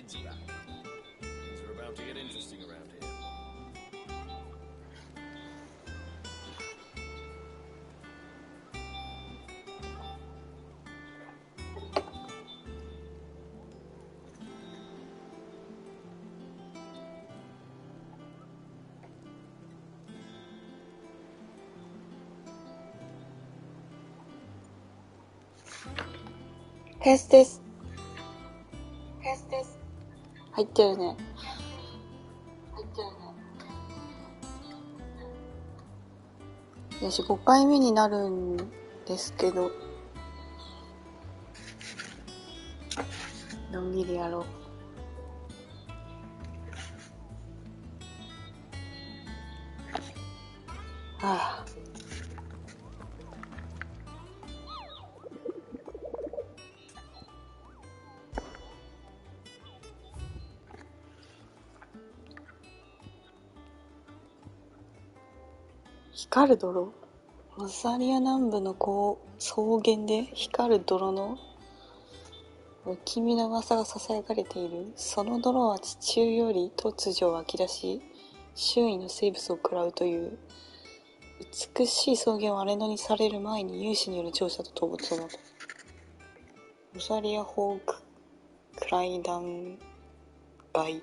It's back. Things are about to get interesting around here.フェスです。入ってるね。よし、5回目になるんですけど、のんびりやろう。はあ。光る泥。ロザリア南部の草原で光る泥の不気味な噂がささやかれている。その泥は地中より突如湧き出し、周囲の生物を食らうという。美しい草原を荒れ野にされる前に有志による調査と討伐を待つ。ロザリアホーククライダン街。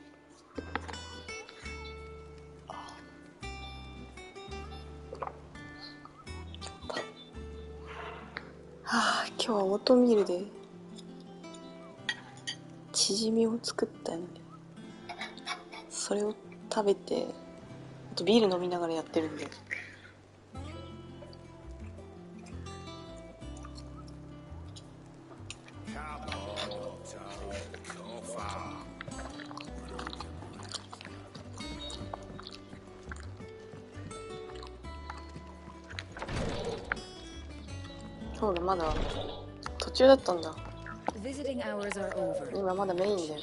今日はオートミールでチヂミを作ったので、それを食べて、あとビール飲みながらやってるんで。そうだ、まだ途中だったんだ。今まだメインで。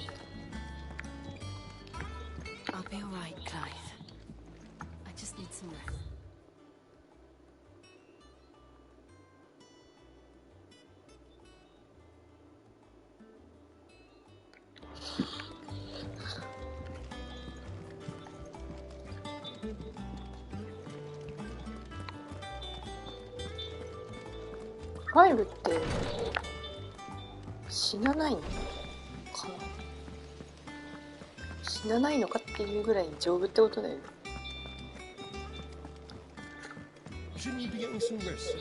5って死なないのかな。死なないのかっていうぐらい丈夫ってことだよ。Shouldn't you be getting some rest?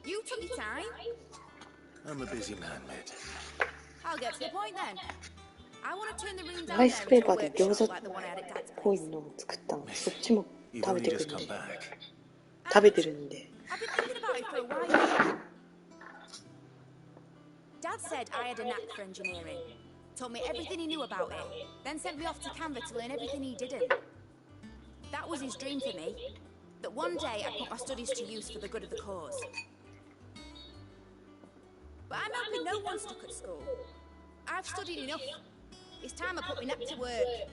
You took your time. I'm a busy man, mate. I'll get to the point then. I want to turn the room down ライス there ペー into パ a ーで餃 workshop 子 like the one I had at Dad's っぽい place. のを作ったの。そっちも You've 食べ only てく just ん come で。 back. 食べてるんで。I've been thinking about it for a while. Dad said I had a knack for engineering. Told me everything he knew about it. Then sent me off to Canva to learn everything he didn't. That was his dream for me. That one day I'd put my studies to use for the good of the cause. But I'm hoping no one's stuck at school. I've studied enough. It's time I put my neck to work.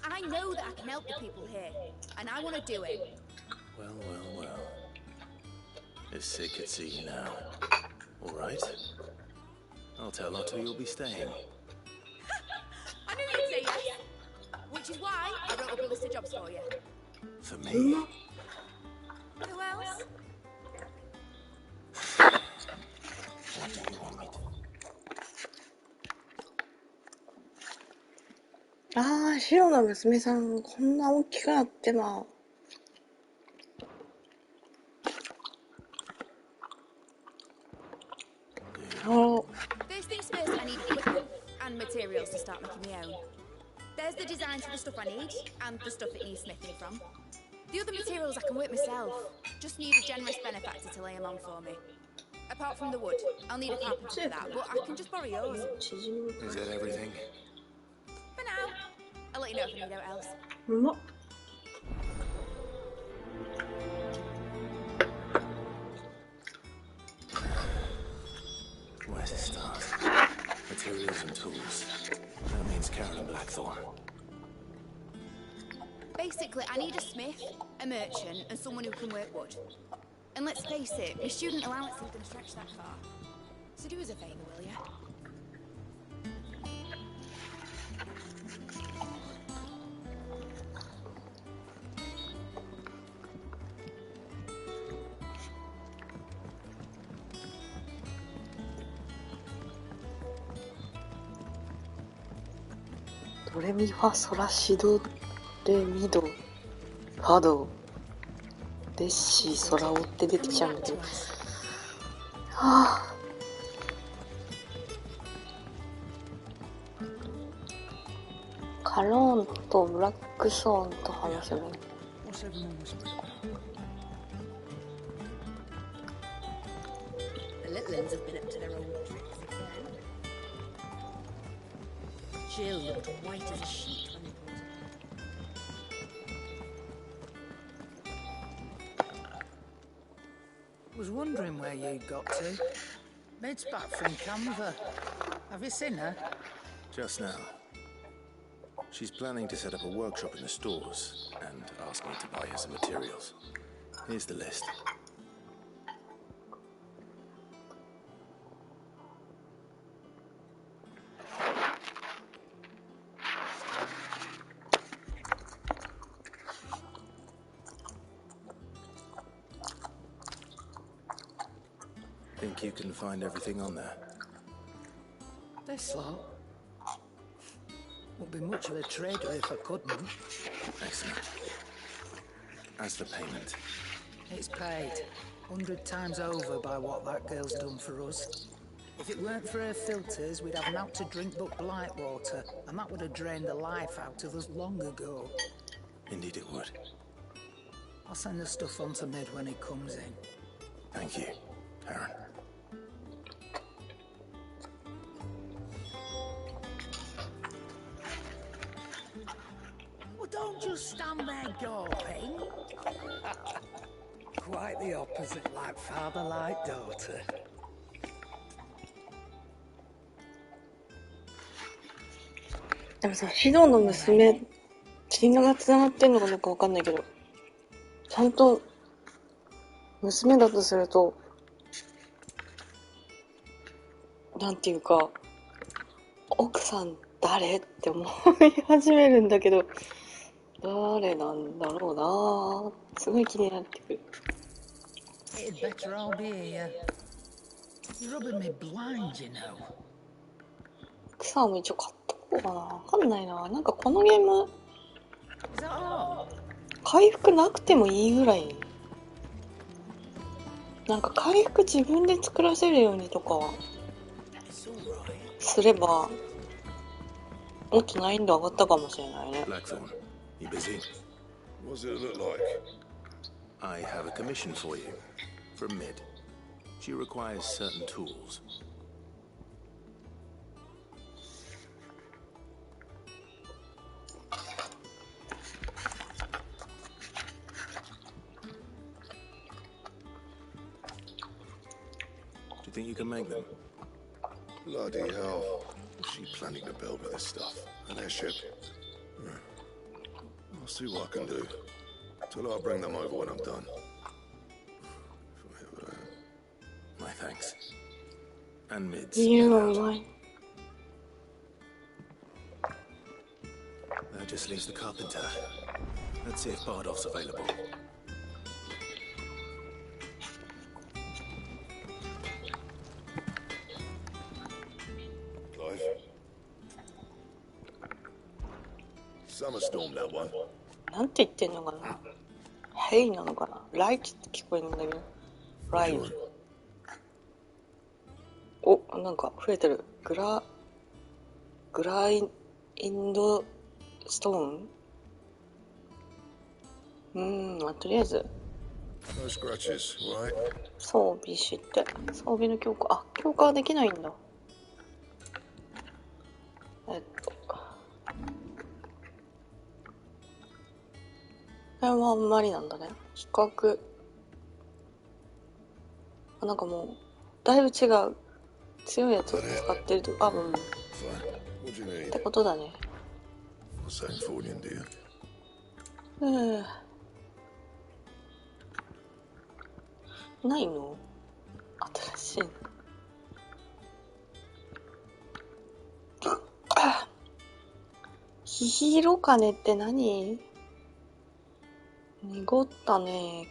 I know that I can help the people here, and I want to do it. Well. It's sick at sea now. All right. I'll tell Otto you'll be staying. I knew you'd say yes. Which is why I wrote up a list of jobs for you. For me? Who else? What do you want me to? シロの娘さん、こんな大きくなってまFirst things first, I need equipment and materials to start making my own. There's the designs for the stuff I need and the stuff it needs smithing from. The other materials I can work myself. Just need a generous benefactor to lay them on for me. Apart from the wood, I'll need a carpenter for that, but I can just borrow yours. Is that everything? For now, I'll let you know if I need out else. うまっ。Where's it start? Materials and tools. That means Karen and Blackthorn. Basically, I need a smith, a merchant, and someone who can work wood. And let's face it, my student allowance isn't going to stretch that far. So do us a favour, will ya? ドレミファソラシドレミドファドレッシーソラオって出てきちゃうんだけど、はあ、カローンとブラックソーンと話せばいい。 The little ones have been up to their old tricks again. Jill looked white as a sheet when they brought her. Was wondering where you got to. Mid's back from Canva. Have you seen her? Just now. She's planning to set up a workshop in the stores and asked me to buy her some materials. Here's the list. Think you can find everything on there? This lot. Wouldn't be much of a trader if I couldn't. Excellent. As for payment? It's paid 100 times over by what that girl's done for us. If it weren't for her filters, we'd have naught to drink but blight water, and that would have drained the life out of us long ago. Indeed it would. I'll send the stuff on to Mid when he comes in. Thank you, Aaron. Well, don't just stand there gawping. Quite the opposite, like father, like daughter. でもさ、シドの娘、血が繋がってんのかどうかわかんないけど、ちゃんと娘だとすると、なんていうか、奥さん誰って思い始めるんだけど、誰なんだろうなぁ。すごい気になってくる。 It'd better all be here. You're rubbing me blind, you know. 草も一応買った方かな、わかんないな。なんかこのゲーム Is that all? 回復なくてもいいぐらい、なんか回復自分で作らせるようにとかすればもっと難易度上がったかもしれないね。 Blackthorn, you busy? What does it look like? I have a commission for you. From Mid. She requires certain tools. Do you think you can make them? Bloody hell. What's she planning to build with this stuff? An airship? I'll see what I can do. Till I'll bring them over when I'm done. My thanks. And Mid's. ビールがうまい。 That just leaves the carpenter. Let's see if Bardolph's available. Clive? Summer storm, that one. なんて言ってんのかな。ヘイなのかな。ライチって聞こえるんだけど。ライチ。お、なんか増えてる。グラインドストーン。まあ、とりあえず No scratches, all right? 装備して、装備の強化、あ、強化はできないんだ。これはあんまりなんだね。比較。あ、なんかもうだいぶ違う。強いやつを使ってると、あ、Fine. What do you っ need? てことだね。 What's that for you, dear? ないの？新しいの。ヒヒロカネって何？濁ったね。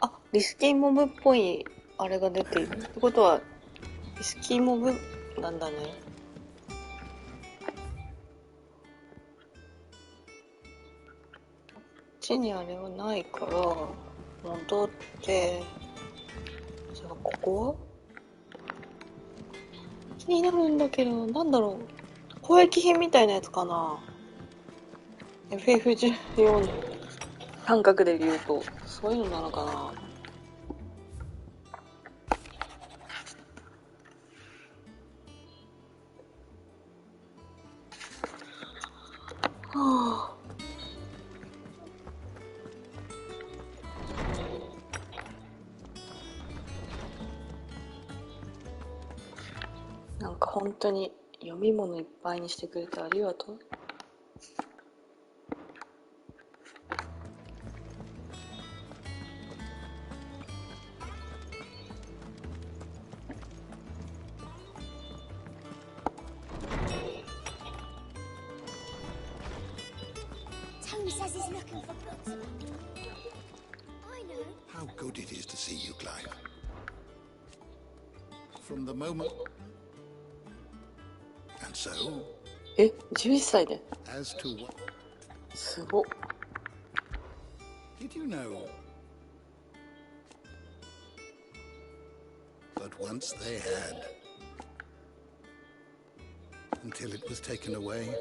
あ、リスキーモブっぽいあれが出ている。ってことは、リスキーモブなんだね。こっちにあれはないから、戻って、じゃあここは気になるんだけど、なんだろう。交易品みたいなやつかな。FF14 感覚で言うと、そういうのなのかな。はあ、なんか本当に読み物いっぱいにしてくれてありがとう。Tony says he's looking for books. I know. How good it is to see you, Clive. From the moment... And so, え、11歳で。 as to what... すごっ。 Did you know that once they had, until it was taken away,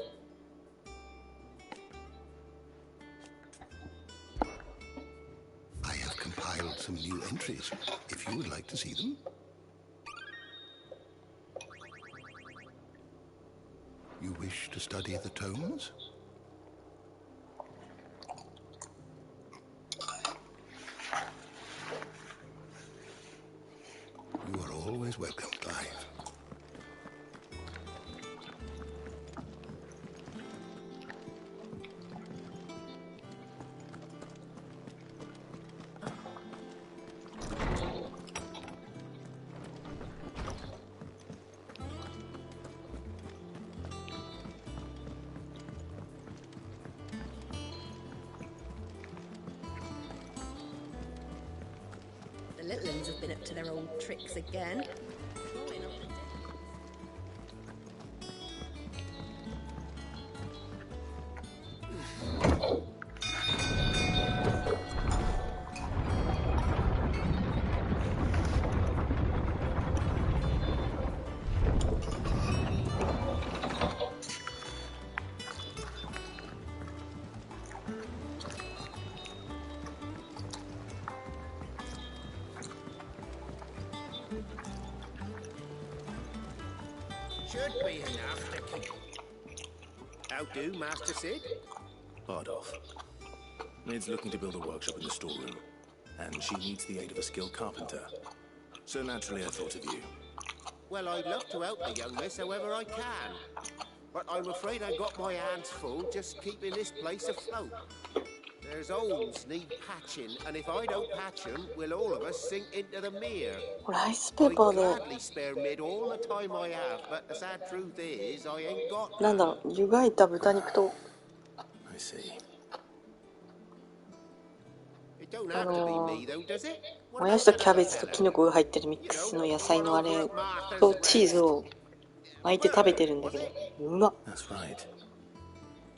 I have compiled some new entries, if you would like to see them. You wish to study the tomes? You are always welcome, Clive. The little ones have been up to their old tricks again. Should be enough to keep. How do, Master Sid? Bardolph. Maid's looking to build a workshop in the storeroom, and she needs the aid of a skilled carpenter. So naturally I thought of you. Well, I'd love to help the young miss however I can. But I'm afraid I got my hands full just keeping this place afloat. There's holes need patching, and if I don't patch them, will all of us sink into the mere. ライスペーパー I'd で、 gladly spare mid all the time I have, but the sad truth is I ain't got なんだ none. ろう、湯がいた豚肉と、 I see. It don't have to be me though, does it? もやしとキャベツとキノコが入ってるミックスの野菜のあれとチーズを巻いて食べてるんだけど、うまっ。 That's right.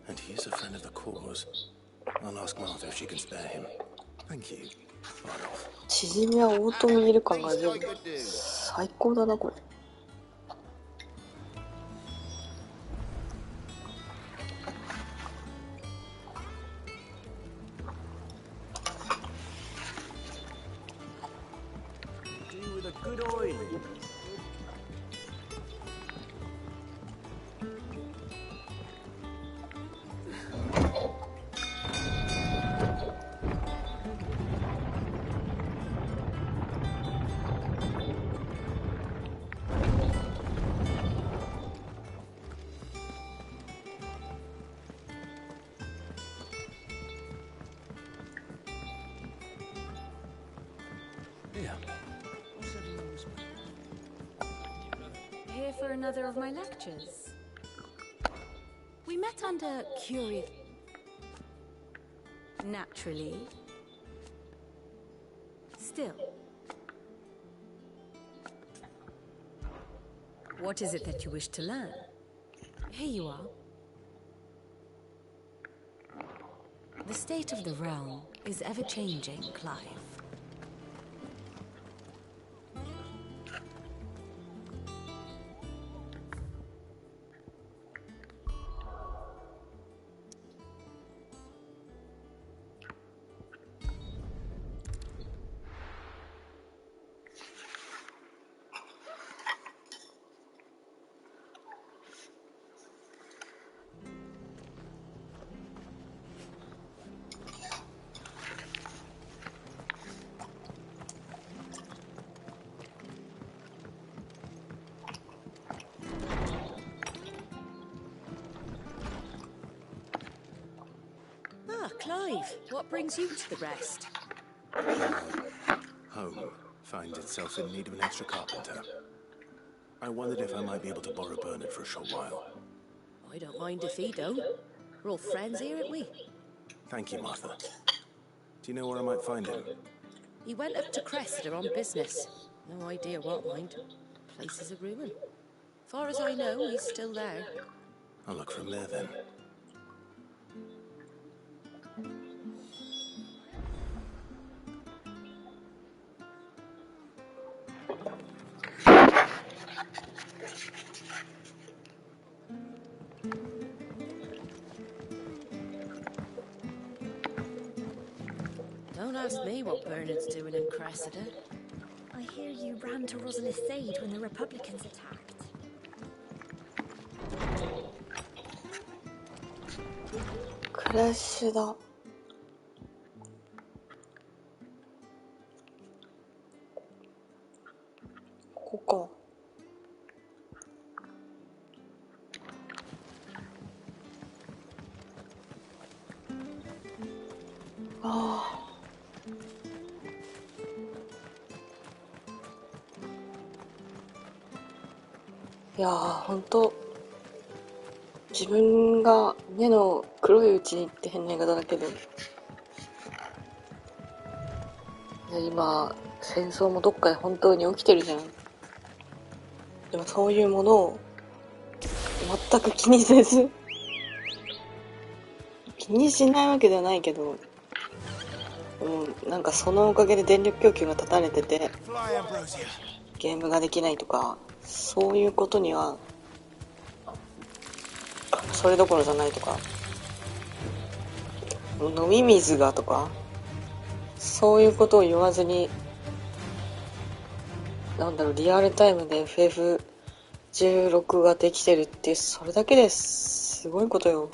And he is a friend of the cause. I'll ask Martha if she can spare him. Thank you, Bardolph. チヂミはオートミール感が出る。最高だなこれ。Do with a good oil. Yeah. Here for another of my lectures. We met under curious... Naturally. Still. What is it that you wish to learn? Here you are. The state of the realm is ever-changing, Clive. Clive, what brings you to the rest? Home finds itself in need of an extra carpenter. I wondered if I might be able to borrow Bernard for a short while. I don't mind if he don't. We're all friends here, aren't we? Thank you, Martha. Do you know where I might find him? He went up to Cressida on business. No idea what, mind. Place is a ruin. Far as I know, he's still there. I'll look from there then. Don't ask me what Bernard's doing in Cressida. I hear you ran to Rosalith Sage when the Republicans attacked. 크래쉬다. 고고. 아.いやー、ほんと自分が目の黒いうちにって変な言い方だけど、今戦争もどっかで本当に起きてるじゃん。でもそういうものを全く気にせず、気にしないわけではないけど、なんかそのおかげで電力供給が断たれててゲームができないとか、そういうことにはそれどころじゃないとか、飲み水がとか、そういうことを言わずに、リアルタイムで FF16 ができてるって、それだけですごいことよ。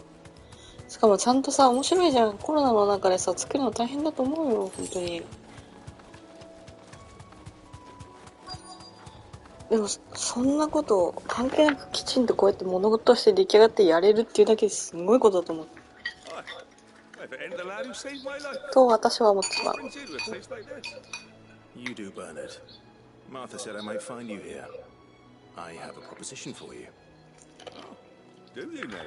しかもちゃんとさ、面白いじゃん。コロナの中でさ、作るの大変だと思うよ、本当に。でもそんなこと関係なくきちんとこうやって物事として出来上がってやれるっていうだけですごいことだと思う。と私は思ってしまう。You do, Bernard. Martha said I might find you here. I have a proposition for you. Do you now?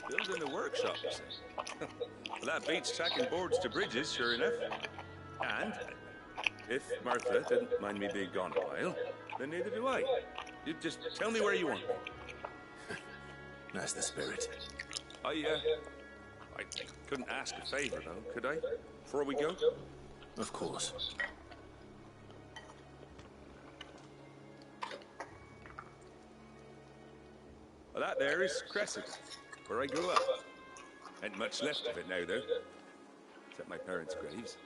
Building a workshop, you say? Well, that beats tacking boards to bridges, sure enough. And if Martha didn't mind me being gone a while, then neither do I. You just tell me where you want me. That's the spirit. I couldn't ask a favor, though, could I? Before we go? Of course. Well, that there is Cressida, where I grew up. Ain't much left of it now, though. Except my parents' graves.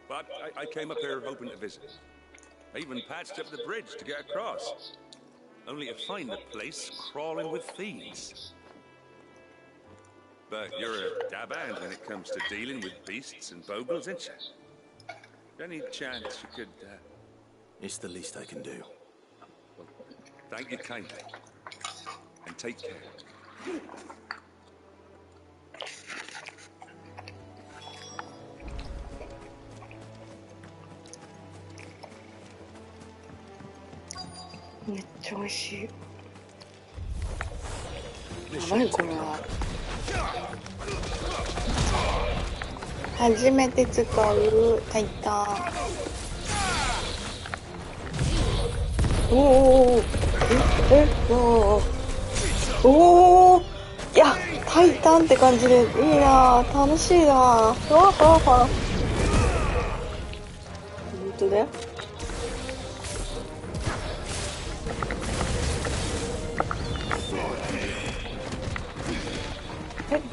But I came up there hoping to visit. I even patched up the bridge to get across. Only to find the place crawling with thieves. But you're a dab hand when it comes to dealing with beasts and bogles, ain't you? Any chance you could, It's the least I can do. Well, thank you kindly. And take care. めっちゃ美味しい。何これは。初めて使うタイタン。おお、おお、いや、タイタンって感じでいいな、楽しいな。わわわ。本当だよ。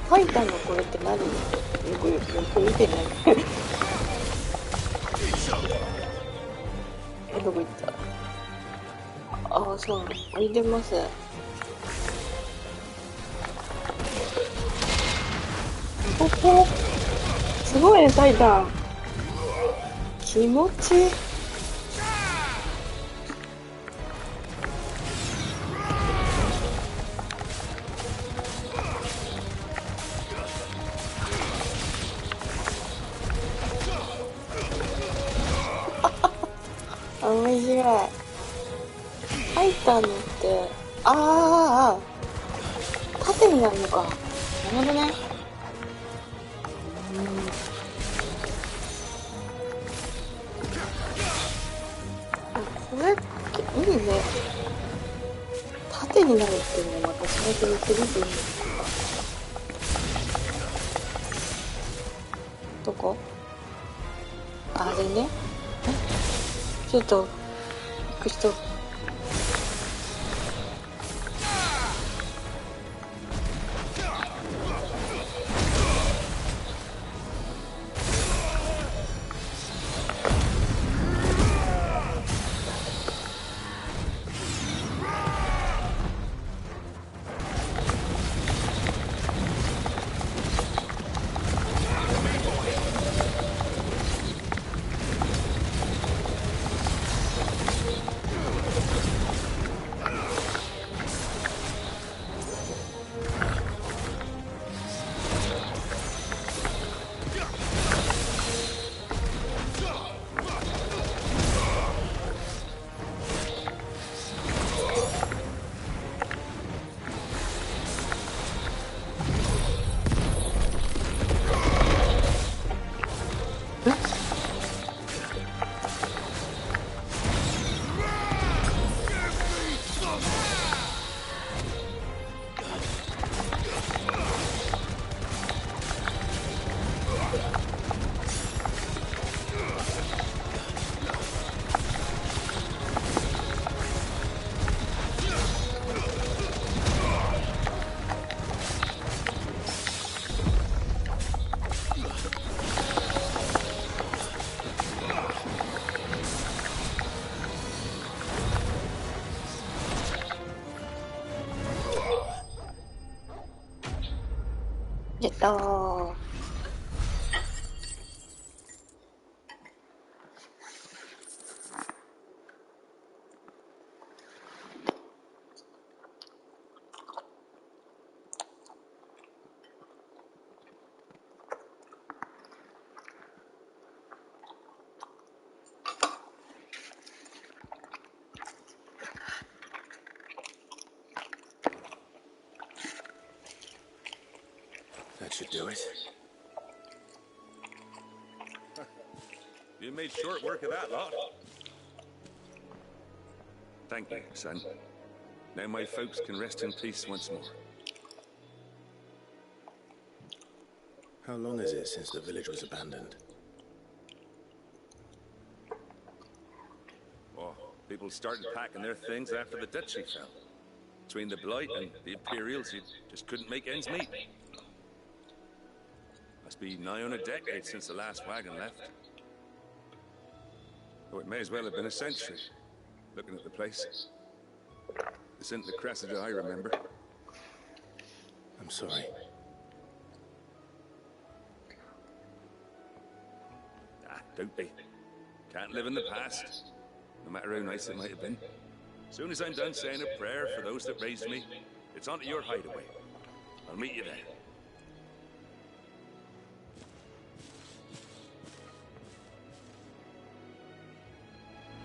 タイタンのこれって何？よく見てない。どこ行った？ああ、そうなの。置いてます。おお、すごいね、タイタン。気持ちいい。面白い。タイタンのって、縦になるのか。なるほどね。これっていいね。縦になるっていうのもまたそれですごくいい。どこ？あれね。ちょっとびっくりした。やったー。That should do it. You made short work of that lot. Thank you, son. Now my folks can rest in peace once more. How long is it since the village was abandoned? Oh, people started packing their things after the duchy fell. Between the Blight and the Imperials, you just couldn't make ends meet. Must be nigh on a decade since the last wagon left. Oh, it may as well have been a century, looking at the place. This isn't the Cressida I remember. I'm sorry. Ah, don't be. Can't live in the past, no matter how nice it might have been. As soon as I'm done saying a prayer for those that raised me, it's on to your hideaway. I'll meet you there.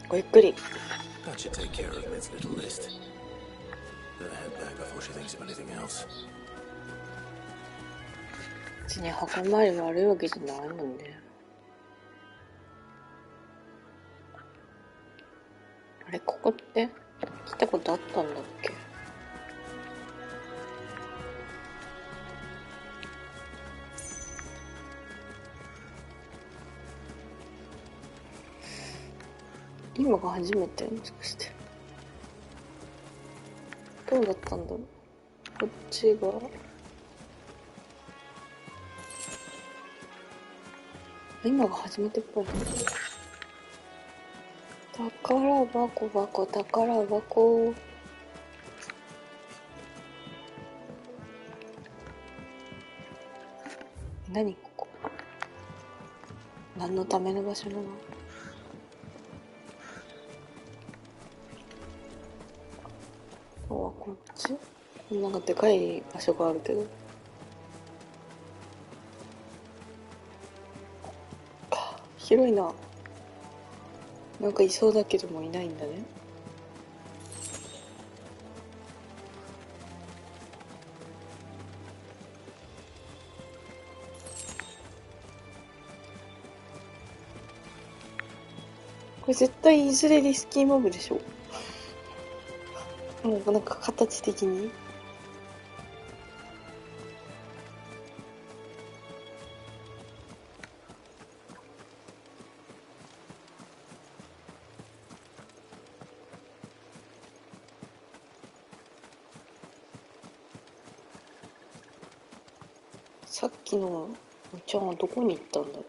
ごゆっくり。That should take care of Mid's little list. Better head back before she thinks of anything else. 別に墓参り悪いわけじゃないもんね。あれ、ここって来たことあったんだっけ？今が初めて？もしかしてどうだったんだろう。こっちが今が初めてっぽいね。宝箱宝箱。何ここ？何のための場所なの？こっち？なんかでかい場所があるけど。広いな。なんかいそうだけどもいないんだね。これ絶対いずれリスキーモブでしょ。もうなんか形的に。さっきのおちゃんはどこに行ったんだろ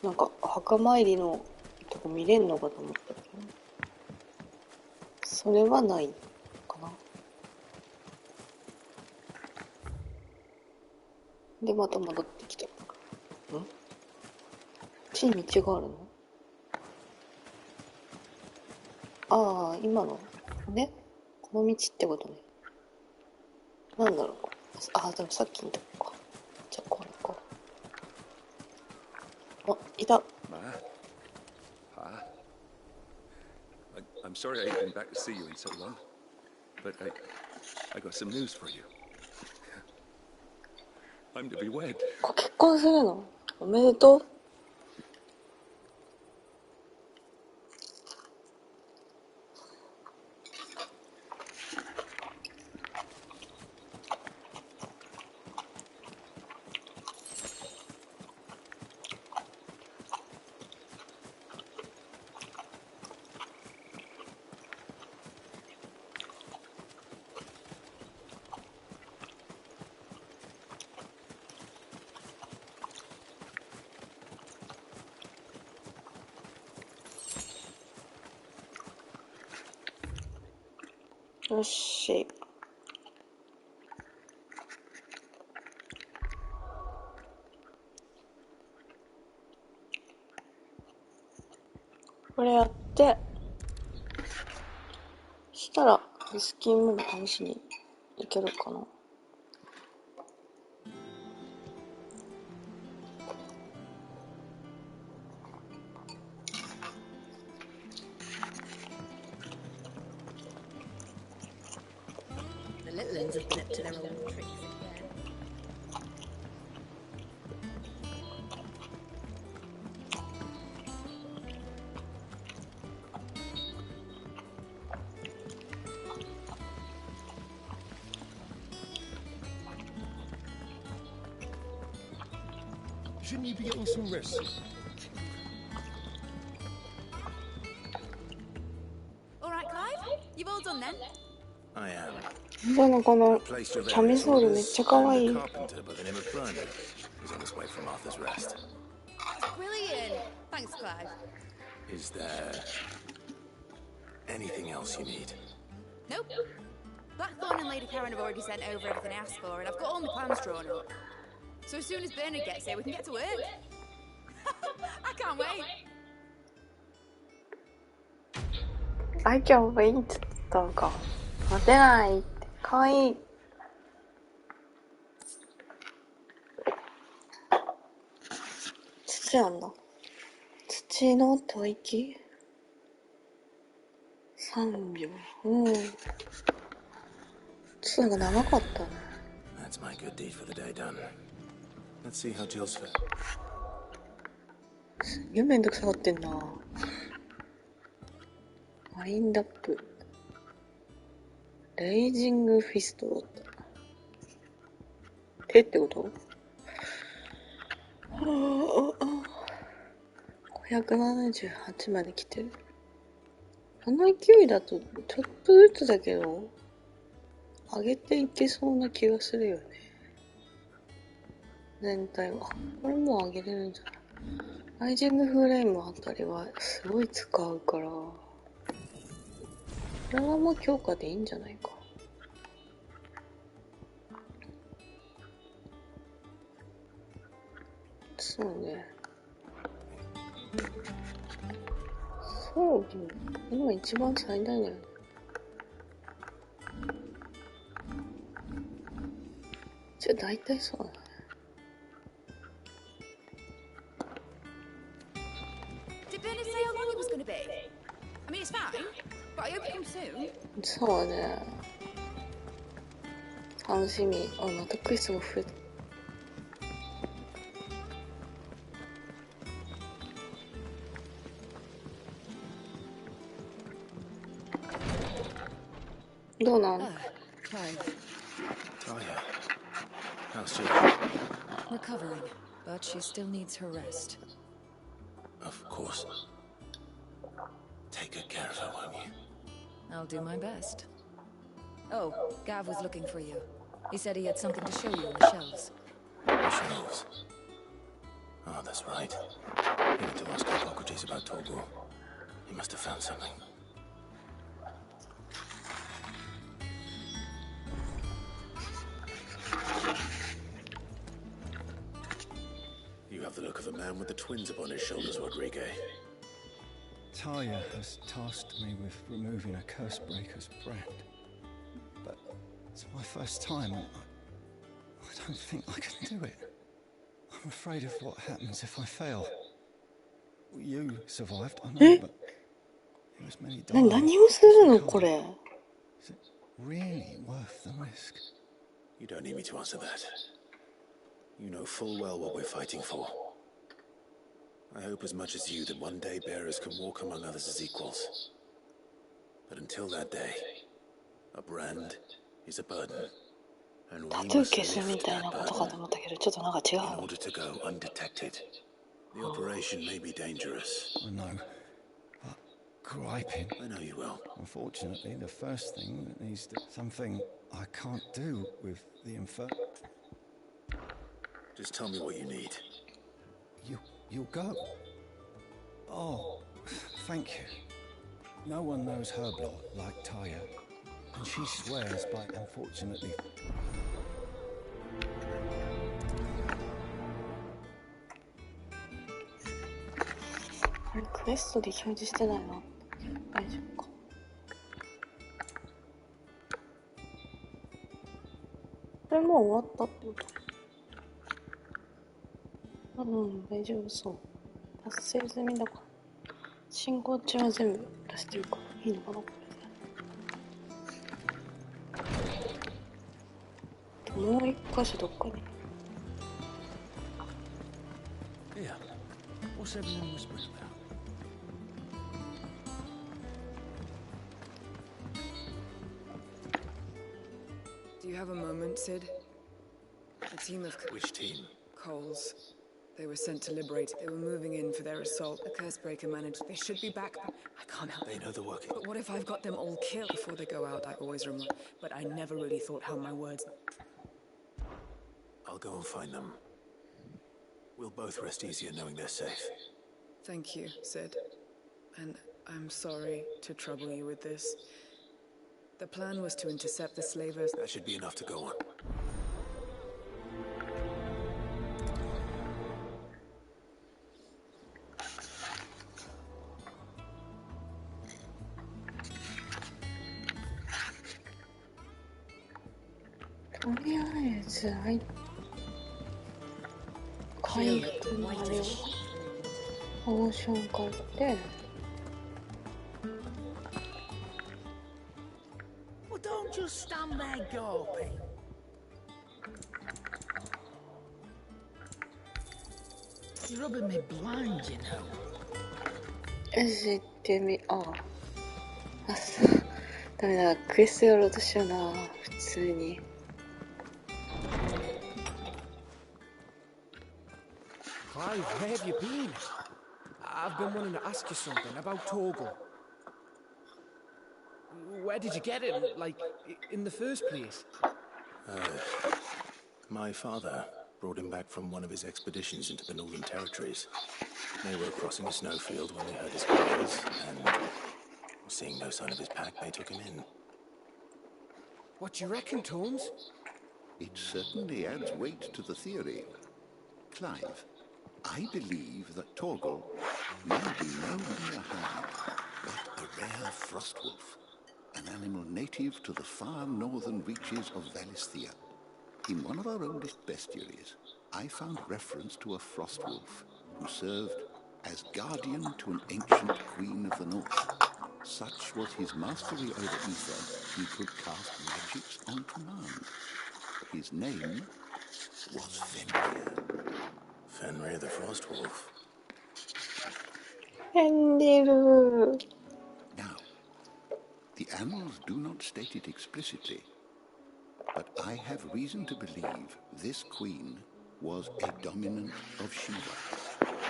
う。なんか墓参りのとこ見れんのかと思ったけど、それはないかな。でまた戻ってきた。こっちに道があるの？ああ、今のね、この道ってことね。なんだろう。あ、でもさっきのとこか。じゃあこれか。あ、いた。I'm sorry I ain't been back to see you in so long, but I got some news for you. I'm to be wed. 結婚するの？おめでとう。よし。これやってしたらリスキーモブ試しにいけるかな。The little ones have been up to their old tricks again. Shouldn't you be getting some rest? All right, Clive? You've all done then? I am. でもこのキャミソールめっちゃ可愛い。 Carpenter by the name of Blimey is on his way from Arthur's Rest. Brilliant. Thanks, Clive. Is there anything else you need? Nope. Blackthorn and Lady Karen have already sent over everything I asked for, and I've got all my plans drawn up. So as soon as Bernard gets here, we can get to work. I can't wait. I can't wait とか待てないって。かわいい。土なんだ。土の吐息。3秒。うん。ちょっとなんか長かったね。That's my good deed for the day done. Let's see how Jill's fed. すげえめんどくさがってんな。ワインドアップ。レイジングフィストだった。手ってこと？578まで来てる。あの勢いだとちょっとずつだけど上げていけそうな気がするよね。全体は。これもう上げれるんじゃない？ライジングフレームあたりはすごい使うから、これはもう強化でいいんじゃないか。そうね。そう、今一番最大だよね。じゃあ大体そうだね。Did Bernard say how long it was going to be? I mean, it's fine, but I hope it comes soon. そうね。楽しみ。あ、またクイズも増えた。どうなん？ Clive. Talia, how's she? Recovering, but she still needs her rest. Of course. Take good care of her, won't you? I'll do my best. Oh, Gav was looking for you. He said he had something to show you on the shelves. The shelves. Oh, that's right. He went to ask Hippocrates about Torgor. He must have found something. You have the look of a man with the twins upon his shoulders, Rodrigue. Talia has tasked me with removing a Cursebreaker's brand. But it's my first time. I don't think I can do it. I'm afraid of what happens if I fail. You survived, I know, but it was many dying. 何をするのこれ。 Is it really worth the risk? You don't need me to answer that. You know full well what we're fighting for. I hope as much as you that one day bearers can walk among others as equals. But until that day, a brand is a burden. And we must lift that burden in order to go undetected. The operation may be dangerous. I know. But griping. I know you will. Unfortunately, the first thing that needs to... Something I can't do with the Just tell me what you need. You'll go. Oh, thank you. No one knows her blood like Talia, and she swears by unfortunately. あれクエストで表示してないの？大丈夫か。これもう終わったってこと？うん、大丈夫そう。達成済みだから。進行中は全部出してるからいいのかなこれで。もう一箇所どっかに。Yeah. What's everyone whispering about? Do you have a moment, Sid? A team of... Which team? Coles. They were sent to liberate. They were moving in for their assault. The Cursebreaker managed. They should be back. I can't help. They know the working. But what if I've got them all killed before they go out? I always remind. But I never really thought how my words... I'll go and find them. We'll both rest easier knowing they're safe. Thank you, Sid. And I'm sorry to trouble you with this. The plan was to intercept the slavers. That should be enough to go on. don't just stand there gawping. You're rubbing me blind, you know. 知ってみ、あ、そう。ダメだ、クエストやろうとしような、普通に。Clive, where have you been? I've been wanting to ask you something about Torgal. Where did you get him, like, in the first place? My father brought him back from one of his expeditions into the Northern Territories. They were crossing a snowfield when they heard his cries, and seeing no sign of his pack, they took him in. What do you reckon, Tomes? It certainly adds weight to the theory. Clive, I believe that Torgal may be no mere hound, but a rare frostwolf, an animal native to the far northern reaches of Valisthea. In one of our oldest bestiaries, I found reference to a frostwolf who served as guardian to an ancient queen of the north. Such was his mastery over ether, he could cast magics on command. His name was Fenrir. Fenrir the Frostwolf. Fenrir. Now, the annals do not state it explicitly, but I have reason to believe this queen was a dominant of Shiva.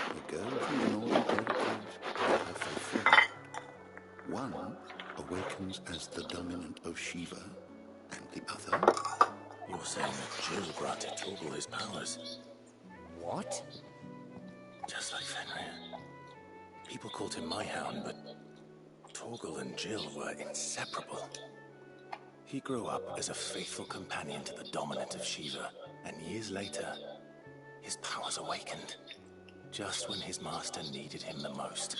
A girl from the Northern Territories and her faithful husband. One awakens as the dominant of Shiva, and the other... You're saying that Jill granted Torgal his powers? What? Just like Fenrir. People called him my hound, but Torgal and Jill were inseparable. He grew up as a faithful companion to the dominant of Shiva, and years later, his powers awakened. Just when his master needed him the most.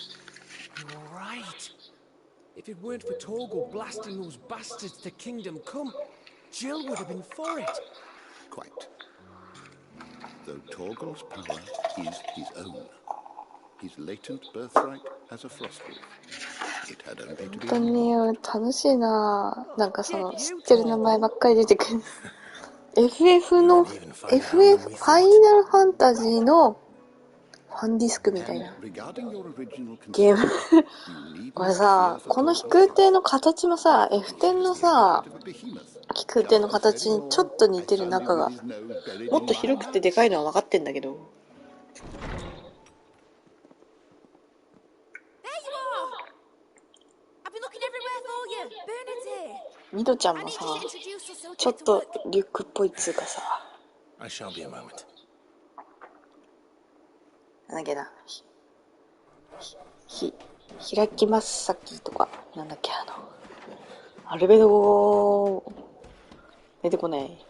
You're right. If it weren't for Torgal blasting those bastards to Kingdom Come, Jill would have been for it. Quite. Though Torgal's power is his own. His latent birthright as a frostwolf. It had only to be... 本当に楽しいな。なんかその知ってる名前ばっかり出てくる。FF の FF ファイナルファンタジーのファンディスクみたいなゲーム。俺さ、この飛空艇の形もさ、F10 のさ、飛空艇の形にちょっと似てる中が、もっと広くてでかいのは分かってんだけど。ミドちゃんもさ、ちょっとリュックっぽいっつうかさ。なんだっけな。開きますさきとか、なんだっけアルベド語、出てこない。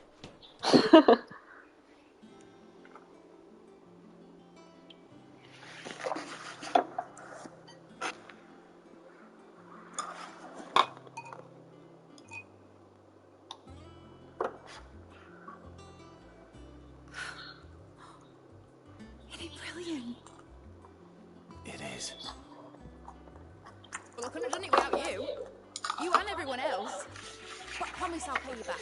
Well, I couldn't have done it without you. You and everyone else. But I promise I'll pay you back.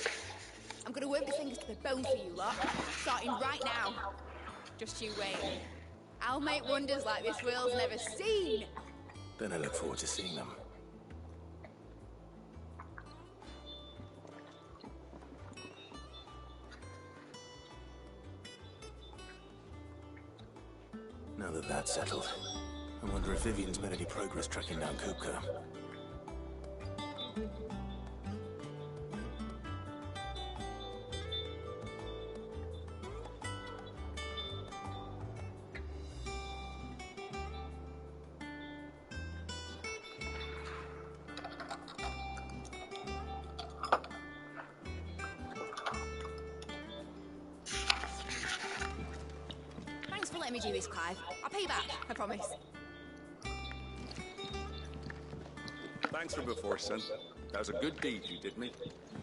I'm going to work my fingers to the bone for you lot, starting right now. Just you wait. I'll make wonders like this world's never seen. Then I look forward to seeing them. Now that that's settled, I wonder if Vivian's made any progress tracking down Kupka. Thanks for letting me do this, Clive. I'll pay you back, I promise. Thanks for before, son. That was a good deed you did me.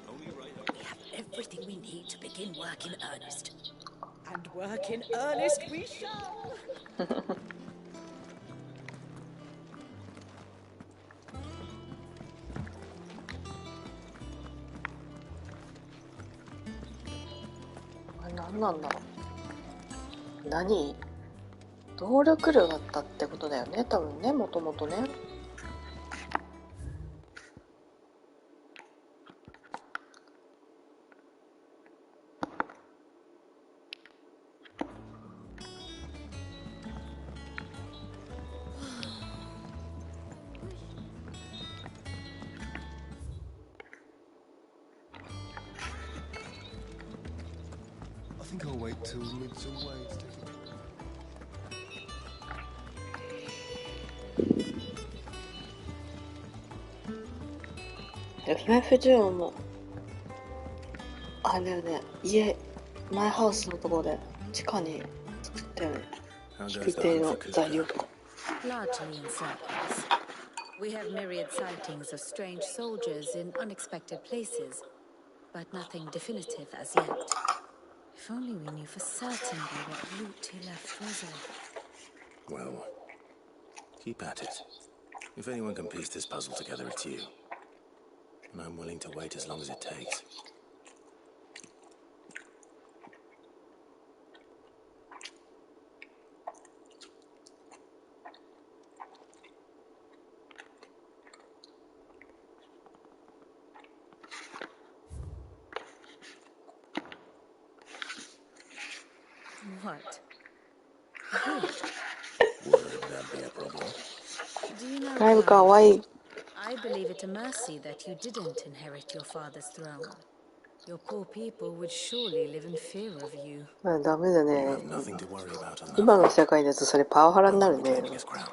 Only right. We have everything we need to begin work in earnest. And work in earnest we shall! 何なんだろう。何？動力量だったってことだよね、多分ね、もともとね。I think I'll wait till mid's away. FF10 もあれだよね、マイハウスのところで地下に作ったよね、飛艇の材料とか。 Largely in circles. We have myriad sightings of strange soldiers in unexpected places, but nothing definitive as yet. If only we knew for certain by what route he left Rosa. Well, keep at it. If anyone can piece this puzzle together, it's you. And I'm willing to wait as long as it takes. What? Would that be a problem? Do you know, だいぶかわいい。 I believe it a mercy that you didn't inherit your father's throne. Your poor people would surely live in fear of you. まあダメだ You ね。 have nothing to worry about on that. 今の世界だとそれパワハラになるね。 Reclaiming his crown.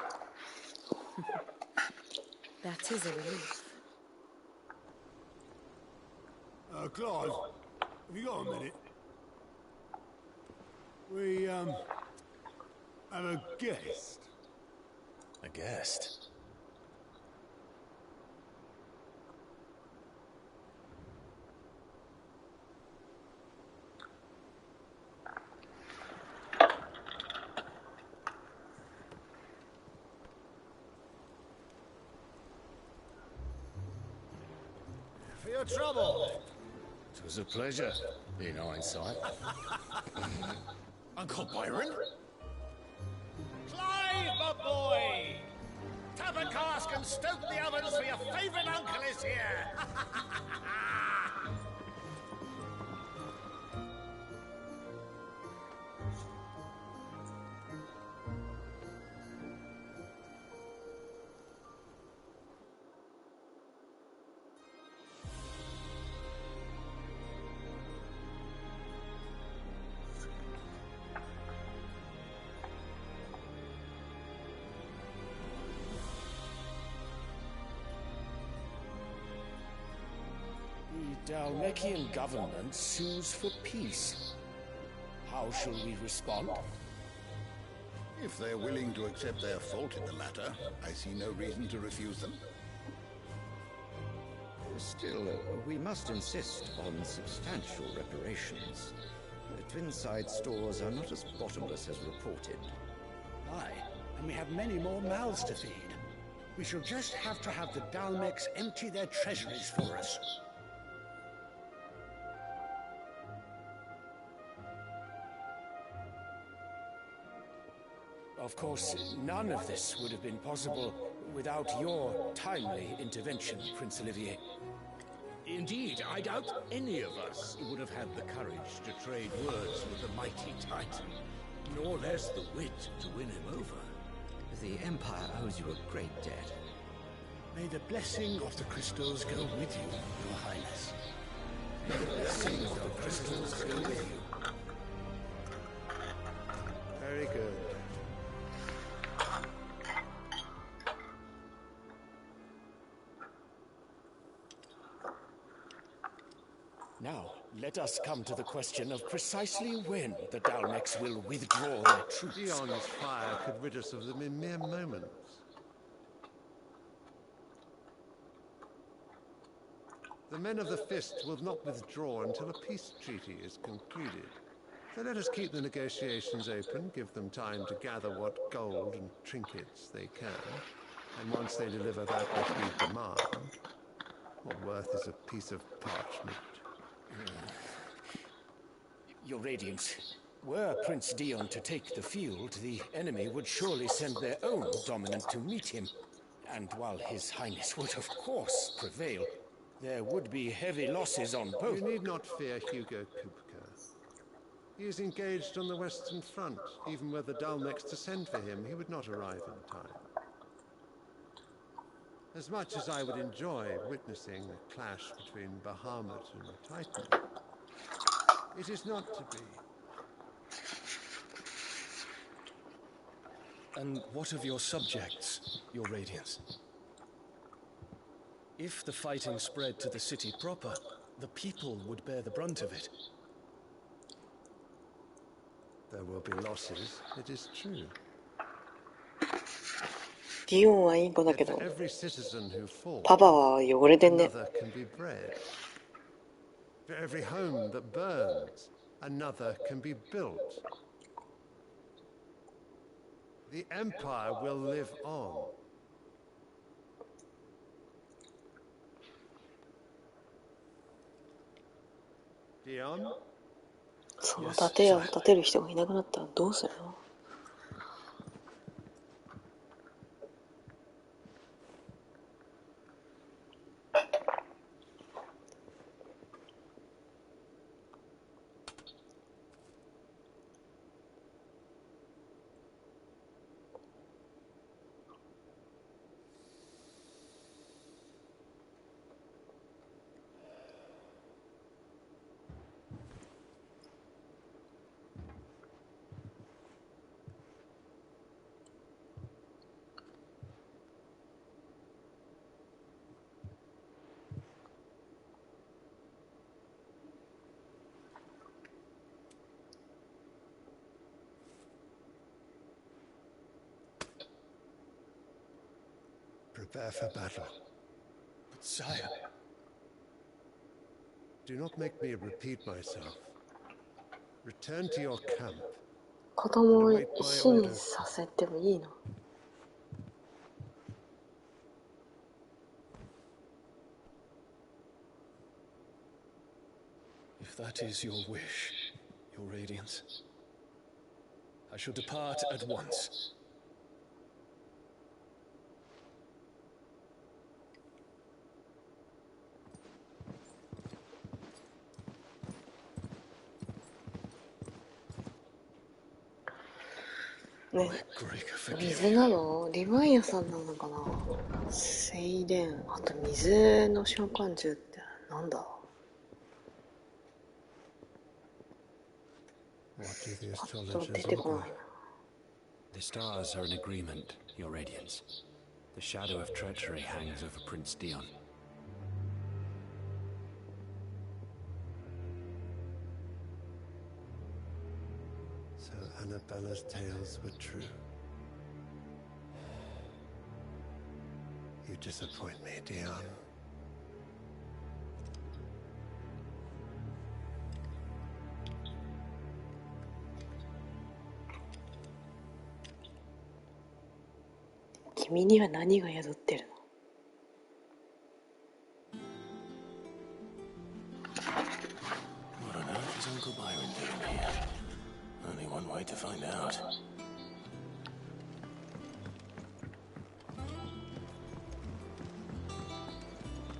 That is a relief. Clive, have you got a minute? We, have a guest. A guest? For your trouble. It was a pleasure, in hindsight. Uncle Byron? Clive, my boy! Tap a cask and stoke the ovens for your favourite uncle is here! The Dalmekian government sues for peace. How shall we respond? If they're willing to accept their fault in the matter, I see no reason to refuse them. Still, we must insist on substantial reparations. The Twinside stores are not as bottomless as reported. Aye, and we have many more mouths to feed. We shall just have to have the Dalmecs empty their treasuries for us. Of course, none of this would have been possible without your timely intervention, Prince Olivier. Indeed, I doubt any of us would have had the courage to trade words with the mighty Titan, nor less the wit to win him over. The Empire owes you a great debt. May the blessing of the crystals go with you, Your Highness. May the blessing of the crystals go with you. Very good. Now, let us come to the question of precisely when the Dalmecs will withdraw their troops. Dion's fire could rid us of them in mere moments. The men of the Fist will not withdraw until a peace treaty is concluded. So let us keep the negotiations open, give them time to gather what gold and trinkets they can, and once they deliver that which we demand, what worth is a piece of parchment? Your Radiance, were Prince Dion to take the field, the enemy would surely send their own dominant to meet him. And while His Highness would of course prevail, there would be heavy losses on both. You need not fear Hugo Kupka. He is engaged on the Western Front. Even were the Dalmex to send for him, he would not arrive in time. As much as I would enjoy witnessing a clash between Bahamut and Titan, it is not to be. And what of your subjects, Your Radiance? If the fighting spread to the city proper, the people would bear the brunt of it. There will be losses, it is true. ディオンはいい子だけ Yet ど for every citizen who falls, パパは汚れてんね。 another can be bred. For every home that burns, another can be built. The Empire will live on. Dion? その建屋を建てる人がいなくなったらどうするの？Prepare for battle. But sire... Do not make me repeat myself. Return to your camp. 子供を死にさせてもいいの？ If that is your wish, Your Radiance, I shall depart at once.ね、水なの？リヴァイアさんなのかな？セイレン、あと水の召喚獣ってなんだ？ What do the パッと出てこないな。 The stars are in agreement, Your Radiance. The shadow of treachery hangs over Prince Dion. So Annabella's tales were true. You disappoint me, Dion.君には何が宿ってるの？ What on earth is Uncle Byron doing here? Only one way to find out.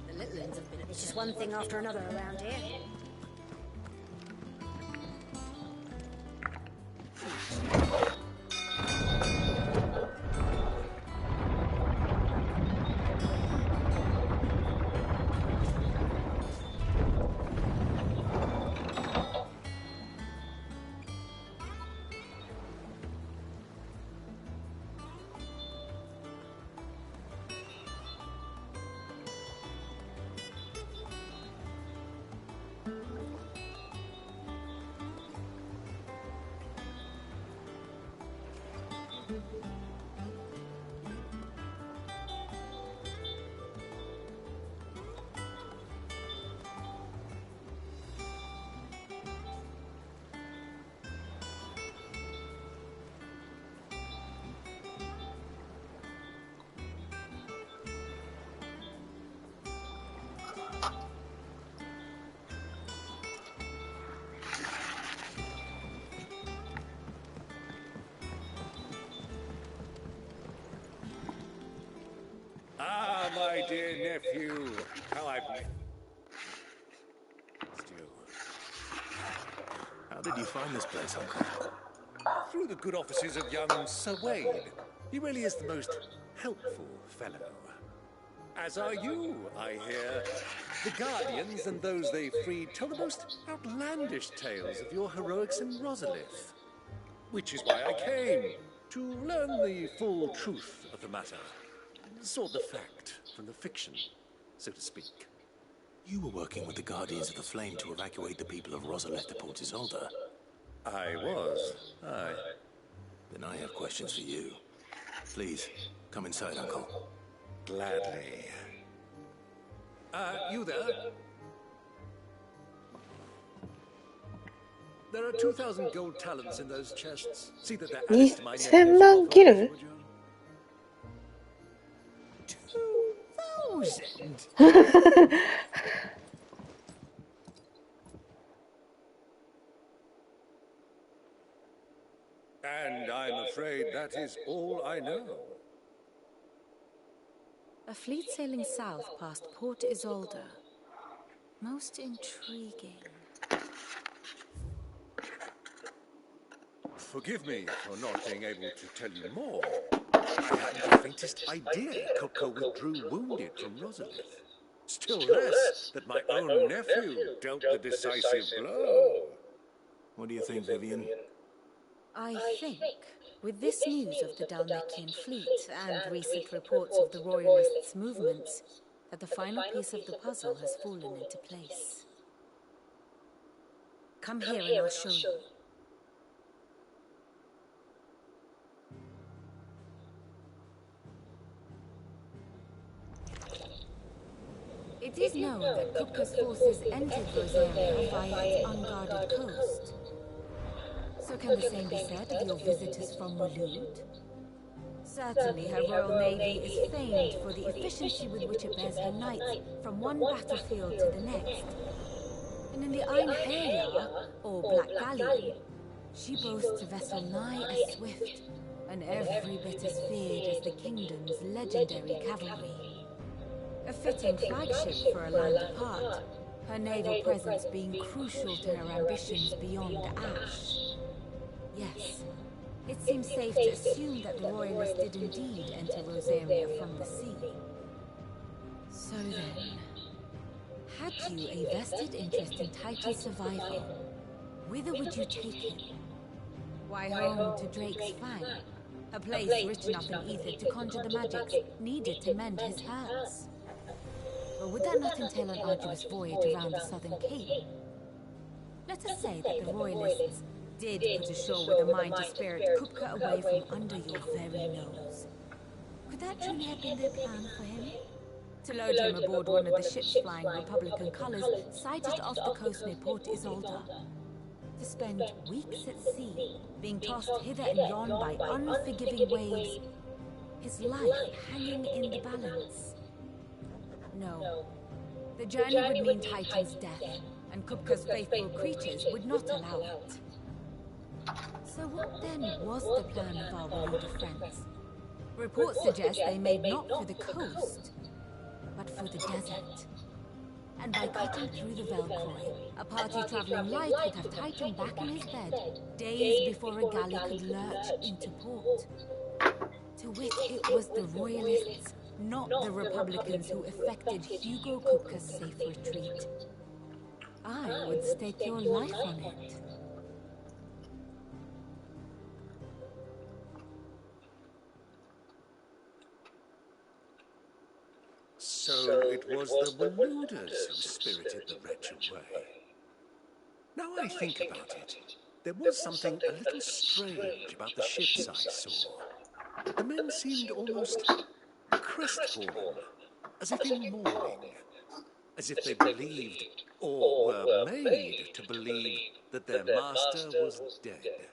The little ones have been... It's just one thing after another around here. my dear nephew. How I've missed you. How did you find this place, Uncle? Through the good offices of young Sir Wade. He really is the most helpful fellow. As are you, I hear. The Guardians and those they freed told the most outlandish tales of your heroics in Rosalith. Which is why I came, to learn the full truth of the matter. Sort the fact from the fiction, so to speak. You were working with the Guardians of the Flame to evacuate the people of Rosalith to Port Isolde. I was, aye. Then I have questions for you. Please, come inside, Uncle. Gladly. You there? There are 2,000 gold talents in those chests. See that they're added to my 2000万切る 2,000? And I'm afraid that is all I know. A fleet sailing south past Port Isolde. Most intriguing. Forgive me for not being able to tell you more. I hadn't the faintest idea Coco withdrew wounded from Rosalith. Still less that my own nephew dealt the decisive blow. What do you think, Vivian? I think, with this news of the Dalmekian fleet and recent reports of the Royalists' movements, that the final piece of the puzzle has fallen into place. Come here and I'll show you. It is known that Kupka's forces entered Rosaria via its unguarded coast. So can the same be said of your visitors from Waloed? Certainly her Royal Navy is famed for the efficiency with which it bears her knights from one battlefield to the next. And in the Einherjar, or Black Galleon, she boasts a vessel nigh as swift, and every bit as feared as the kingdom's legendary cavalry. A fitting flagship for a land apart, her naval presence being crucial to her ambitions beyond Ash. Yes, it seems safe to assume that the Royalists did indeed enter Rosaria from the sea. So then, had you a vested interest in Titan's survival, whither would you take him? Why home to Drake's Fang, a place rich enough in ether to conjure the magics needed to mend his hurts? Or would that not entail an arduous voyage around the southern cape? Let us say that the Royalists did put ashore with a mind to spirit Kupka away from under your very nose. Could that truly have been their plan for him? To load him aboard one of the ships flying Republican colors sighted off the coast near Port Isolde. To spend weeks at sea, being tossed hither and yon by unforgiving waves, his life hanging in the balance. No. The journey would mean Titan's death, and Kupka's faithful creatures would not allow it. So what then was the plan of our Waloed friends? Reports suggest they made not for the coast, but for the desert. And by cutting through the Velcroy, a party traveling light would have Titan back in his bed, days before a galley could lurch into port. To wit, it was the Royalists, not the Republicans, who effected Hugo Kupka's safe retreat. I would stake your life on it. So it was the Waloeders who spirited the wretch away. Now I think about it, there was something a little strange about the ships I saw. The men seemed almost crestfallen, as if in mourning, as if they believed, or were made to believe, that their master was dead.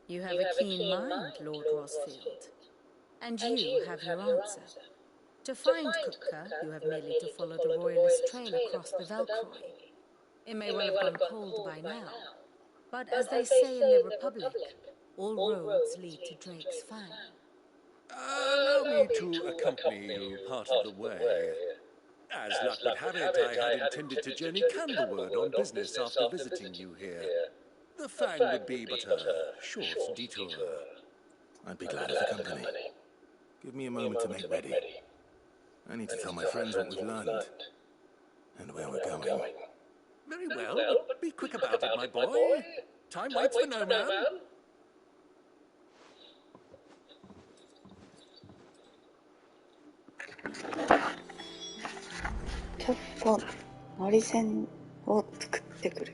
You have a keen mind, Lord Rosfield. And you have your answer. To find Kupka, you have merely to follow the Royalist trail across the Velcroy. It may well have gone cold by now, but as they say in the Republic, all roads lead to Drake's Fang. Allow me to accompany you part of the way. As luck would have it, I had intended to journey Candlewood on business after visiting you here. The Fang would be but a short detour. I'd be glad of the company. Give me a moment to make ready. I need to tell my friends what we've learned and where we're going. Very well, but be quick about it, my boy. Time waits for no man. ちょっとのり線を作ってくる。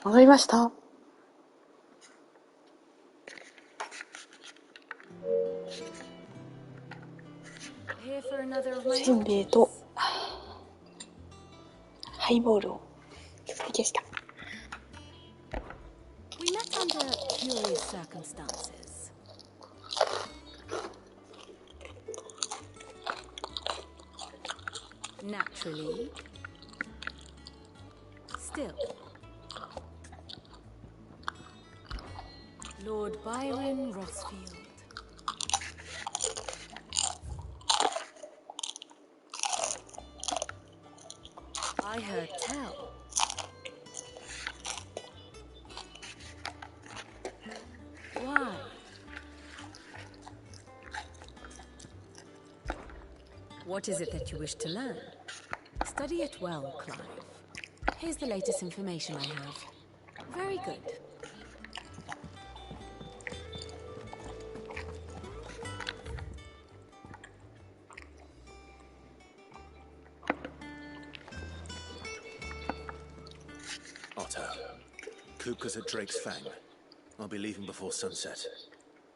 戻りました。せんべいとハイボールを取り消した。We met under curious circumstances. Naturally. Still. Lord Byron Rossfield. I heard tell. Why? What is it that you wish to learn? Study it well, Clive. Here's the latest information I have. Very good. Otto, Kupka's at Drake's Fang. I'll be leaving before sunset.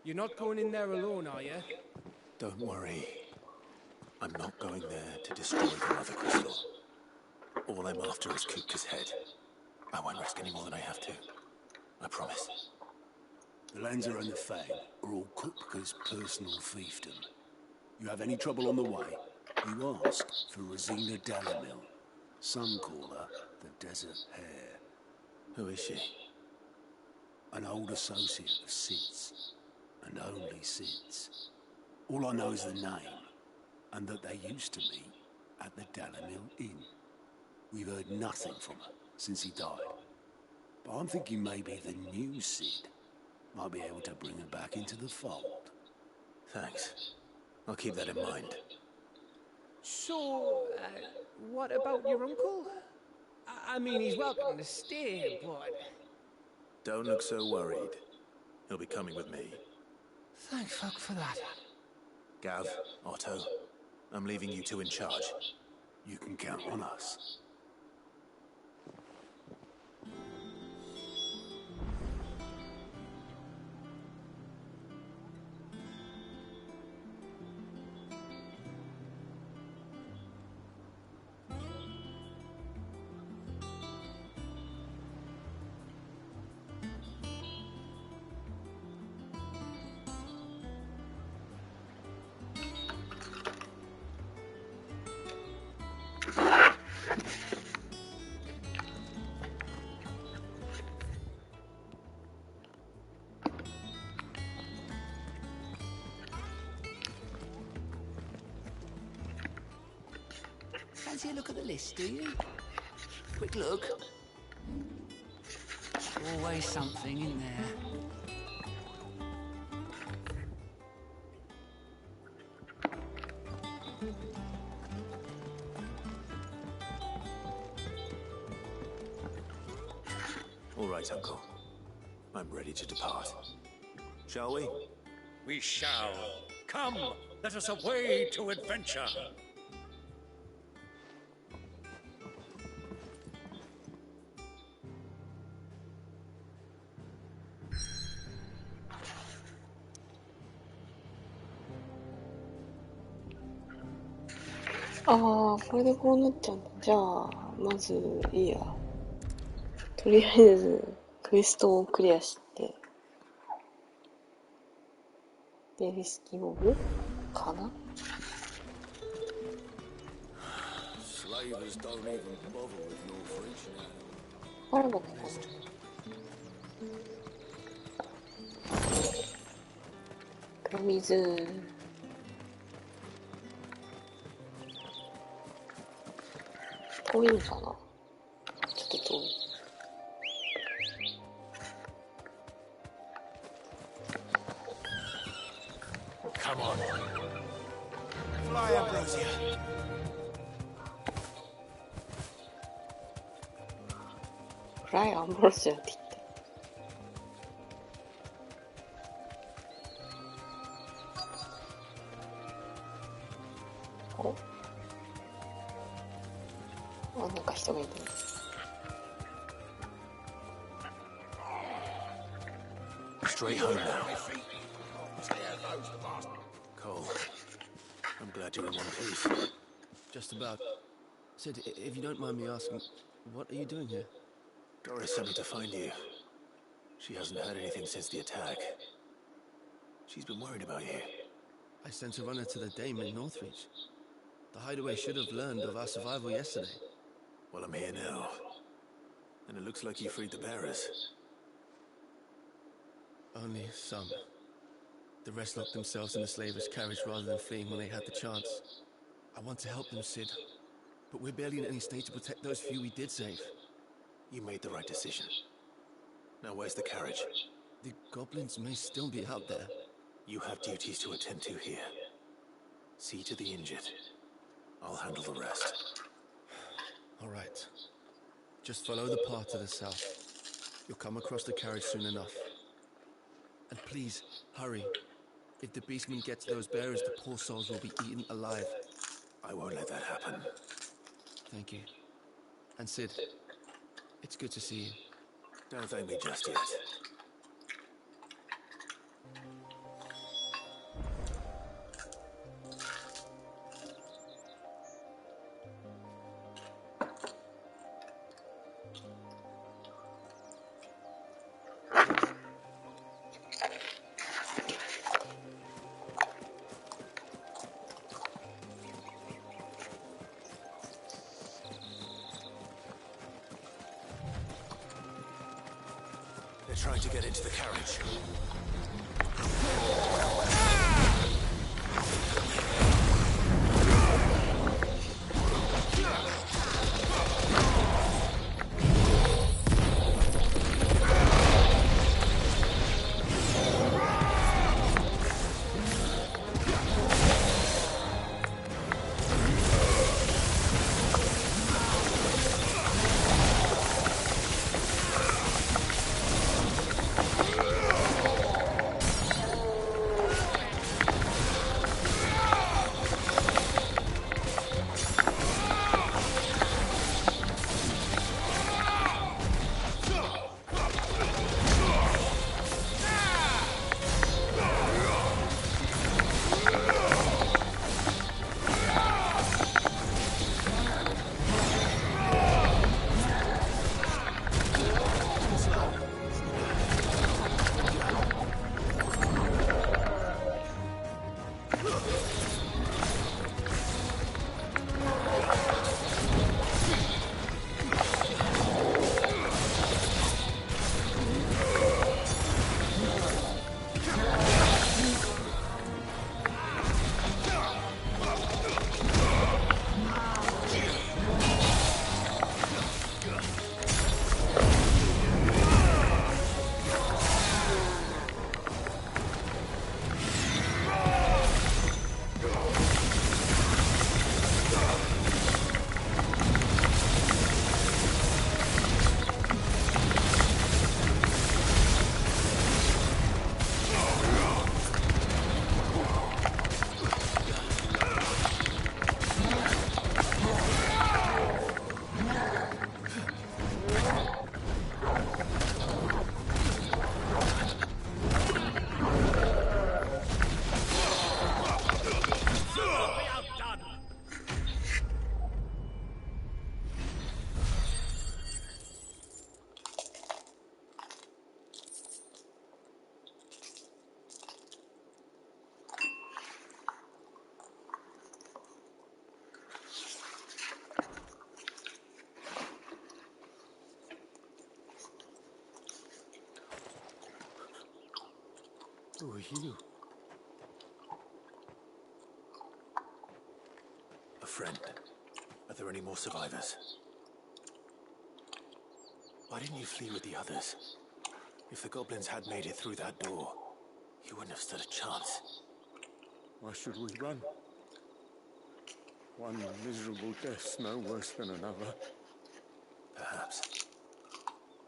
You're not going in there alone, are you? Don't worry. I'm not going there to destroy the Mother Crystal. All I'm after is Kupka's head. I won't risk any more than I have to. I promise. The Lancer and the Fang are all Kupka's personal fiefdom. You have any trouble on the way, you ask for Rosina Delamil. Some call her the Desert Hare. Who is she? An old associate of Sid's, and only Sid's. All I know is the name, and that they used to meet at the Delamil Inn. We've heard nothing from her since he died. But I'm thinking maybe the new Sid might be able to bring her back into the fold. Thanks. I'll keep that in mind. So, what about your uncle? I mean, he's welcome to stay, but... Don't look so worried. He'll be coming with me. Thank fuck for that. Gav, Otto, I'm leaving you two in charge. You can count on us. Fancy a look at the list, do you? Quick look. Always something in there. All right, Uncle. I'm ready to depart. Shall we? We shall. Come, let us away to adventure.ああ、これでこうなっちゃうんだ。じゃあ、まず、いいや。とりあえず、クエストをクリアして、で、リスキーボブかな？ Slavers don't even bother with Northridge now. あればここかな。水。遠いのかな？ちょっと遠い。Come on. Fly, Ambrosia. Fly, Ambrosia って言って。お？あ、なんか人がいてる。straight home now. Cole, I'm glad you're in one piece. Just about. Sid, if you don't mind me asking, what are you doing here? Doris sent me to find you. She hasn't heard anything since the attack. She's been worried about you. I sent a runner to the Dame in Northreach. The hideaway should have learned of our survival yesterday. Well, I'm here now. And it looks like you freed the bearers. Only some. The rest locked themselves in the slavers' carriage rather than fleeing when they had the chance. I want to help them, Sid. But we're barely in any state to protect those few we did save. You made the right decision. Now where's the carriage? The goblins may still be out there. You have duties to attend to here. See to the injured. I'll handle the rest. All right. Just follow the path to the south. You'll come across the carriage soon enough. And please, hurry. If the beastman gets those bearers, the poor souls will be eaten alive. I won't let that happen. Thank you. And Sid, it's good to see you. Don't thank me just yet. They're trying to get into the carriage. Who are you? A friend. Are there any more survivors? Why didn't you flee with the others? If the goblins had made it through that door, you wouldn't have stood a chance. Why should we run? One miserable death's no worse than another. Perhaps.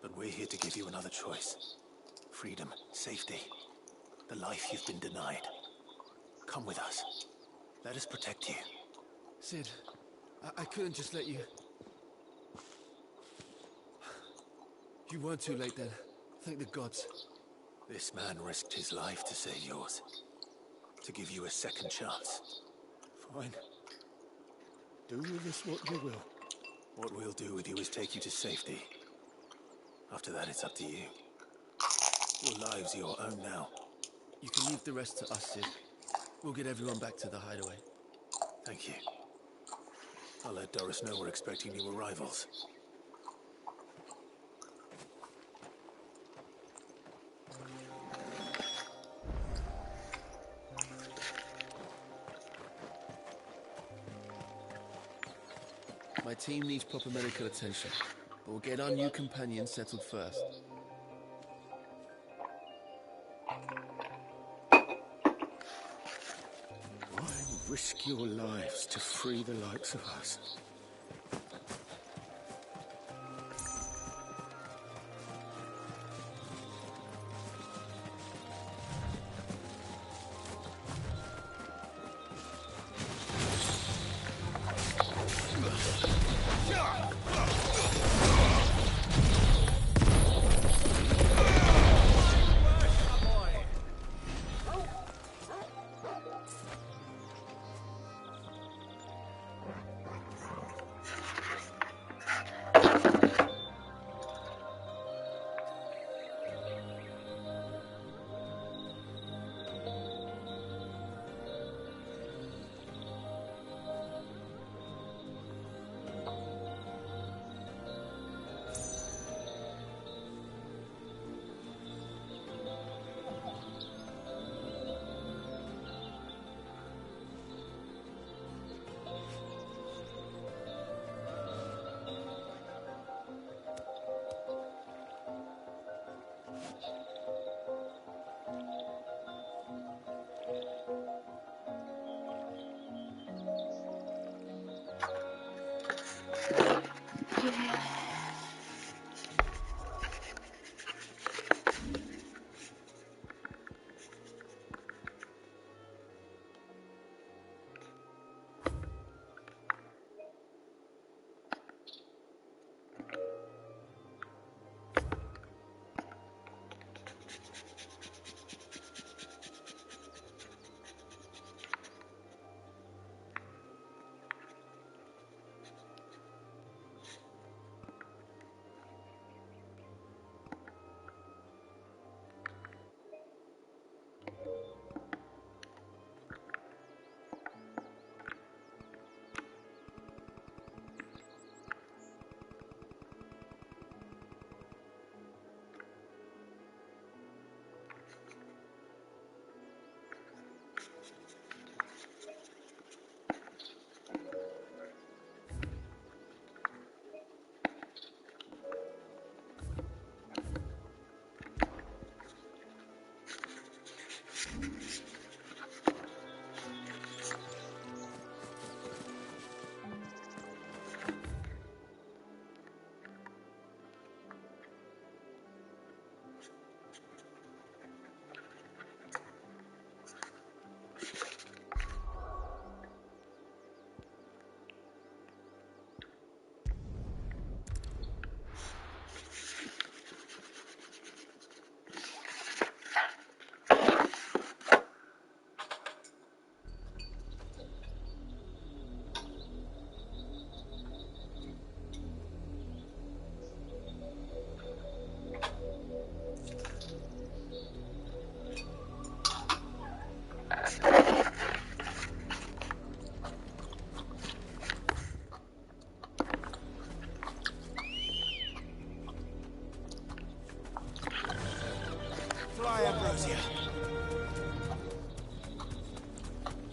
But we're here to give you another choice. Freedom, safety, the life you've been denied. Come with us. Let us protect you. Sid, I couldn't just let you... You weren't too late then. Thank the gods. This man risked his life to save yours. To give you a second chance. Fine. Do with this what you will. What we'll do with you is take you to safety. After that, it's up to you. Your lives are your own now. You can leave the rest to us, Sid. We'll get everyone back to the hideaway. Thank you. I'll let Doris know we're expecting new arrivals. My team needs proper medical attention, but we'll get our new companion settled first. Why risk your lives to free the likes of us? Fly, Ambrosia.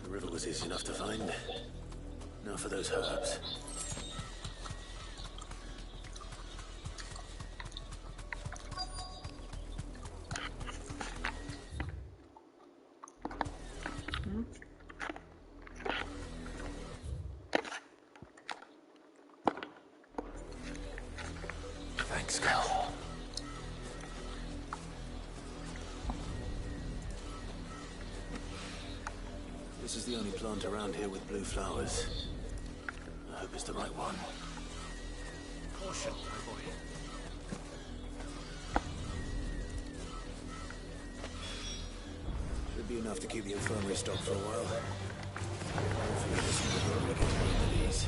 The river was easy enough to find. Now for those herbs. Thanks, Cal. This is the only plant around here with blue flowers. I hope it's the right one. Caution, my boy. enough to keep the infirmary stocked for a while. Hopefully this will get one of these.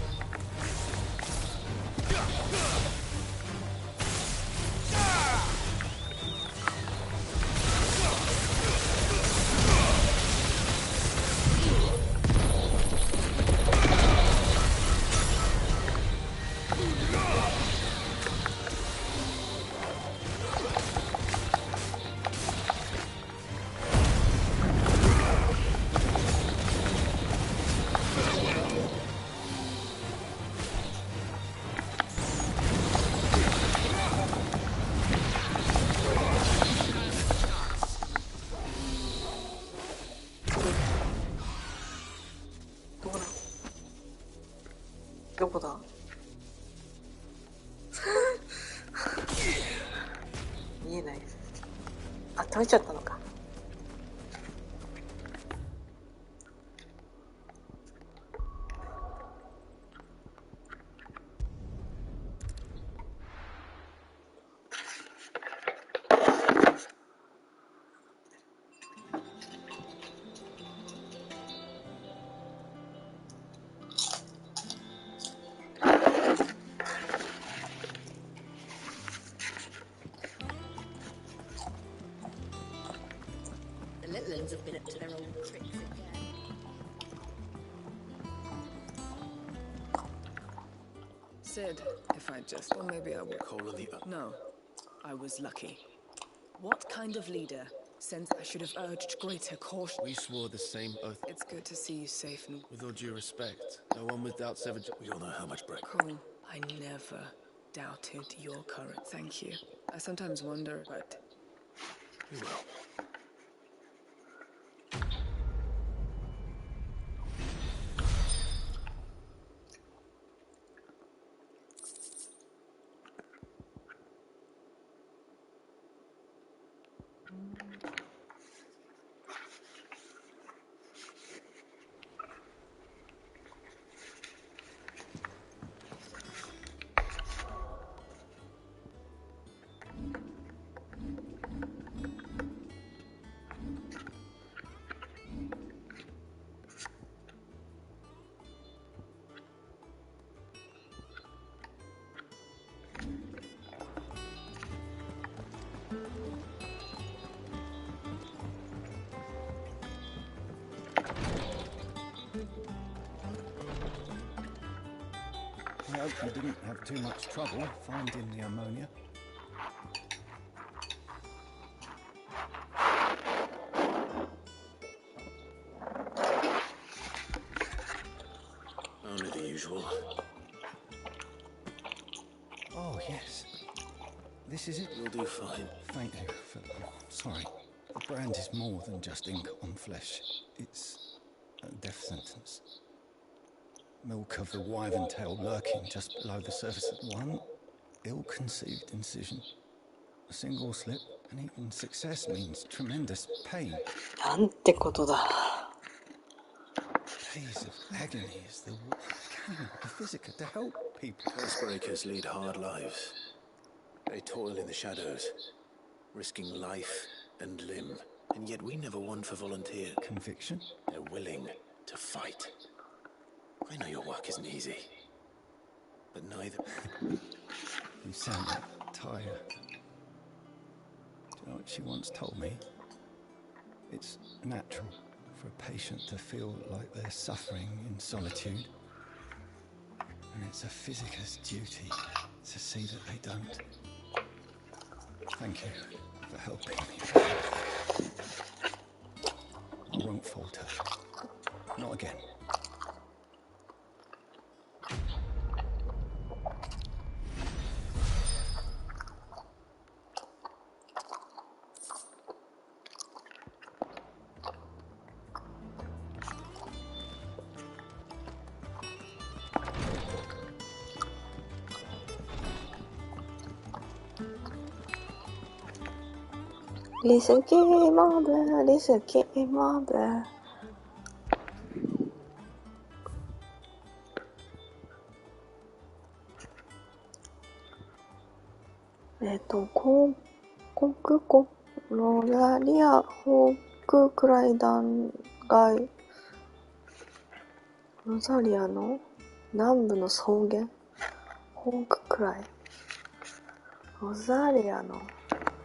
どこだ見えない。あ、止めちゃったのか。The little ones have been up to their old tricks again. Sid, if I just... Or maybe I would... Coal in the... No. I was lucky. What kind of leader? Since I should have urged greater caution. We swore the same oath. It's good to see you safe and... With all due respect, no one without savage... We all know how much break. Cole, I never doubted your courage. Thank you. I sometimes wonder, but... You will. I hope you didn't have too much trouble finding the ammonia. Only the usual. Oh, yes. This is it? You'll do fine. Thank you for... Sorry. The brand is more than just ink on flesh. It's a death sentence. Milk of the wyvern tail lurking just below the surface of one ill-conceived incision. A single slip, and even success means tremendous pain. なんてことだ。Days of agony is the work of the Physica to help people. Housebreakers lead hard lives. They toil in the shadows, risking life and limb. And yet we never want for volunteer. Conviction? They're willing to fight. I know your work isn't easy, but neither... You sound tired. Do you know what she once told me? It's natural for a patient to feel like they're suffering in solitude. And it's a Physica's duty to see that they don't. Thank you for helping me. I won't falter. Not again. Risky mob, risky mob. 広告コロラリアホクくらい断崖、ロザリアの南部の草原、ホークくらい、ロザリアの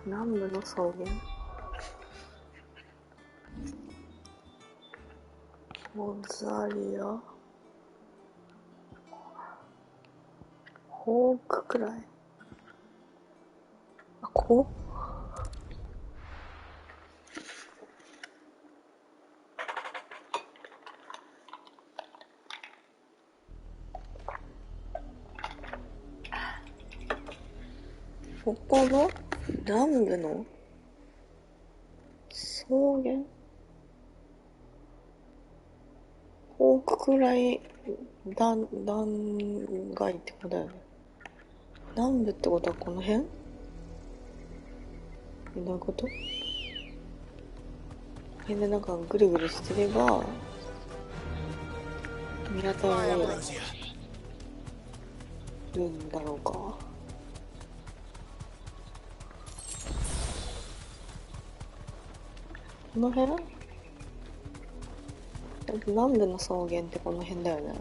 南部の草原、ロザリア、ホークくらい、あ、ここここの南部の草原、ホークくらい断崖ってことだよね。南部ってことはこの辺？どういうこと？この辺でなんかぐるぐるしてれば見当たられるんだろうか。この辺？南部の草原ってこの辺だよね。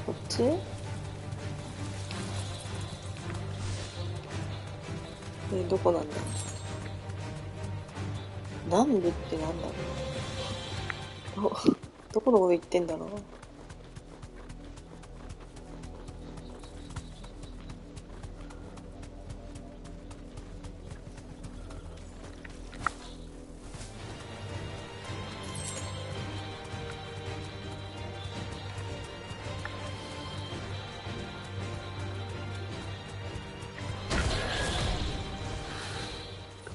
こっち？どこなんだ？南部ってなんだろう。どこのこと言ってんだろう。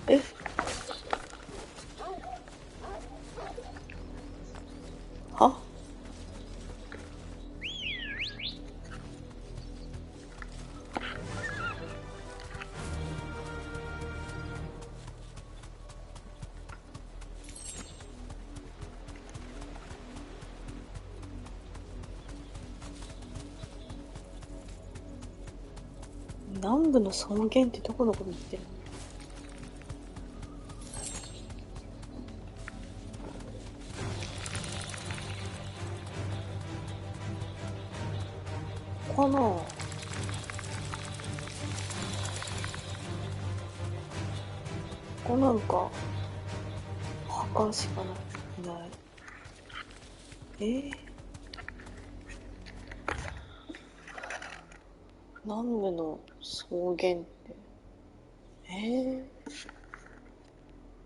え？は？南部の草原ってどこのこと言ってるの？かな？ここなんか墓しかない。南部の草原って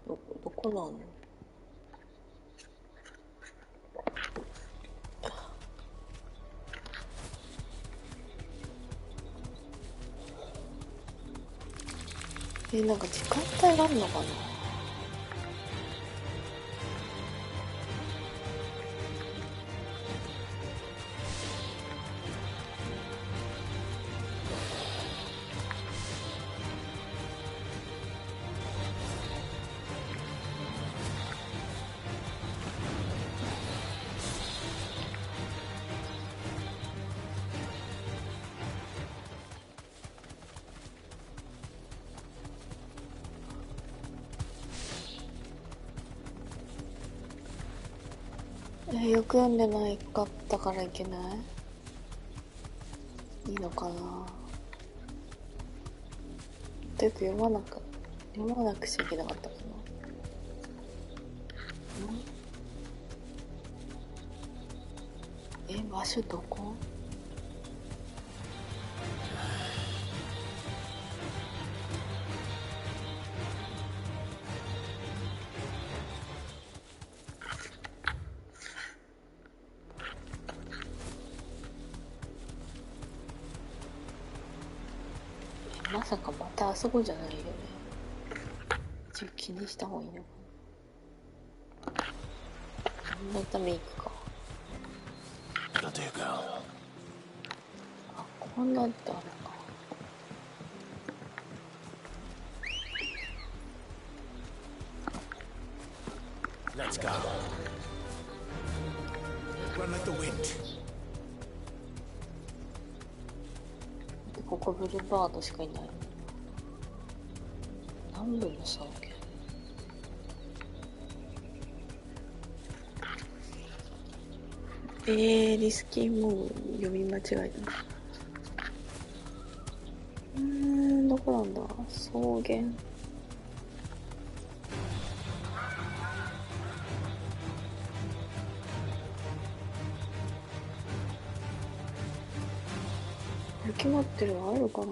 どこなの？なんか時間帯があるのかな？よく読んでないかったからいけない？いいのかな？よく読まなくちゃいけなかったかな？場所どこ？まさかまたあそこじゃないよね。一応気にした方がいいのかな。念のため行くか。あ、こんなんってあるか。Let's go. Run like the wind. こここブルバードしかいない。南部の草原。リスキーもう読み間違えた。どこなんだ？草原。決まってるのあるかな。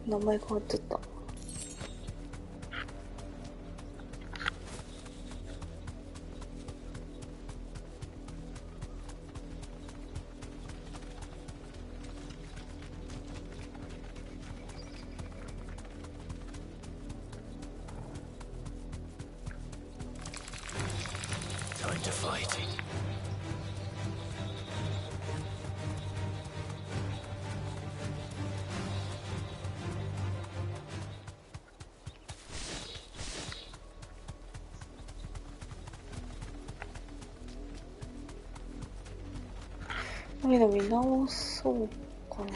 名前変わっちゃった。Time to fight. 見直そうかな。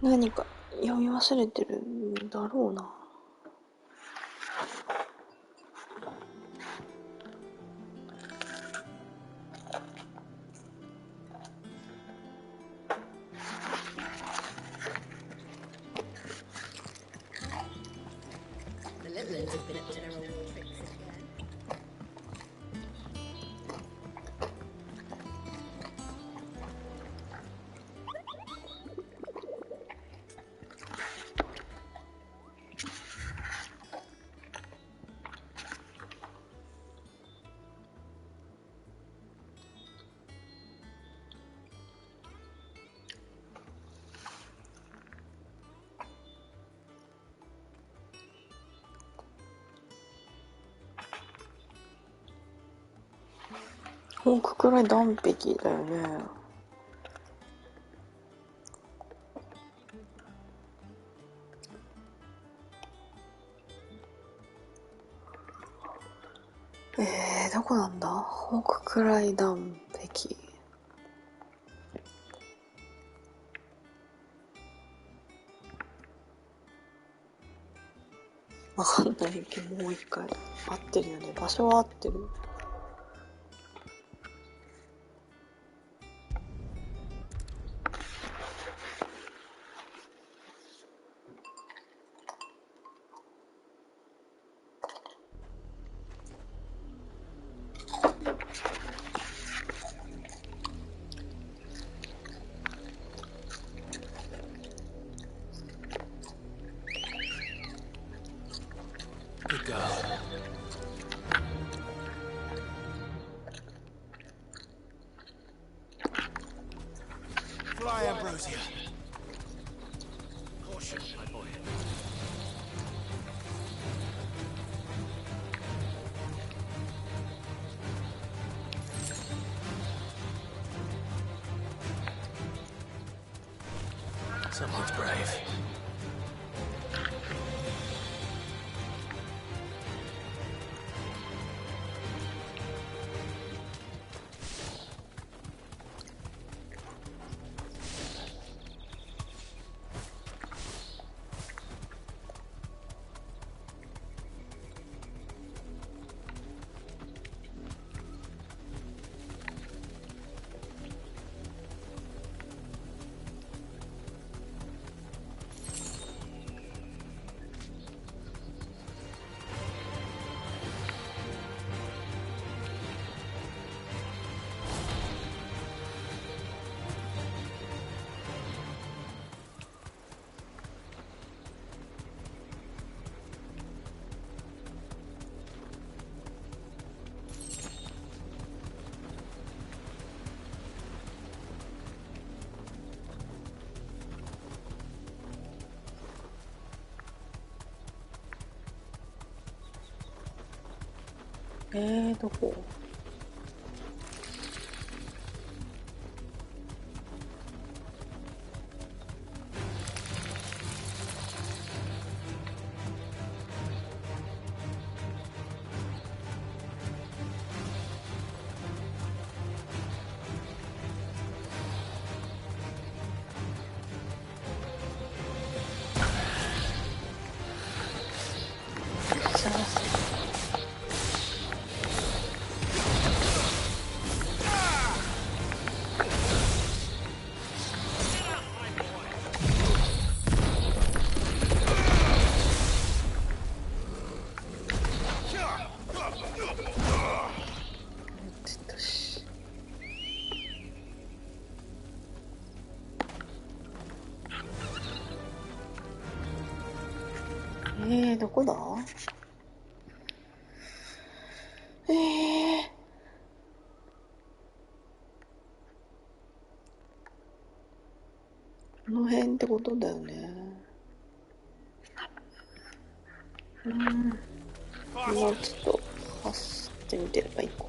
何か読み忘れてるんだろうな。もうこくらい断壁だよね。どこなんだ？北暗断壁。わかんないけど、もう一回。合ってるよね。場所は合ってる。Good girl. Fly, Ambrosia. Caution, my boy. Someone's brave. どこ？どこだ？この辺ってことだよね。もうちょっと走ってみてればいいか。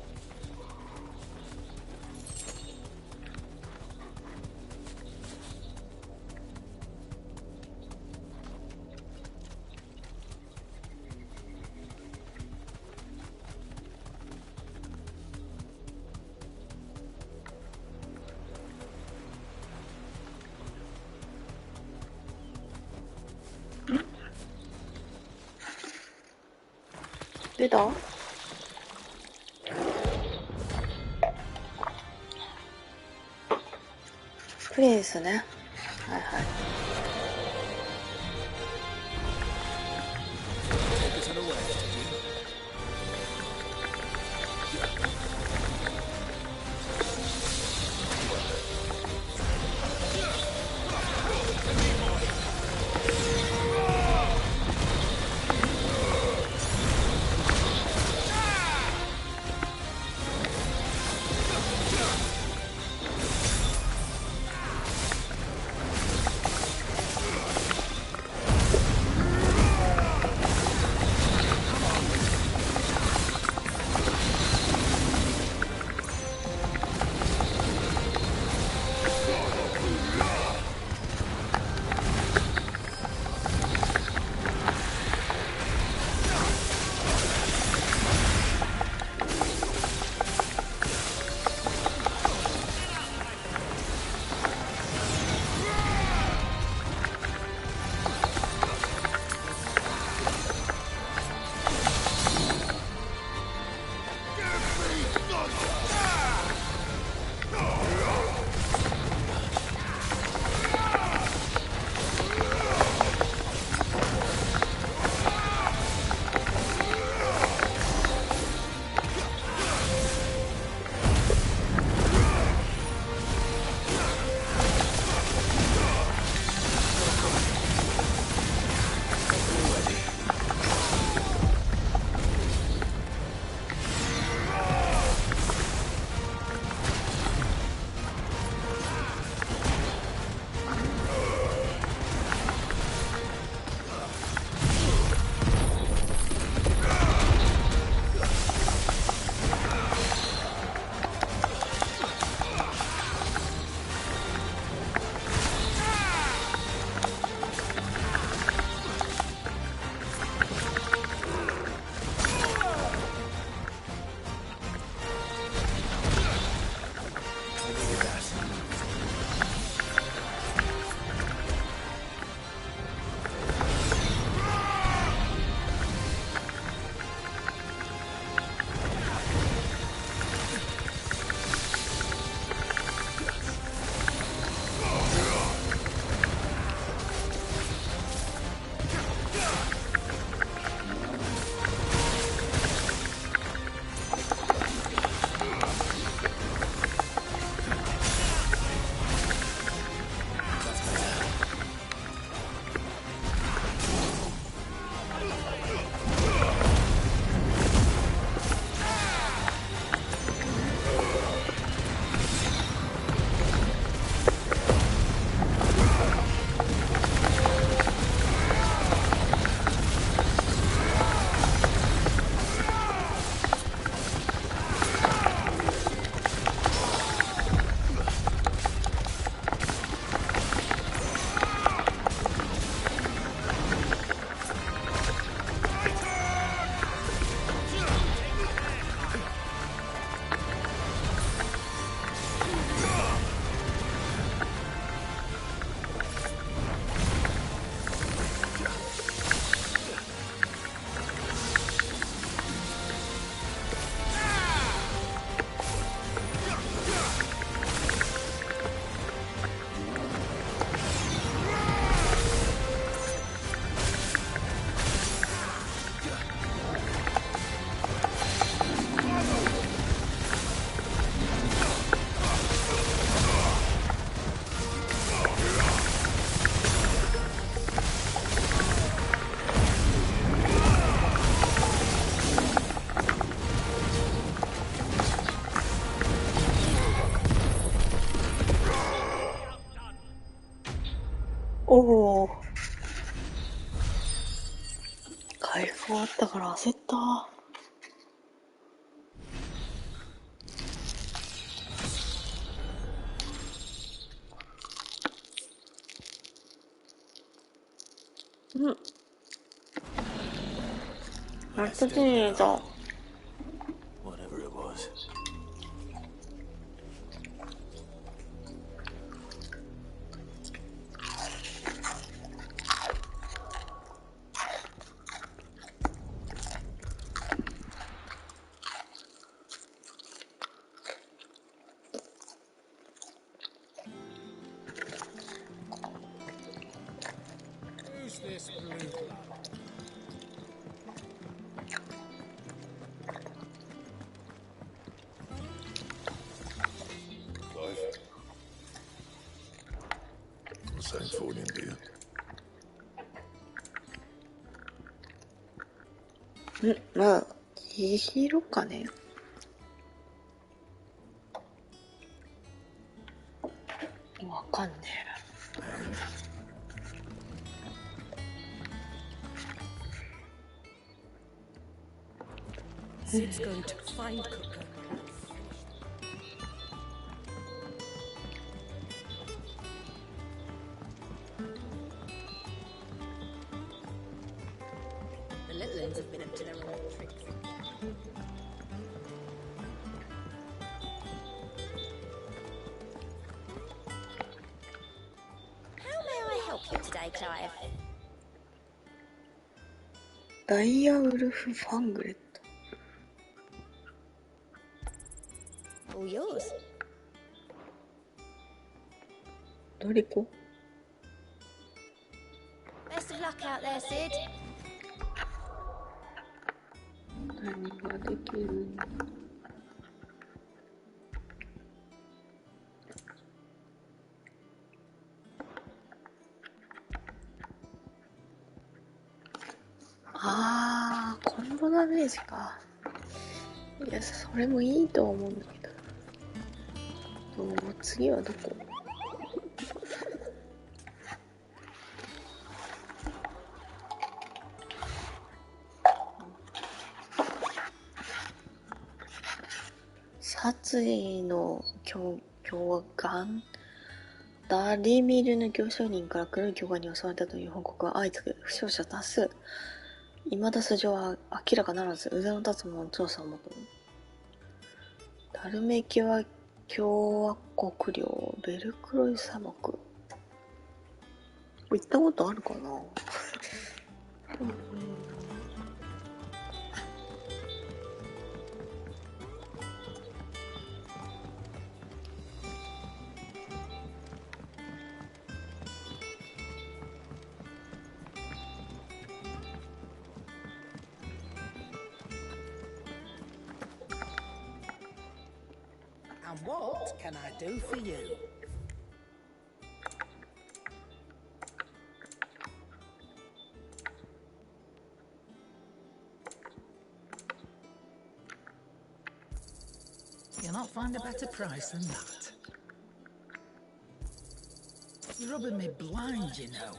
出た？プレイスね。はいはい。回復終わったから焦った。うん。やっと手に入れた。Whatever it was. Who's this blue blood? Clive? What's that for him, dear? まあ、ヒーローかね。わかんねえ。Sid's going to find Cooker. The little ones have been up to their own tricks. How may I help you today, Clive? ダイヤウルフ・ファングレット。All yours. どれこ Best of luck out there, Sid. 何ができるの？あー、コンボダメージか。いや、それもいいとは思うんだけど。もう次はどこ？殺意の凶官ダリミルの業者人から黒い巨漢に襲われたという報告が相次ぐ。負傷者多数。未だ素性は明らかならず、腕の立つ者の調査を求める。ダルメキは共和国領ベルクロイ砂漠。行ったことあるかなAnd what can I do for you? You'll not find a better price than that. You're rubbing me blind, you know.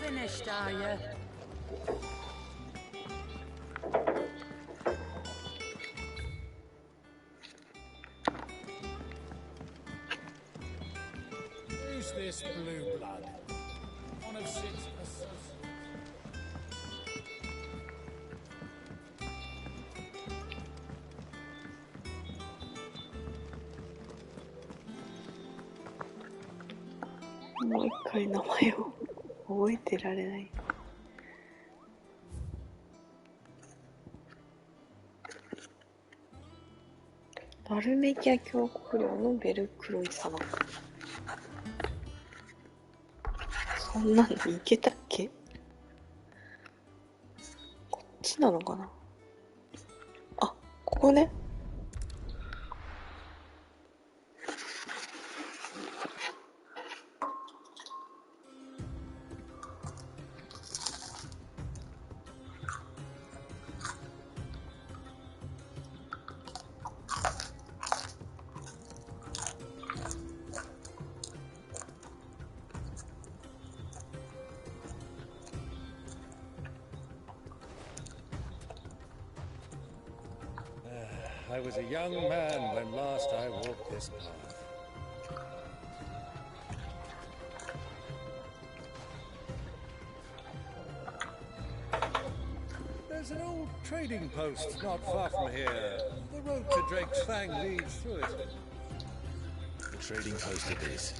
Finished, are you? Who's this blue blood? One of Sid's associates. More一回名前を覚えてられない。バルメキア峡谷領のベルクロイ砂漠。そんなの行けたっけ？こっちなのかな。あ、ここね。I was a young man when last I walked this path. There's an old trading post not far from here. The road to Drake's Fang leads through it. The trading post it is. .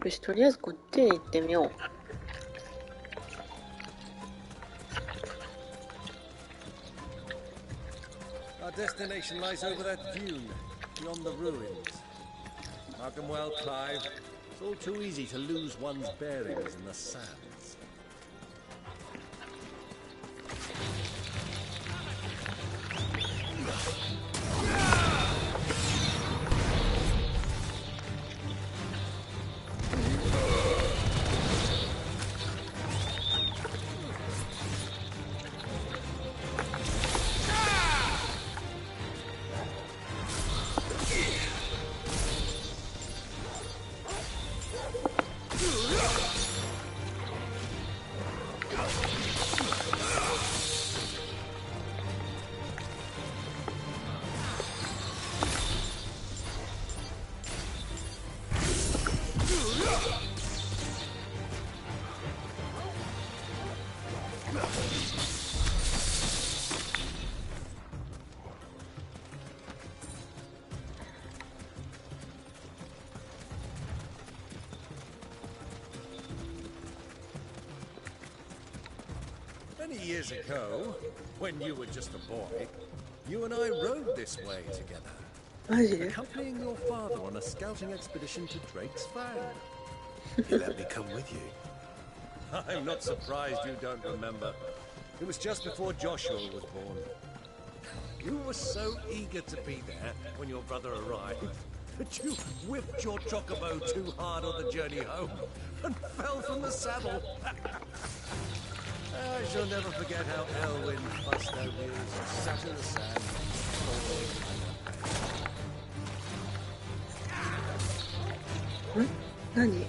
よし、とりあえずこっちへ行ってみよう。Our destination lies over that dune, beyond the ruins. Mark them well, Clive. It's all too easy to lose one's bearings in the sands. Many years ago, when you were just a boy, you and I rode this way together, accompanying your father on a scouting expedition to Drake's Fang. He let me come with you. I'm not surprised you don't remember. It was just before Joshua was born. You were so eager to be there when your brother arrived that you whipped your chocobo too hard on the journey home and fell from the saddle. I shall never forget how Elwyn fussed our wheels and sat in the sand, falling. 何？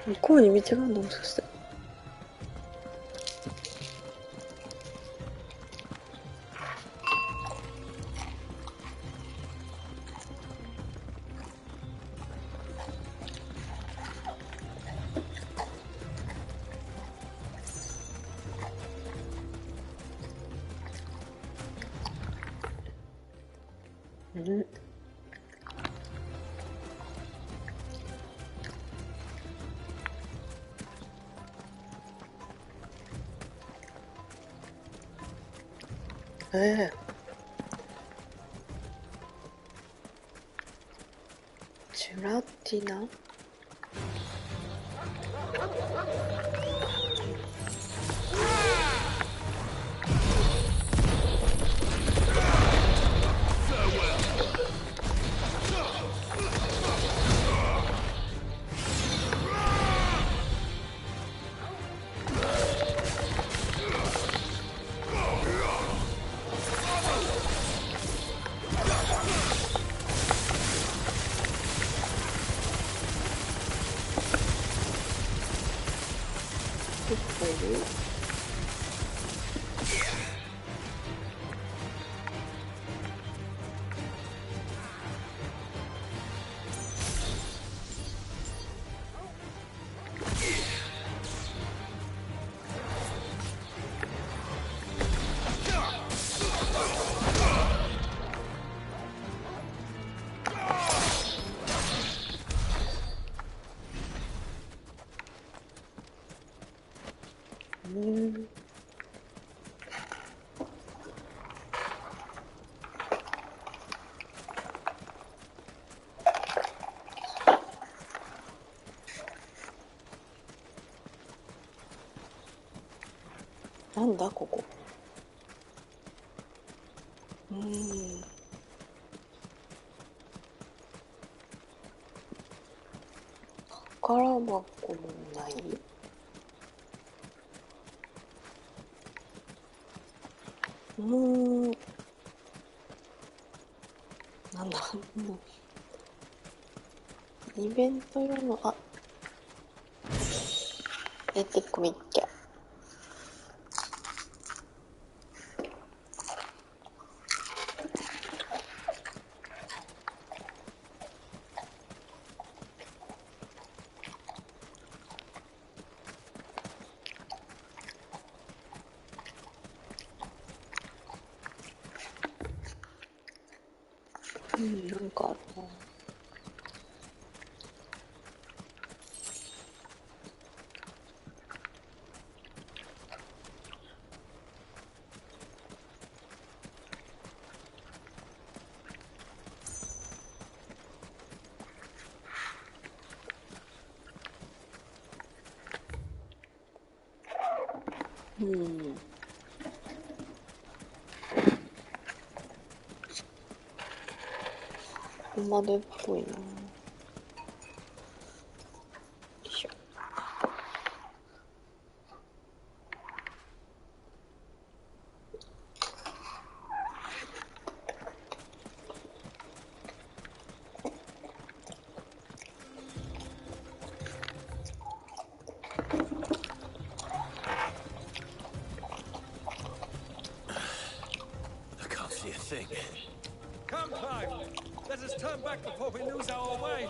向こうに道があるのもしかして。うん。ジュラティナ。なんだここ。宝箱もない。なんだイベント用の、出てこいっきゃ。なんかあるな。ここまでっぽいな。よいしょ。I can't see a thing. Come, Clive! Let us turn back before we lose our way!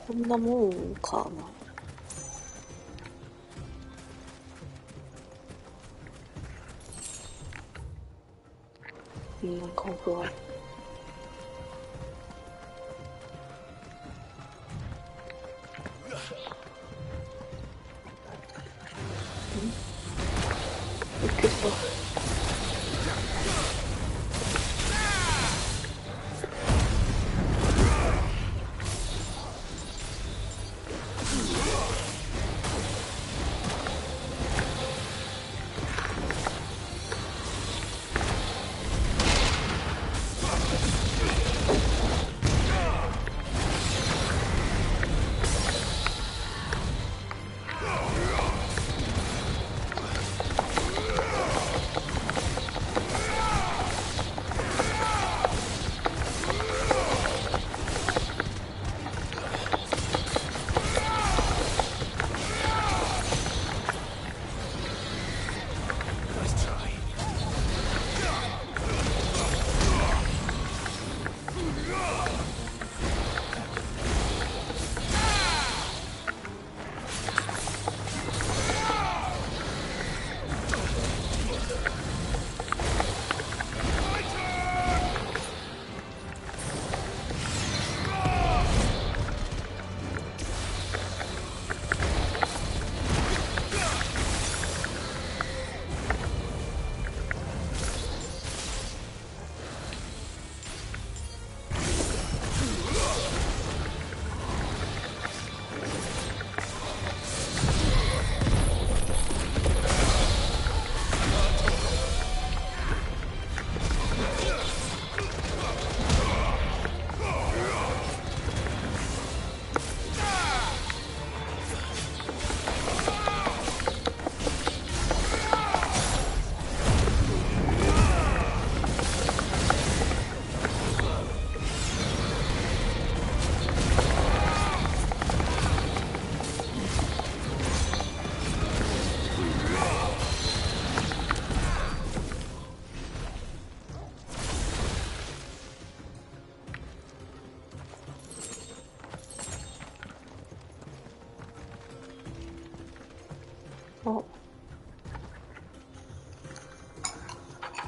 こんなもんかな。なんか奥はびっくりした。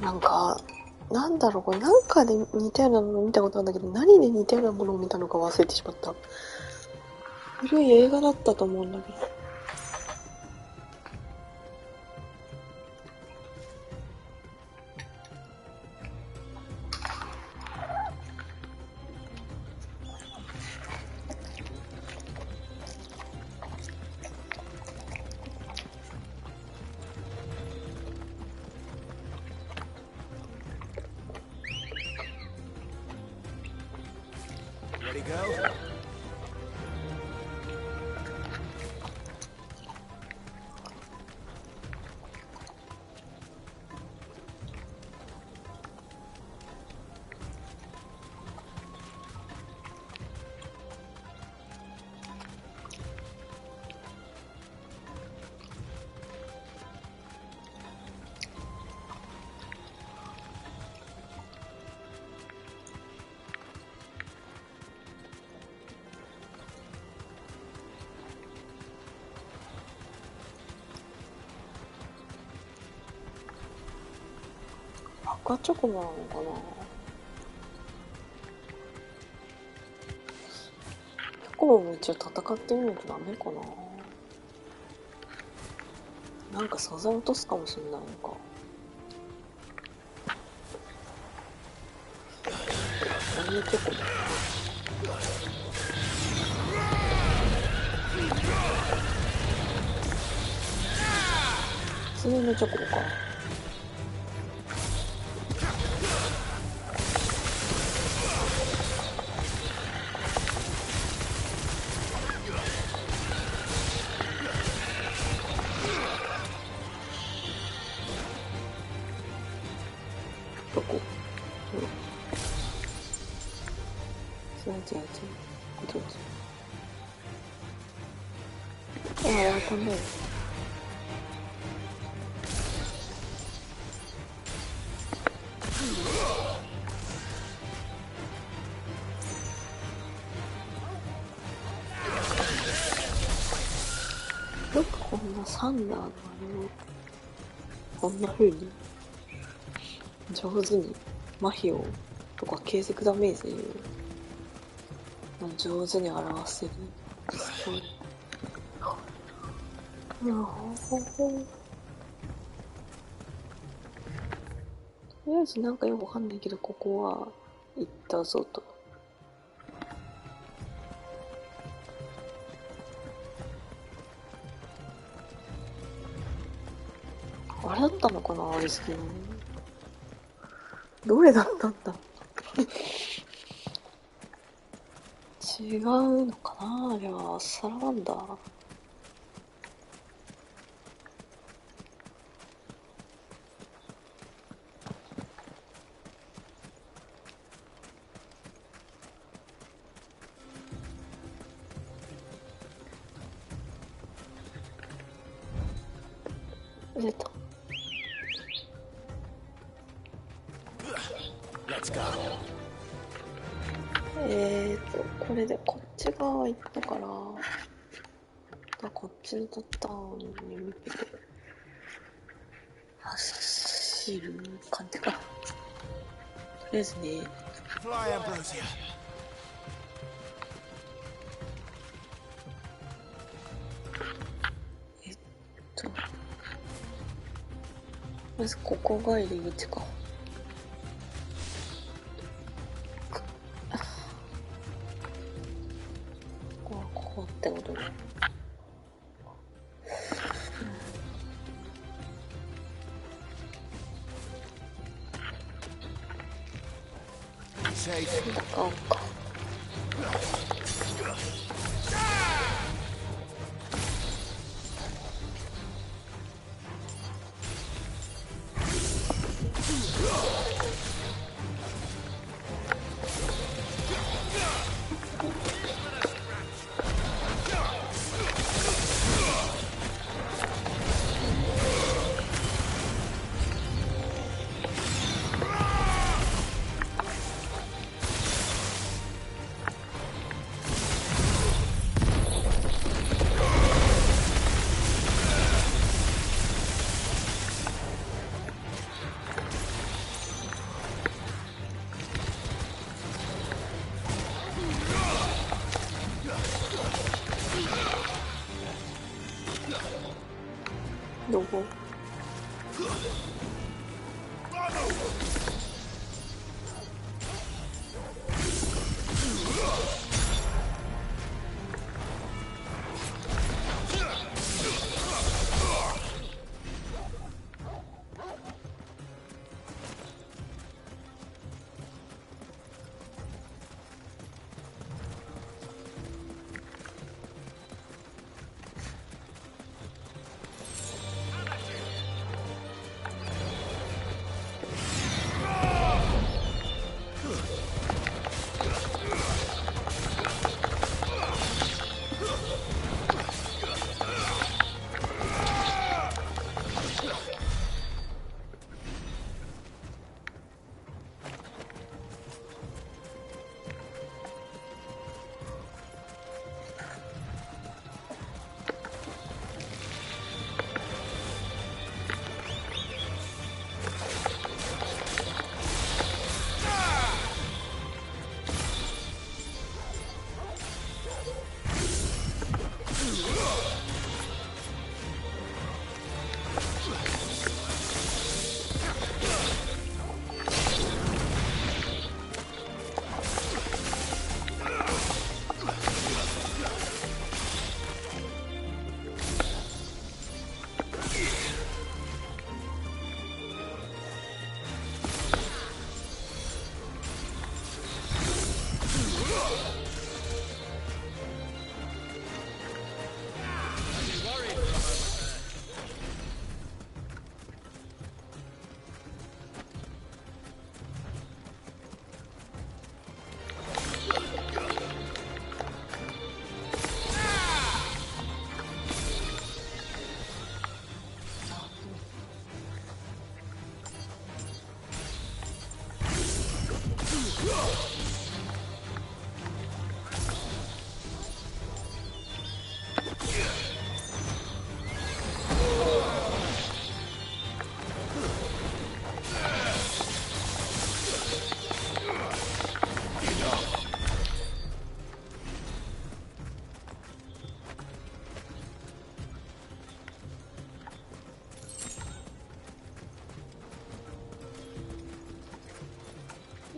なんかなんだろう、これなんかで似たようなものを見たことあるんだけど、何で似たようなものを見たのか忘れてしまった。古い映画だったと思うんだけど。Ready, go?赤チョコなのかな。チョコボも一応戦ってみないとダメかな。なんか素材落とすかもしれないのか。こんなチョコだ。普通のチョコか。どこ？違う違う違う。どっち？ああ、わかんない。よくこんなサンダーのこんな風に上手に麻痺をとか継続ダメージを上手に表せる。すごい。とりあえずなんかよくわかんないけど、ここは行ったぞと。あれだったのかな、あれ好きなの。どれだったんだ違うのかな、あれは。サラマンダー。出た。これでこっち側行ったから、こっちのターンに向けて走る感じか。とりあえずね。まずここが入り口か。ここってことね。使おうか。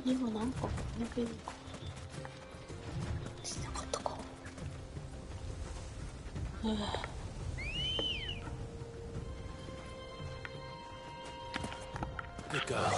今なんかこの辺かしなかったか。Good girl.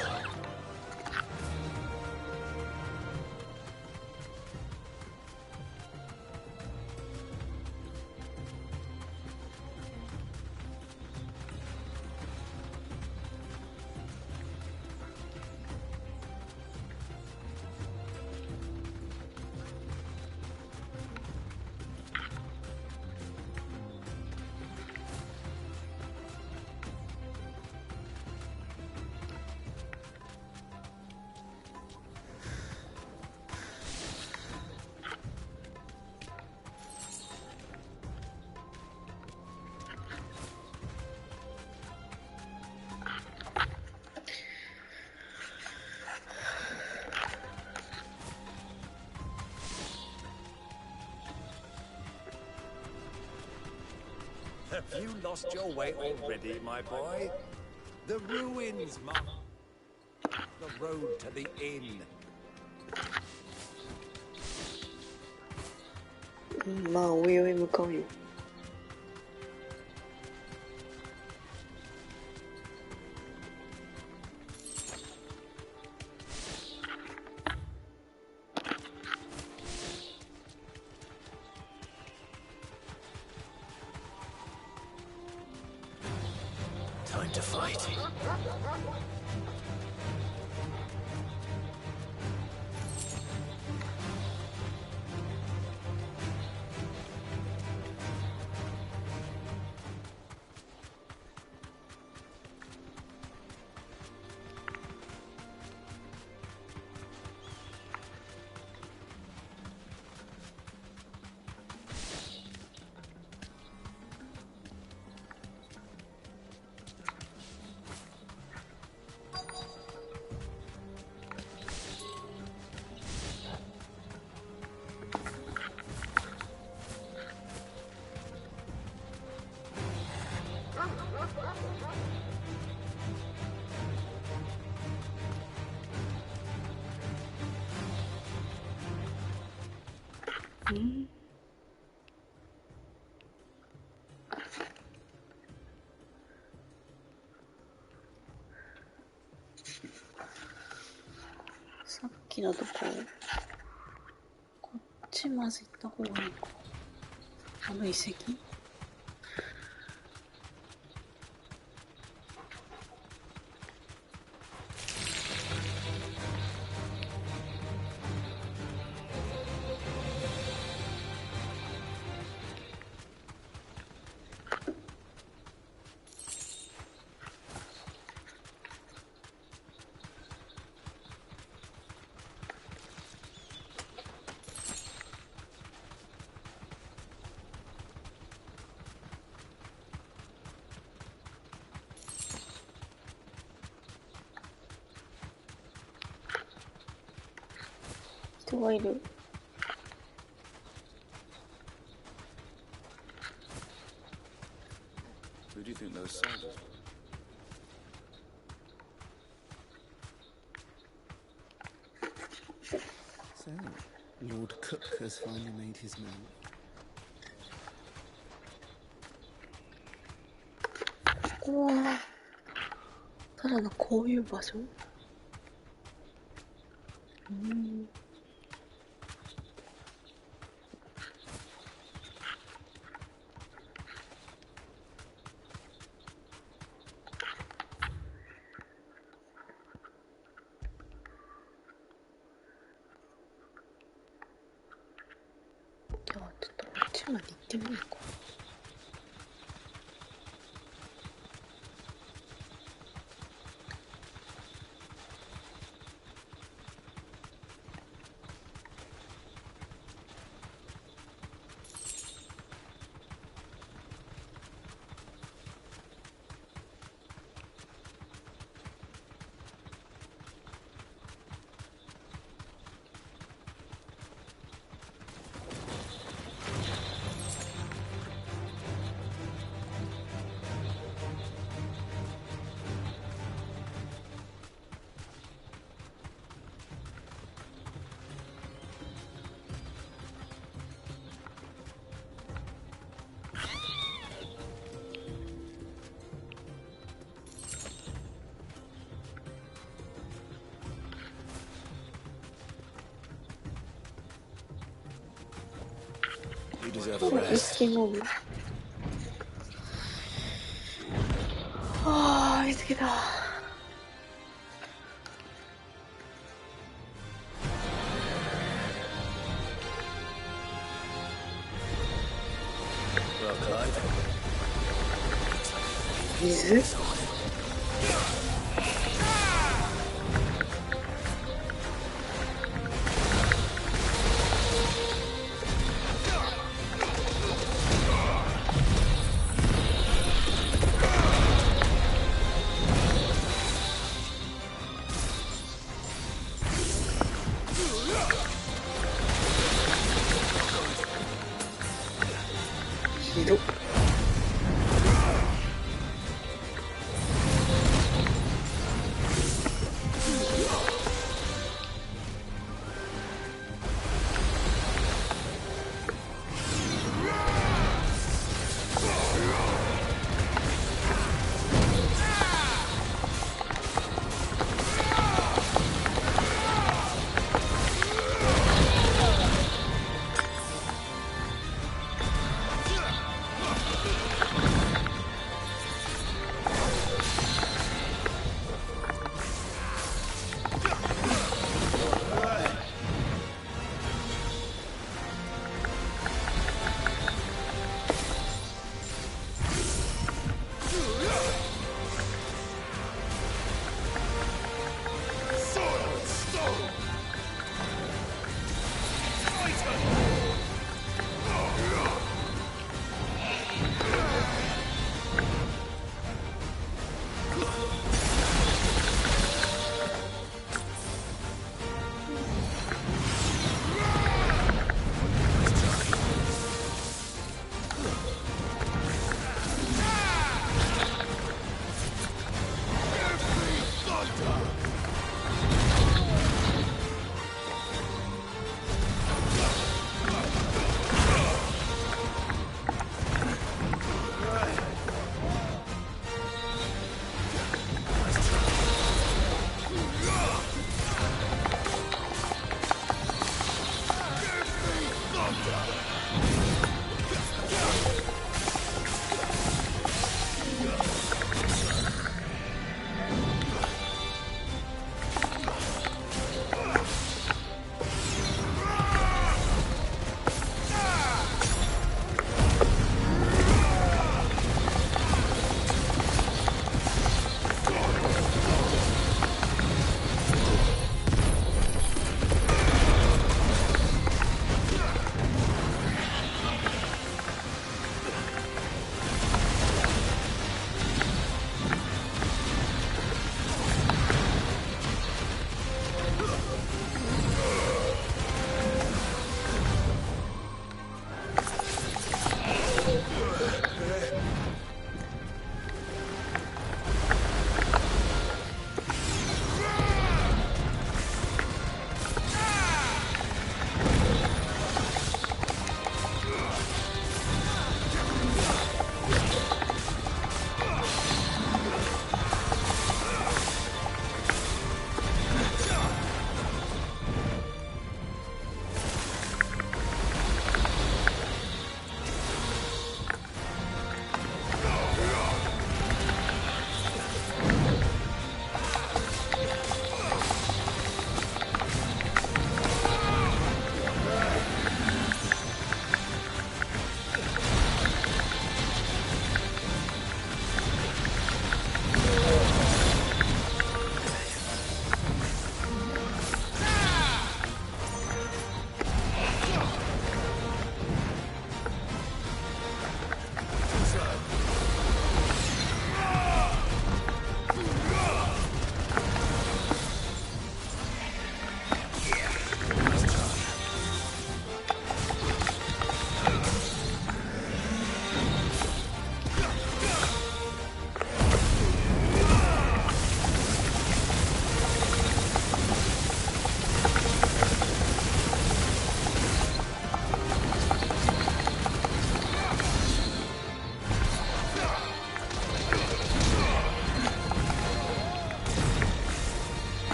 Have you lost your way already, my boy? The ruins, Mark. The road to the inn. まあおいおい向かうよ。Time to fight. ん？さっきのとこ、こっちまず行った方がいいか。あの遺跡？人がいる。Who do you think those soldiers were? So, Lord Cook has finally made his move. ここはただのこういう場所？じゃあちょっとこっちまで行ってみようか。ウイスキー飲む。ああ、見つけた。水？ひどっ。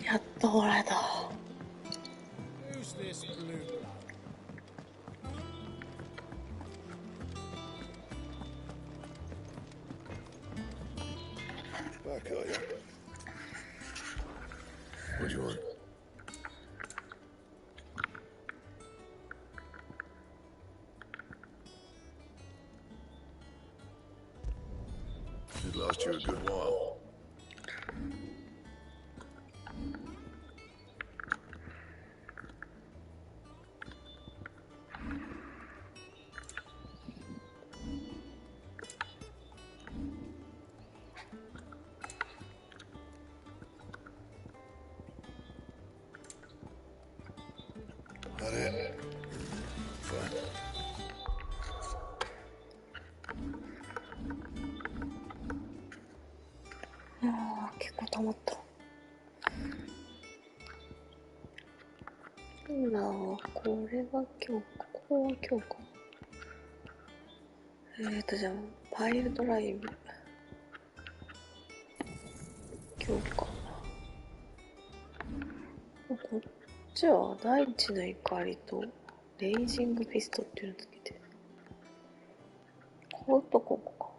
やっともらえた。Who's this blue blood? バカよ。What do you want? It lost you a good while. That it? Fine. 結構溜まった。ほら、これが今日か。ここは今日か。じゃあ、ファイルドライブ。今日か。こっちは大地の怒りとレイジングフィストっていうのつけてる。こことここか。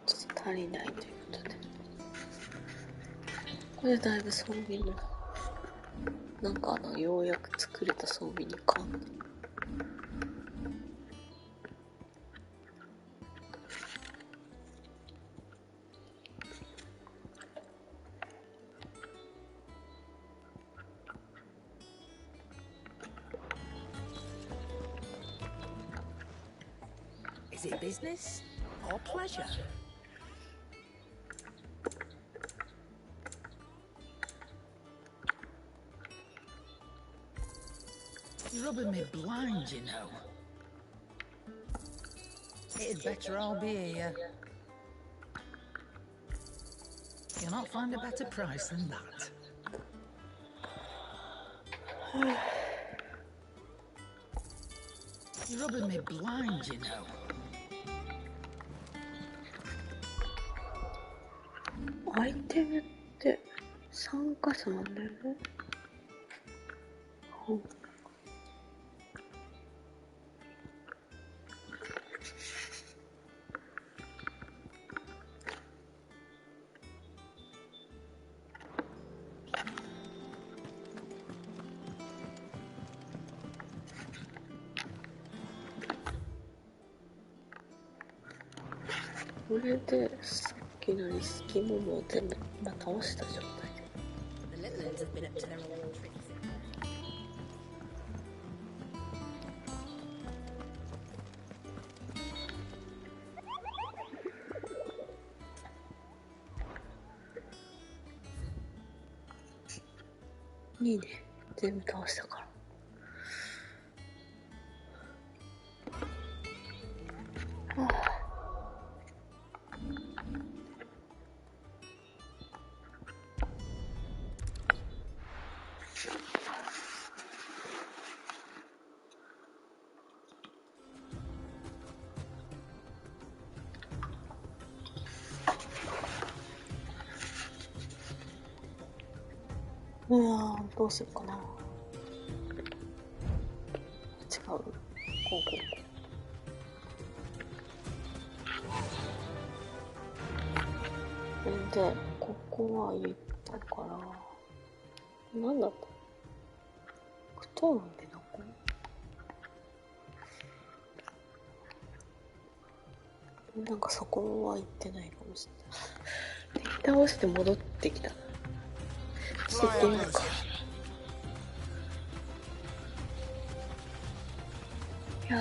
ちょっと足りないということで。これだいぶ装備もなんかようやく作れた装備に変わった。Is it business or pleasure? You're rubbing me blind, you know. It'd better all be here. You'll not find a better price than that. You're rubbing me blind, you know. アイテムって3箇所なんだよね。これでさっきのリスキモモを全部倒した状態で。いいね、全部倒したから。どうするかな。違う。こう。で、ここは言ったから、なんだった？クトーンってどこ？なんかそこは行ってないかもしれない。敵倒して戻ってきた。知ってみるか。いや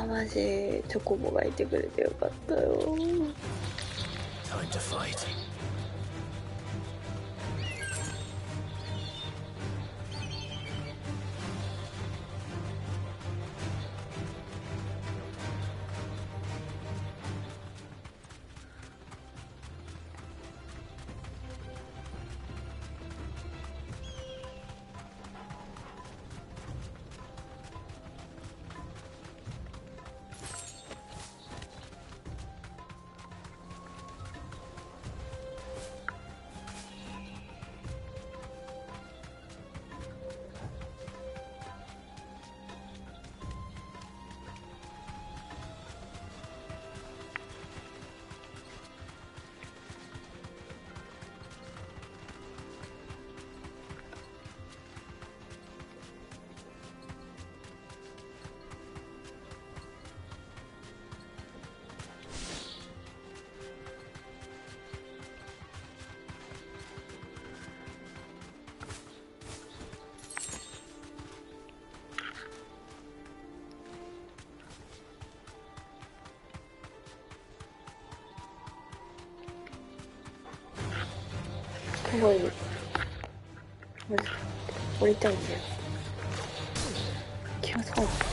ー、マジチョコボがいてくれてよかったよ。Time to fight. う凍える。まず降りたいんだよ。気がつかなかったな。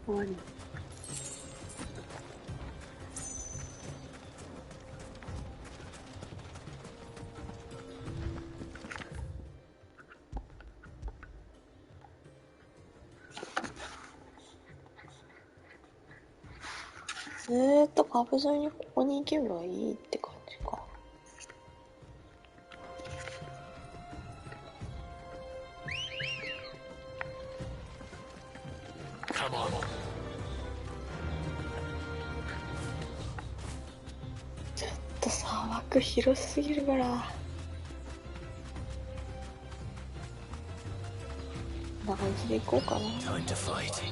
終わり。ずーっとパブ沿いにここに行けばいいって感じか。ちょっと砂漠広すぎるから。こんな感じで行こうかな。Time to fight.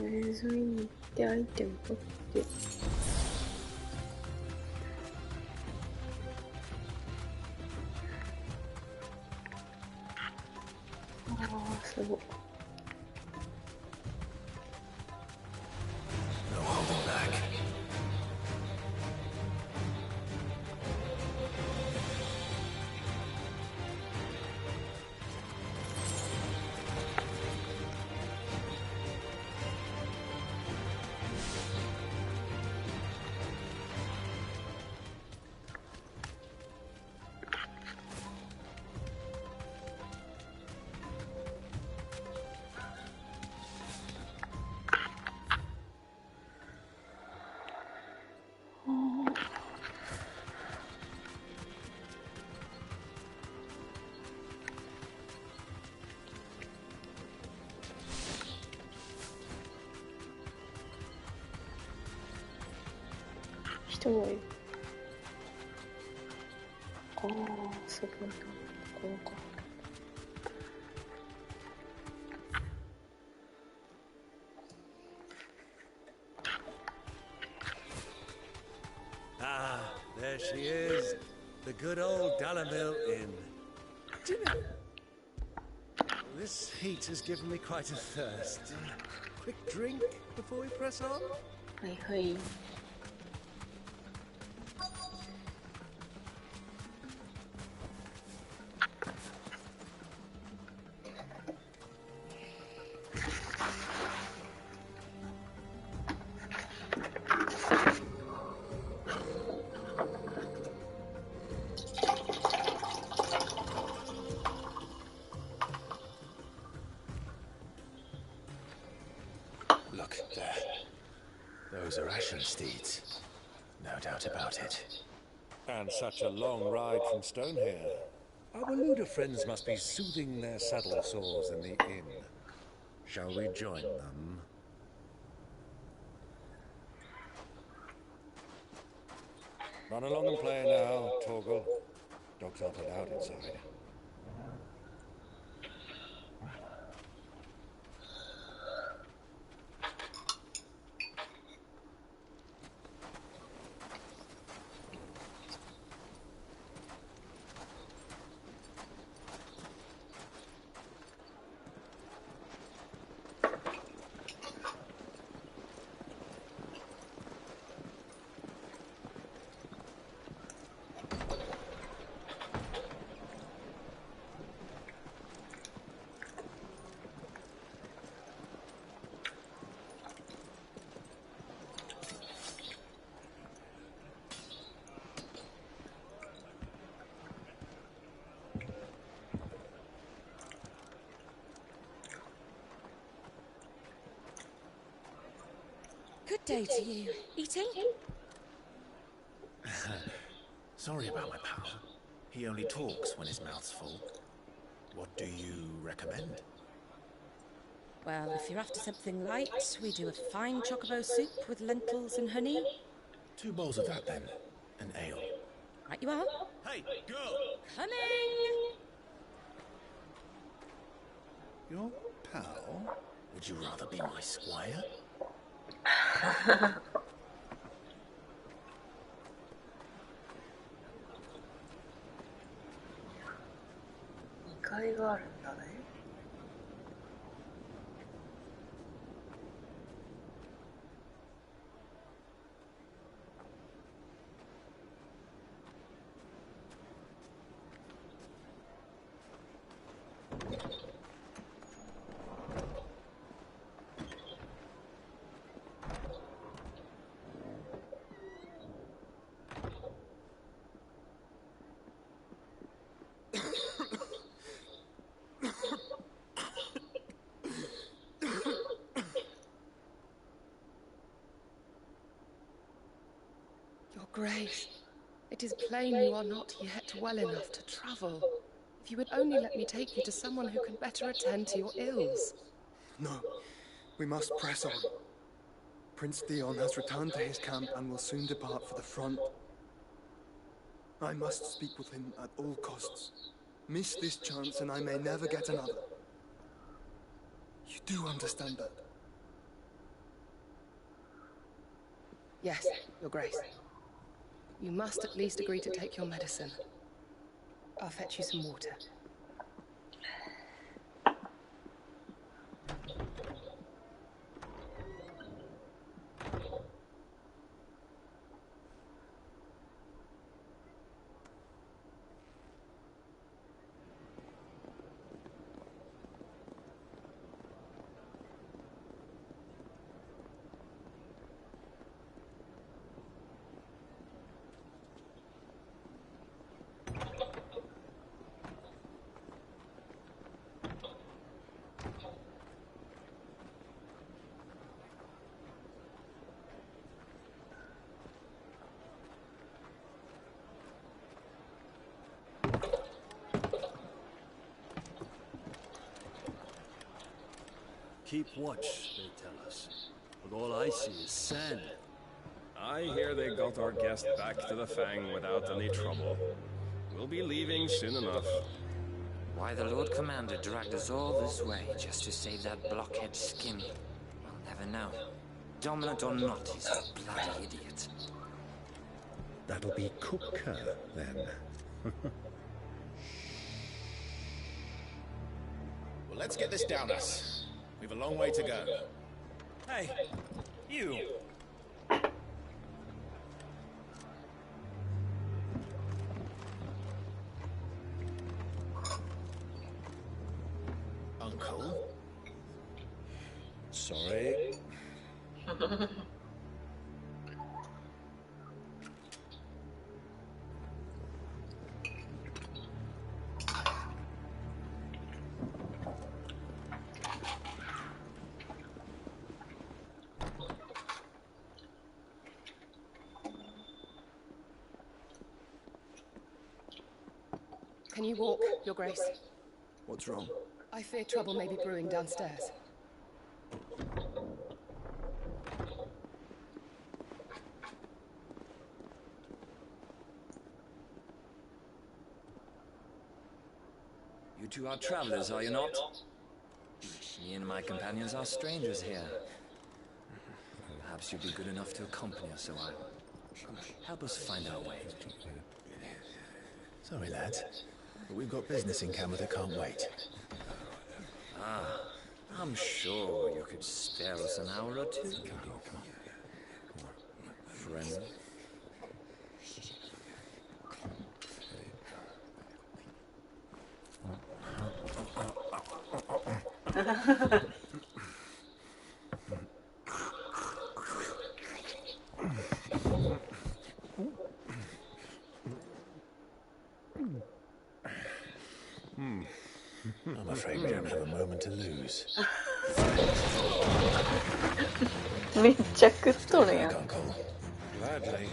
沿いに行ってアイテム取って。ああ、すごい。No holding back. 人がいる。ああ、すごいな。ここか。Ah, there she is. The good old Dalamil Inn. Dinner. This heat has given me quite a thirst. Quick drink before we press on? はいはい。Look there. Those are ashen steeds. No doubt about it. And such a long ride from Stonehair. Our Luda friends must be soothing their saddle sores in the inn. Shall we join them? Run along and play now, Torgal. Dogs aren't allowed inside. Good day to you. Eating? Sorry about my pal. He only talks when his mouth's full. What do you recommend? Well, if you're after something light, we do a fine chocobo soup with lentils and honey. 2 bowls of that, then. An ale. Right you are. Hey, girl! Coming! Your pal? Would you rather be my squire? 2階があるんだね。Grace, it is plain you are not yet well enough to travel. If you would only let me take you to someone who can better attend to your ills. No, we must press on. Prince Dion has returned to his camp and will soon depart for the front. I must speak with him at all costs. Miss this chance and I may never get another. You do understand that? Yes, Your Grace. You must at least agree to take your medicine. I'll fetch you some water. Keep watch, they tell us. But all I see is sand. I hear they got our guest back to the Fang without any trouble. We'll be leaving soon enough. Why the Lord Commander dragged us all this way just to save that blockhead Skim, we'll never know. Dominant or not, he's a bloody idiot. That'll be Cooker, then. Well, let's get this down us. We've a long way to go. Hey, you! Uncle? Sorry. Can you walk, Your Grace? What's wrong? I fear trouble may be brewing downstairs. You two are travelers, are you not? Me and my companions are strangers here. Perhaps you'd be good enough to accompany us a while. Help us find our way. Sorry, lads. But we've got business in camera that can't wait. Ah, I'm sure you could spare us an hour or two. Come on. Friend. I'm afraid we don't have a moment to lose. めっちゃ食っとるやん。Gladly.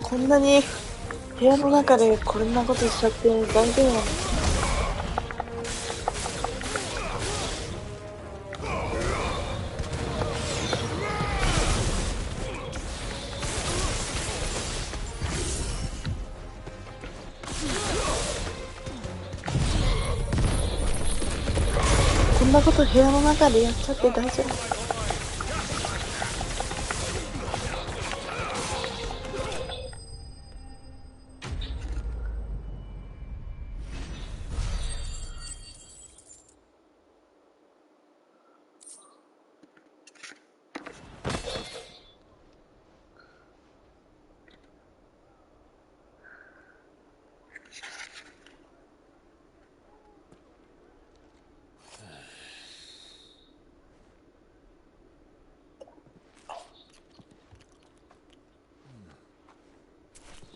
こんなに部屋の中でこんなことしちゃって大丈夫なの？こんなこと部屋の中でやっちゃって大丈夫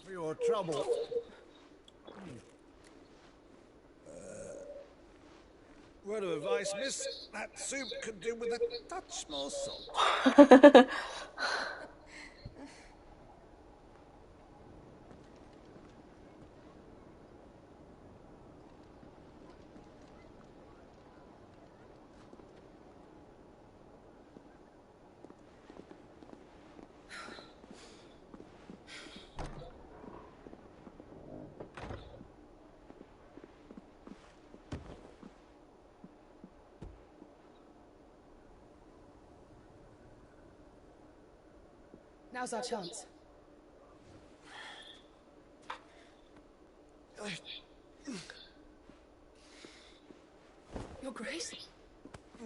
？For your trouble. Word of advice, miss. That soup could do with a touch more salt. Now's our chance. Your Grace?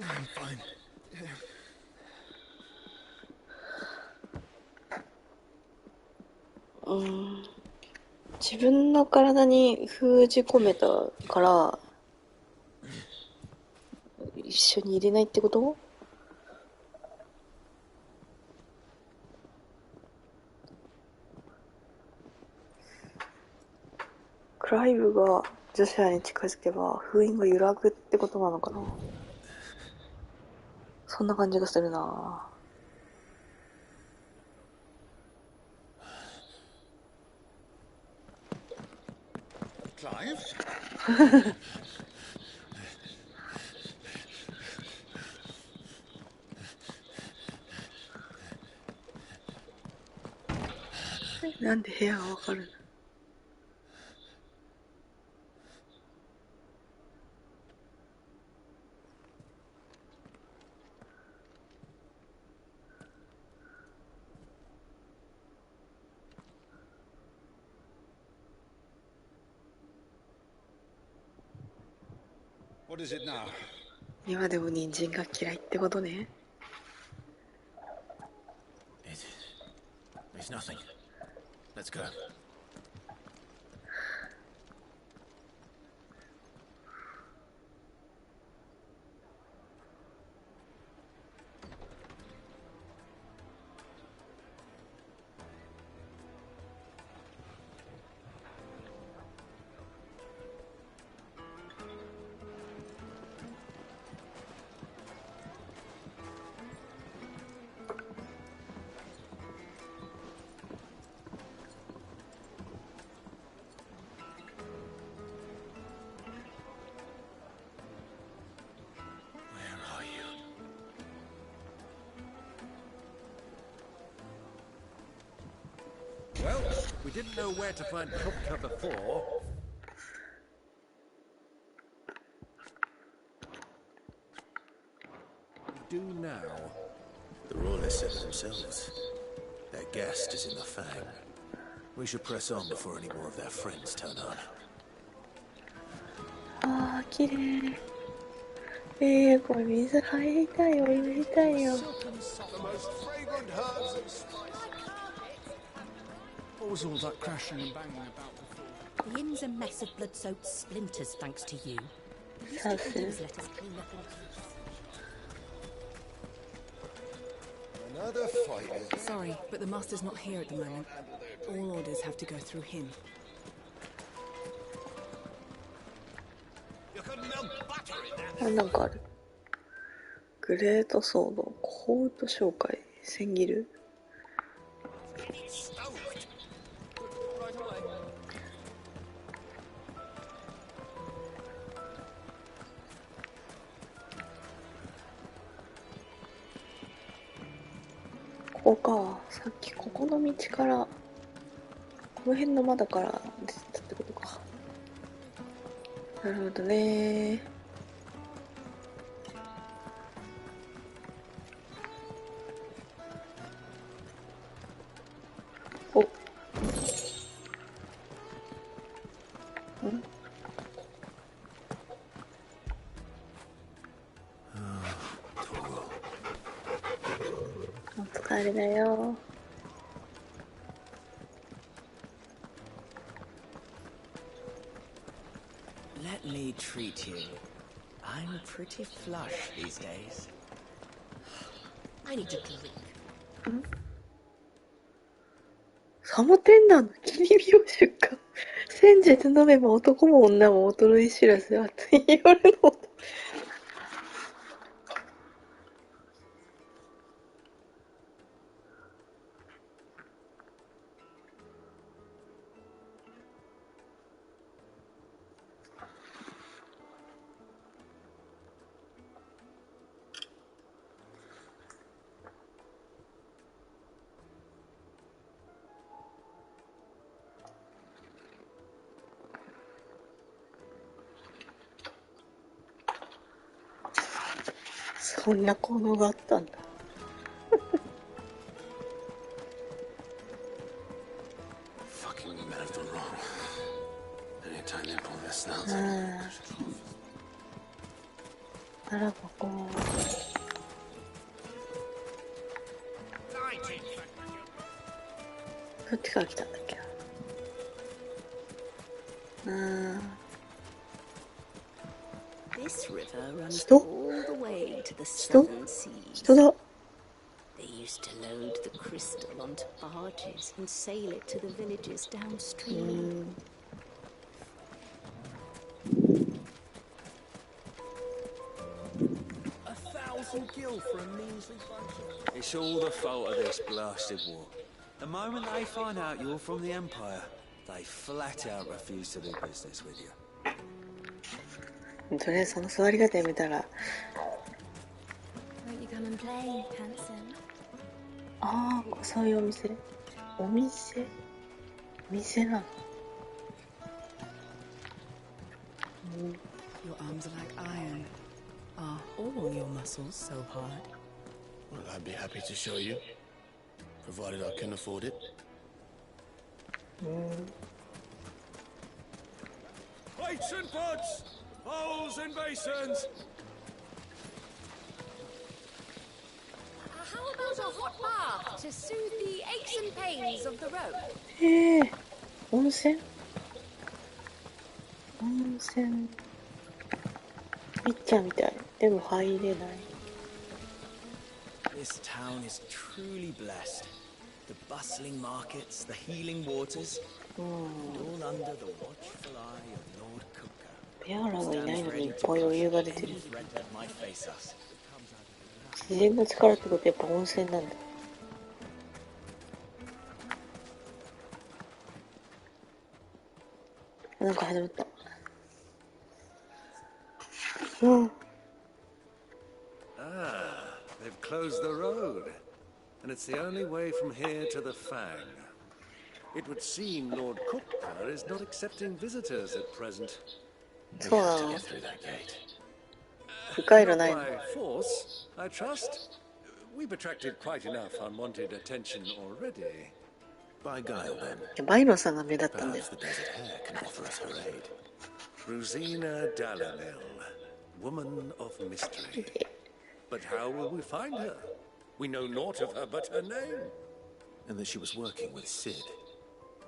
I'm fine.う自分の体に封じ込めたから一緒に入れないってこと？クライブがジョシュアに近づけば封印が揺らぐってことなのかな。そんな感じがするな。Clive? なんで部屋がわかるの？What is it now? 今でも人参が嫌いってことね。It's nothing. Let's go. Well, we didn't know where to find Kupka before. We do now. The Royalists said themselves. Their guest is in the Fang. We should press on before any more of their friends turn on. あー、綺麗。これ水入りたいよ、入りたいよ。What was all that crashing and banging about before? The inn's a mess of blood-soaked splinters, thanks to you. The least you can do is let us clean up in peace. Another fight. Sorry, but the Master's not here at the moment. All orders have to go through him. You couldn't melt butter in that. なんかある。グレートソード、コート紹介、千切る。こか。さっきここの道から、この辺の窓から出てたってことか。なるほどね。お。ん？お疲れだよ。Let me treat you. I'm pretty flush these days. I need a drink. サボテンなの切り身を出荷。煎じて飲めば男も女も衰え知らず熱い夜の音。そんな効能があったんだ。Fucking men have done wrong. Anytime they pull their snouts out. ならばこう。どっちから来たんだっけな。This river runs all the way to the southern seas. 人だ。 They used to load the crystal onto barges and sail it to the villages downstream. Gil for a measly bunch. It's all the fault of this blasted war. The moment they find out you're from the Empire, they flat out refuse to do business with you. とりあえずその座り方やめたら。 Won't you come and play, handsome? ああ、そういうお店。お店？お店なの。Your arms are like iron. Are all your muscles so hard? Well, I'd be happy to show you, provided I can afford it. Plates and pots, bowls and basins. How about a hot bath to soothe the aches and pains of the road? へえ、温泉？温泉。ピッチャーみたい。でも入れない。This town is truly blessed. The bustling markets, the healing waters, all under the watchful eye of Lord Cooker. ペアラがいないのにいっぱい余裕が出てる。 Any threat that might face us. 自然の力ってことはやっぱ温泉なんだ。なんか始まった。Ah, they've closed the road, and it's the only way from here to the Fang. It would seem Lord Cooker is not accepting visitors at present. そうなの。 Not 深いのないの。 by force, I trust. We've attracted quite enough unwanted attention already. By guile, then. バイロンさんが目立ったんだよ。 Perhaps the desert hare can offer us her aid. Rosina Dalamil, woman of mystery. But how will we find her? We know naught of her but her name. And that she was working with Sid.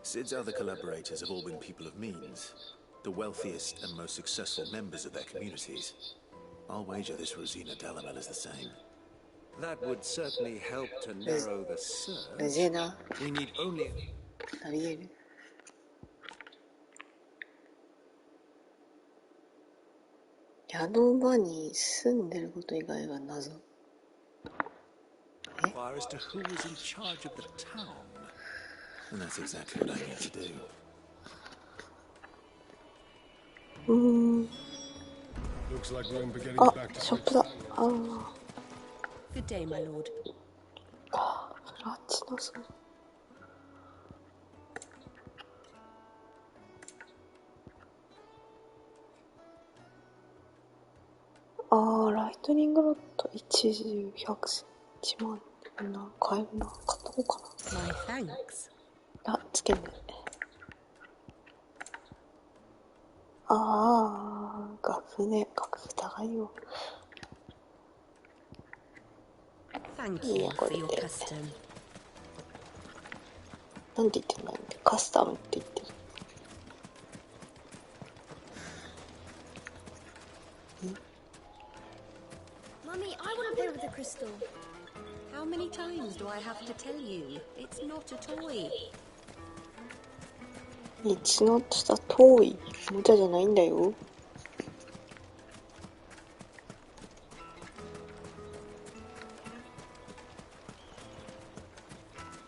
Sid's other collaborators have all been people of means, the wealthiest and most successful members of their communities. I'll wager this Rosina Dalamel is the same. That would certainly help to narrow the search. Rosina. We need only... ありえる。宿場に住んでること以外は謎。Inquire as to who was in charge of the town. And that's exactly what I need to do. Looks like we're getting あ、 back to ショップだ。ああ。 Good day, my lord. あっちのそのライトニングロッド1時100万な買えるな。買っとこうかな。My thanks. あ、つけんね。楽譜高いよ。Thank you for your custom. なんて言ってんだよね。カスタムって言ってる。Mummy, I want to play with the crystal. How many times do I have to tell you? It's not a toy. It's not a toy. おもちゃじゃないんだよ。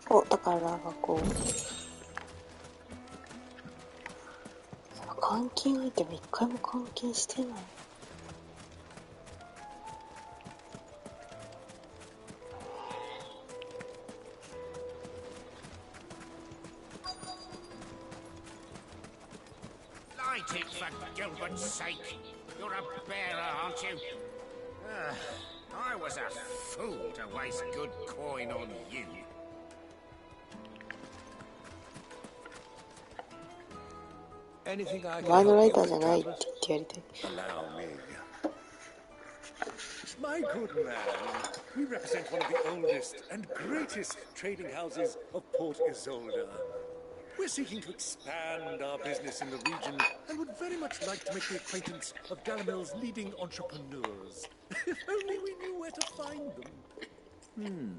お、宝箱。換金アイテム一回も換金してない。Light it for Gilbert's sake. You're a bearer, aren't you? I was a fool to waste good coin on you. Anything I can ワードライ help タ you ーじゃ with, ないって travelers? 言ってやりたい。 Allow me. My good man, we represent one of the oldest and greatest trading houses of Port Isolde. We're seeking to expand our business in the region and would very much like to make the acquaintance of Dalamil's leading entrepreneurs. If only we knew where to find them.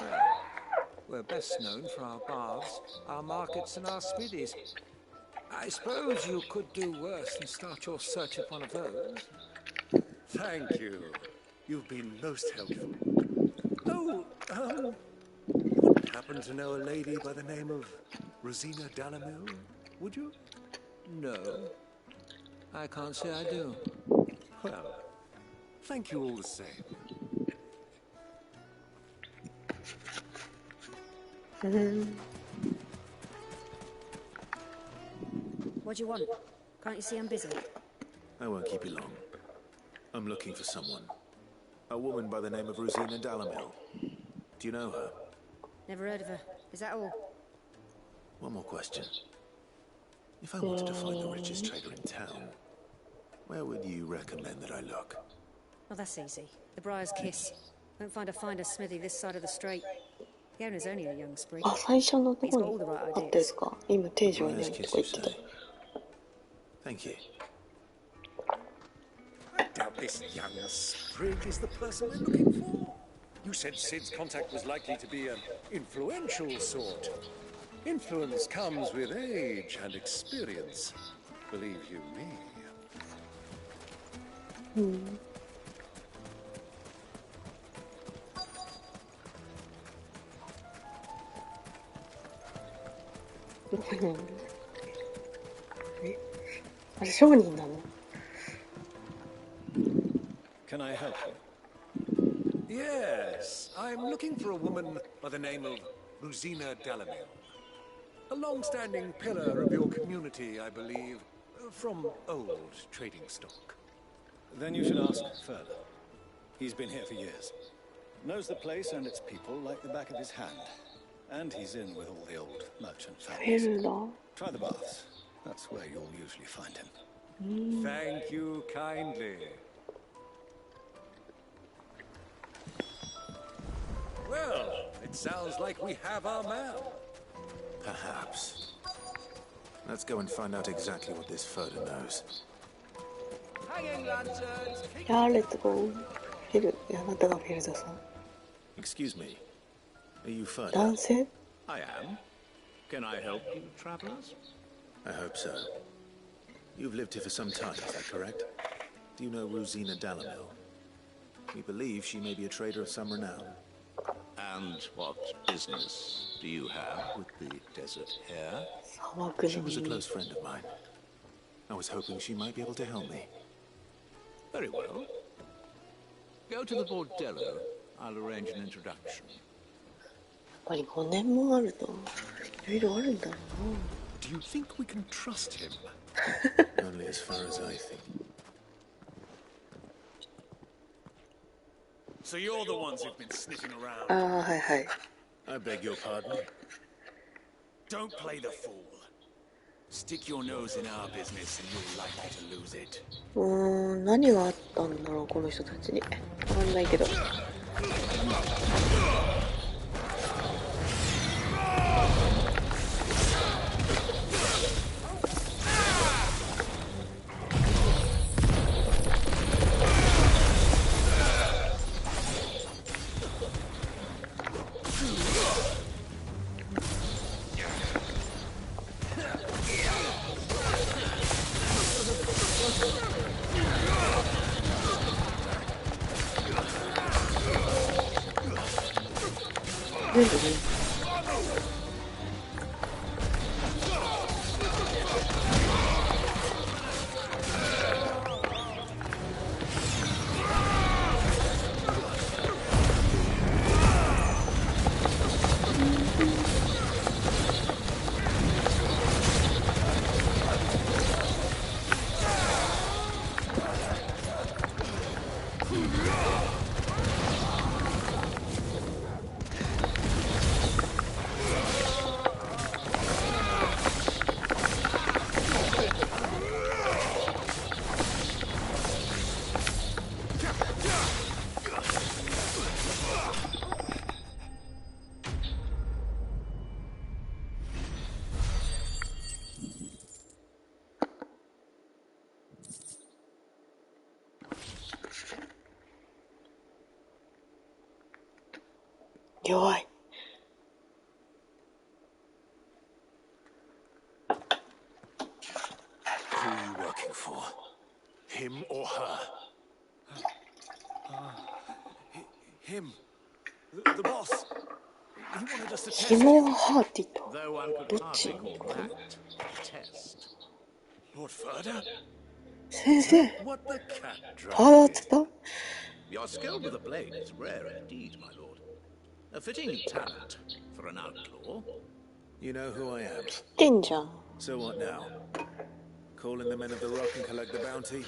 Well, we're best known for our baths, our markets, and our smithies. I suppose you could do worse than start your search at one of those. Thank you. You've been most helpful. Oh, you wouldn't happen to know a lady by the name of Rosina Dalamil, would you? No, I can't say I do. Well, thank you all the same. What do you want? Can't you see I'm busy? I won't keep you long. I'm looking for someone. A woman by the name of Rosina Dalamil. Do you know her? Never heard of her. Is that all? One more question. If I wanted to find the richest trader in town, where would you recommend that I look? Oh, that's easy. The Briar's Kiss. Won't find a finer smithy this side of the strait. The owner's only a young sprig. あ、最初のと He's こ got に all the right あったや ideas. つか。今定常いない Briar's とか Kiss, 言 you ってた say? Thank you. I doubt this young sprig is the person we're looking for. You said Sid's contact was likely to be an influential sort. Influence comes with age and experience. Believe you me. え、あれ商人なの？ Can I help you? Yes, I'm looking for a woman by the name of Rosina Dalamil. A long-standing pillar of your community, I believe, from old trading stock. Then you should ask further. He's been here for years. Knows the place and its people like the back of his hand. And he's in with all the old merchant families. Try the baths. That's where you'll usually find him. Thank you kindly. Well, it sounds like we have our man. Perhaps. Let's go and find out exactly what this Furder knows. Hanging lanterns! いやー、レッツゴー。フェル、あなたがフェルダさん。 Excuse me. Are you Furder? 男性？ I am. Can I help you, travelers? I hope so. You've lived here for some time, is that correct? Do you know Rosina Dalamil? We believe she may be a trader of some renown. And what business do you have with the desert here? She was a close friend of mine. I was hoping she might be able to help me. Very well. Go to the bordello. I'll arrange an introduction. ぱり5年もあるといろいろあるんだろうな。 Do you think we can trust him? Only as far as I think. So you're the ones who've been sniffing around. ああ、はいはい。 I beg your pardon? Don't play the fool. Stick your nose in our business and you're likely to lose it. 何があったんだろうこの人たちに。わかんないけど。全部ね。弱い。Who are you working for? Him or her? Him. The boss. He wanted us to test ヒモハーティと Though one ど could っち hardly call that a test. Lord Furder? 先生 What the cat ハーダー dragged っつった Your skill with a blade is rare indeed, my lord. A fitting talent for an outlaw. You know who I am. 知ってんじゃん。 So what now? Call in the men of the rock and collect the bounty?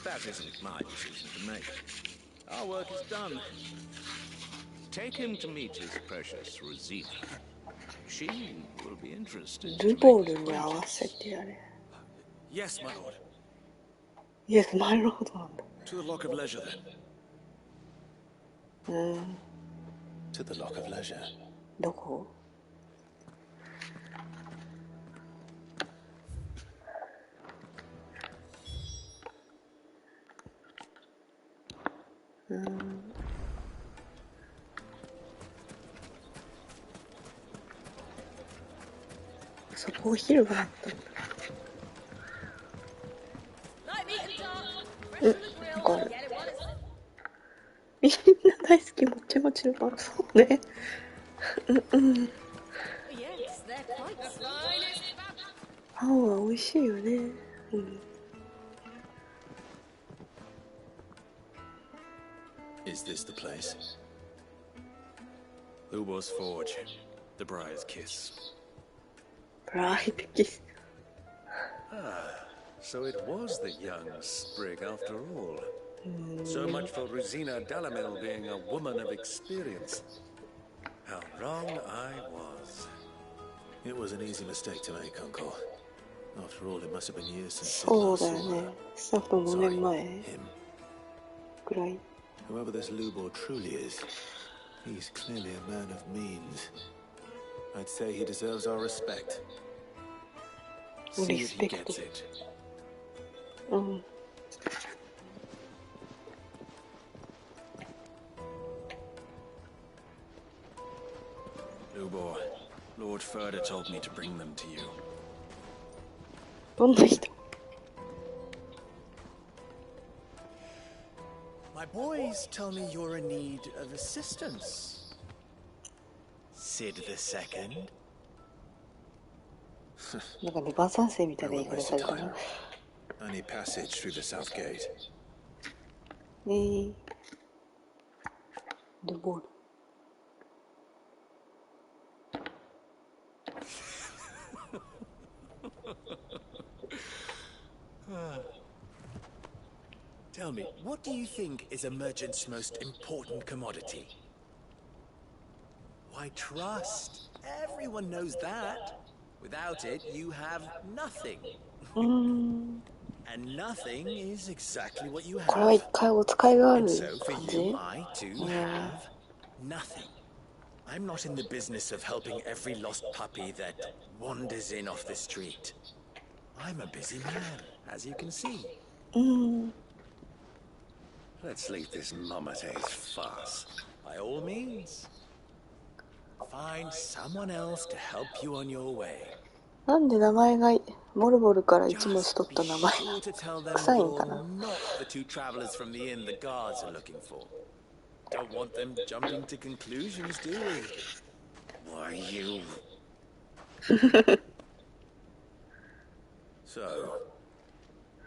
That isn't my decision to make. Our work is done. Take him to meet his precious Rosina. She will be interested ル to ボ make ルに合 acquaintance. わせてやれ。 Yes, my lord. イエス、マイロードなんだ。 To the Lock of Leisure, then. To the Lock of Leisure. どこ？そこを広場だったんだ。なんかある。みんな大好きもちもちのパン。そうね。パンは美味しいよね。Is this the place? Lubo's Forge. The Briar's Kiss. ブライテキス。 So it was the young sprig after all. So much for Rosina Dalamil being a woman of experience. How wrong I was. It was an easy mistake to make, Uncle. After all, it must have been years since そう Sid だ last よ saw ね her. スタッフ5 Sorry, 年前 him. ぐらい。 Whoever this Lubor truly is, he's clearly a man of means. I'd say he deserves our respect. See that he Respect. gets it. うん。 Lubor, Lord Furder told me to bring them to you. どんな人？ My boys tell me you're in need of assistance. Sid the Second? なんかね、晩餐生みたい I な言い won't 方 waste さ your れた time. な。 I need passage through the south gate. ルボール。Tell me, what do you think is a merchant's most important commodity? Why, trust. Everyone knows that. Without it, you have nothing. And nothing is exactly what you これは have. 一回お使いがあ And る so for 感 you, じ I too have nothing. I'm not in the business of helping every lost puppy that wanders in off the street. I'm a busy man, as you can see. Let's leave this Momate's farce. By all means. Find someone else to help you on your way. なんで名前がモルボルから一文字 Just 取った be 名前 sure to tell them 臭いんか you're な not the two travelers from the inn the guards are looking for. Don't want them jumping to conclusions, do we? Why, you... So,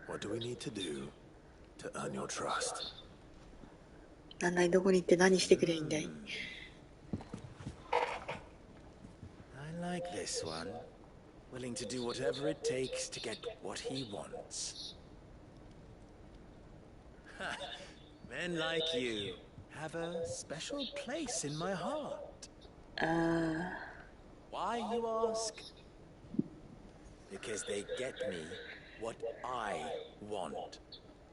what do we need to do to earn your trust? なんだいどこに行って何してくれいいんだい I like this one. Willing to do whatever it takes to get what he wants. Men like you have a special place in my heart. Why, you ask? Because they get me what I want.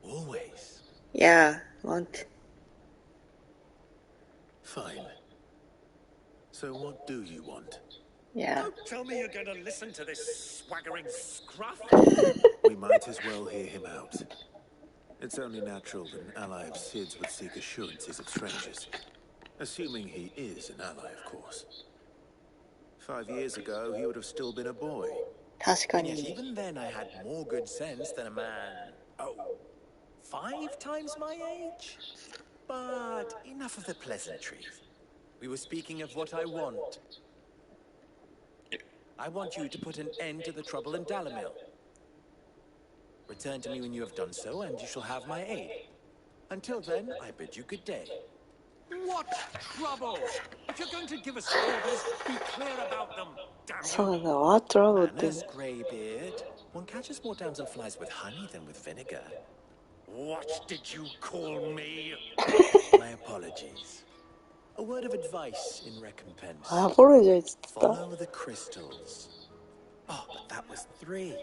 Always. Yeah, want. Fine. So what do you want? Yeah. Don't tell me you're going to listen to this swaggering scruff. We might as well hear him out. It's only natural that an ally of Sid's would seek assurances of strangers. Assuming he is an ally, of course. 5 years ago, he would have still been a boy. 確か And yet に even then I had more good sense than a man, 5 times my age? But enough of the pleasantries. We were speaking of what I want. I want you to put an end to the trouble in Dalamil. Return to me when you have done so, and you shall have my aid. Until then, I bid you good day. What trouble? If you're going to give us orders, be clear about them, damn you. そうだわトラブルって Manners, Greybeard. One catches more damselflies with honey than with vinegar. What did you call me? My apologies. A word of advice in recompense. アポロジャイズって言った Follow the crystals. Oh, but that was 3.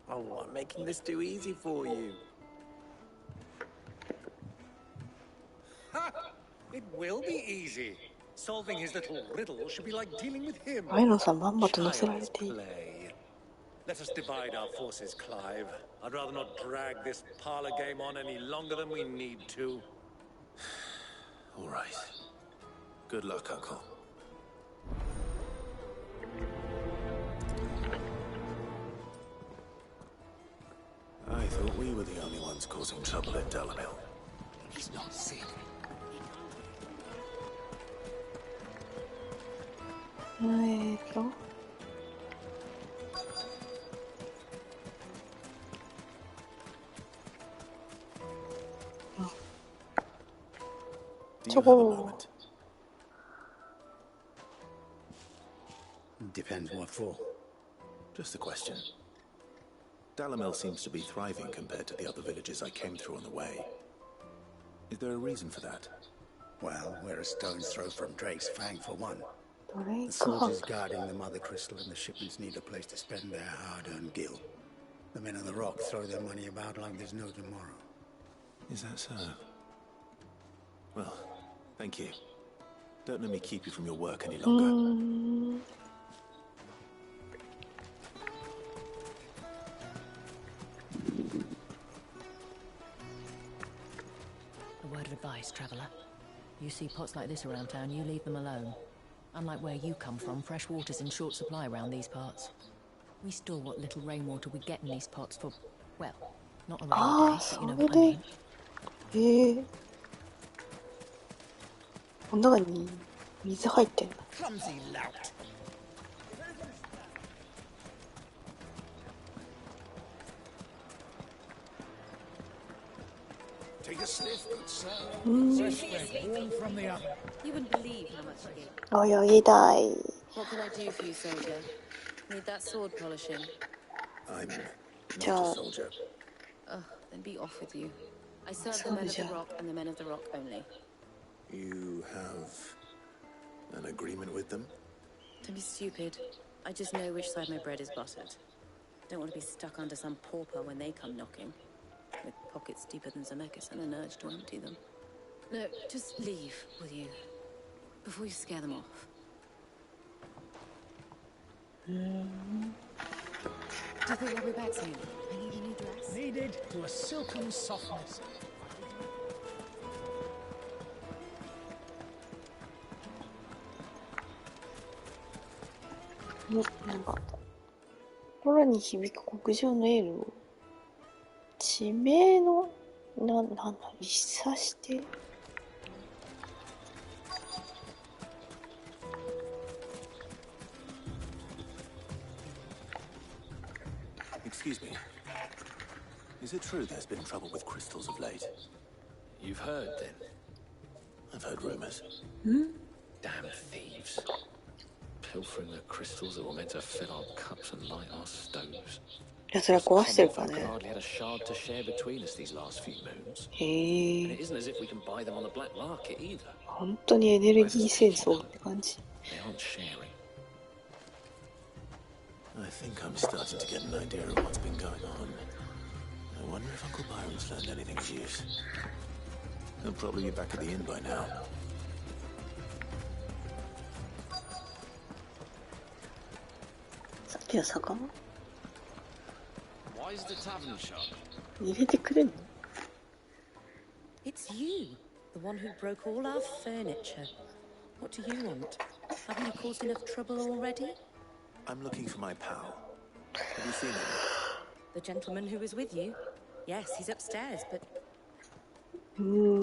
Oh, I'm making this too easy for you. Ha! It will be easy. Solving his little riddle should be like dealing with him. アイロンさんまんまと乗せられ Child's ていい play. Let us divide our forces, Clive. I'd rather not drag this parlor game on any longer than we need to. All right. Good luck, Uncle. I thought we were the only ones causing trouble at Dalamil. He's not Sid. と Do you have a moment? Depends what for. Just a question. Dalamil seems to be thriving compared to the other villages I came through on the way. Is there a reason for that? Well, we're a stone's throw from Drake's Fang for one. ドレイ The クハ soldiers ー guarding the mother crystal and the shipments need a place to spend their hard-earned gil. The men on the rock throw their money about like there's no tomorrow. Is that so? Well, thank you. Don't let me keep you from your work any longer. A word of advice, traveller. You see pots like this around town, you leave them alone. Unlike where you come from, fresh water's in short supply around these parts. We store what little rainwater we get in these pots for, well, not a rainy day, but you know what I mean. この中に水入ってんだ Clumsy lout. Take a sniff, good sir. Fresh bread, warm from the oven. You wouldn't believe how much I get. 泳ぎたい What can I do for you, soldier? Need that sword polishing? I'm Ciao. not a soldier. Ugh, then be off with you. I serve the men of the rock and the men of the rock only. You have an agreement with them? Don't be stupid. I just know which side my bread is buttered. Don't want to be stuck under some pauper when they come knocking, with pockets deeper than Zemeckis and an urge to empty them. No, just leave, will you? Before you scare them off. Do you think they'll be back soon? I need a new dress. Needed to a silken softness.なんか心に響く極上のエールを地名のなんだ一刺して。Excuse me. Is it true there's been trouble with crystals of late? You've heard, then? I've heard rumors. Damn thieves. Pilfering the crystals that were meant to fill our cups and light our stoves. いや、それは壊してるからね。Hardly had a shard to share between us these last few moons. へ And え。 it isn't as if we can buy them on the black market either. 本当にエネルギー戦争って感じ。 They aren't sharing. I think I'm starting to get an idea of what's been going on. I wonder if Uncle Byron's learned anything of use. He'll probably be back at the inn by now. さっきの魚 Why is the tavern shut? 入れてくれんの It's you, the one who broke all our furniture. What do you want? Haven't you caused enough trouble already? I'm looking for my pal. Have you seen him? The gentleman who was with you? Yes, he's upstairs, but...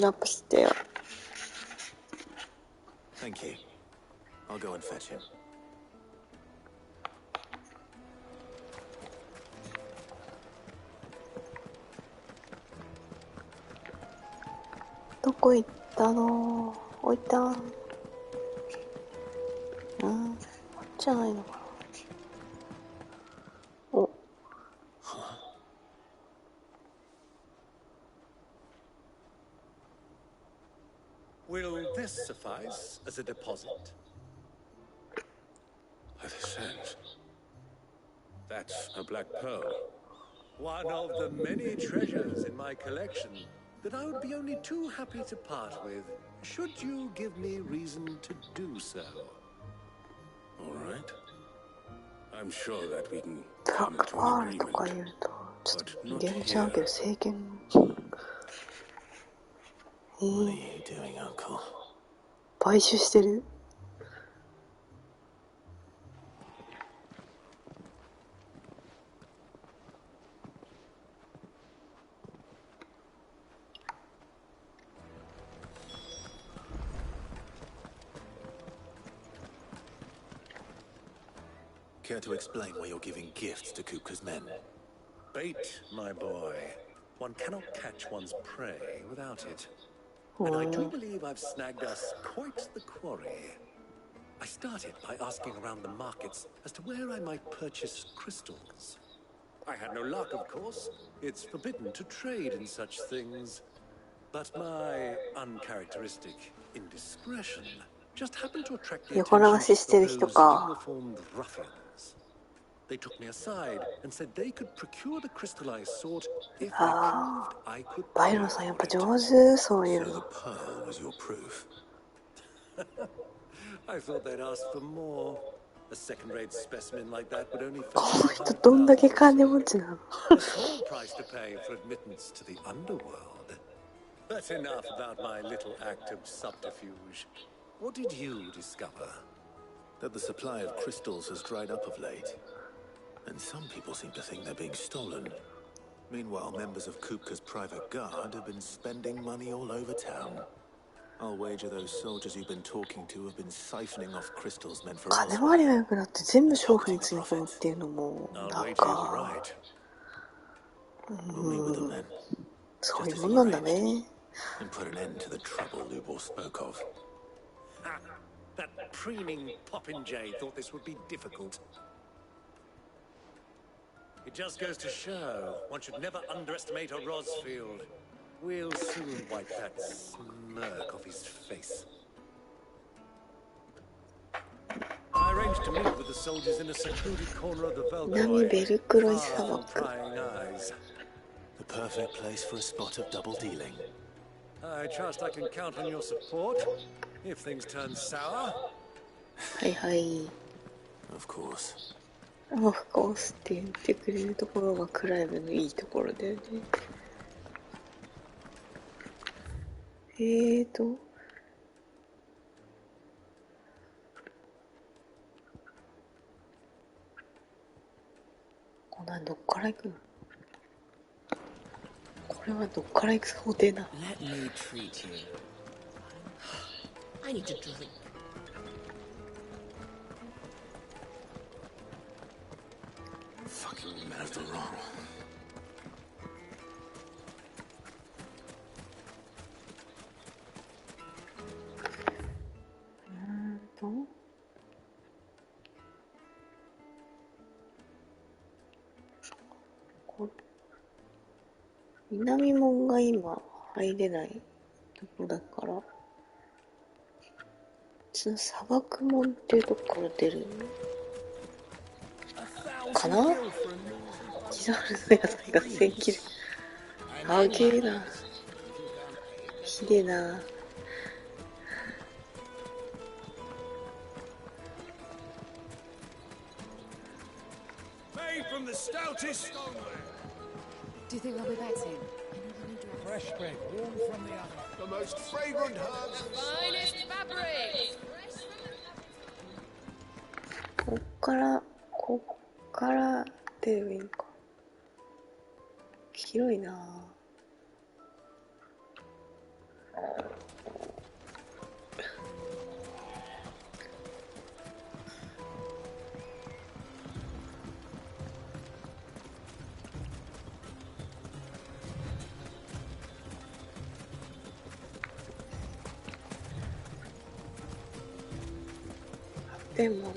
upstairs. Thank you. I'll go and fetch him. どこ行ったの置いたじゃないのかなお Will this suffice as a deposit? By the sands. That's a black pearl. One of the many treasures in my collection that I would be only too happy to part with, should you give me reason to do so. All right. I'm sure that we can ブラッ come ク to パ an ールと agreement. か言うとちょっと But ゲ not ームちゃう here. けど政権 What are you doing, Uncle? 買収してるCare to explain why you're giving gifts to Kupka's men? Bait, my boy. One cannot catch one's prey without it. Oh. And I do believe I've snagged us quite the quarry. I started by asking around the markets as to where I might purchase crystals. I had no luck, of course. It's forbidden to trade in such things. But my uncharacteristic indiscretion just happened to attract the 横流ししてる attention 人 of those か uniformed ruffians. They took me aside and said they could procure the crystal I sought if they proved I could バイロンさんやっぱ上手そういう So the の pearl was your proof. I thought they'd ask for more. A second-rate specimen like that would only この人どんだけ金持ちなの a small price to pay for admittance to the underworld. But enough about my little act of subterfuge. What did you discover? That the supply of crystals has dried up of late. And some people seem to think they're being stolen. Meanwhile, members of Kupka's private guard have been spending money all over town. I'll wager those soldiers you've been talking to have been siphoning off crystals meant for 金回りが良くなって全部商品につぎ込むっていうのもなんかそういうもんなんだね And put an end to the trouble Lubor spoke of. Ha! That preening popinjay thought this would be difficult. It just goes to show one should never underestimate a Rosfield. We'll soon wipe that smirk off his face. I arranged to meet with the soldiers in a secluded corner of the 南ベルクロイ Valkyrie, 砂 far from 漠。 prying eyes. The perfect place for a spot of double dealing. I trust I can count on your support if things turn sour. はいはい。Of course. Of course って言ってくれるところがクライブのいいところだよね。どっから行くの？これはどっから行く想定なの？ Let me treat you. I need to drink. Fucking man of the wrong. ?南門が今入れないとこだから、その砂漠門っていうとこから出るかな？キザールの野菜が1000切る。あげえな。ひでえな。Made from the stoutest stoneware. Do you think they'll be back soon? Fresh bread, warm from the oven. The most fragrant herbs. The finest fabrics. こっから出ればいいのか。広いなぁ。でも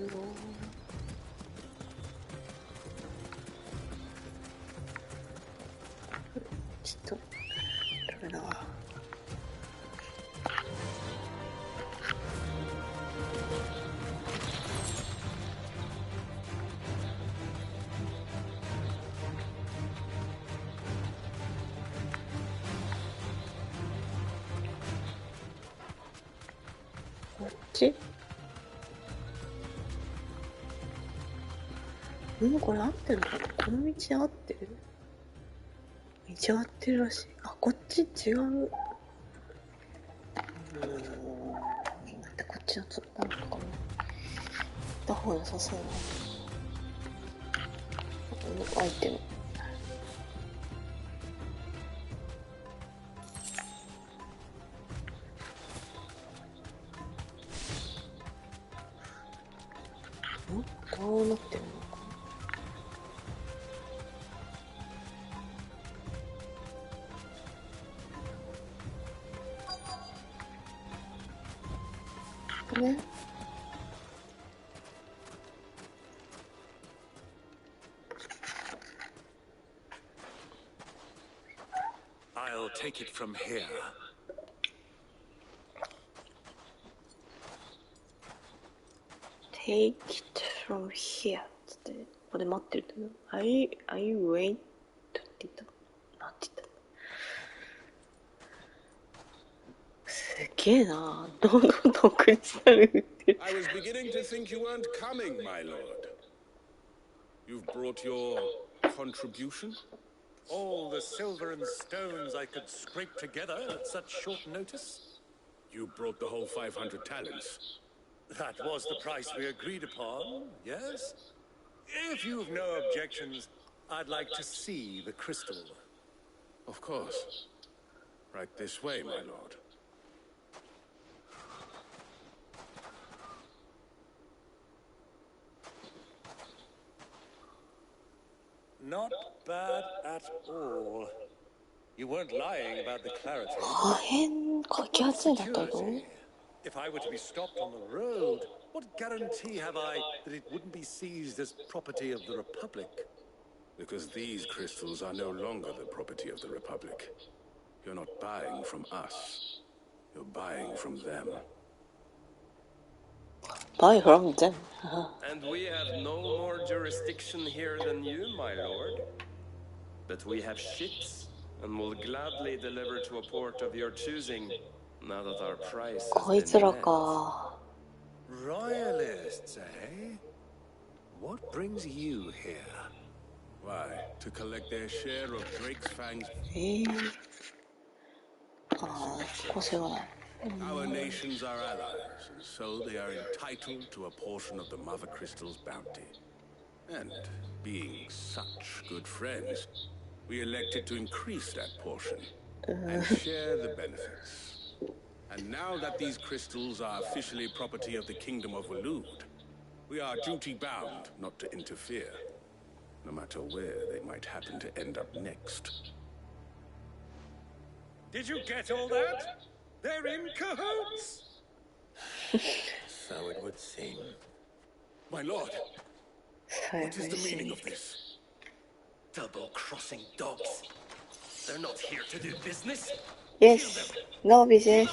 ちょっとダメだわ。こっち？これ合ってるのかな？この道合ってる？道合ってるらしい。あ、こっち違う。なんでこっちのつったのかな？行った方が良さそうな。アイテム。どうなってるの？ね。I'll take it from here. Take it from here つってここで待ってると思う。Are you wait? って言った。なんて言った。すげえな。どんどん独立される。I was beginning to think you weren't coming, my lord. You've brought your contribution? All the silver and stones I could scrape together at such short notice? You brought the whole 500 talents. That was the price we agreed upon, yes? If you've no objections, I'd like to see the crystal. Of course. Right this way, my lord. Not bad at all. You weren't lying about the clarity. 破片かき集めたったぞ。 If I were to be stopped on the road, what guarantee have I that it wouldn't be seized as property of the Republic? Because these crystals are no longer the property of the Republic. You're not buying from us. You're buying from them. Buy from them. And we have no more jurisdiction here than you, my lord. But we have ships, and will gladly deliver to a port of your choosing, now that our price has こいつ been ら met. か。 Royalists, eh? What brings you here? Why? To collect their share of Drake's Fang's... ああ、個性がない。 Our nations are allies, and so they are entitled to a portion of the Mother Crystal's bounty. And being such good friends, we elected to increase that portion and share the benefits. And now that these crystals are officially property of the Kingdom of Waloed, we are duty-bound not to interfere, no matter where they might happen to end up next. Did you get all that? They're in cahoots! So it would seem. My lord, what is the meaning of this? Double-crossing dogs. They're not here to do business. Yes, no business.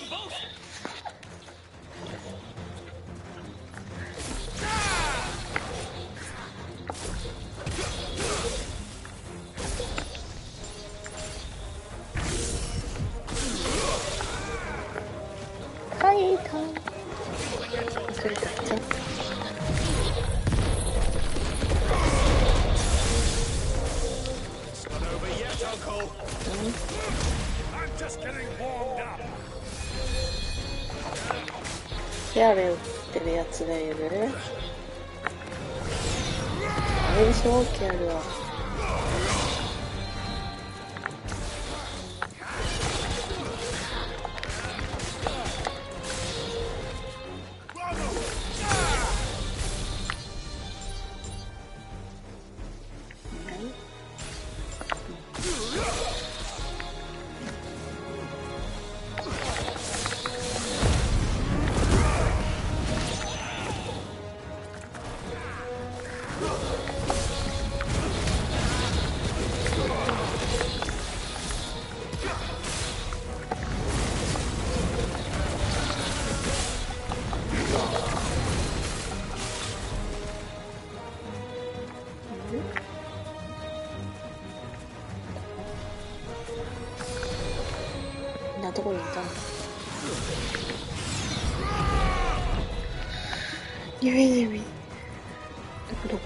It's not over yet, Uncle. I'm just getting warmed up. フェアで売ってるやつがいる。あれでしょ、キャルは。こんなとこにいたんだ。指どこ？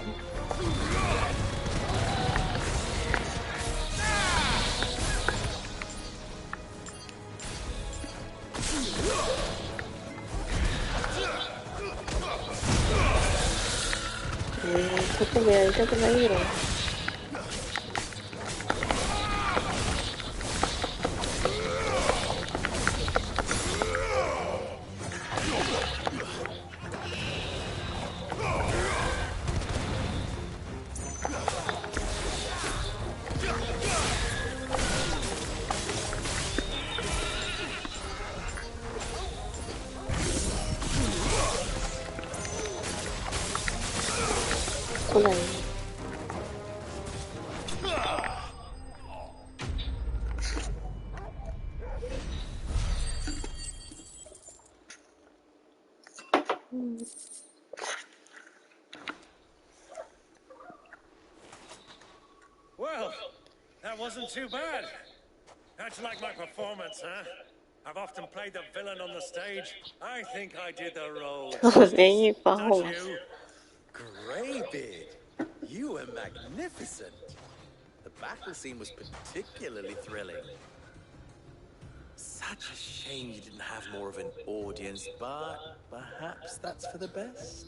とてもやりたくないよ。来ない。Well, that wasn't too bad. How'd you like my performance, huh? I've often played the villain on the stage. I think I did the role. Many performance. Greybeard, you were magnificent. The battle scene was particularly thrilling. Such a shame you didn't have more of an audience, but perhaps that's for the best.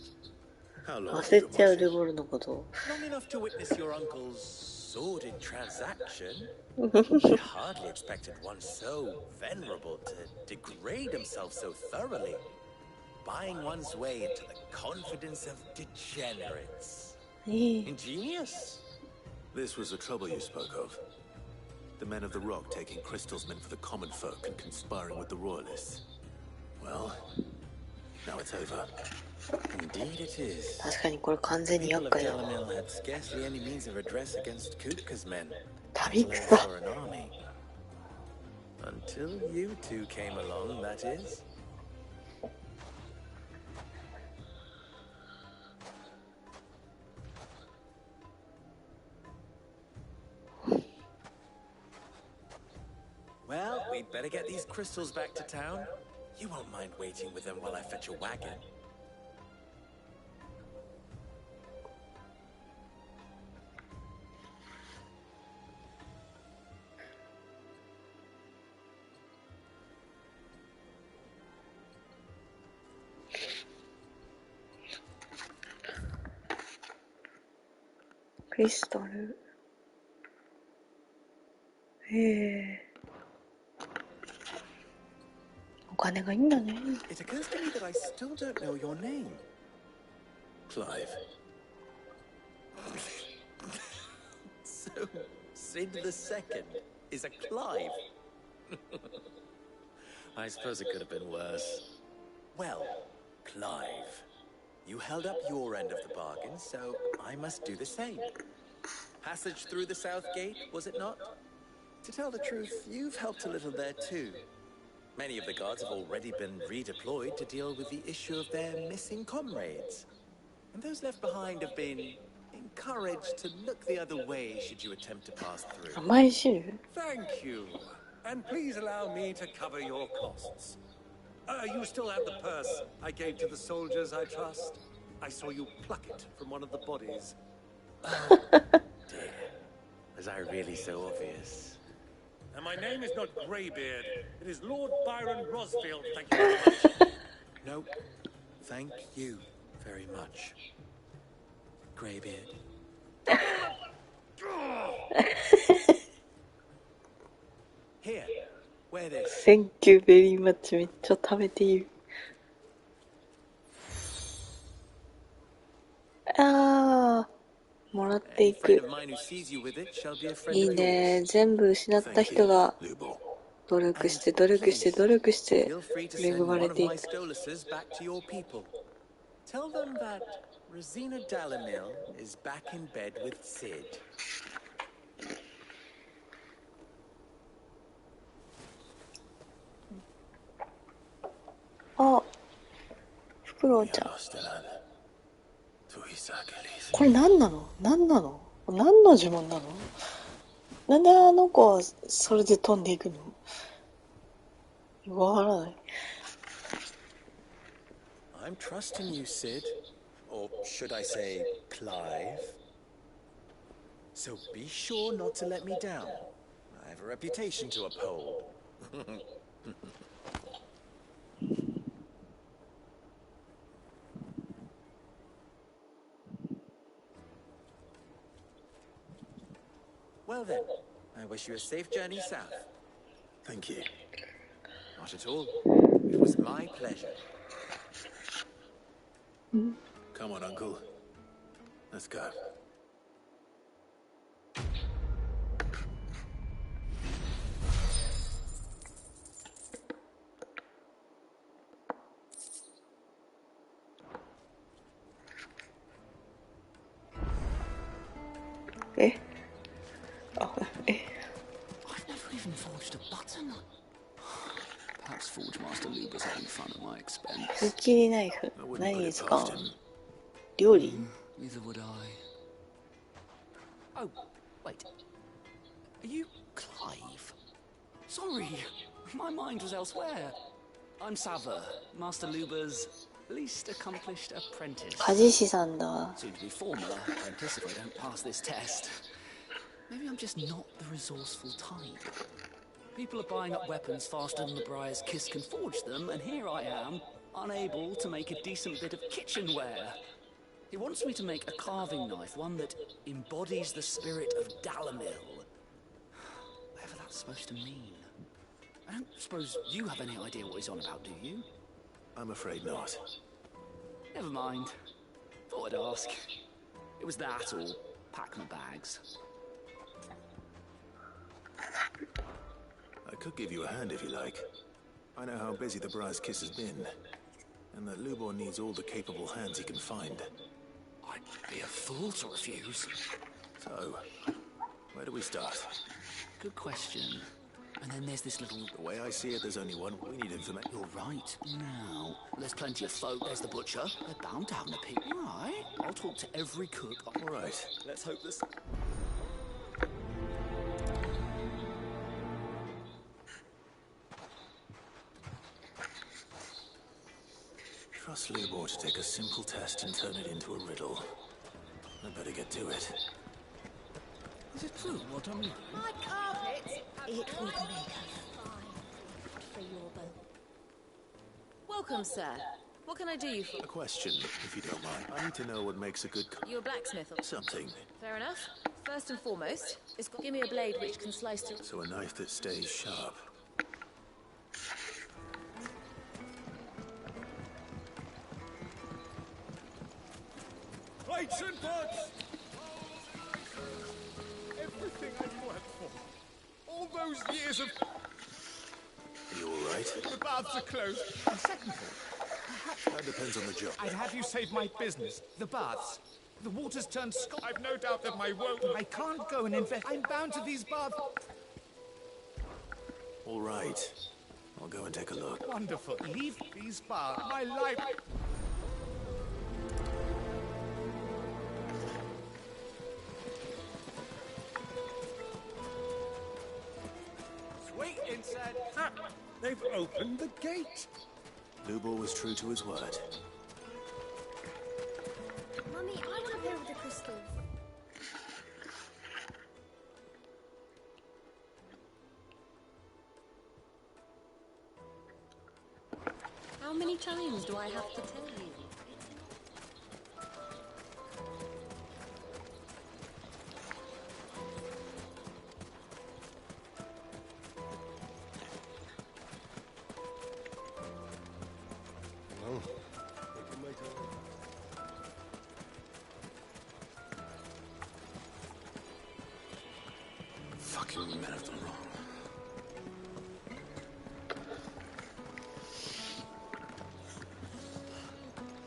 How long? 焦っちゃうルボルのこと。 Long enough to witness your uncle's sordid transaction. I hardly expected one so venerable to degrade himself so thoroughly, buying one's way into the confidence of degenerates. Ingenious. This was the trouble you spoke of. The men of the Rock taking crystals meant for the common folk and conspiring with the royalists. Well, now it's over. Indeed it is. 確かにこれ完全に厄介だ。 People of Delamil had scarcely any means of redress against Kupka's men. Tabiksa. For an army. Until you two came along, that is. Well, we'd better get these crystals back to town. You won't mind waiting with them while I fetch a wagon. Crystal. お金がいいんだね。 It occurs to me that I still don't know your name. Clive. So, Sid the Second is a Clive. I suppose it could have been worse. Well, Clive, you held up your end of the bargain, so I must do the same. Passage through the south gate, was it not? To tell the truth, you've helped a little there too. Many of the guards have already been redeployed to deal with the issue of their missing comrades. And those left behind have been encouraged to look the other way should you attempt to pass through. 甘い汁? Thank you. And please allow me to cover your costs. You still have the purse I gave to the soldiers, I trust? I saw you pluck it from one of the bodies. Oh, dear. Was I really so obvious? And my name is not Greybeard. It is Lord Byron Rosfield, thank you very much. No, thank you very much, Greybeard. Here, wear this. Thank you very much. めっちゃ食べている。あー、もらっていく。いいね。全部失った人が努力して恵まれていく。Tell them that Rosina Dalamil is back in bed with Sid. あ、フクロウちゃん。これ何なの？何なの？何の呪文なの？なんであの子はそれで飛んでいくの？わからない。I'm trusting you, Sid. Or should I say, Clive? So be sure not to let me down. I have a reputation to uphold. Well then, I wish you a safe journey south. Thank you. Not at all. It was my pleasure. Come on, Uncle. Let's go. I've never even forged a button. Perhaps Forge Master Luber's having fun at my expense. 見切りナイフ。何に使うの？料理？ Neither would I. Oh, wait. Are you Clive? Sorry, my mind was elsewhere. I'm Sava, Master Luber's least accomplished apprentice. 鍛冶師さんだ。 Soon to be former apprentice if I don't pass this test. Maybe I'm just not the resourceful type. People are buying up weapons faster than the Briar's Kiss can forge them, and here I am, unable to make a decent bit of kitchenware. He wants me to make a carving knife, one that embodies the spirit of Dalamil. Whatever that's supposed to mean. I don't suppose you have any idea what he's on about, do you? I'm afraid not. Never mind. Thought I'd ask. It was that or pack my bags. I could give you a hand if you like. I know how busy the Briar's Kiss has been, and that Lubor needs all the capable hands he can find. I'd be a fool to refuse. So, where do we start? Good question. And then there's this little... The way I see it, there's only one. We need information. You're right. Now, there's plenty of folk. There's the butcher. They're bound to have an opinion. All right. I'll talk to every cook. All right. Let's hope this... Trust Lubor to take a simple test and turn it into a riddle. I better get to it. Is it true what I'm... My carpet! It would make a fine for your boat. Welcome, sir. What can I do you for? A question, if you don't mind. I need to know what makes a good... You're a blacksmith or... Something. Fair enough. First and foremost, give me a blade which can slice through... So a knife that stays sharp. Plates and pots! Everything I've worked for. All those years of... Are you all right? The baths are closed. And second of all, That depends on the job. I'd have you save my business. The baths. The water's turned scotch. I've no doubt that my woe... I can't go and invest. I'm bound to these baths. All right. I'll go and take a look. Wonderful. Leave these baths. My life... Wait inside. They've opened the gate. Lubor was true to his word. Mummy, I want to play with the crystals. How many times do I have to tell you? Well, we can wait on... Fucking men have done wrong.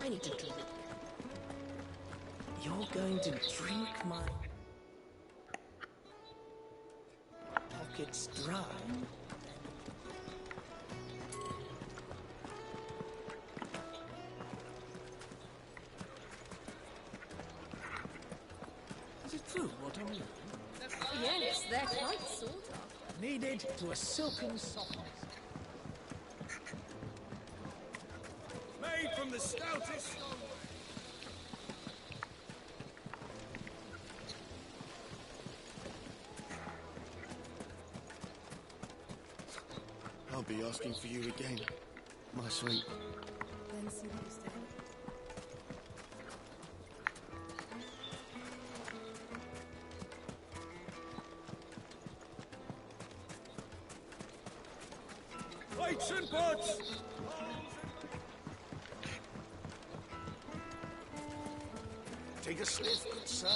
I need to drink. You're going to drink my... pockets dry? Is it true what I'm hearing? Yes, they're quite sort of. Needed to a silken softness. Made from the stoutest stone. I'll be asking for you again, my sweet. Then see what you say. Plates and pots! Take a sniff, good sir.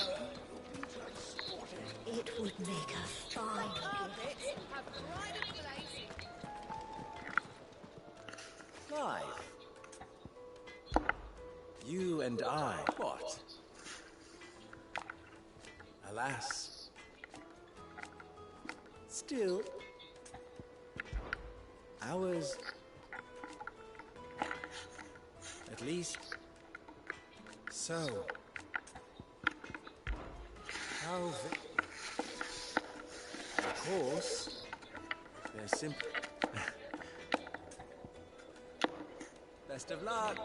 It would make a fine gift. Clive. You and I. What? Alas. Still. Ours. At least. So. How of course, they're simple. Best of luck.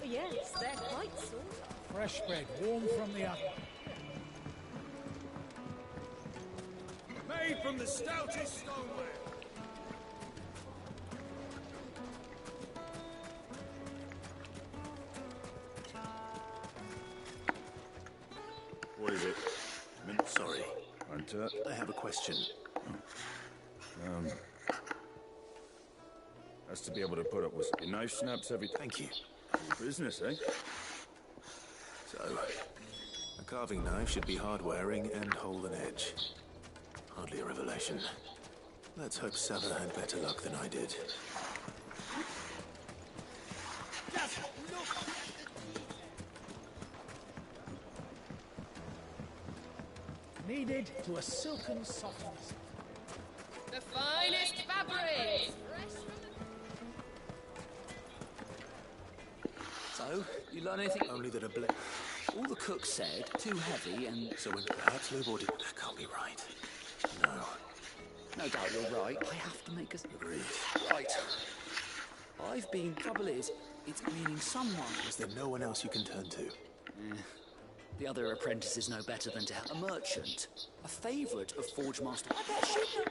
Yes, they're quite sort of. Fresh bread, warm from the oven. Made from the stoutest stoneware. What is it? Sorry. Hunter? I have a question. Has to be able to put up with your knife snaps every... Thank you. Business, eh? So, a carving knife should be hard-wearing and hold an edge. Hardly a revelation. Let's hope Sava had better luck than I did. Kneaded to a silken softness. The finest fabrics! So, you learn anything? Only that All the cook said, too heavy and... So when perhaps lowboarded... That can't be right. No. No doubt you're right. I have to make us... Agreed. Right. I've been... Trouble is, it's meaning someone... Is there no one else you can turn to? The other apprentices know better than to help. A merchant. A favourite of Forge Master. I bet she knew.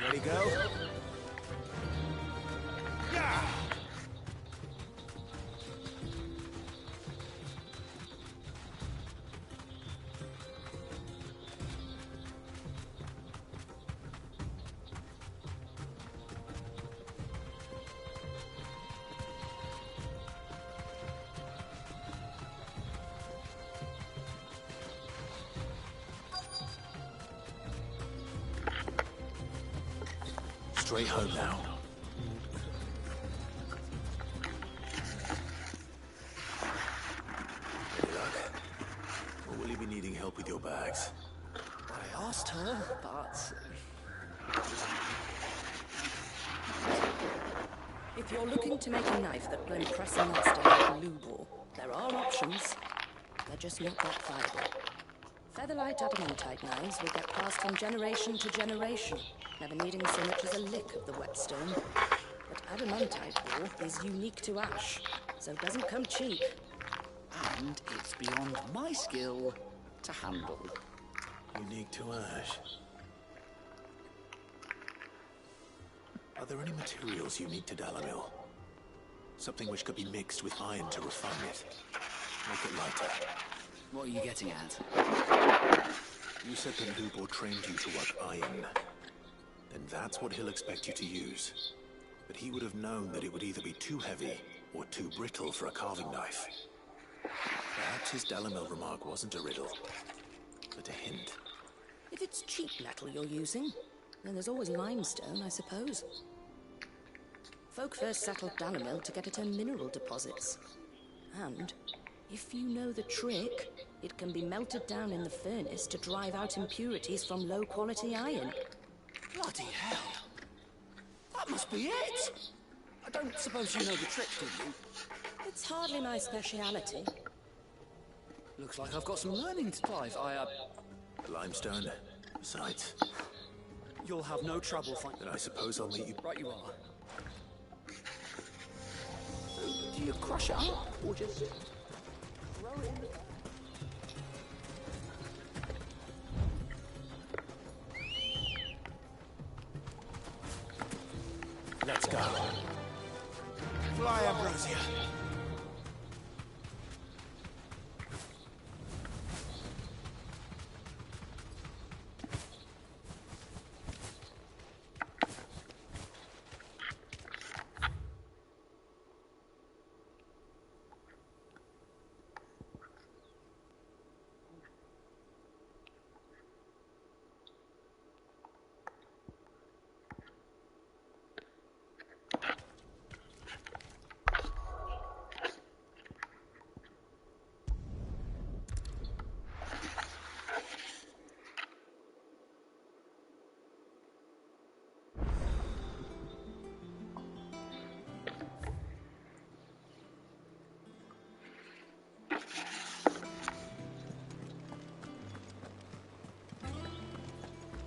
Ready, go? Yeah! Straight home now. Any luck? Or will you be needing help with your bags? I asked her, but... If you're looking to make a knife that will impress a master like Lubor, there are options. They're just not that viable. Featherlight adamantite knives will get passed from generation to generation, never needing so much as a lick of the whetstone. But adamantite ore is unique to ash, so it doesn't come cheap. And it's beyond my skill to handle. Unique to ash. Are there any materials unique to Dalamil? Something which could be mixed with iron to refine it. Make it lighter. What are you getting at? You said that Lubor trained you to work iron. Then that's what he'll expect you to use. But he would have known that it would either be too heavy or too brittle for a carving knife. Perhaps his Dalamil remark wasn't a riddle, but a hint. If it's cheap metal you're using, then there's always limestone, I suppose. Folk first settled Dalamil to get at her mineral deposits. And if you know the trick, it can be melted down in the furnace to drive out impurities from low-quality iron. Bloody hell! That must be it! I don't suppose you know the trick, do you? It's hardly my speciality. Looks like I've got some learning to dive. The limestone. Besides. You'll have no trouble finding... Then I suppose I'll meet you... Right you are. Do you crush it up, or just... throw it in the... Let's go. Fly, Ambrosia.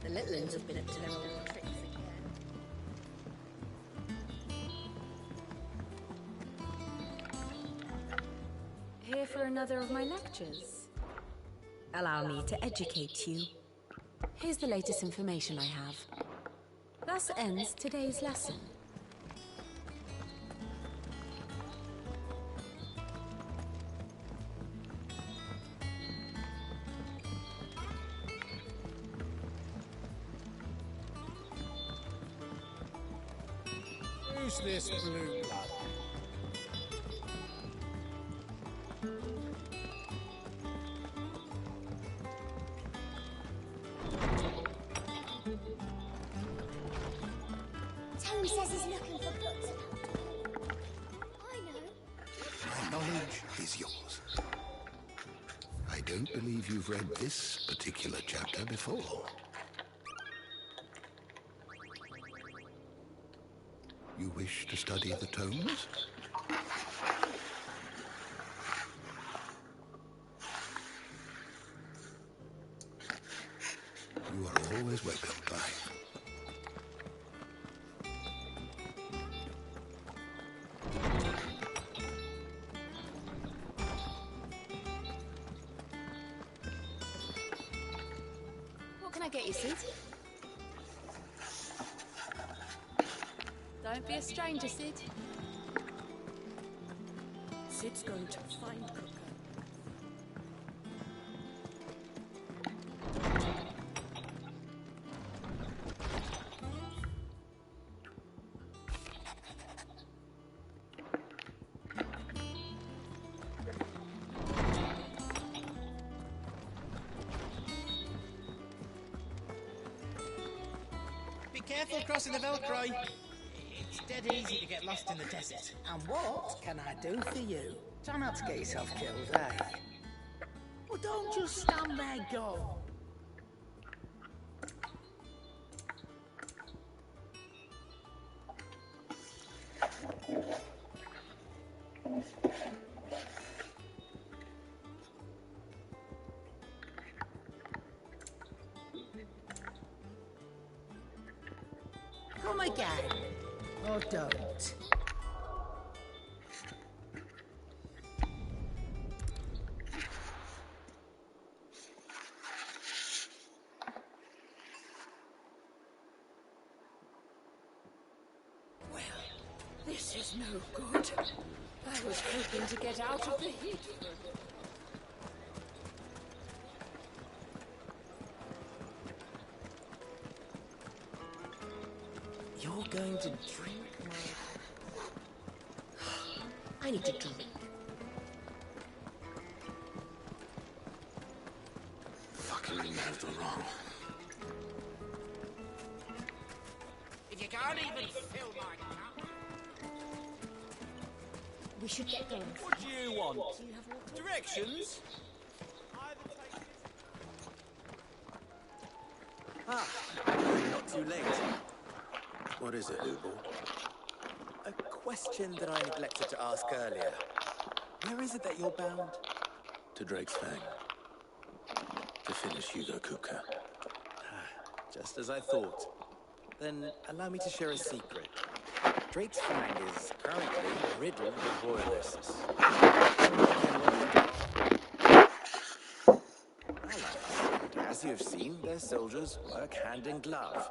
The Litlins have been up to their old tricks again. for another of my lectures? Allow me to educate you. Here's the latest information I have. Thus ends today's lesson. Who's this blue blood? Tony says he's looking for books about. I know. My knowledge is yours. I don't believe you've read this particular chapter before. You wish to study the tomes? You are always welcome, Clive. What can I get you, Sid? Don't be a stranger, Sid. Sid's going to find Cooker. Be careful crossing the Velcro. It's dead easy to get lost in the desert. And what can I do for you? Try not to get yourself killed, eh? Well, don't just stand there, go. Come again. Or don't. Well, this is no good. I was hoping to get out of the heat for a bit. You're going to drink my... I need to drink. Fucking moved wrong. If you can't even fill my cup. We should get going. What do you want? Do you have water? Directions? Ah, not too late. What is it, Lubo? A question that I neglected to ask earlier. Where is it that you're bound? To Drake's Fang. To finish Hugo Kuka. Just as I thought. Then allow me to share a secret. Drake's Fang is currently riddled with royalists. As you have seen, their soldiers work hand in glove.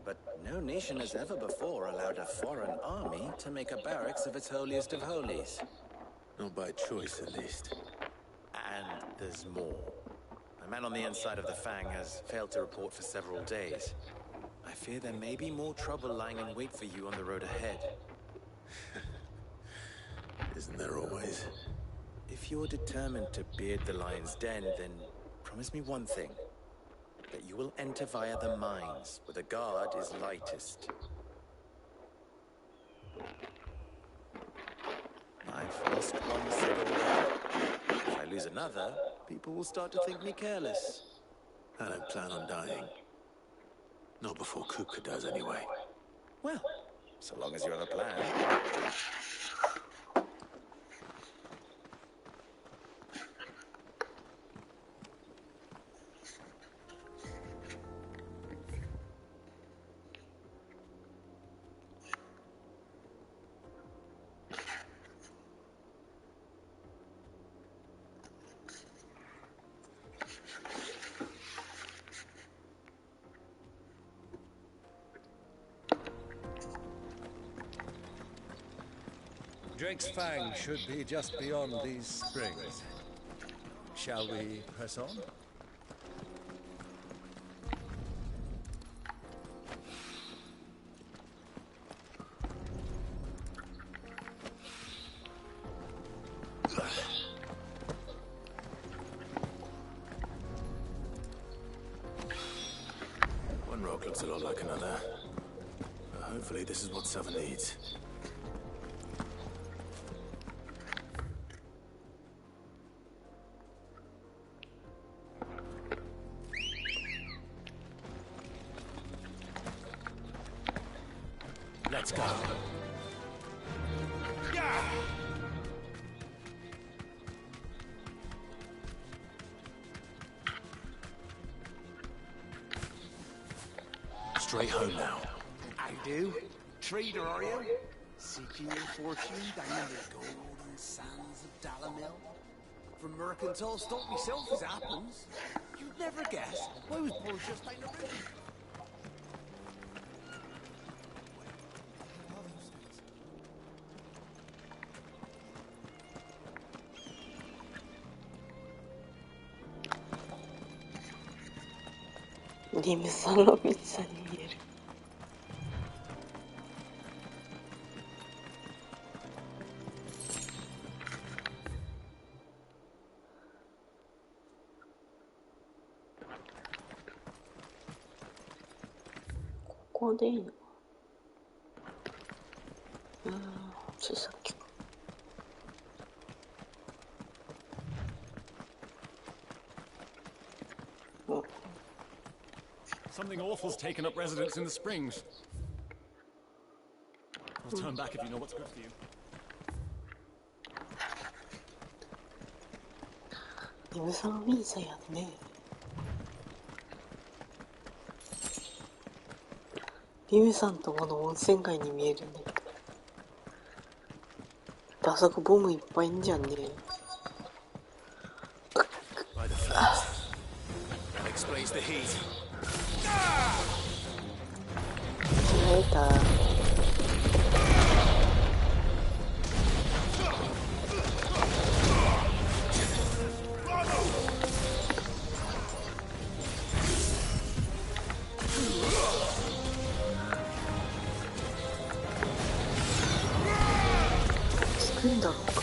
But no nation has ever before allowed a foreign army to make a barracks of its holiest of holies. Not by choice, at least. And there's more. A man on the inside of the Fang has failed to report for several days. I fear there may be more trouble lying in wait for you on the road ahead. Isn't there always? If you're determined to beard the lion's den, then promise me one thing. That you will enter via the mines, where the guard is lightest. I've lost one civil war. If I lose another, people will start to think me careless. I don't plan on dying. Not before Kuka does, anyway. Well, so long as you have a plan. Drake's Fang should be just beyond these springs. Shall we press on? One rock looks a lot like another. But hopefully this is what Southern needs. Let's go. Straight home now. I do. Trader, are you? Seeking your fortune down in the golden sands of Dalamil? From mercantile stock myself as it happens. You'd never guess. I was born just down the road.リムさんロビンさんに見える。ここでいいの？ついさっきか。Something awful's taken up residence in the springs. I'll turn back if you know what's good for you. リムさんロビンさんやね。リムさんとこの温泉街に見えるね。あそこボムいっぱいいんじゃんね。By the flames. That explains the heat. 間違えた。効くんだろうか。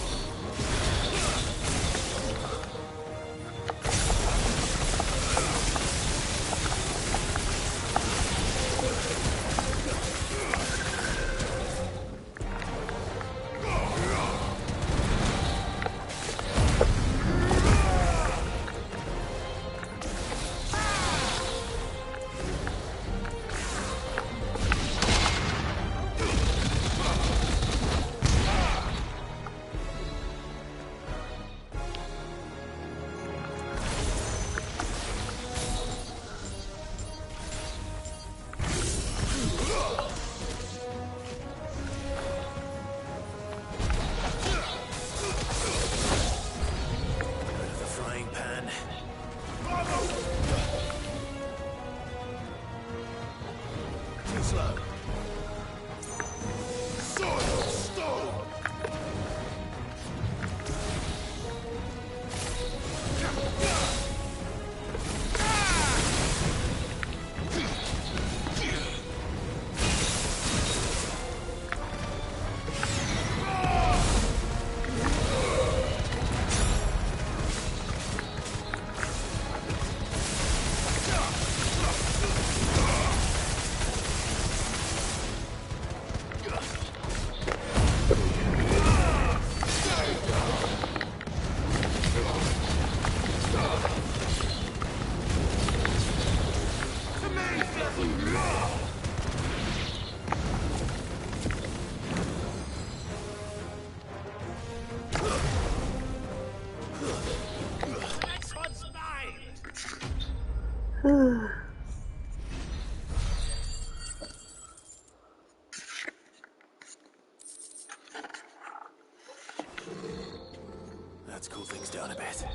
Let's cool things down a bit.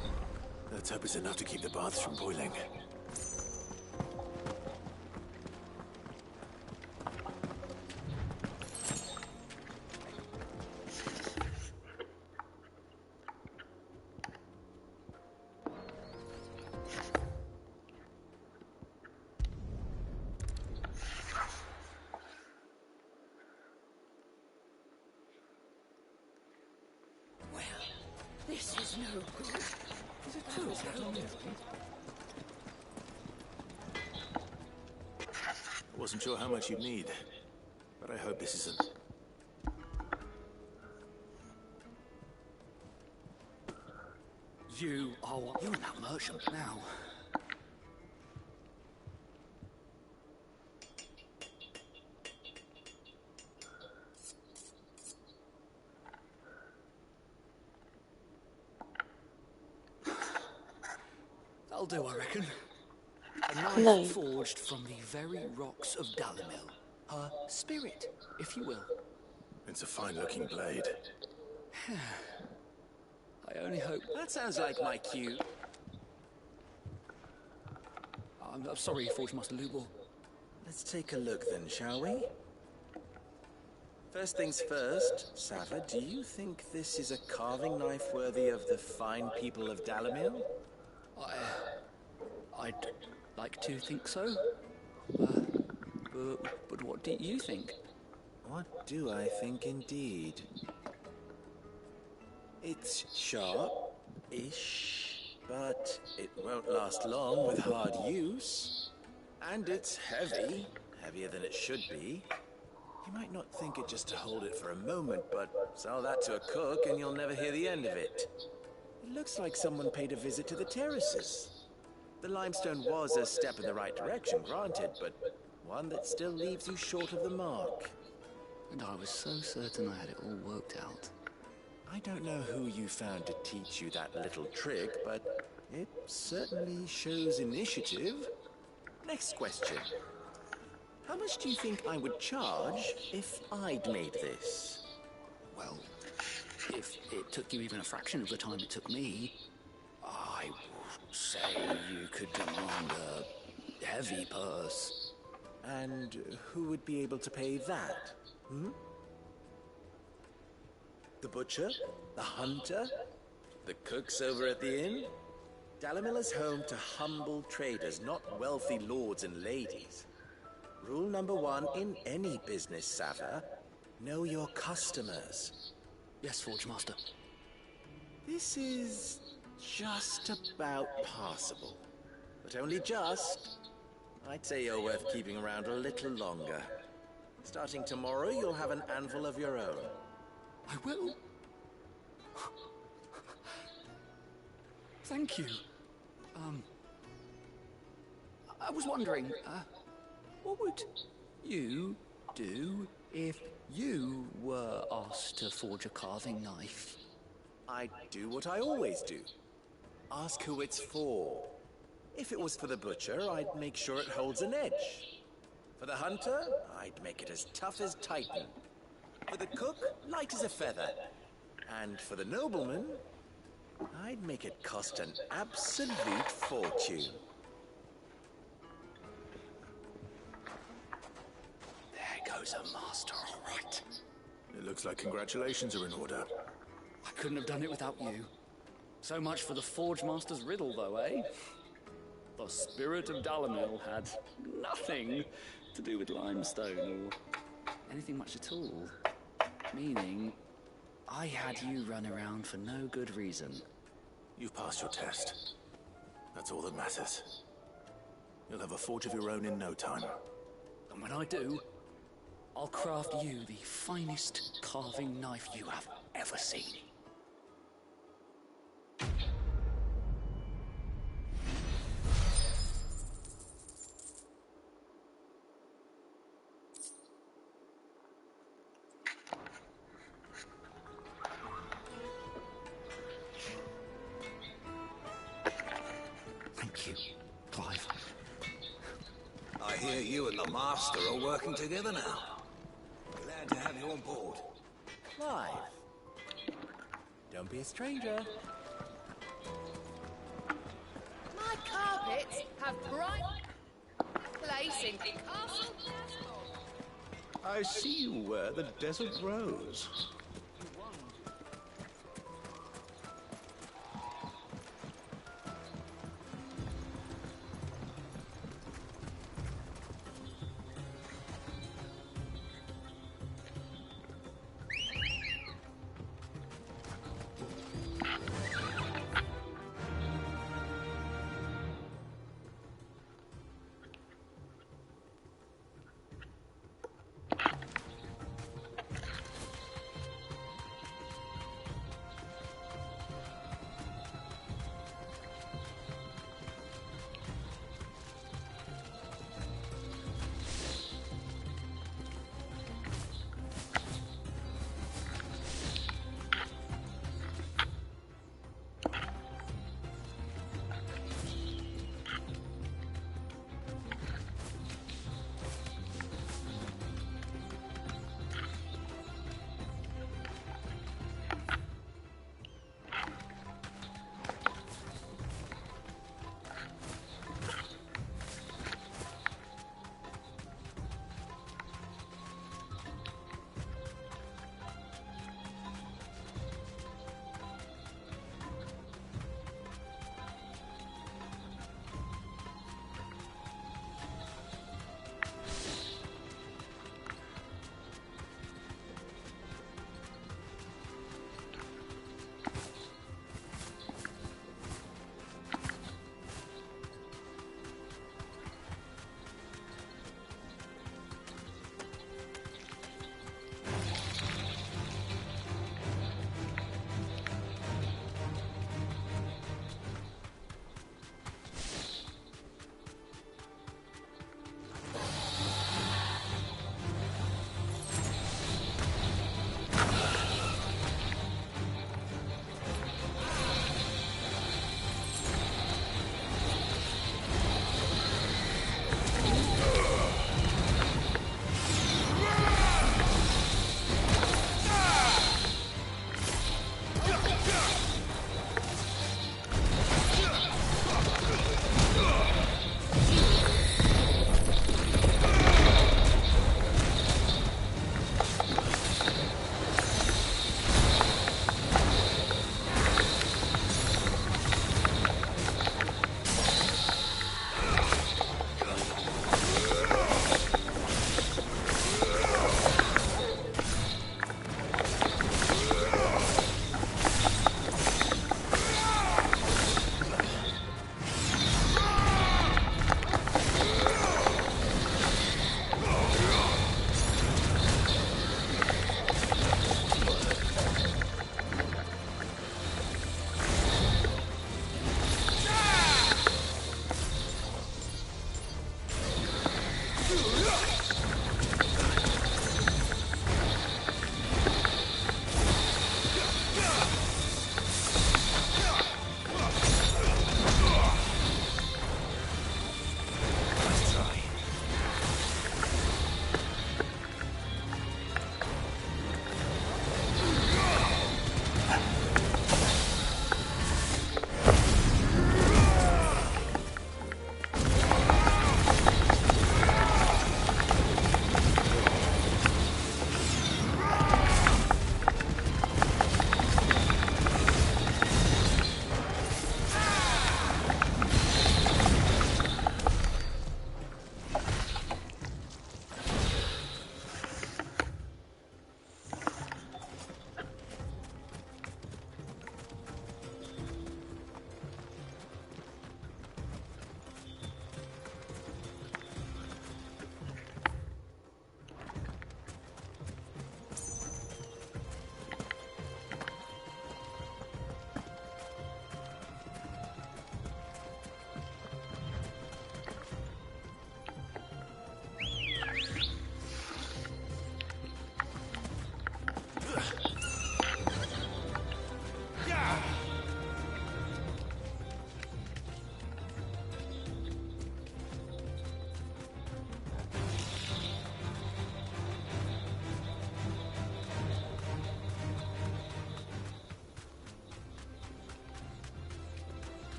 Let's hope it's enough to keep the baths from boiling. is no good. Is it true? I wasn't sure how much you'd need, but I hope this isn't. You are what? You're that merchant now. That'll do, I reckon. A knife No. forged from the very rocks of Dalamil. Her spirit, if you will. It's a fine-looking blade. I only hope... That sounds like my cue. I'm sorry, Forge Master Lubor. Let's take a look then, shall we? First things first, Sava, do you think this is a carving knife worthy of the fine people of Dalamil? I'd like to think so. But what do you think? What do I think indeed? It's sharp-ish, but it won't last long with hard use. And it's heavy, heavier than it should be. You might not think it just to hold it for a moment, but sell that to a cook and you'll never hear the end of it. It looks like someone paid a visit to the terraces. The limestone was a step in the right direction, granted, but one that still leaves you short of the mark. And I was so certain I had it all worked out. I don't know who you found to teach you that little trick, but it certainly shows initiative. Next question. How much do you think I would charge if I'd made this? Well, if it took you even a fraction of the time it took me, I would say you could demand a heavy purse. And who would be able to pay that? The butcher? The hunter? The cooks over at the inn? Dalamil is home to humble traders, not wealthy lords and ladies. Rule number one in any business, Sava, know your customers. Yes, Forge Master. This is just about passable. But only just. I'd say you're worth keeping around a little longer. Starting tomorrow, you'll have an anvil of your own. I will. Thank you. I was wondering, what would you do if you were asked to forge a carving knife? I'd do what I always do. Ask who it's for. If it was for the butcher, I'd make sure it holds an edge. For the hunter, I'd make it as tough as Titan. For the cook, light as a feather. And for the nobleman, I'd make it cost an absolute fortune. There goes a master, all right. It looks like congratulations are in order. I couldn't have done it without you. So much for the Forge Master's riddle, though, eh? The spirit of Dalamil had nothing to do with limestone or anything much at all. Meaning, I had you run around for no good reason. You've passed your test. That's all that matters. You'll have a forge of your own in no time. And when I do, I'll craft you the finest carving knife you have ever seen. Thank you, Clive. I hear you and the Master are working together now. Glad to have you on board. Clive. Don't be a stranger. My carpets have bright place in Castle. I see you wear the Desert Rose.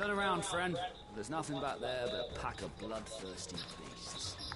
Turn around, friend. There's nothing back there but a pack of bloodthirsty beasts.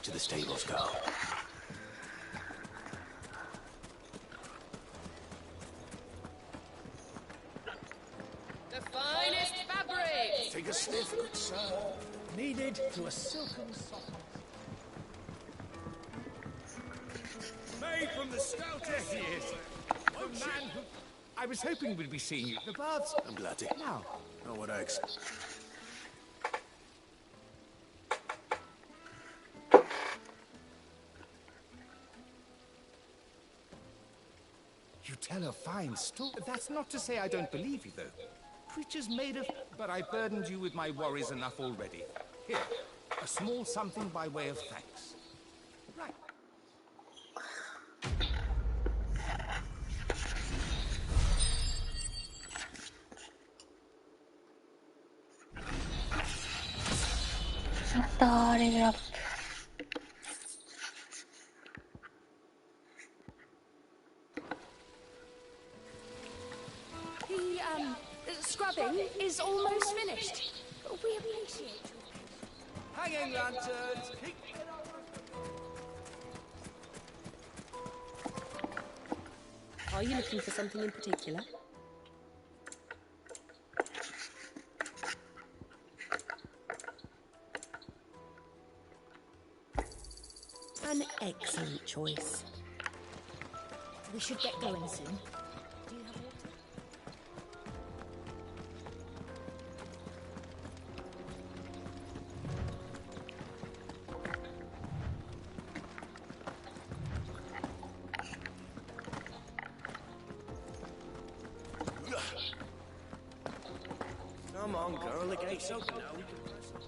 To the stables, girl. The finest fabric! Take a sniff, good sir. Kneaded to a silken softness. Made from the stoutest. There he is. The man who... I was hoping we'd be seeing you. The baths... I'm glad to. Now. Not what I expected. You tell a fine story. That's not to say I don't believe you, though. Creatures made of... But I burdened you with my worries enough already. Here, a small something by way of thanks. Right.やったー、レベルアップ。Scrubbing is almost finished. We appreciate you. Hanging lanterns. Are you looking for something in particular? An excellent choice. We should get going soon. Do you have water? Come on, girl, the gate's open now. We can press it.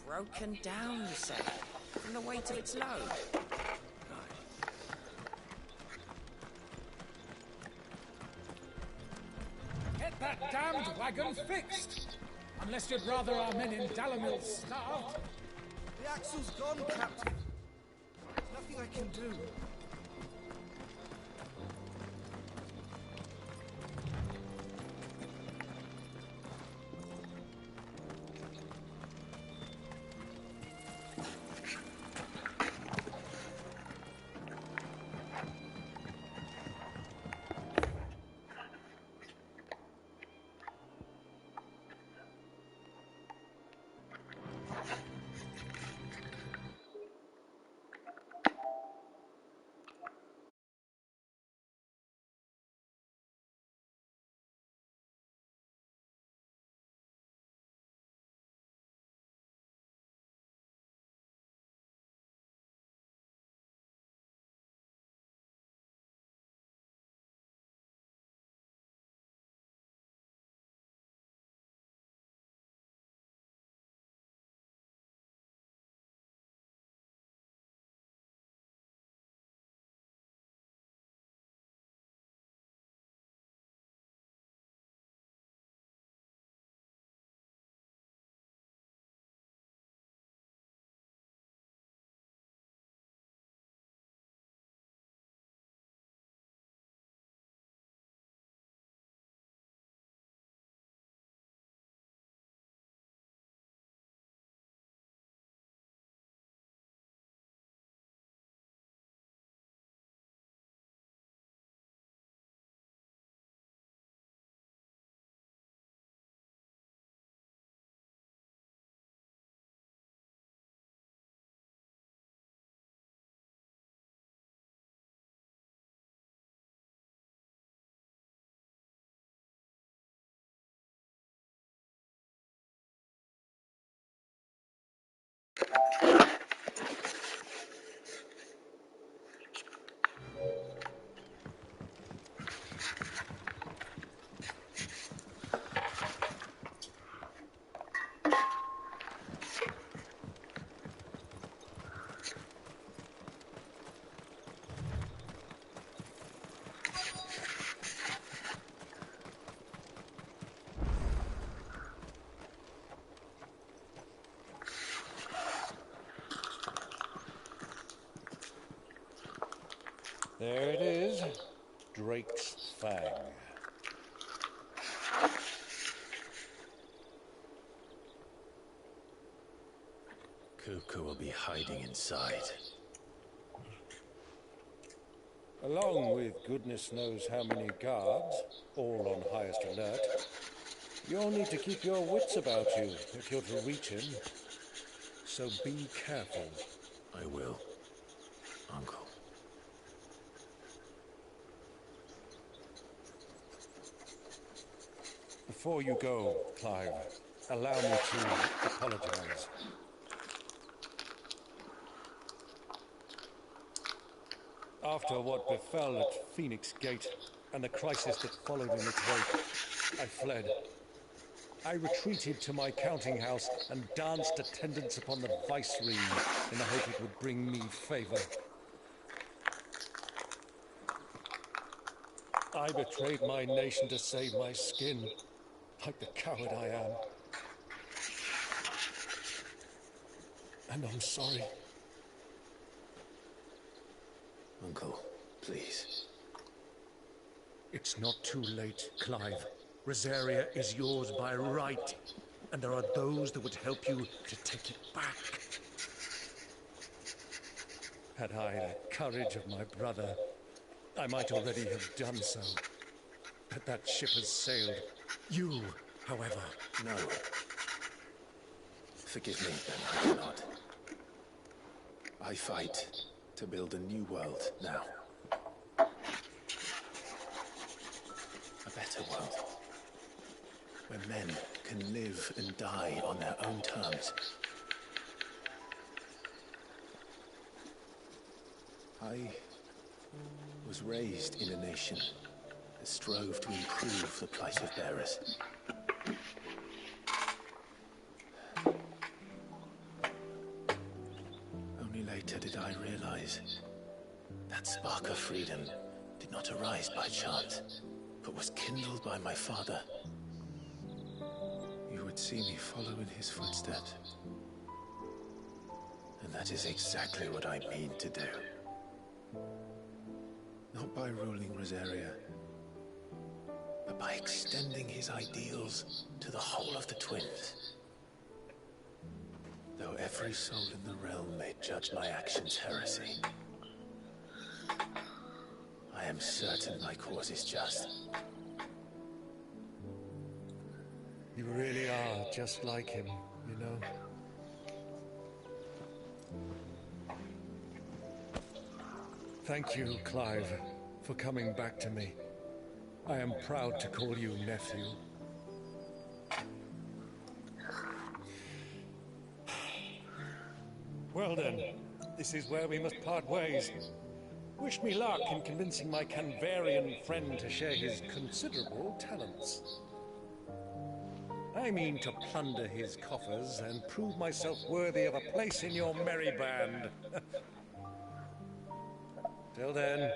Broken down, you say, from the weight of its load. Get that damned wagon fixed! Unless you'd rather our men in Dalamil starved. The axle's gone, Captain. There's nothing I can do. There it is, Drake's Fang. Kuku will be hiding inside. Along with goodness knows how many guards, all on highest alert, you'll need to keep your wits about you if you're to reach him. So be careful. I will, Uncle. Before you go, Clive, allow me to apologize. After what befell at Phoenix Gate and the crisis that followed in its wake, I fled. I retreated to my counting house and danced attendance upon the viceroy in the hope it would bring me favor. I betrayed my nation to save my skin, like the coward I am. And I'm sorry. Uncle, please. It's not too late, Clive. Rosaria is yours by right, and there are those that would help you to take it back. Had I the courage of my brother, I might already have done so. But that ship has sailed. You, however... No. Forgive me, but I cannot. I fight to build a new world now. A better world. Where men can live and die on their own terms. I was raised in a nation that strove to improve the plight of bearers. Only later did I realize that spark of freedom did not arise by chance, but was kindled by my father. You would see me follow in his footsteps. And that is exactly what I mean to do. Not by ruling Rosaria, but by extending his ideals to the whole of the twins. Though every soul in the realm may judge my actions heresy, I am certain my cause is just. You really are just like him, you know? Thank you, Clive, for coming back to me. I am proud to call you nephew. Well then, this is where we must part ways. Wish me luck in convincing my Canvarian friend to share his considerable talents. I mean to plunder his coffers and prove myself worthy of a place in your merry band. Till then,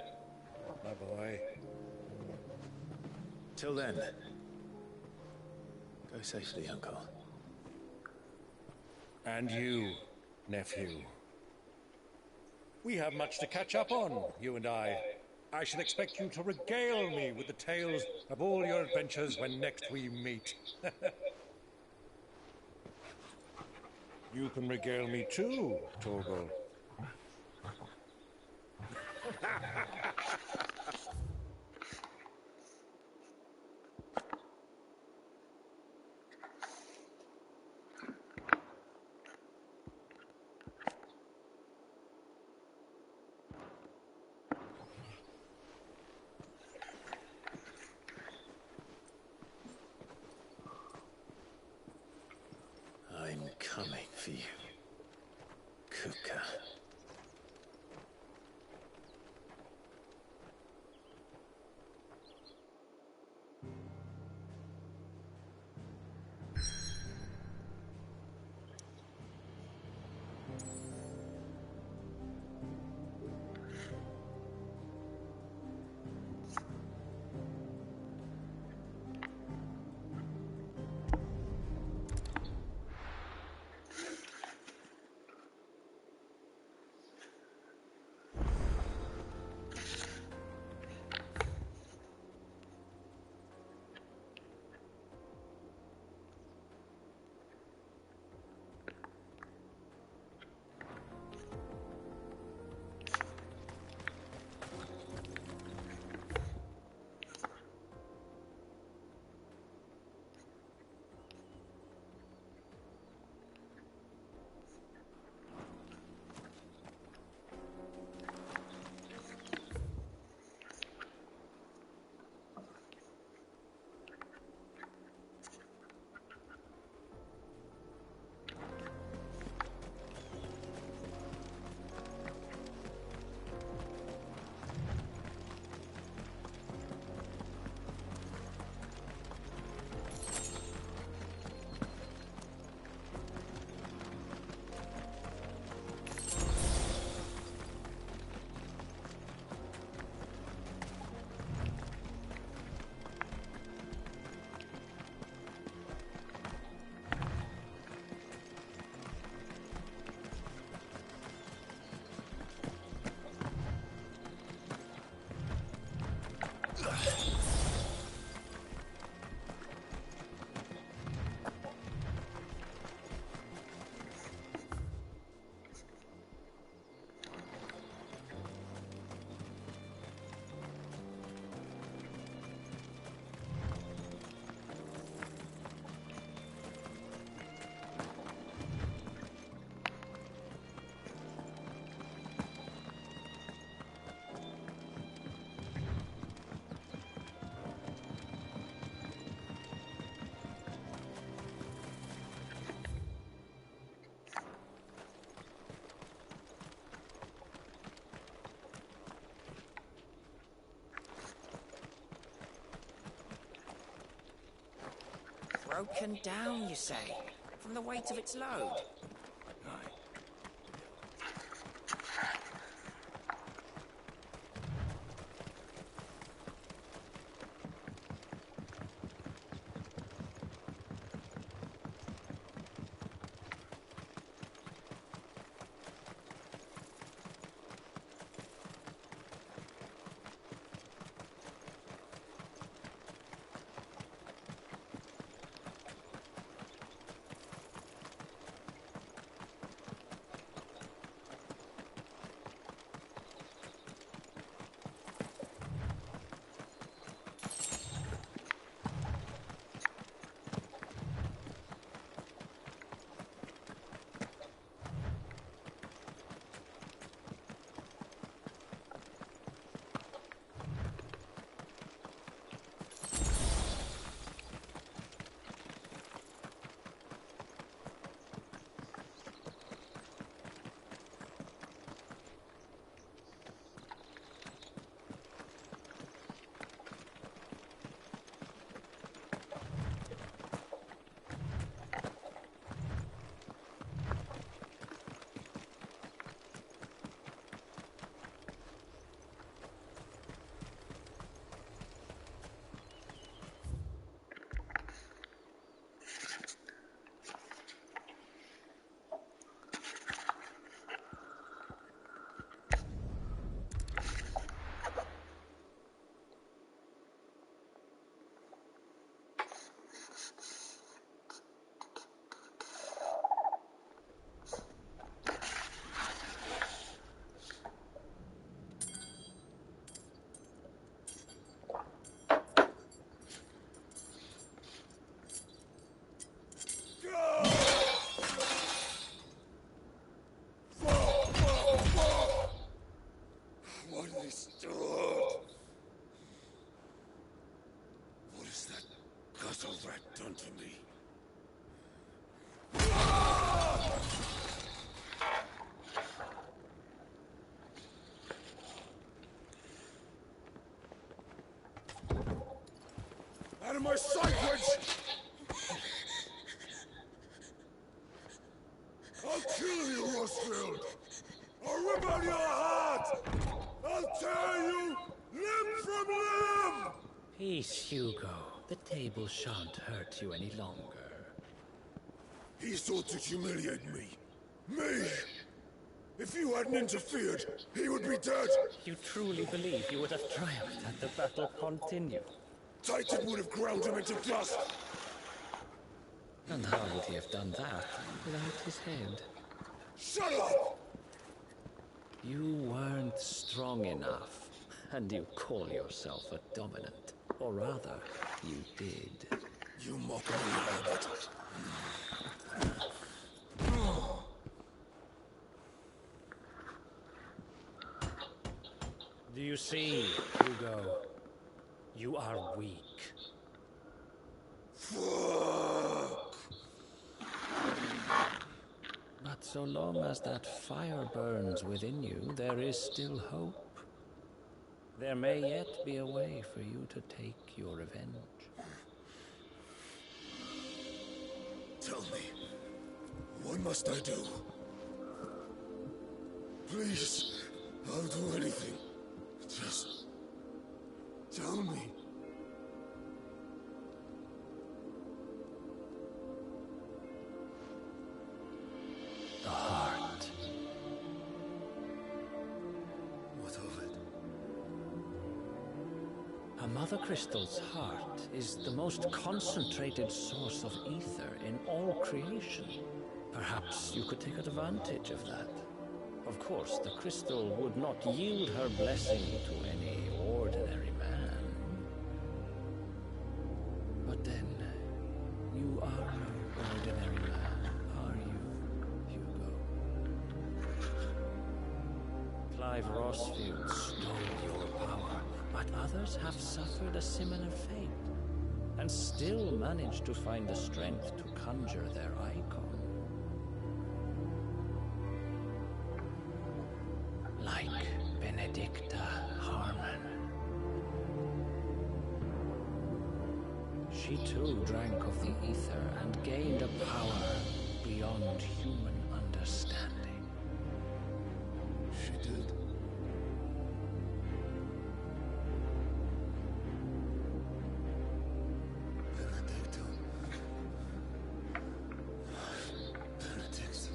my boy. Till then, go safely, Uncle. And you, nephew. We have much to catch up on, you and I. I shall expect you to regale me with the tales of all your adventures when next we meet. You can regale me too, Torgal. I'm coming for you. broken down, you say? From the weight of its load? Aye. Out of my sight, witch! I'll kill you, Rosfield! I'll rip out your heart! I'll tear you limb from limb! Peace, Hugo. The table shan't hurt you any longer. He sought to humiliate me. Me! If you hadn't interfered, he would be dead! You truly believe you would have triumphed had the battle continued? Titan would have ground him into dust! And how would he have done that without his head? Shut up! You weren't strong enough, and you call yourself a dominant. Or rather, you did. You mock me, Herbert. Do you see, Hugo? You are weak. Fuck! But so long as that fire burns within you, there is still hope. There may yet be a way for you to take your revenge. Tell me, what must I do? Please, I'll do anything. Just tell me. The heart. What of it? A Mother Crystal's heart is the most concentrated source of ether in all creation. Perhaps you could take advantage of that. Of course, the crystal would not yield her blessing to any ordinary man. But then, you are no ordinary man, are you, Hugo? Clive Rosfield stole your power, but others have suffered a similar fate, and still managed to find the strength to conjure their icon. Like Benedicta Harmon. She too drank of the ether and gained a power beyond human understanding. She did. Benedicto. Benedict.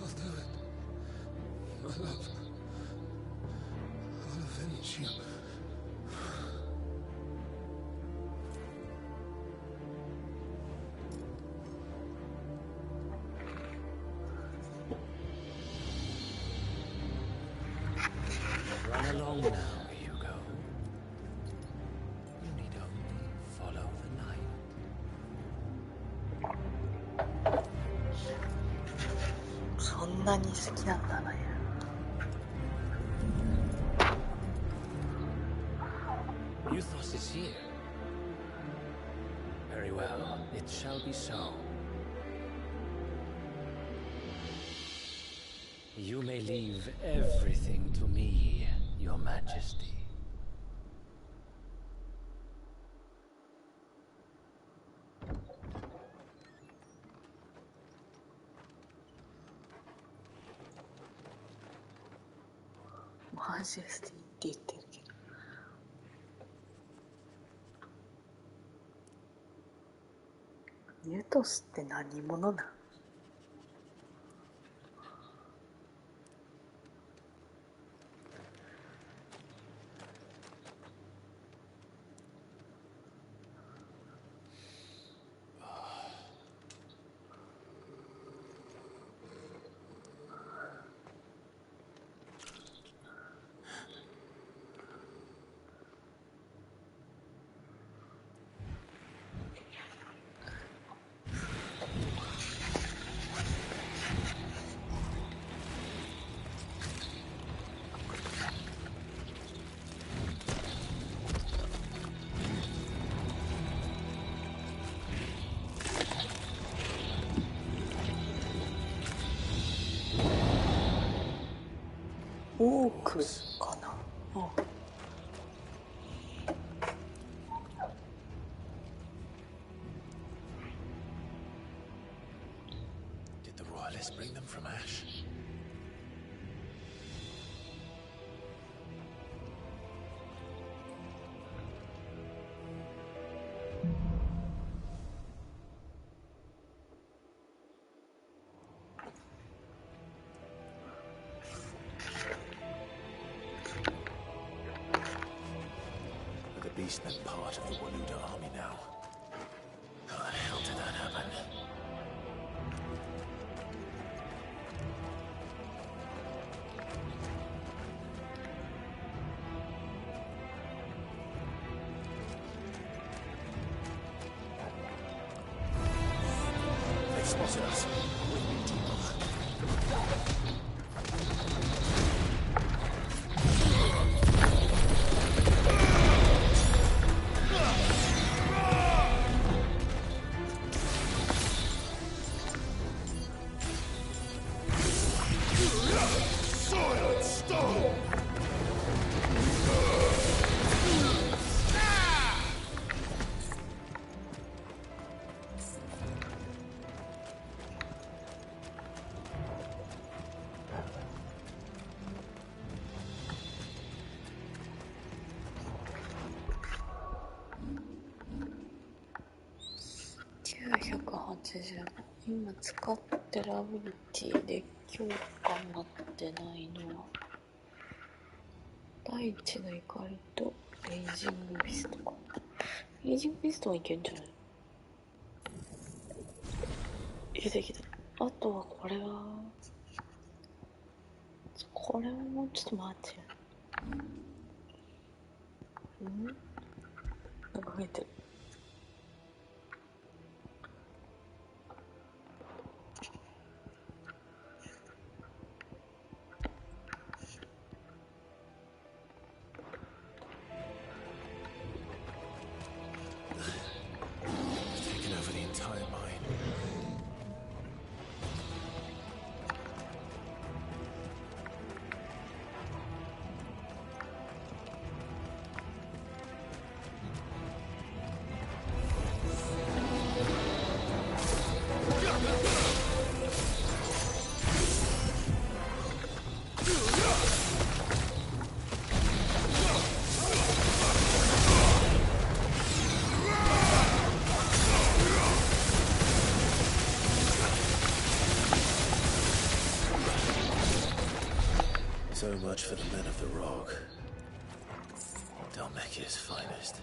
I'll do it. My love. I'll avenge you. Run along now, Hugo. You need only follow the night.そんなに好きなんだな。Euthos is here. Very well, it shall be so. You may leave everything to me, Your Majesty. Majesty って言ってるけど。ユトスって何者なん？オークかな。あ。Did the royalists bring them from Ash? The beastmen part of the Waluda army now. How the hell did that happen? They spotted us. We need to980。今使ってるアビリティで強化になってないのは大地の怒りとレイジングビストか。レイジングビストはいけるんじゃない？出てきた。あとはこれはもうちょっと待って。なんか増えてる。So much for the men of the Rock. Dalmekia's finest.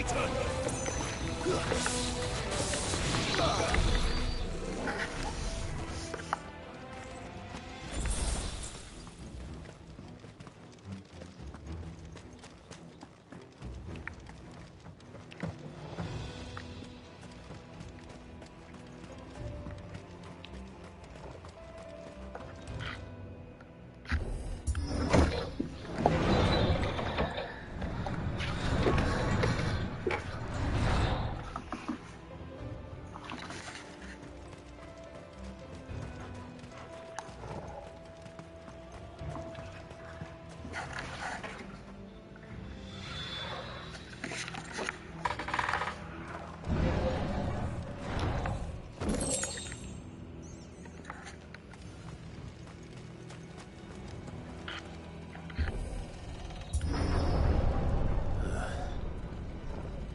my turn!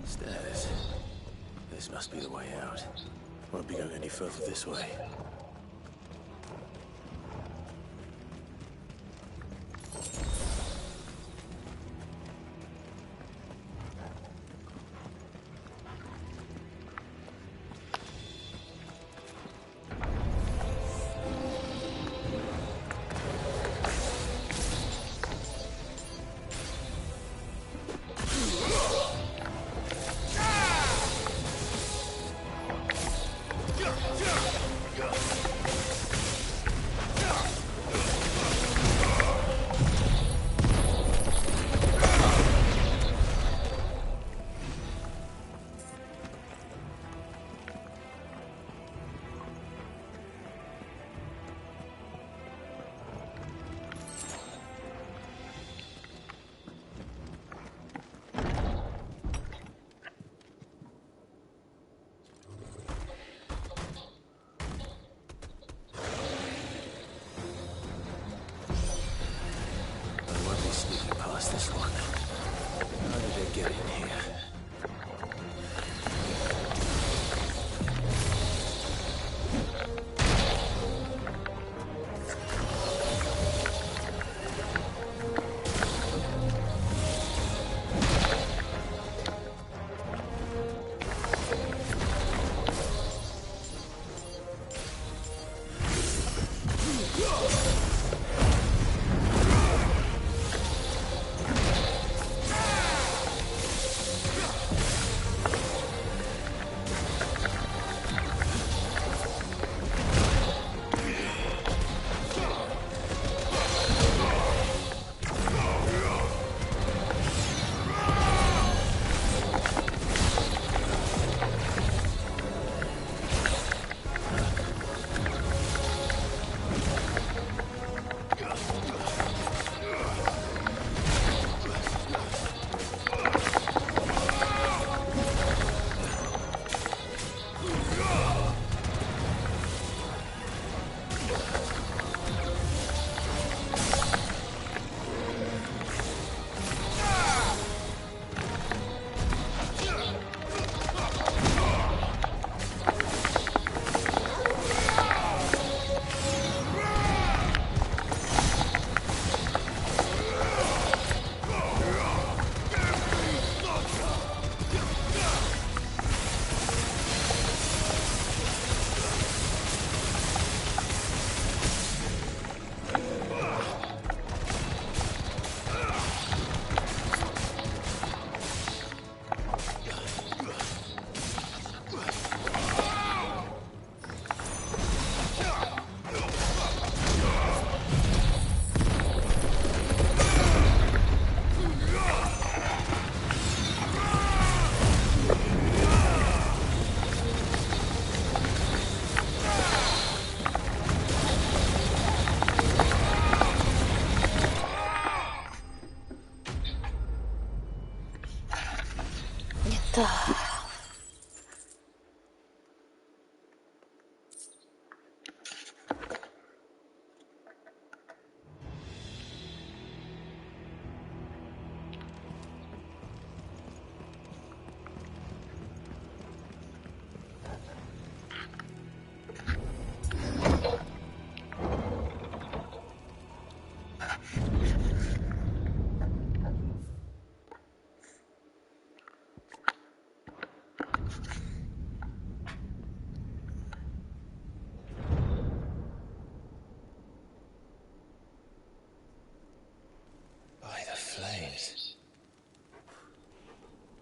Stairs. This must be the way out. Won't be going any further this way. This one. How did they get in here?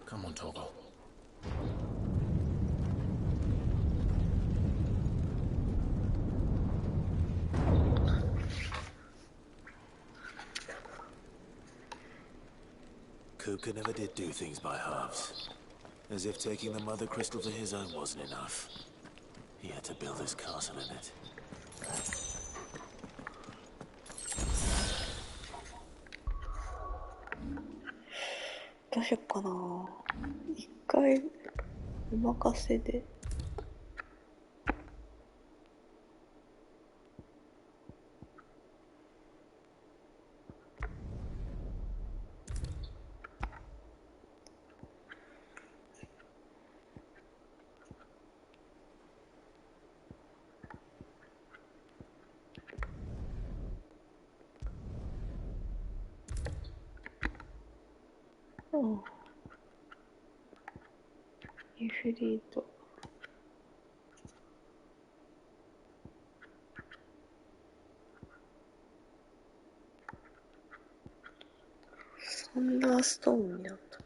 Come on, Torgal. Kupka never did do things by halves. As if taking the Mother Crystal to his own wasn't enough. He had to build his castle in it. どうしよっかな。一回お任せで。イフリート。サンダーストームになった。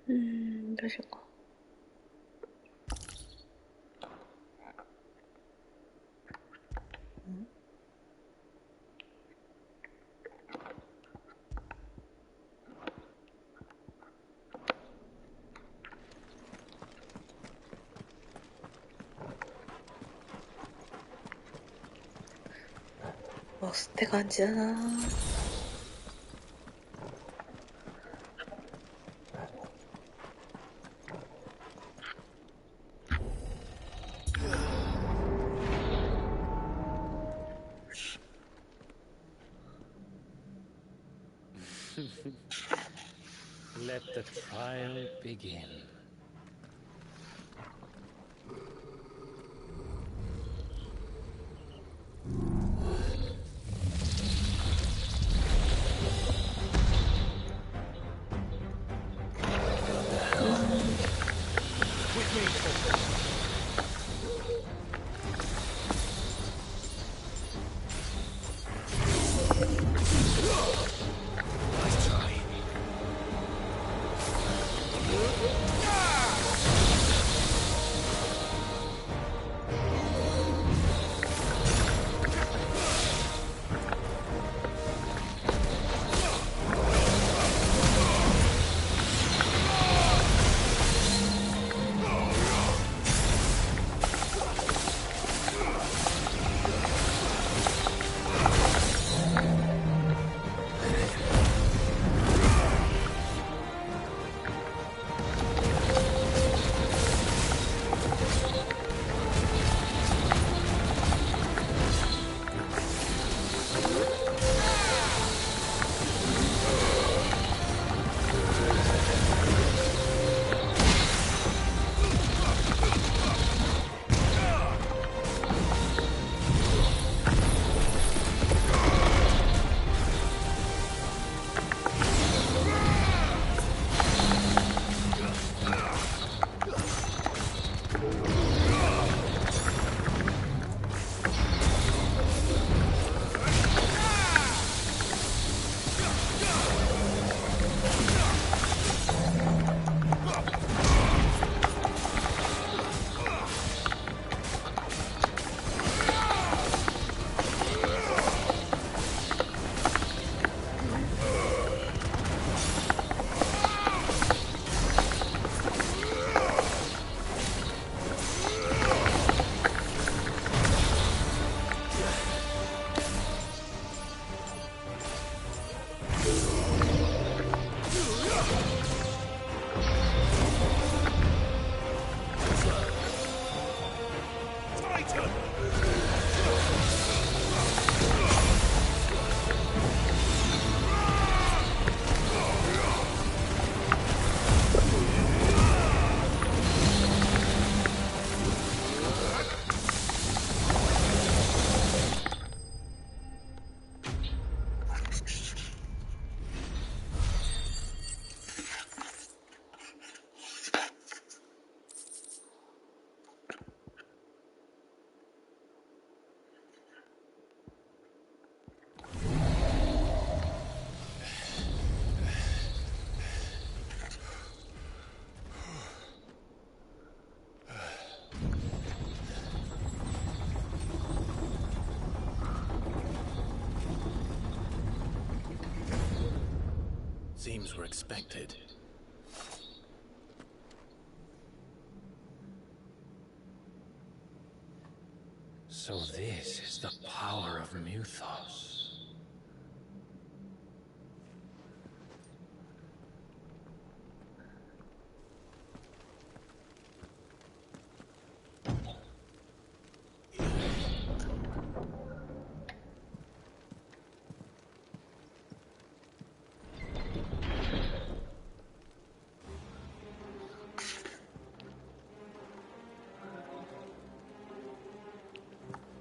どうしようか。ボスって感じだな。Let the trial begin. Seems we're expected. So this is the power of Muthos.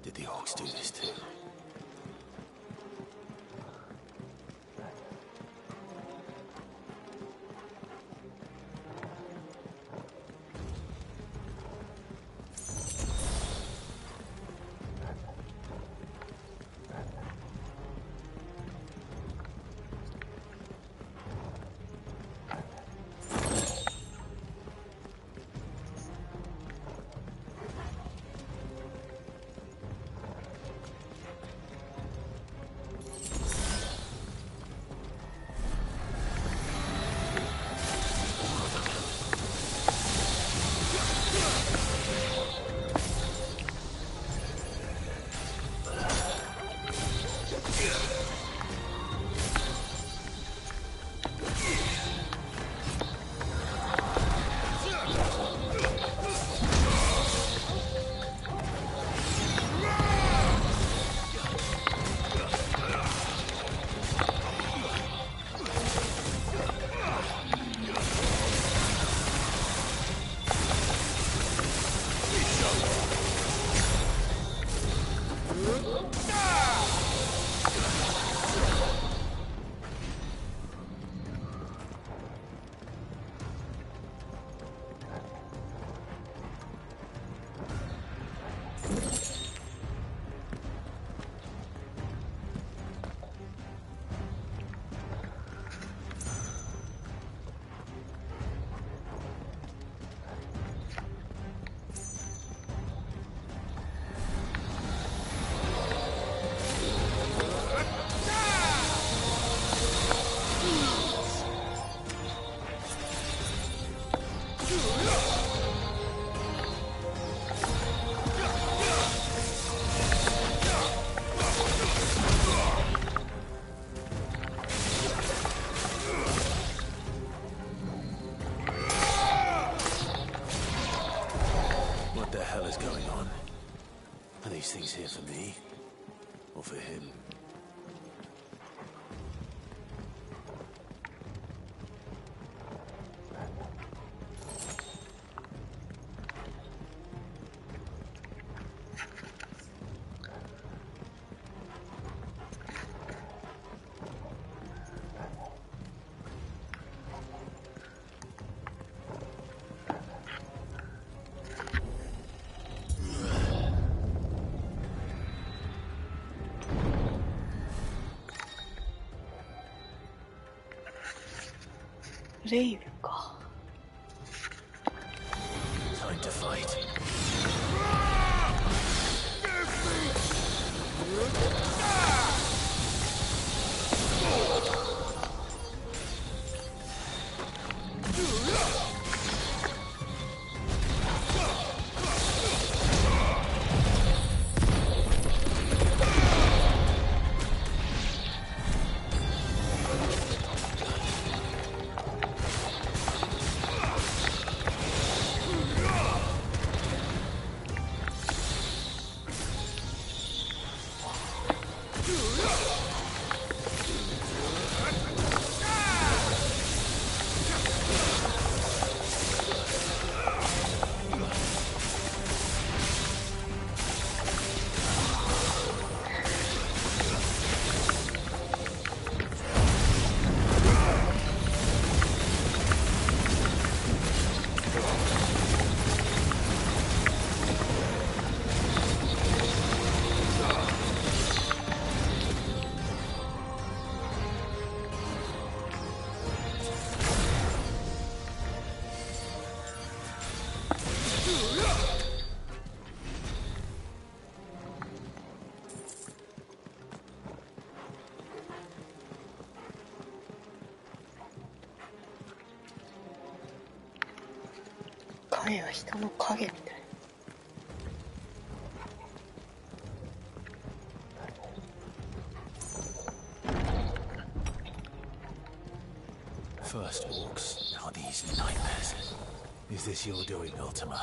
Did the orcs do this too? these things here for me? Or for him?レイブか。Time to fight. 影は人の影みたい。First walks, now these nightmares. Is this your doing, Ultima?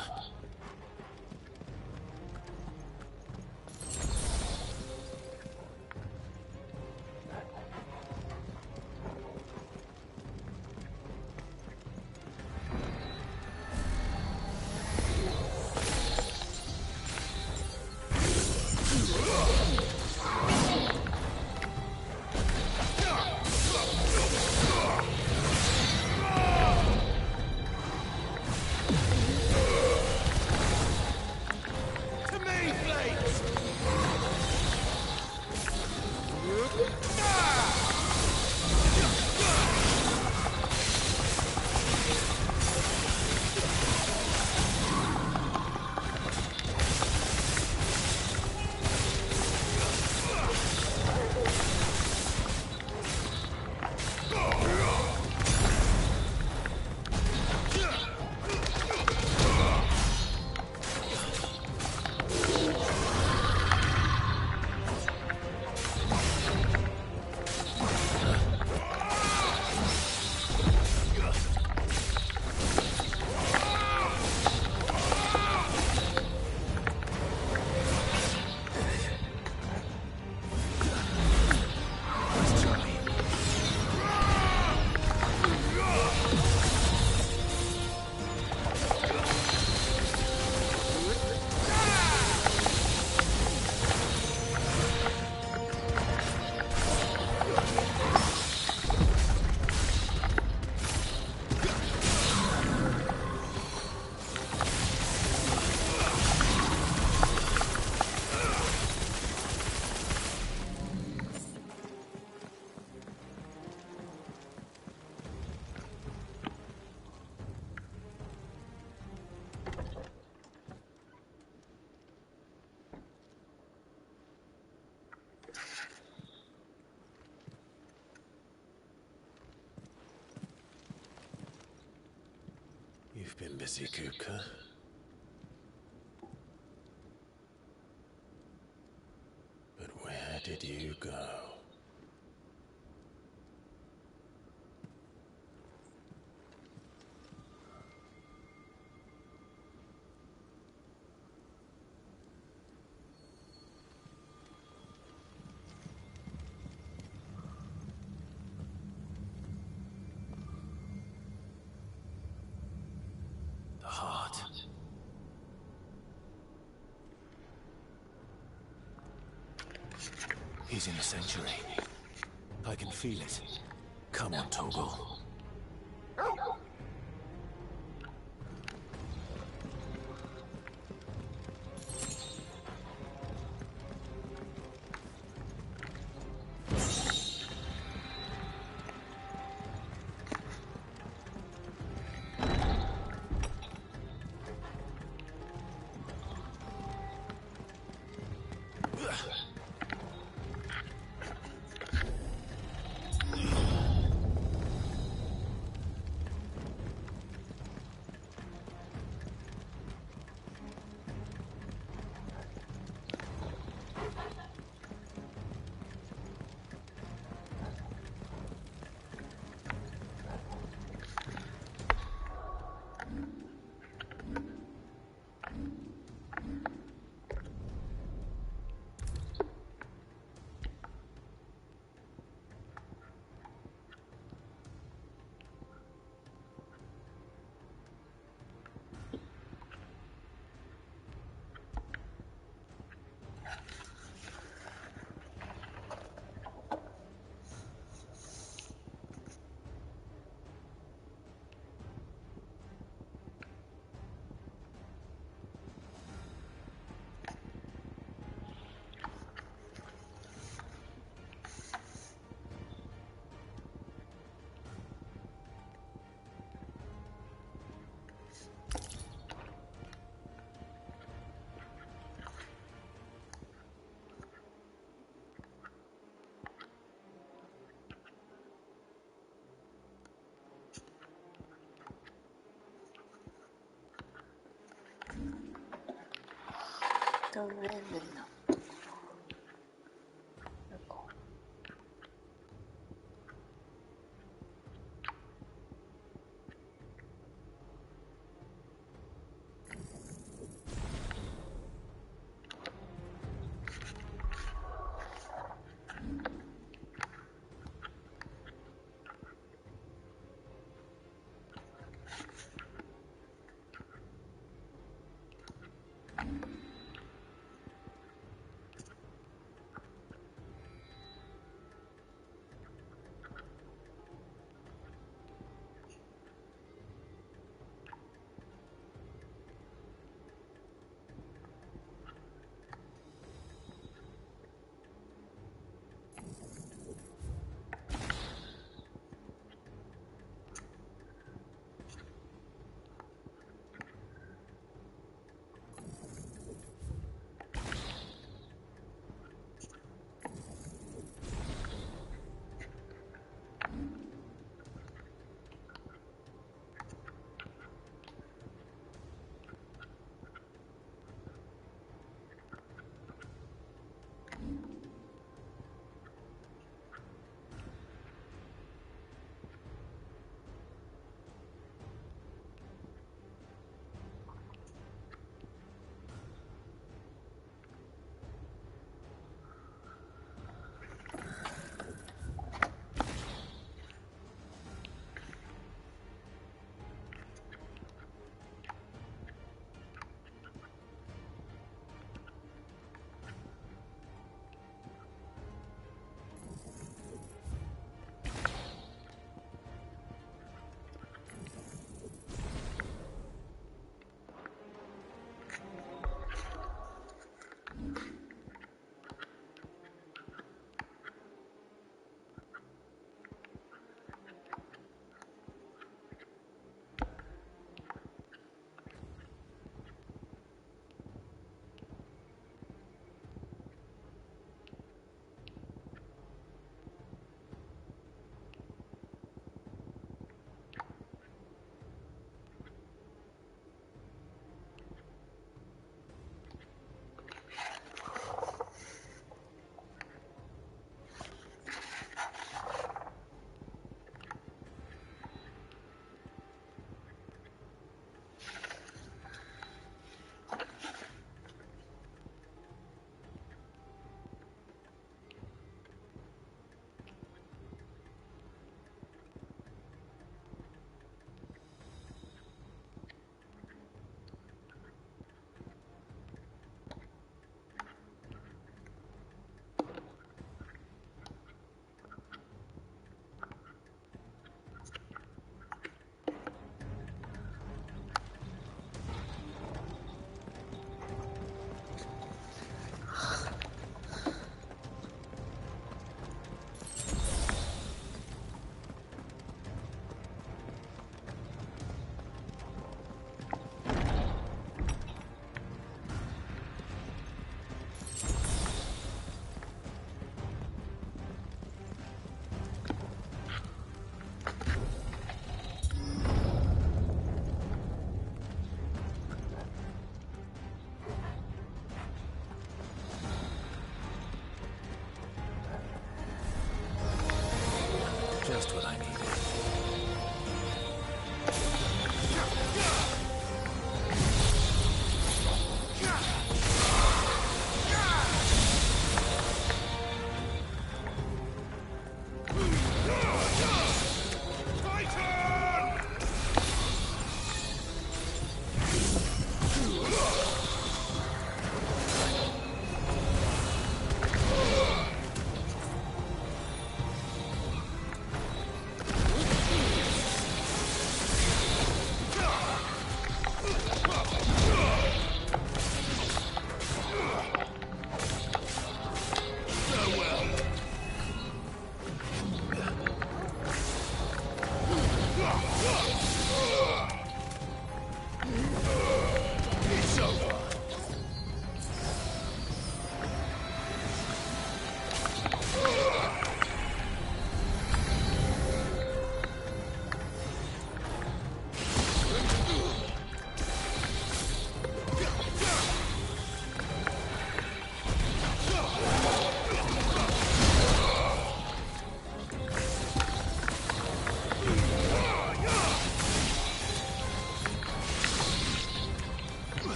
You've been busy, Kuka. But where did you go? The heart. He's in the sanctuary. I can feel it. Come on, Toggle. どのレベルな。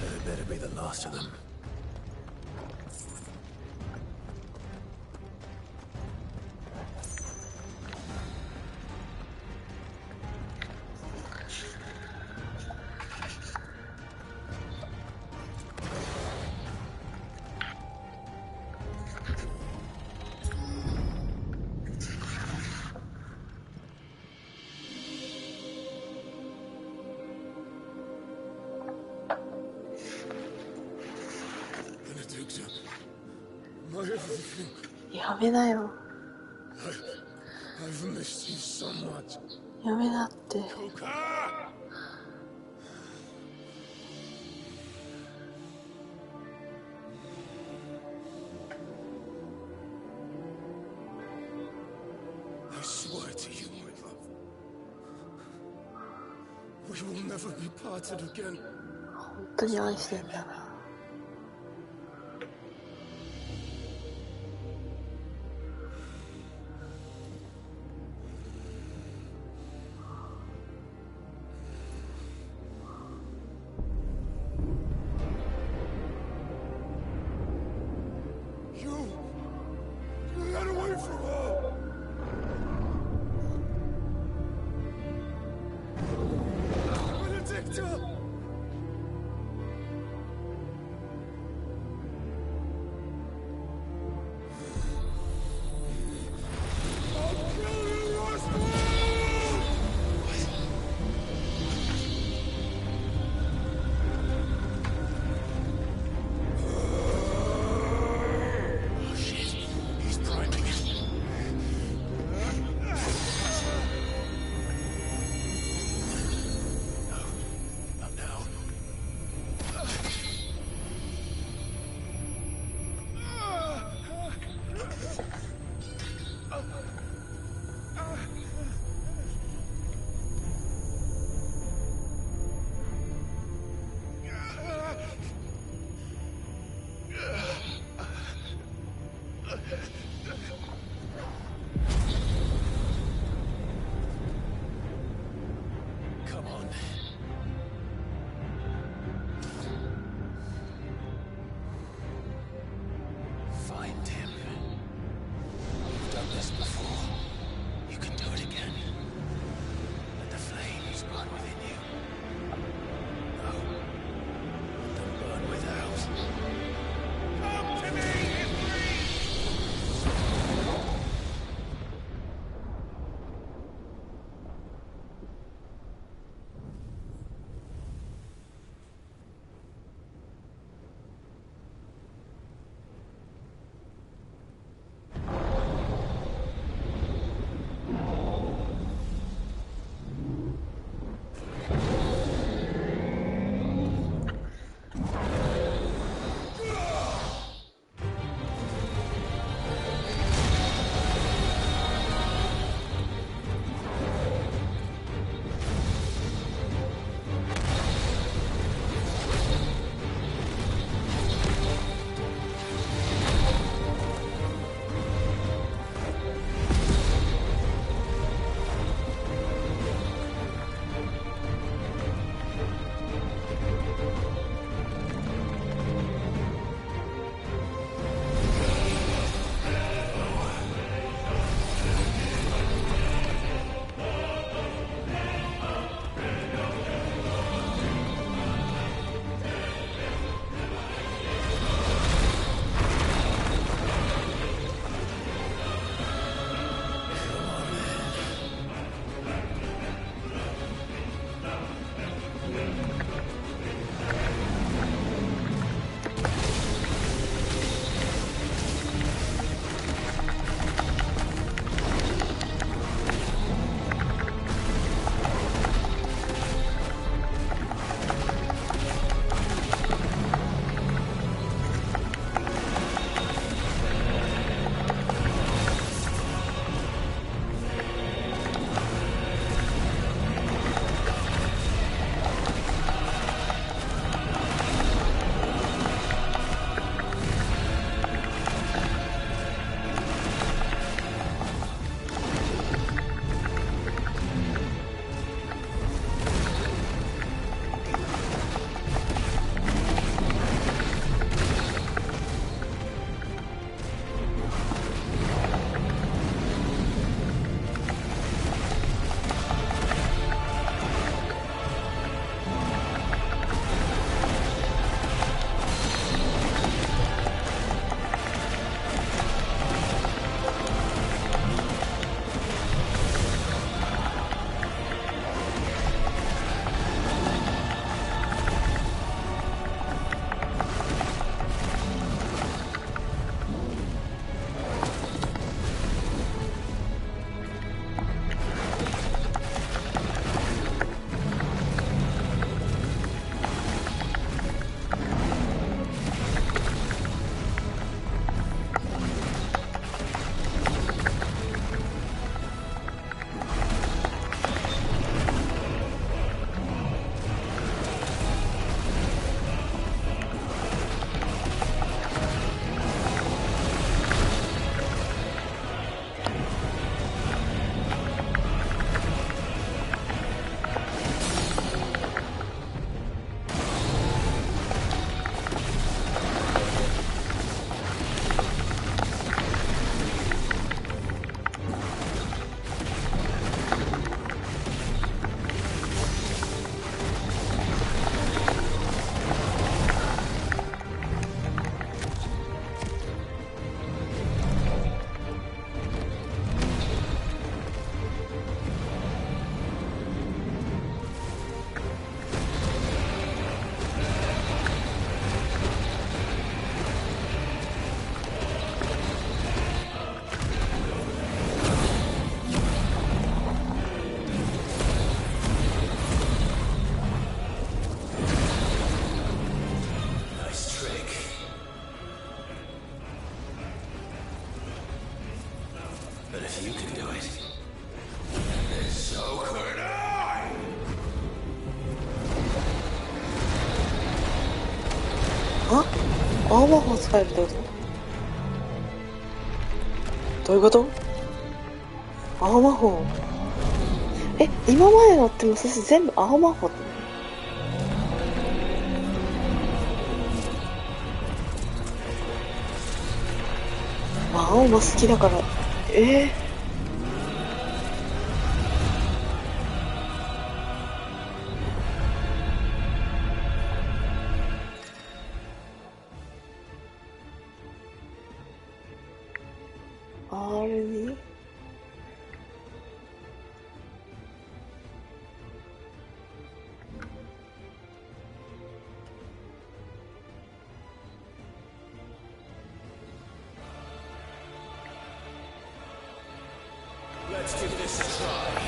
That better be the last of them. My everything. やめなよ。 I've missed you so much. やめなって。 I swear to you, my love, we will never be parted again. 本当に愛してんだな。 Get away from her! Benedicta! I'll kill you, Roswell! Oh shit, he's priming it. Not now. Come on. Find him. You've done this before. You can do it again. Let the flames burn within you. No. Let them burn without. Come to me, Ifrit! 青魔法使えるってこと？どういうこと？青魔法。今までのってもそして全部青魔法って。青も好きだから。R2？Let's give this a try.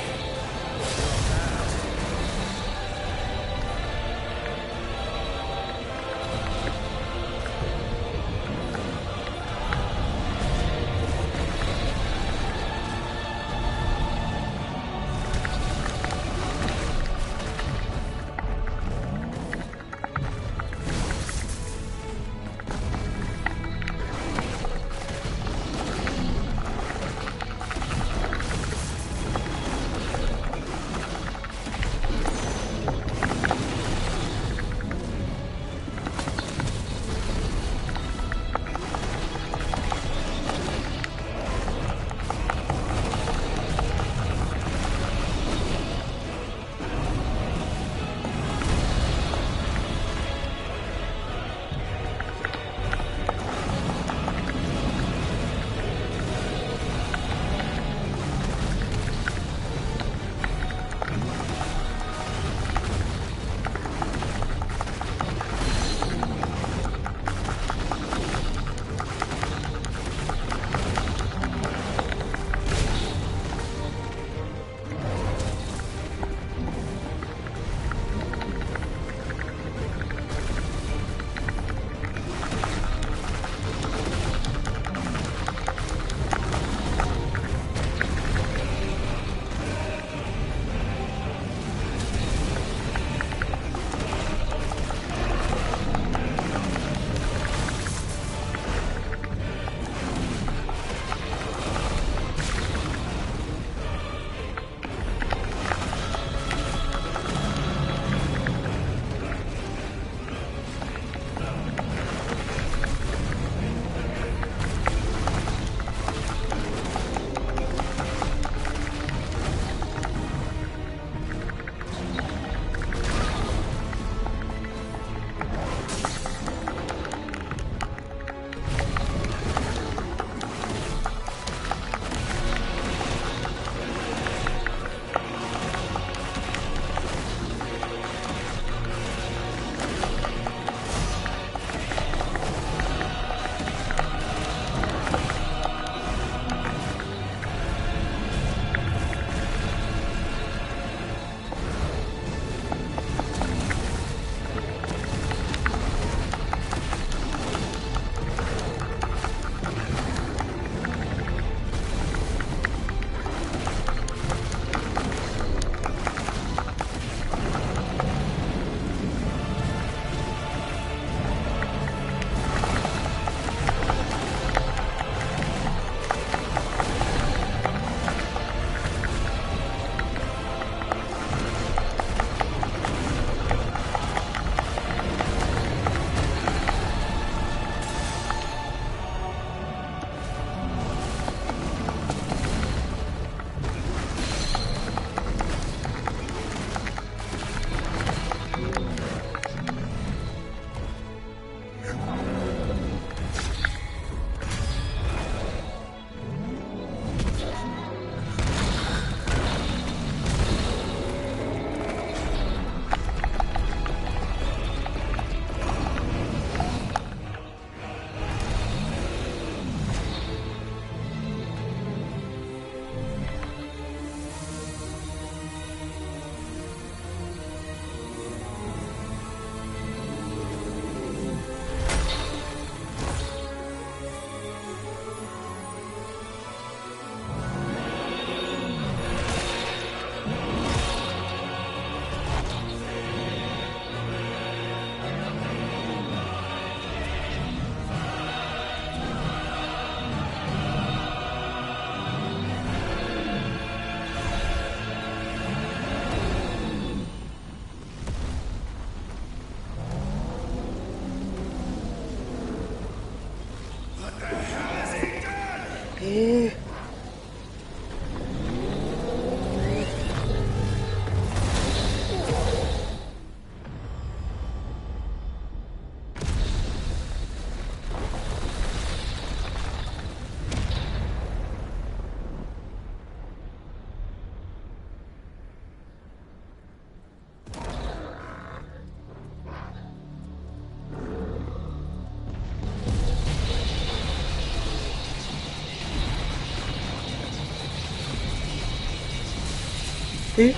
え、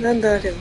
なんだあれは。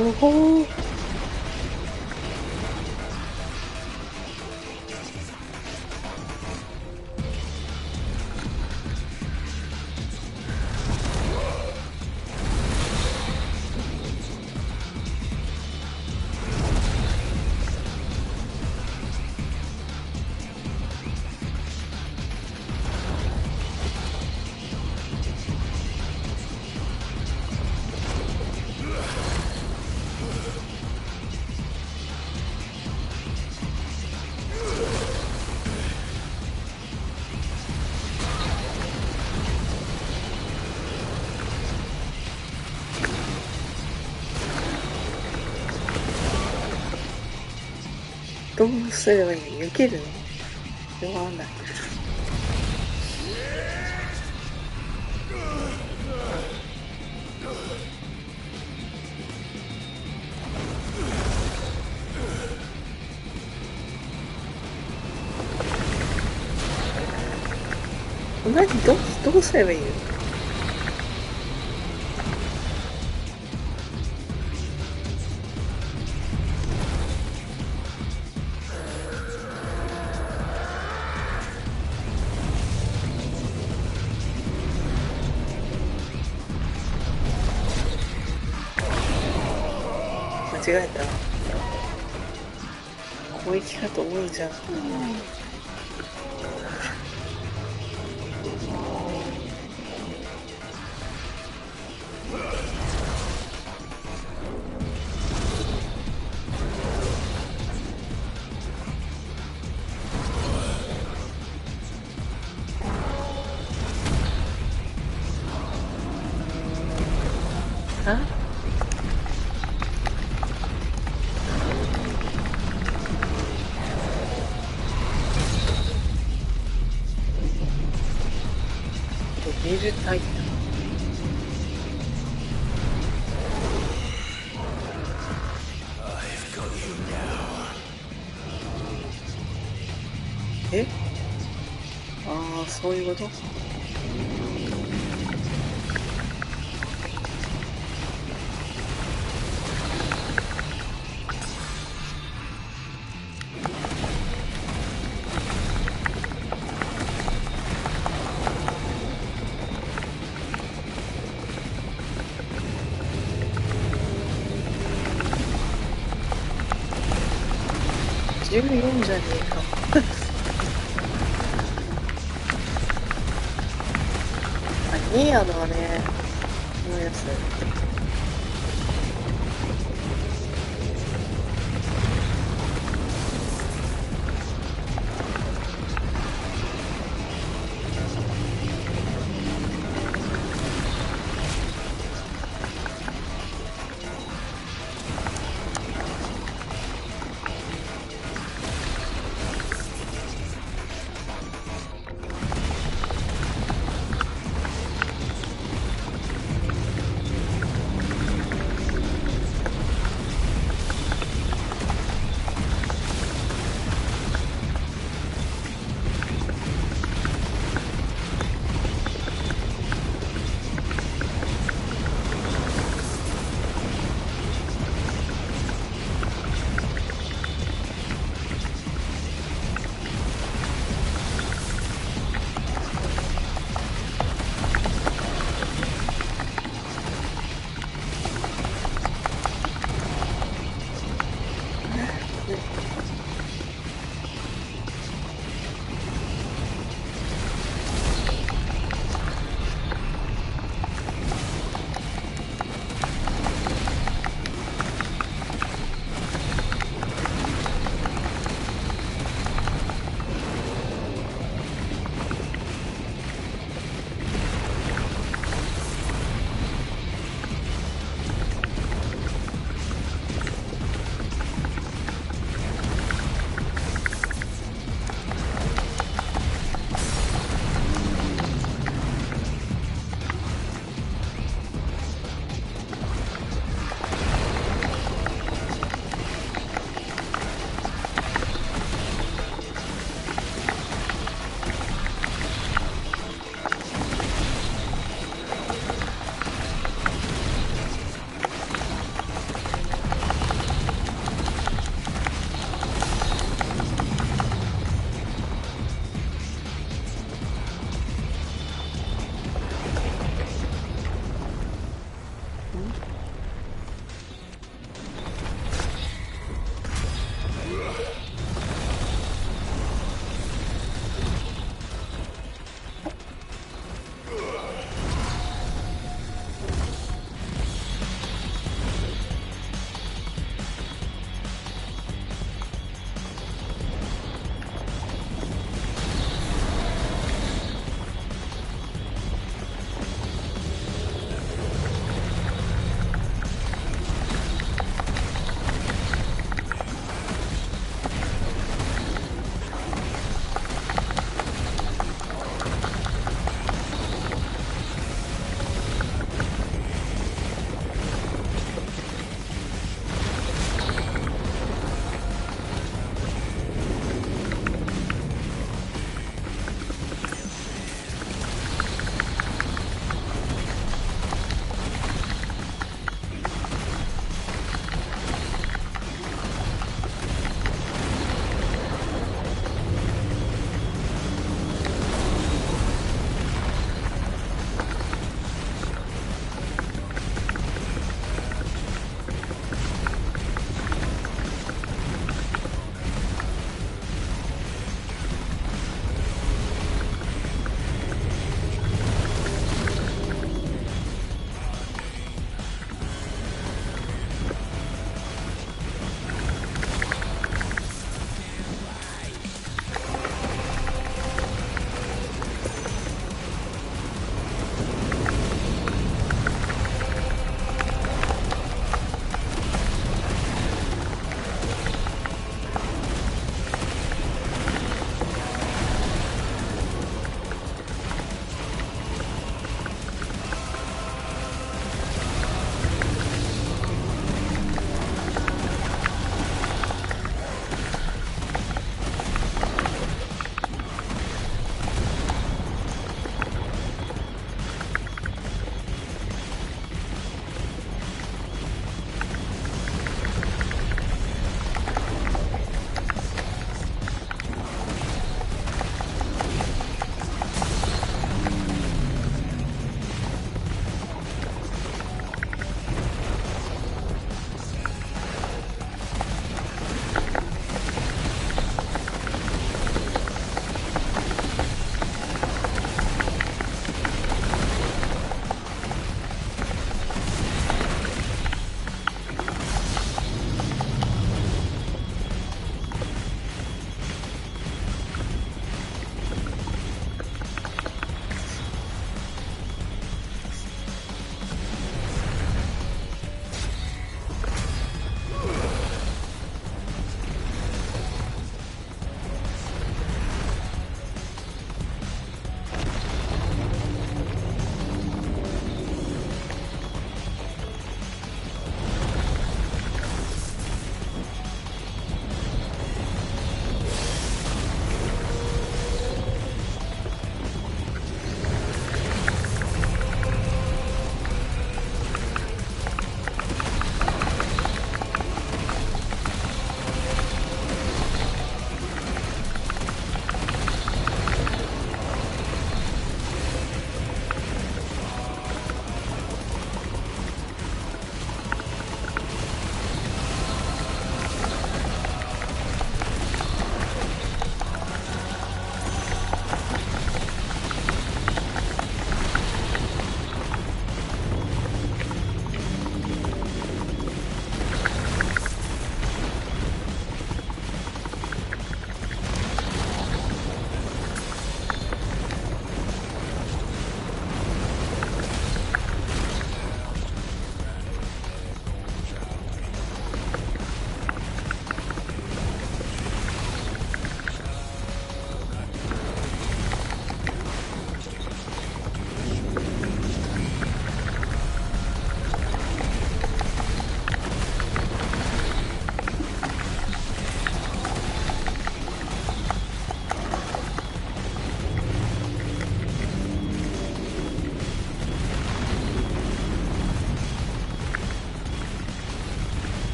おほー。どうすればいいの？避けるの？わかんない。どうすればいいの？間違えた。攻撃方多いじゃん。あ？ビルタイタン。え？ああ、そういうこと？14じゃねえか。あ、ニーヤのあれのやつ。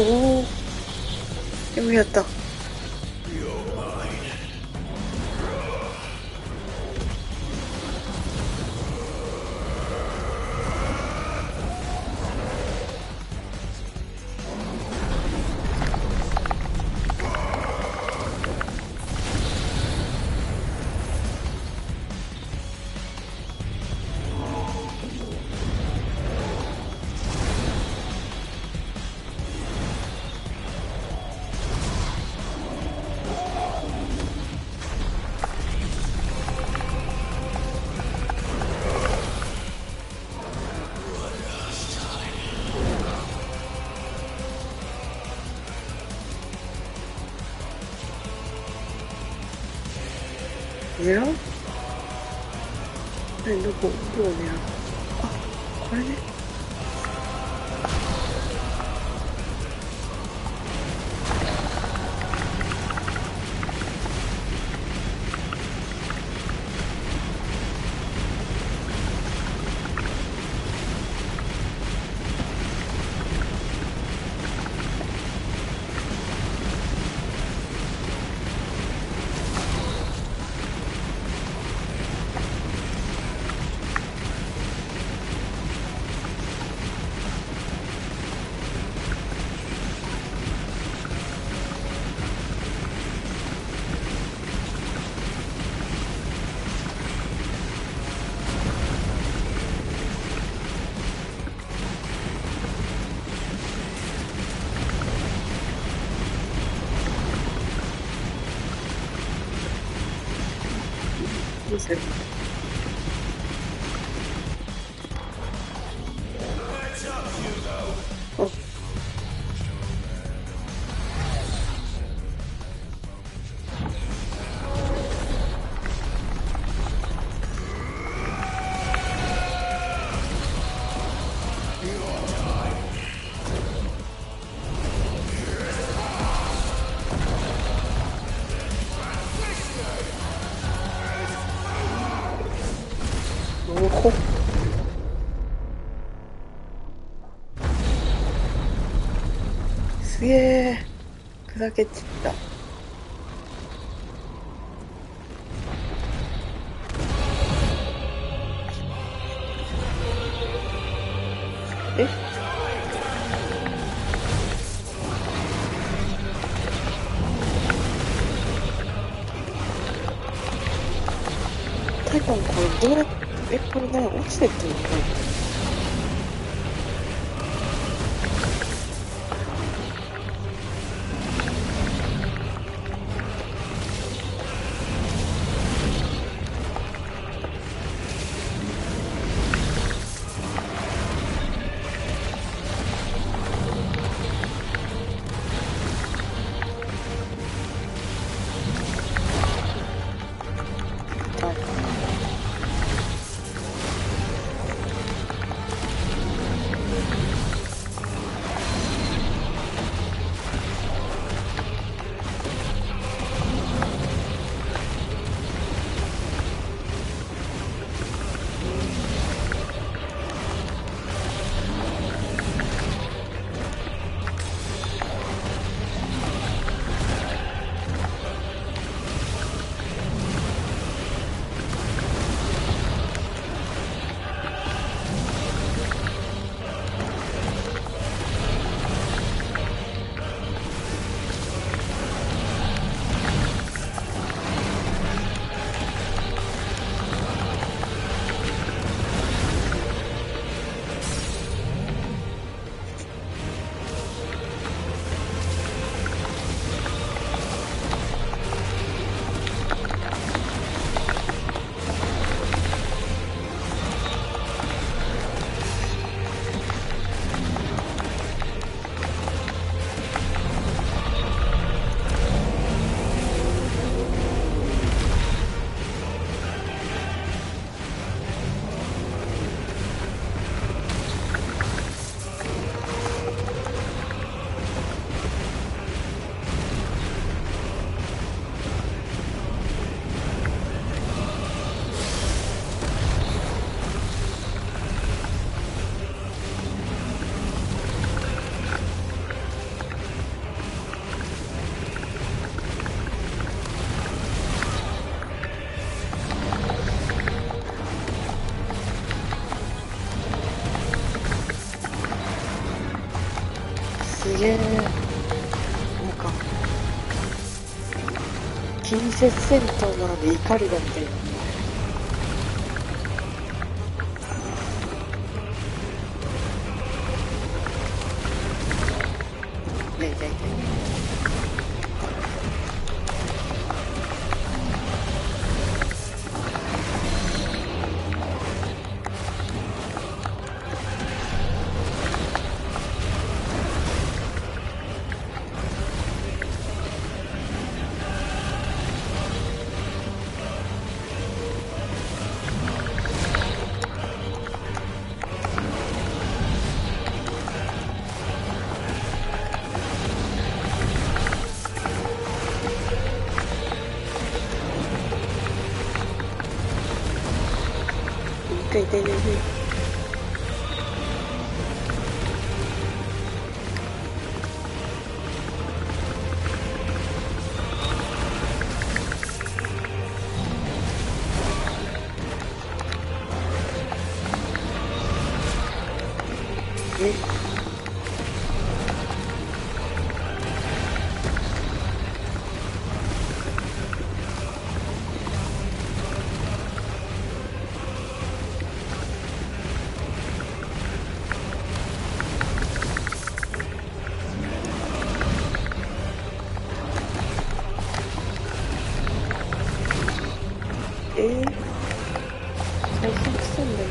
おお、よくやった。狙う？どこを狙う？あ、これね。ですよ。おお、すげえ、砕け散った。え、タイタンこれどうやって、これね、落ちてってんのかな。なんか近接戦闘なので怒りだみたいな。痛い痛い痛い痛い。再生したんだよ。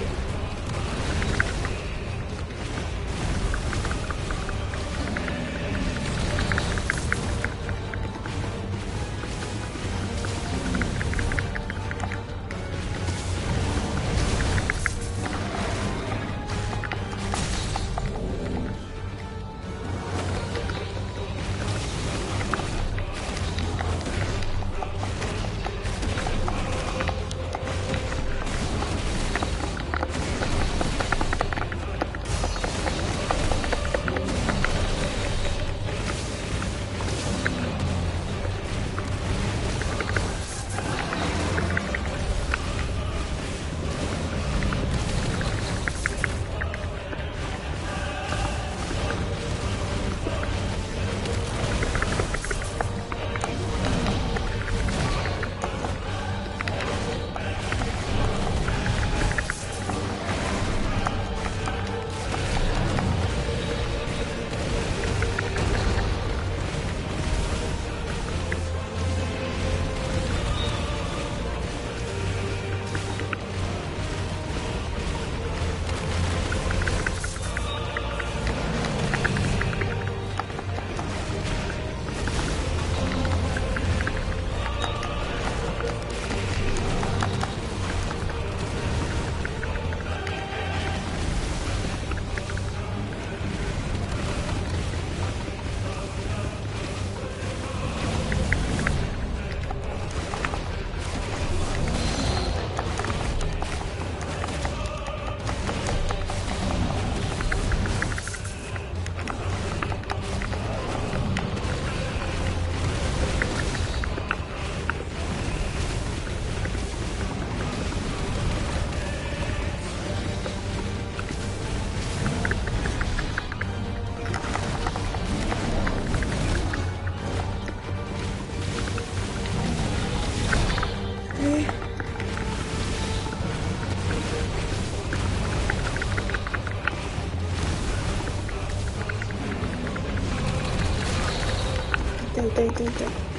痛い痛い痛い痛い。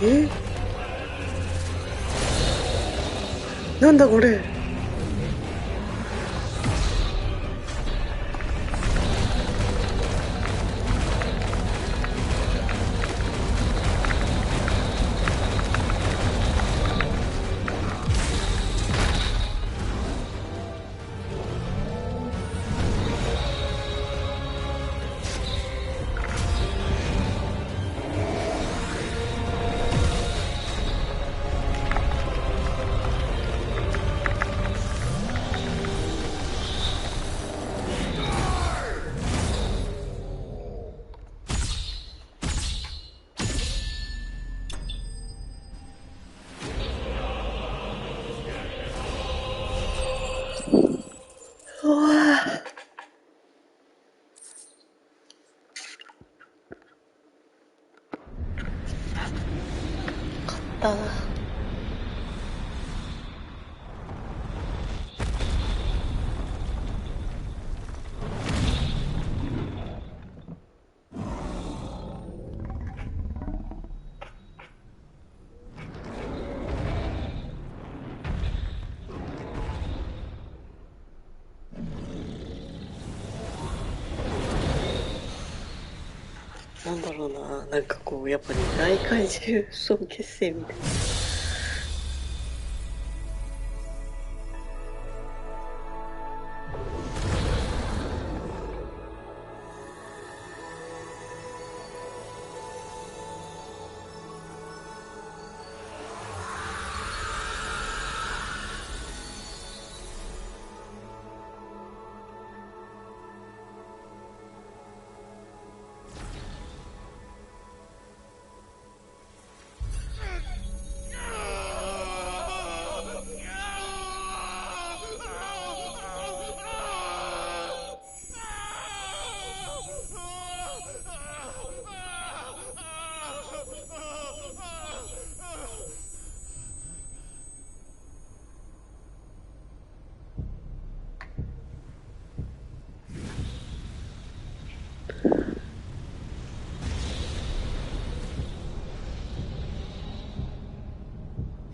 え、なんだこれ。うわぁ。勝ったな。なんだろうな、なんかこうやっぱり大怪獣総決戦みたいな。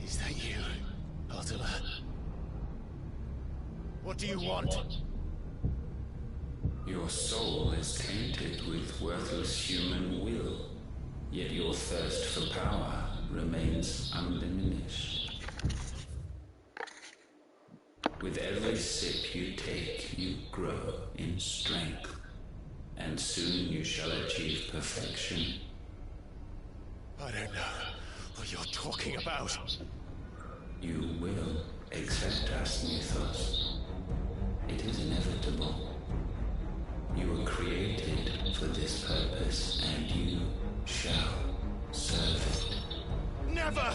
Is that you, Artilla? What do you want? Your soul is tainted with worthless human will, yet your thirst for power remains undiminished. With every sip you take, you grow in strength, and soon you shall achieve perfection. I don't know what you're talking about. You will accept us, Mythos. It is inevitable. You were created for this purpose, and you shall serve it. Never!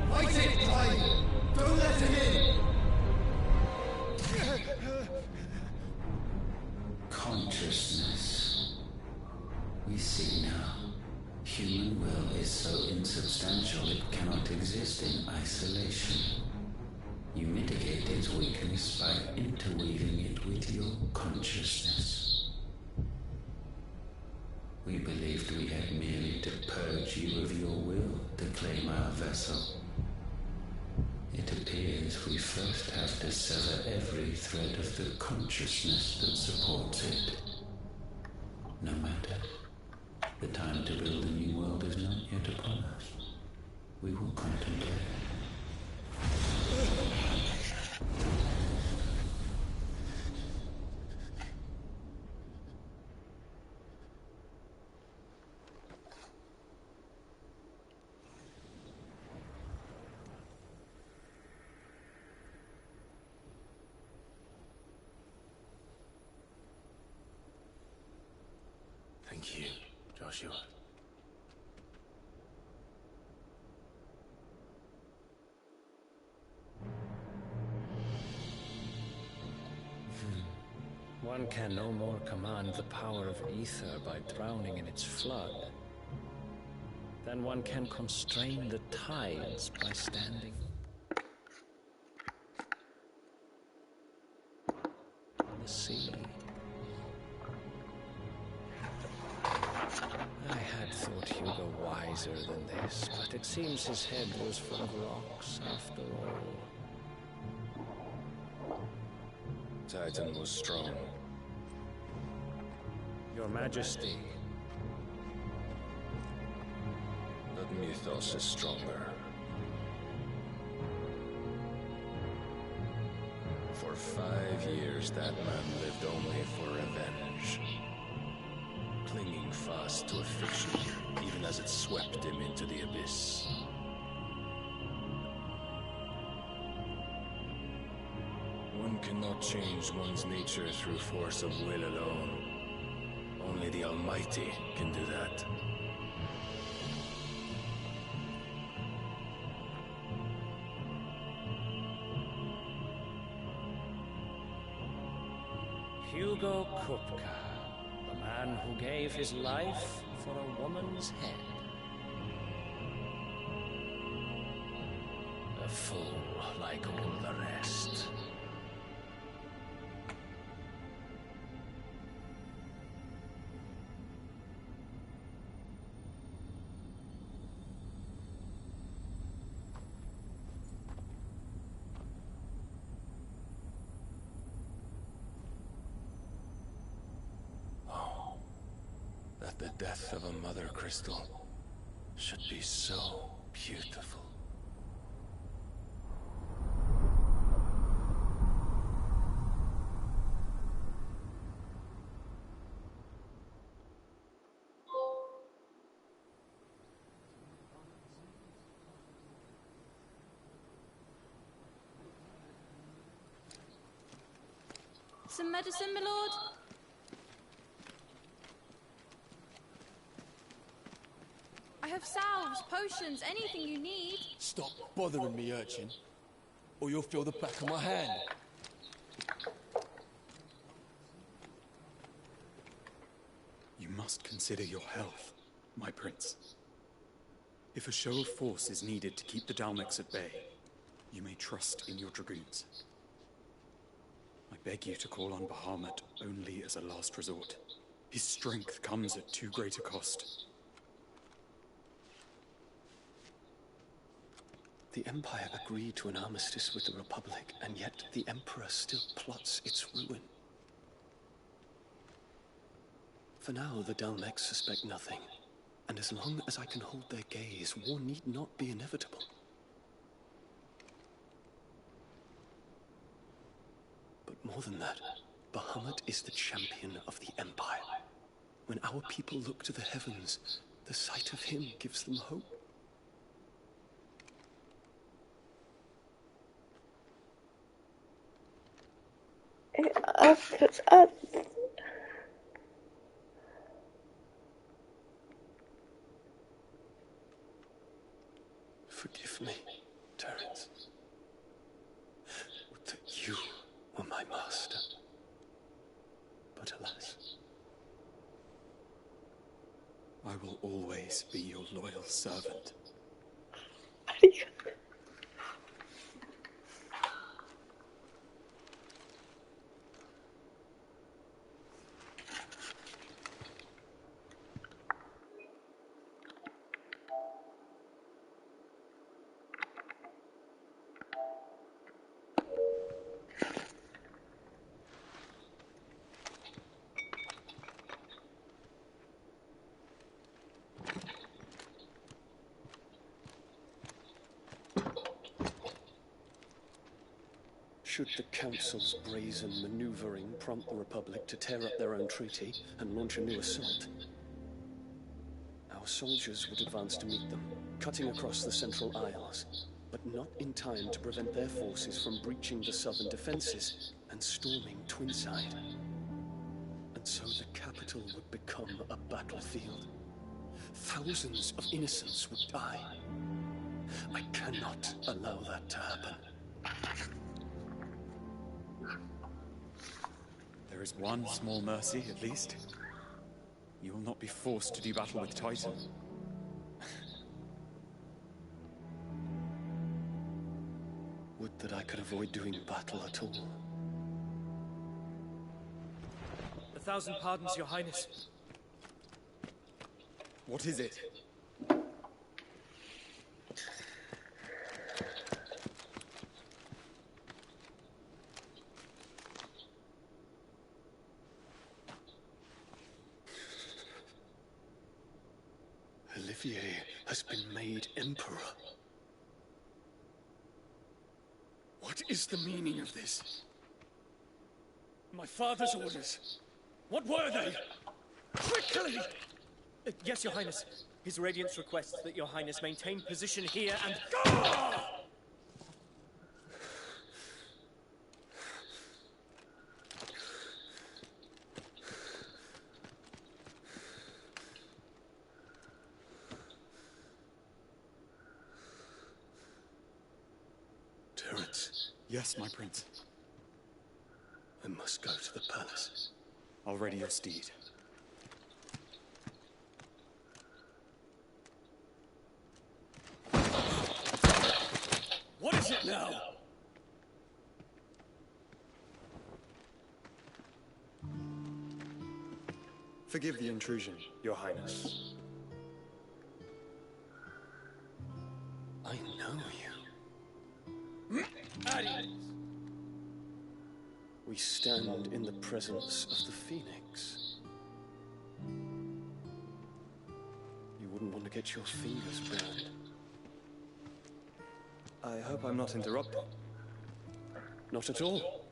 Fight it, Clyde! Don't let him in! Consciousness. We see now. Human will is so insubstantial it cannot exist in isolation. You mitigate its weakness by interweaving it with your consciousness. We believed we had merely to purge you of your will to claim our vessel. It appears we first have to sever every thread of the consciousness that supports it. No matter. The time to build a new world is not yet upon us. We will contemplate. Thank you, Joshua. One can no more command the power of ether by drowning in its flood. then one can constrain the tides by standing. The sea. I had thought Hugo wiser than this, but it seems his head was full of rocks after all. Titan was strong. Your Majesty. But mythos is stronger. For 5 years, that man lived only for revenge. Clinging fast to a fiction, even as it swept him into the abyss. One cannot change one's nature through force of will alone. Only the Almighty can do that. Hugo Kupka, the man who gave his life for a woman's head. A fool like all the rest. That the death of a mother crystal should be so beautiful. Some medicine, my lord? I have salves, potions, anything you need. Stop bothering me, urchin, or you'll feel the back of my hand. You must consider your health, my prince. If a show of force is needed to keep the Dalmex at bay, you may trust in your dragoons. I beg you to call on Bahamut only as a last resort. His strength comes at too great a cost. The Empire agreed to an armistice with the Republic, and yet the Emperor still plots its ruin. For now, the Dalmex suspect nothing, and as long as I can hold their gaze, war need not be inevitable. But more than that, Bahamut is the champion of the Empire. When our people look to the heavens, the sight of him gives them hope. Forgive me, Terence. Would that you were my master. But alas. I will always be your loyal servant. Should the Council's brazen maneuvering prompt the Republic to tear up their own treaty and launch a new assault, our soldiers would advance to meet them, cutting across the Central Isles, but not in time to prevent their forces from breaching the southern defenses and storming Twinside. And so the capital would become a battlefield. Thousands of innocents would die. I cannot allow that to happen. There is one small mercy, at least. You will not be forced to do battle with Titan. Would that I could avoid doing battle at all. 1,000 pardons, Your Highness. What is it? Olivier has been made Emperor. What is the meaning of this? My father's orders. What were they? Quickly! Yes, Your Highness. His Radiance requests that Your Highness maintain position here and... Terence. Yes, my prince. I must go to the palace. I'll ready your steed. What is it now? Forgive the intrusion, Your Highness. I know you. We stand in the presence of the Phoenix. You wouldn't want to get your fingers burned. I hope I'm not interrupting. Not at all.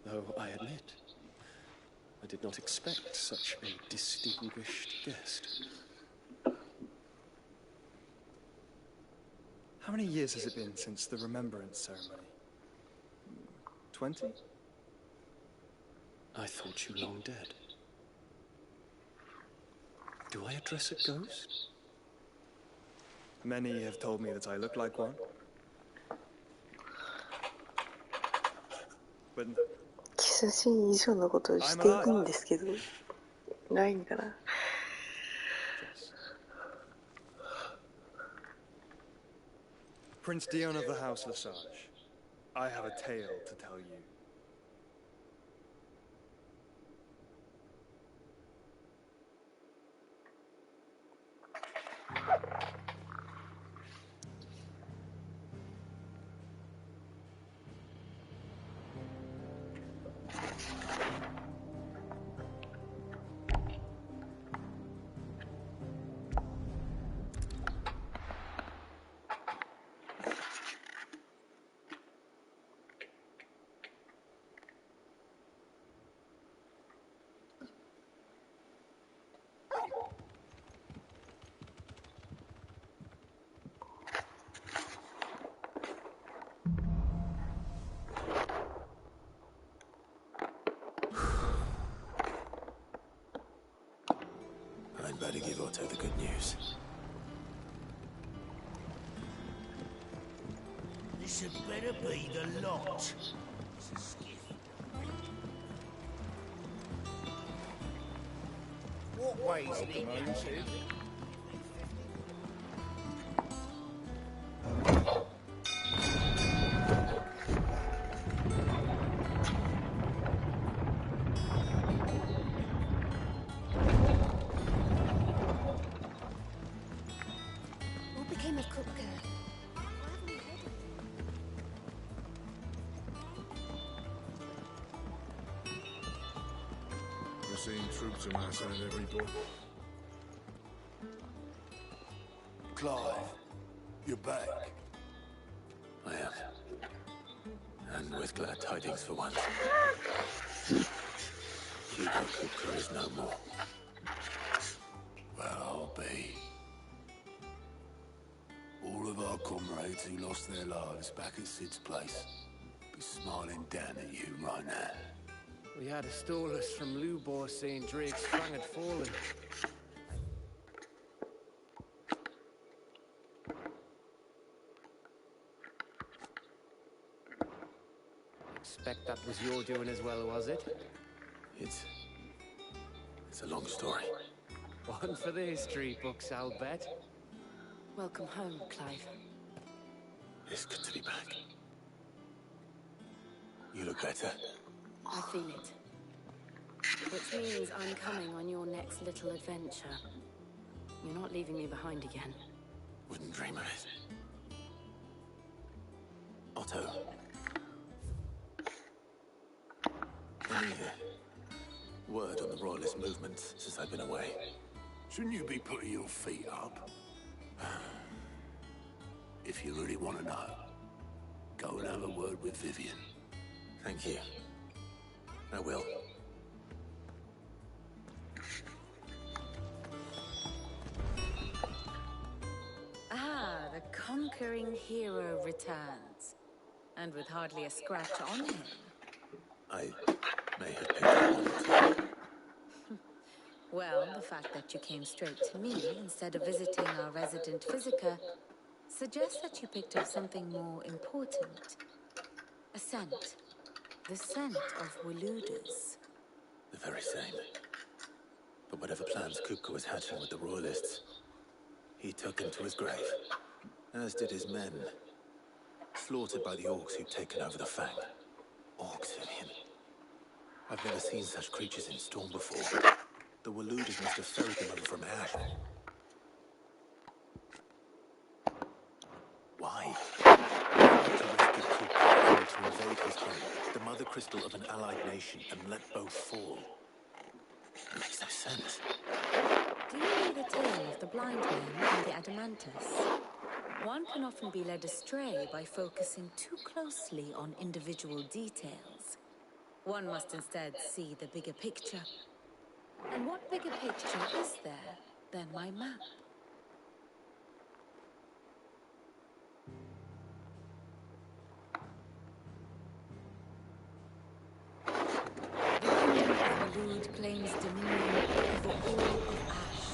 Though I admit, I did not expect such a distinguished guest. How many years has it been since the Remembrance ceremony? 20? I thought you long dead. Do I address a ghost? Many have told me that I look like one. But キスシーン以上のことをしていいんですけど、ないんかな。Prince Dion of the House Lesage, I have a tale to tell you. I'd better give Otto the good news. This had better be the lot. It's a skiff. What way's it? What became of Cook? We're seeing troops amass at every door. Clive, you're back. I am. And with glad tidings for once. Hugo Cooper is no more. Well, I'll be. All of our comrades who lost their lives back at Sid's place be smiling down at you right now. We had a stole us from Lubor saying Drake's fang had fallen. Expect that was your doing as well, was it? It's a long story. One for the history books, I'll bet. Welcome home, Clive. It's good to be back. You look better. I feel it. Which means I'm coming on your next little adventure. You're not leaving me behind again. Wouldn't dream of it. Otto. Any word on the Royalist movement since I've been away? Shouldn't you be putting your feet up? If you really want to know, go and have a word with Vivian. Thank you. I will. Ah, the conquering hero returns. And with hardly a scratch on him. I may have picked up one or two. Well, the fact that you came straight to me instead of visiting our resident physiker suggests that you picked up something more important. A scent. The scent of Waludas. The very same. But whatever plans Kupka was hatching with the Royalists, he took them to his grave. As did his men. Slaughtered by the orcs who'd taken over the Fang. Orcs, Vivian. I've never seen such creatures in Storm before. The Waludas must have ferried them over from Ash. Why? To rescue Kupka or to invade his home, the mother crystal of an allied nation, and let both fall. It makes no sense. Do you know the tale of the blind man and the Adamantus? One can often be led astray by focusing too closely on individual details. One must instead see the bigger picture. And what bigger picture is there than my map? The kingdom of Walud claims dominion over all of Ash.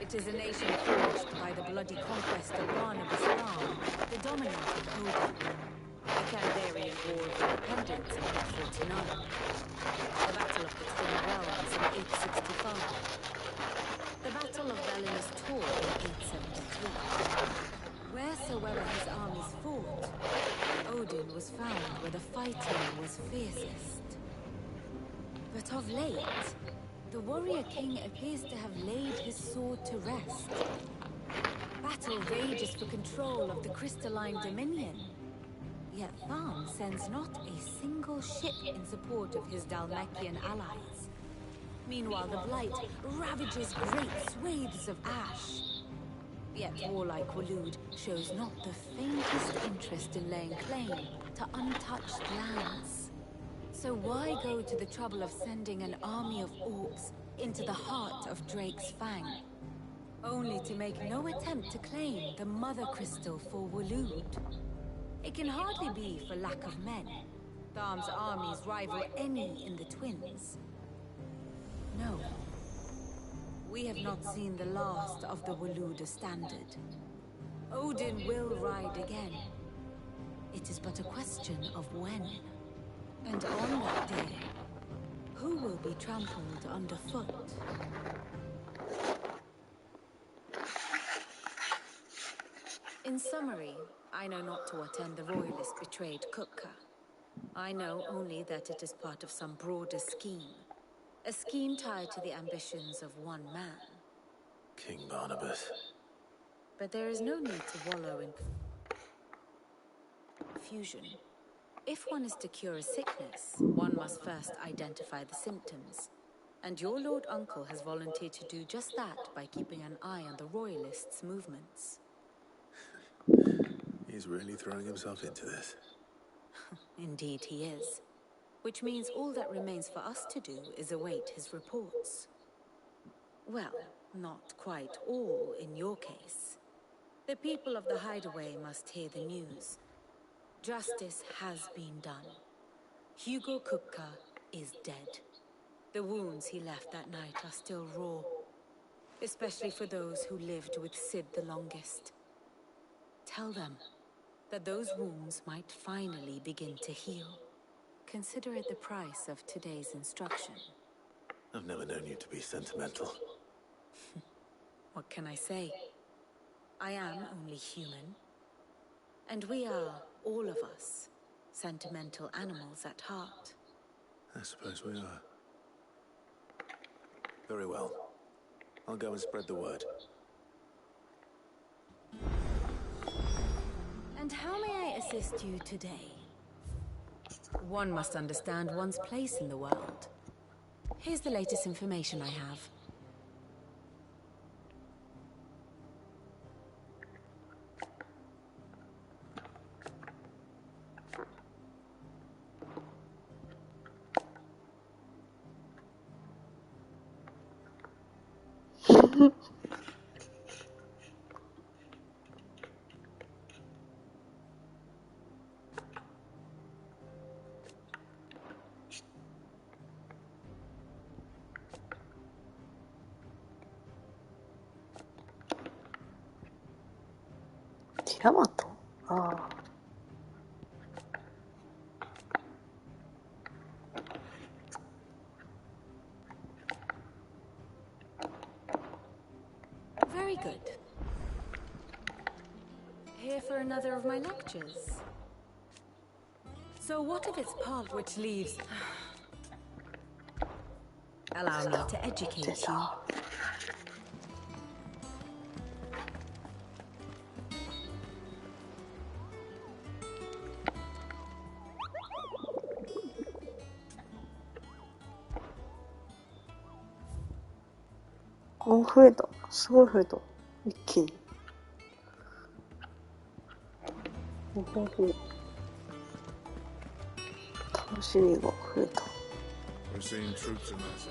It is a nation forged by the bloody conquest of Barnabas Thorn, the dominant of Odin. The Kandarian War of Independence in 849. The Battle of the Twin Realms in 865. The Battle of Belinus Tor in 873. Wheresoever his armies fought, Odin was found where the fighting was fiercest. But of late, the warrior king appears to have laid his sword to rest. Battle rages for control of the crystalline dominion. Yet Tharn sends not a single ship in support of his Dalmekian allies. Meanwhile, the Blight ravages great swathes of Ash. Yet warlike Walud shows not the faintest interest in laying claim to untouched lands. So why go to the trouble of sending an army of orcs into the heart of Drake's Fang? Only to make no attempt to claim the Mother Crystal for Walud. It can hardly be for lack of men. Tharm's armies rival any in the Twins. No. We have not seen the last of the Waluda standard. Odin will ride again. It is but a question of when. And on that day, who will be trampled underfoot? In summary, I know not to what end the Royalists betrayed Kupka. I know only that it is part of some broader scheme. A scheme tied to the ambitions of one man. King Barnabas. But there is no need to wallow in confusion. If one is to cure a sickness, one must first identify the symptoms. And your Lord Uncle has volunteered to do just that by keeping an eye on the Royalists' movements. He's really throwing himself into this. Indeed he is. Which means all that remains for us to do is await his reports. Well, not quite all in your case. The people of the Hideaway must hear the news. Justice has been done. Hugo Kupka is dead. The wounds he left that night are still raw. Especially for those who lived with Sid the longest. Tell them that those wounds might finally begin to heal. Consider it the price of today's instruction. I've never known you to be sentimental. What can I say? I am only human. And we are, all of us, sentimental animals at heart. I suppose we are. Very well. I'll go and spread the word. And how may I assist you today? One must understand one's place in the world. Here's the latest information I have.ティラマト？ああ。Very good. Here for another of my lectures. So what if it's part which leaves... Allow me to educate you.お、増えた。すごい増えた。一気に。ほほほ。楽しみが増えた。We're seeing troops amassing.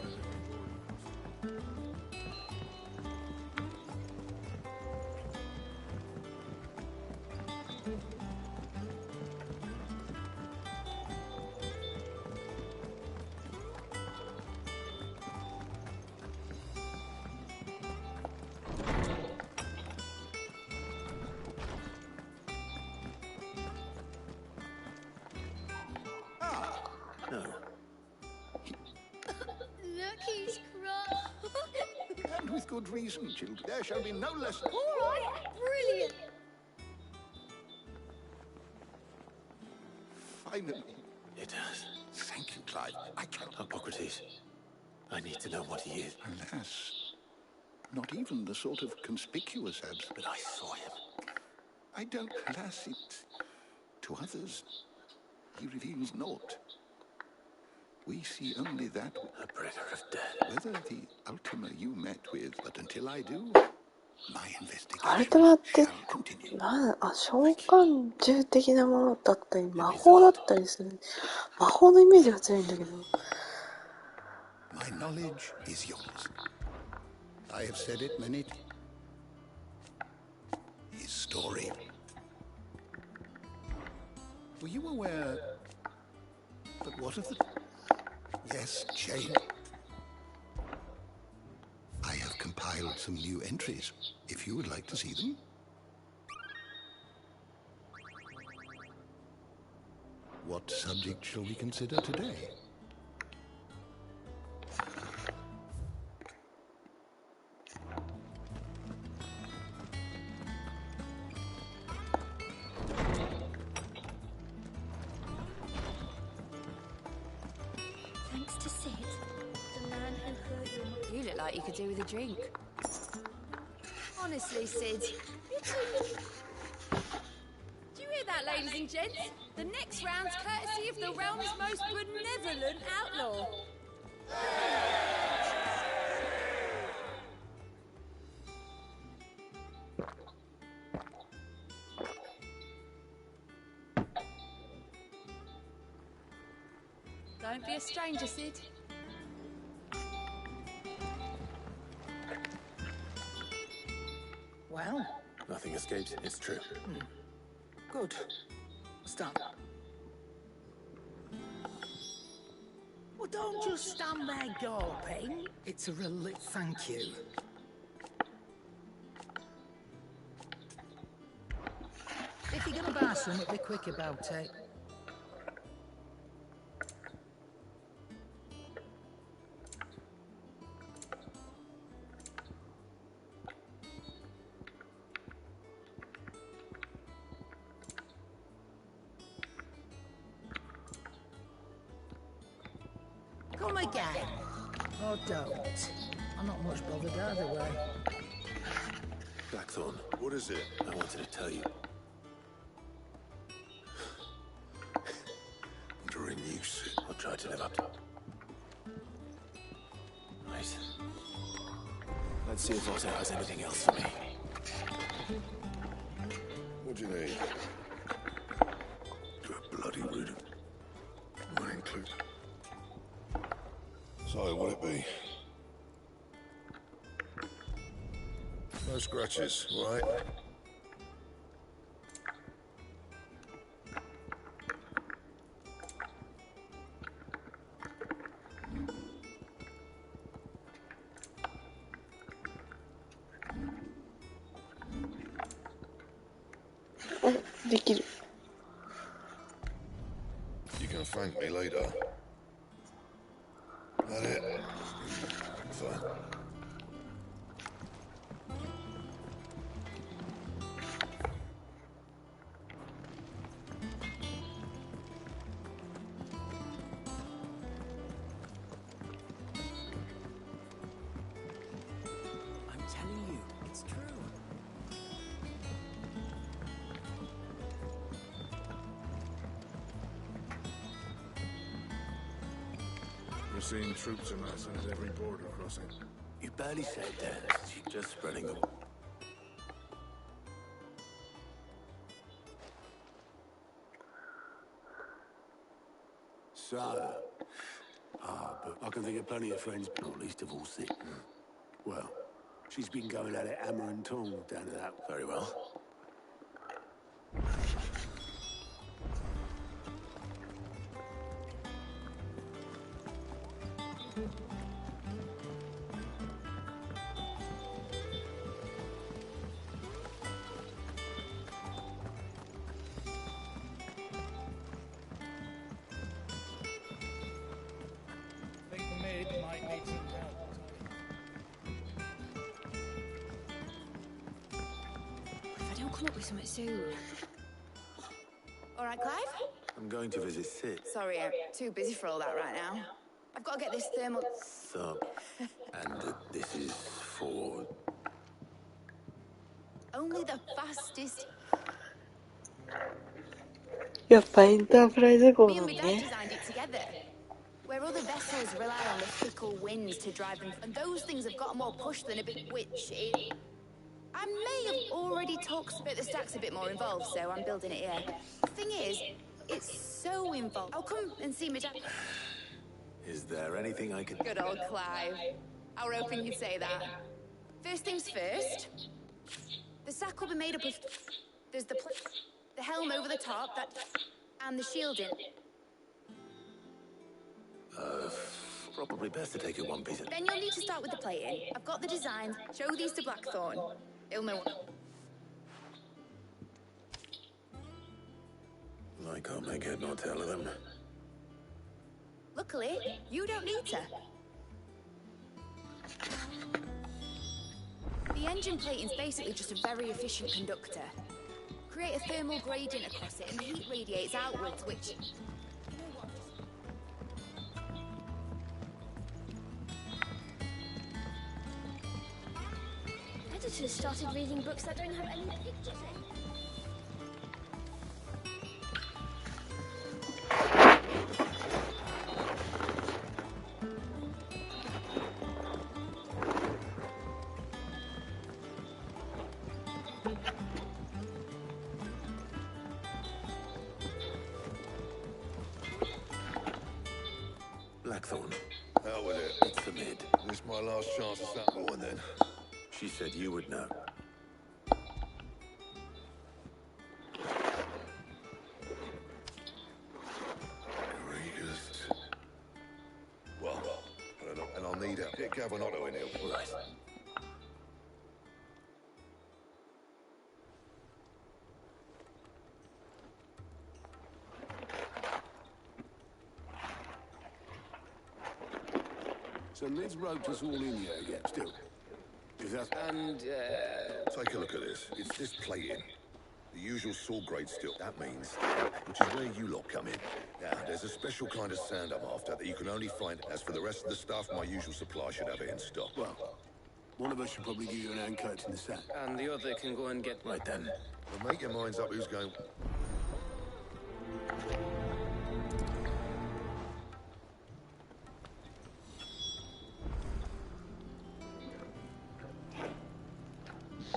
No. Look, he's crying. And with good reason, children. There shall be no less. All right, brilliant. Finally. It does. Thank you, Clive. I can't. Hippocrates. I need to know what he is. Alas. Not even the sort of conspicuous abs. But I saw him. I don't. Alas, it. To others, he reveals naught. We see only that. A bringer of death. Whether the Ultima you met with, but until I do, my investigation アルテマって shall continue. 召喚獣的なものだったり、魔法だったりする。魔法のイメージが強いんだけど。My knowledge is yours. I have said it many times. His story. Were you aware? But what of the... Yes, Jane. I have compiled some new entries, if you would like to see them. What subject shall we consider today? Thanks to Sid, the man who hurt your... You look like you could do with a drink. Honestly, Sid, you're too... Do you hear that, ladies and gents? The next round's courtesy of the realm's most benevolent outlaw. Don't be a stranger, Sid. Well, Nothing escapes. It's true. good. Stand up. Well, don't just stand there gawping. It's a relief. Thank you. If you're gonna buy something, be quick about it. again. Or don't. I'm not much bothered either way. Blackthorn, What is it? I wanted to tell you. Under a new suit. I'll try to live up to it. Right. Let's see if Otto has anything else for me. What do you need? Do a bloody rude. One include. So, what it be? No scratches, all right?できる。 You can thank me later. That it? Fine. I'm telling you, it's true. We're seeing troops amassing at every border crossing. You barely said that. You're just spreading the... So, but I can think of plenty of friends, not least of all Sid. Well, she's been going at it hammer and tongs down to that. Very well. I think the maid might need some help. If I don't come up with something soon. All right, Clive? I'm going to visit Sid. Sorry, I'm too busy for all that right now. I've got to get this thermal... So, and this is for... Only the fastest... やっぱエンタープライズ号 Me な and の my dad ね。 designed it together. Where other vessels rely on the fickle winds to drive them, and those things have got more push than a bit which I may have already talked about the stacks a bit more involved, so I'm building it here. The thing is, it's so involved. I'll come and see my dad. Is there anything I could... Good old Clive. I were hoping you'd say that. First things first. The sack will be made up of... There's the helm over the top, and the shielding. Probably best to take it one piece at... Then you'll need to start with the plating. I've got the designs. Show these to Blackthorn. He'll know. I can't make head nor tail of them. Luckily, you don't need to. The engine plating's basically just a very efficient conductor. Create a thermal gradient across it and heat radiates outwards, which... Editors started reading books that don't have any pictures in. Blackthorn. Out with it. It's the mid. This my last chance of that one then. She said you would know. Greatest. Well, I don't know, and I'll need help. Get Gavin Otto in here. Right. So Ned's roped us all in here again, still. Is that... Take a look at this. It's this plating. The usual saw grade still, that means, which is where you lot come in. Now, there's a special kind of sand I'm after that you can only find. As for the rest of the stuff, my usual supply should have it in stock. Well, one of us should probably give you an hand coat in the sand. And the other can go and get... Right then. Well, make your minds up who's going...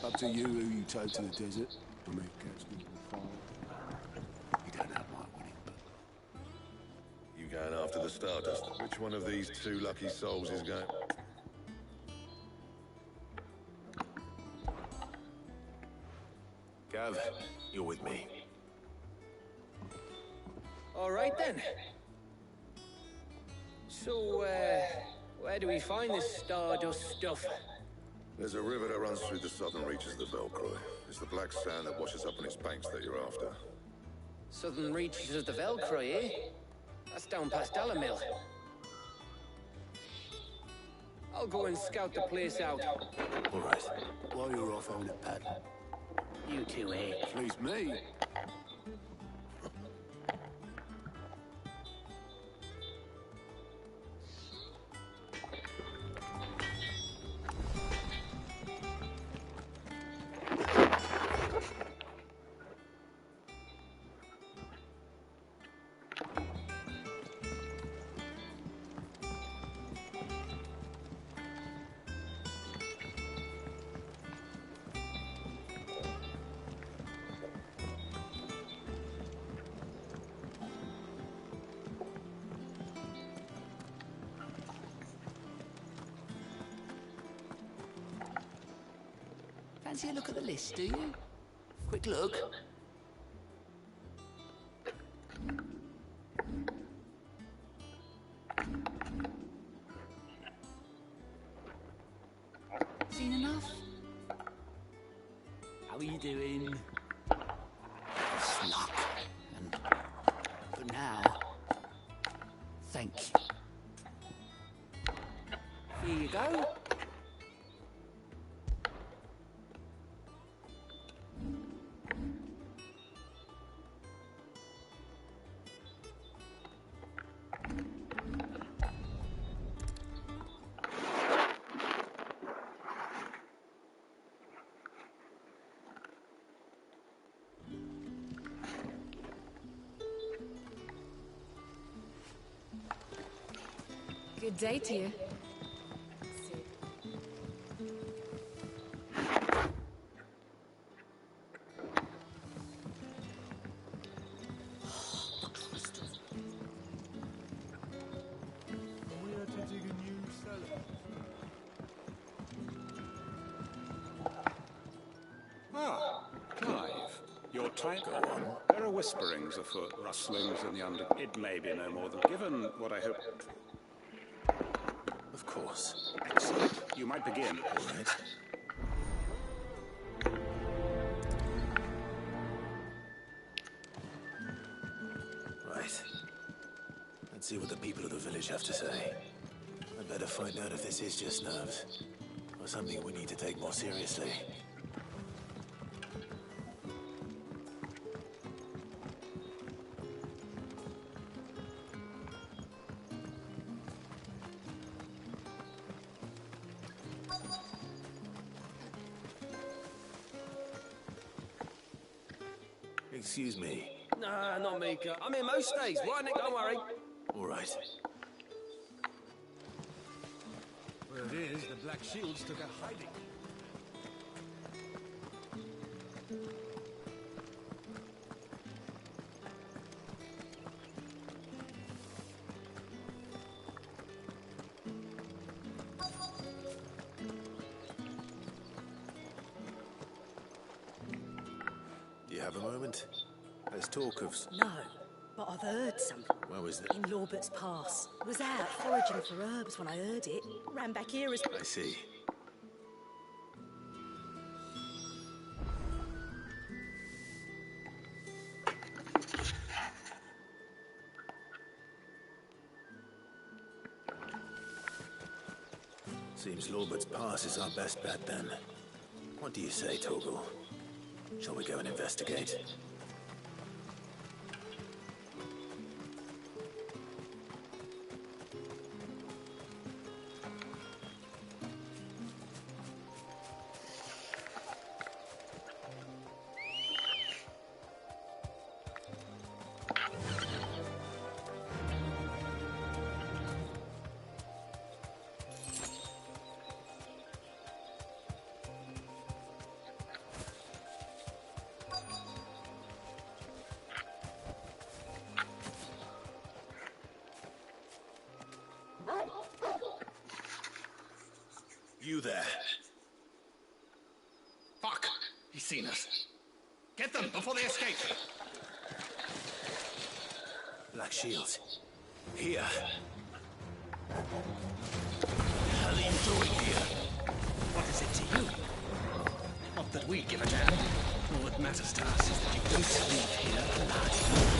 Up to you who you tow to the desert. I mean, catch me in the fire. You don't have my winning, but... You going after the Stardust? Which one of these two lucky souls is going... Gav, you're with me. All right, then. So, where do we find this Stardust stuff? There's a river that runs through the southern reaches of the Velcro. It's the black sand that washes up on its banks that you're after. Southern reaches of the Velcro, eh? That's down past Dalamil. I'll go and scout the place out. All right. While you're off having a paddle. You two, eh? Please me. Fancy a look at the list, do you? Quick look. Seen enough? How are you doing? Snuck. And for now, thank you. Here you go. Good day to you. Ah, Clive. Your type? Go on. There are whisperings afoot, rustlings in the under... It may be no more than... Given what I hope... Of course. Excellent. You might begin. All right. Right. Let's see what the people of the village have to say. I'd better find out if this is just nerves, or something we need to take more seriously. Excuse me. Nah, not me. I'm here most days. Right, Nick? Don't worry. All right. Word is, the Black Shields took a hiding. Do you have a moment? There's talk of... No, but I've heard something. Where was it? In Lorbert's Pass. Was out foraging for herbs when I heard it. Ran back here as... I see. Seems Lorbert's Pass is our best bet then. What do you say, Toggle? Shall we go and investigate? You there. Fuck! He's seen us. Get them before they escape. Black shields. Here. What the hell are you doing here? What is it to you? Not that we give a damn. All that matters to us is that you don't leave here alive.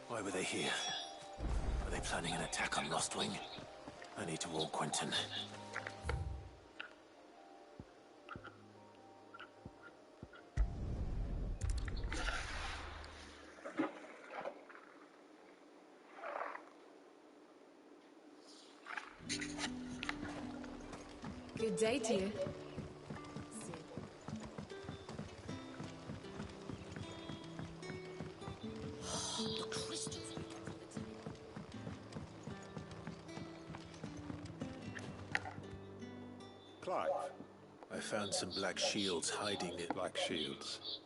Why were they here? Are they planning an attack on Lostwing? I need to warn Quentin. Good day to you. Clive, I found some black shields hiding it. Black shields.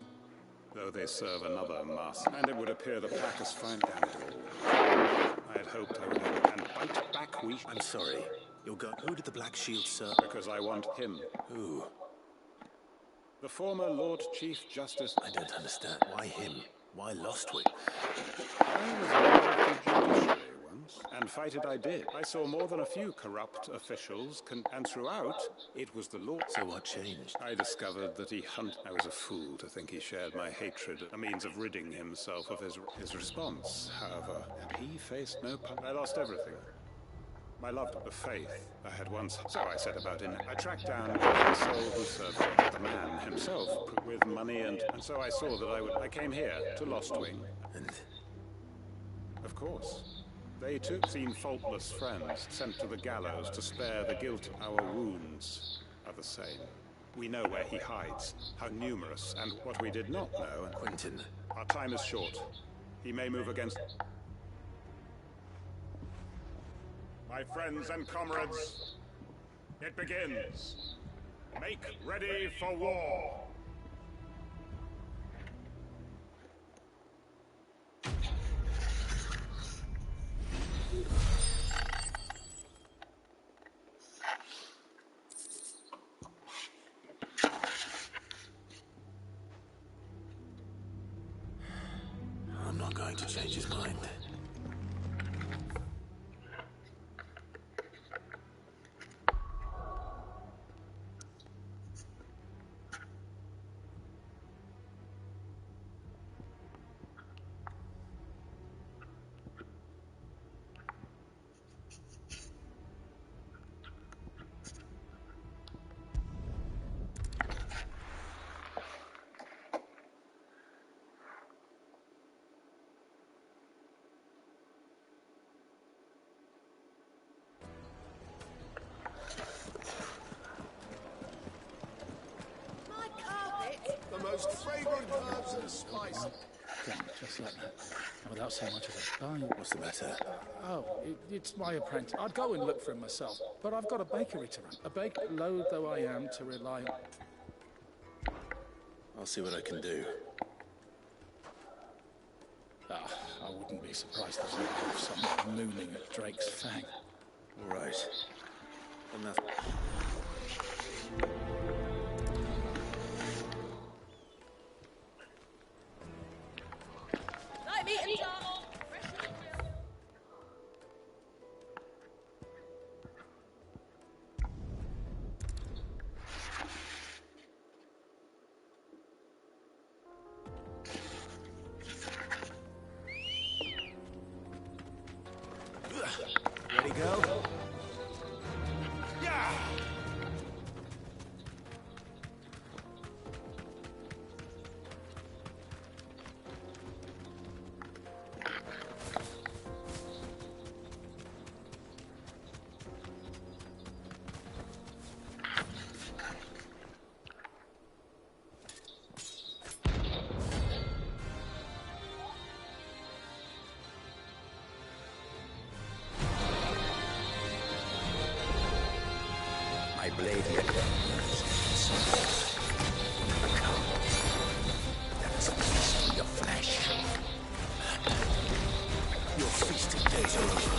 Though they serve another master. And it would appear the pack has found damn it all. I had hoped I would and bite back we... I'm sorry. You're going... Who did the black shields serve? Because I want him. Who? The former Lord Chief Justice... I don't understand. Why him? Why Lostwing? I was involved in judiciary once, and fight it I did. I saw more than a few corrupt officials, and throughout, it was the Lord. So what changed? I discovered that he I was a fool to think he shared my hatred, a means of ridding himself of his response, however. And he faced no I lost everything. My love, the faith I had once. So I set about it. I tracked down the soul who served the man himself with money, and so I saw that I came here to Lostwing. And of course, they too seem faultless friends sent to the gallows to spare the guilty. Our wounds are the same. We know where he hides, how numerous, and what we did not know. Quentin. Our time is short. He may move against. My friends and comrades, it begins. Make ready for war. change his mind. The most fragrant herbs and spices. Come on, just like that. Without so much as a bang. What's the matter? It's my apprentice. I'd go and look for him myself, but I've got a bakery to run. A baker, loath though I am to rely on. I'll see what I can do. I wouldn't be surprised if you have someone mooning at Drake's fang. All right. Enough. Ready, go? Yeah! My blade yet burns. Come. Let us feast on your flesh. Your feasting days are over.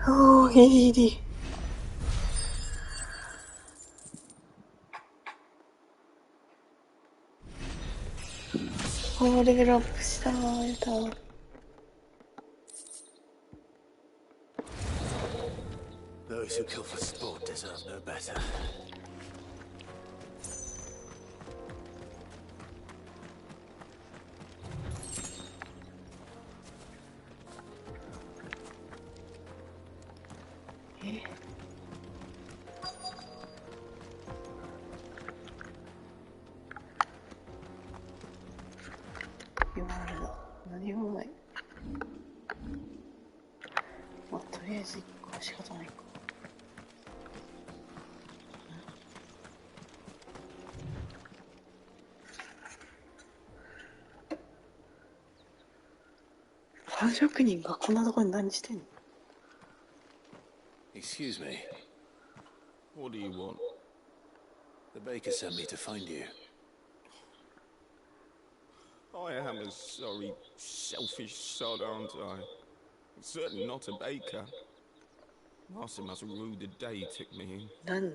おー、AED。おー、レベルアップした。やった。Those who kill for sport deserve no better.何もない。まあ、とりあえず1個は仕方ないか。パン職人がこんなところに何してんの？ Excuse me. What do you want? The baker sent me to find you. I am a sorry, selfish sod, aren't I? I'm certainly not a baker. Master must rue the day he took me in.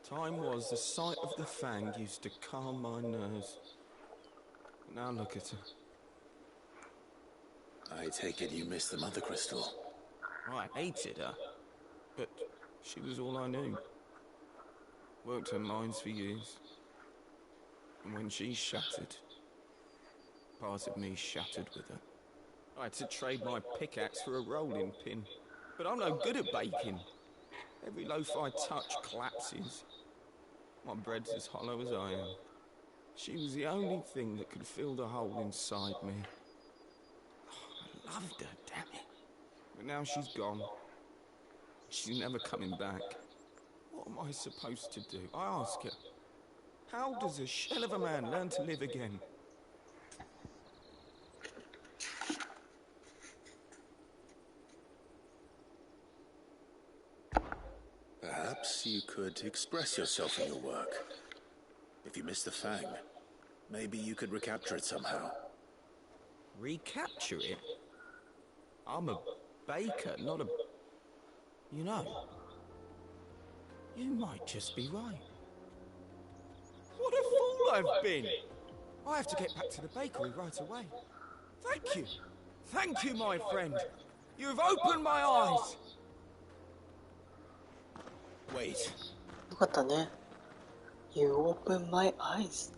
Time was the sight of the fang used to calm my nerves. Now look at her. I take it you missed the mother crystal. I hated her, but she was all I knew. Worked her mines for years. And when she shattered, part of me shattered with her. I had to trade my pickaxe for a rolling pin, but I'm no good at baking. Every loaf I touch collapses. My bread's as hollow as I am. She was the only thing that could fill the hole inside me. I loved her, damn it. But now she's gone. She's never coming back. What am I supposed to do? I ask her. How does a shell of a man learn to live again? Perhaps you could express yourself in your work. If you miss the fang, maybe you could recapture it somehow. Recapture it? I'm a baker, not a... You know, you might just be right. What a fool I've been! I have to get back to the bakery right away. Thank you! Thank you, my friend! You've opened my eyes! Wait. よかったね。You open my eyes.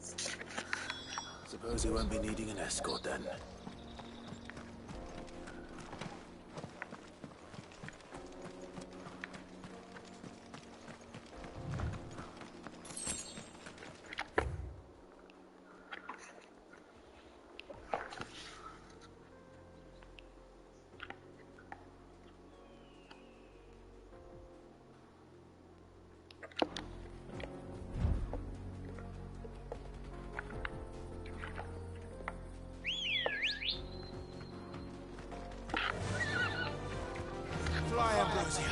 Suppose you won't be needing an escort then. Fly, Ambrosia!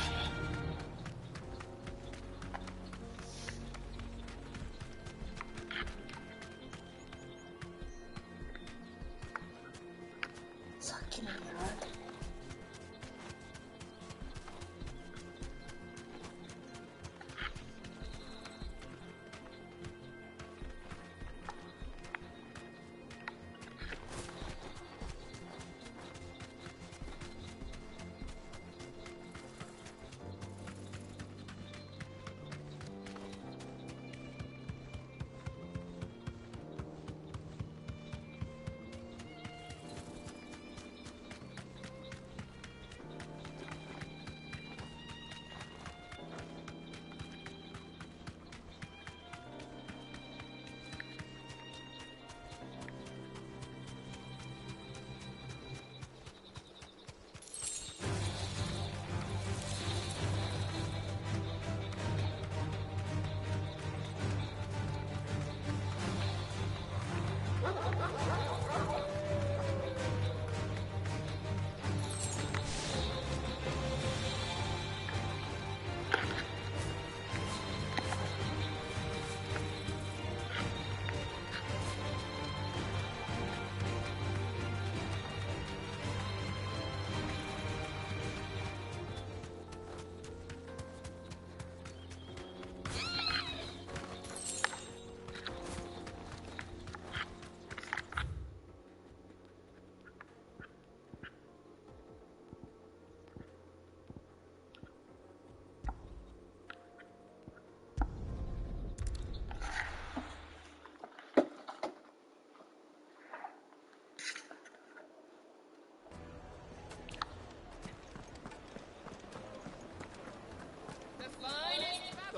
先にやられた。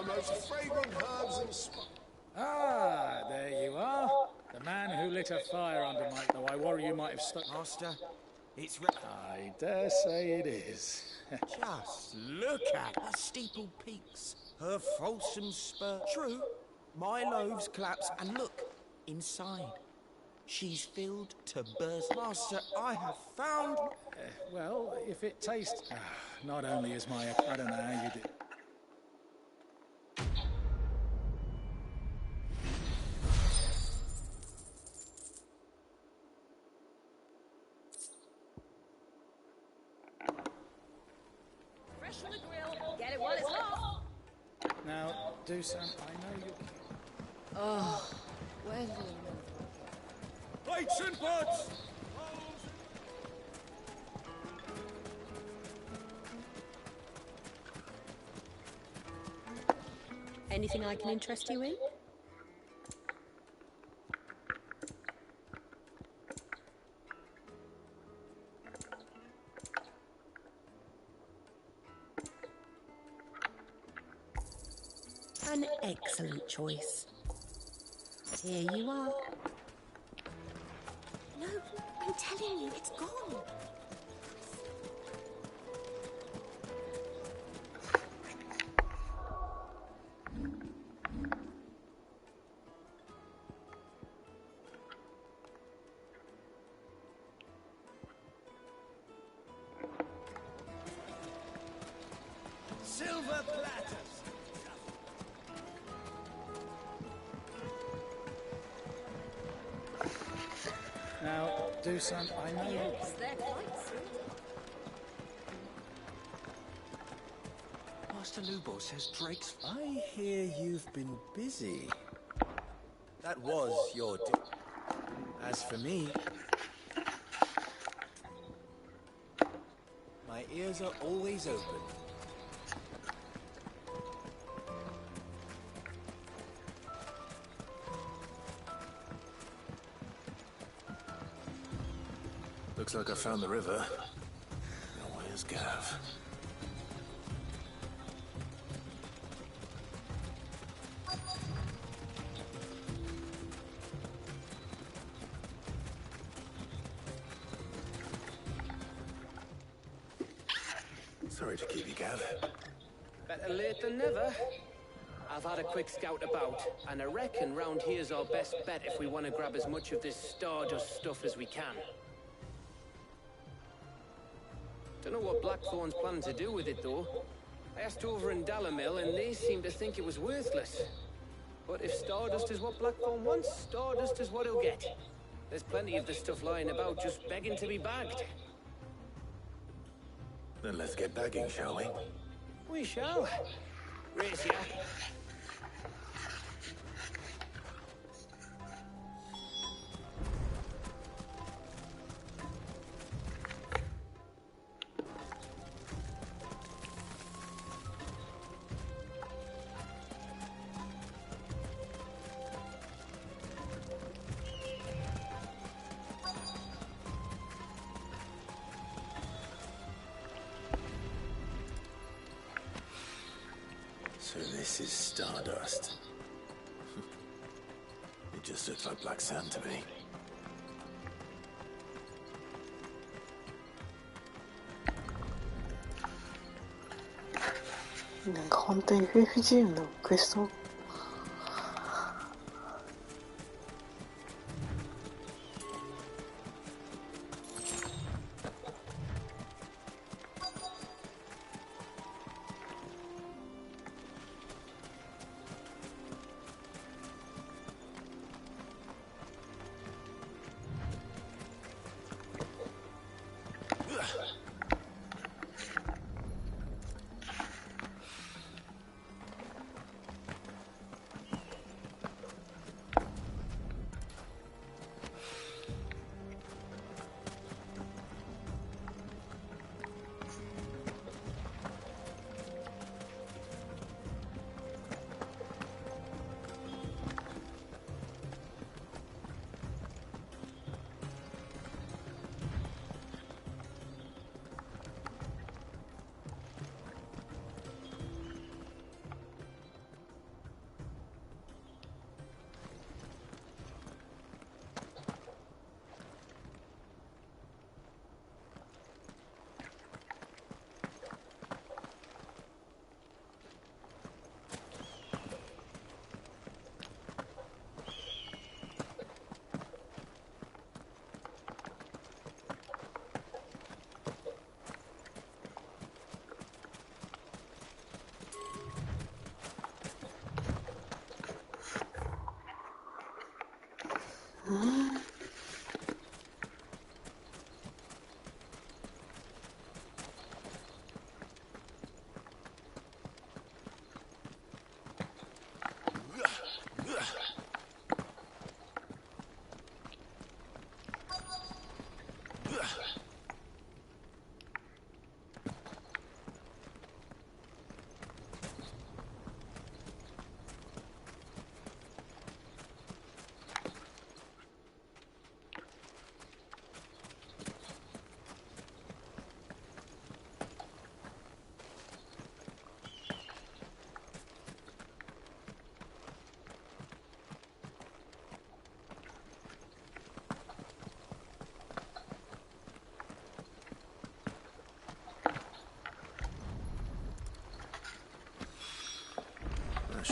most fragrant herbs and spices. Ah, there you are. The man who lit a fire under my... Though I worry you might have stuck... Master, it's... I dare say it is. Just look at her steeple peaks, her fulsome spur. True, my loaves collapse, and look, inside. She's filled to burst. Master, I have found... Well, if it tastes... not only is my... I don't know how you did... Fresh from the grill. Get it while it's hot. Now, do some... I know you're... Oh, where's Plates and pots! Anything I can interest you in? An excellent choice. Here you are. No, I'm telling you, it's gone. Silver platters. Now, do some... I know you're... Yes, they're quite sweet. Master Lubo says Drake's... I hear you've been busy. That was your... As for me... my ears are always open. Looks like I found the river. Now where's Gav? Sorry to keep you, Gav. Better late than never. I've had a quick scout about, and I reckon round here's our best bet if we want to grab as much of this Stardust stuff as we can. Don't know what Blackthorn's planning to do with it, though. I asked over in Dalamil, and they seem to think it was worthless. But if Stardust is what Blackthorn wants, Stardust is what he'll get. There's plenty of this stuff lying about, just begging to be bagged. Then let's get bagging, shall we? We shall. Race ya. So this is Stardust. It just looks like black sand to me. なんか本当に FF16 のクエスト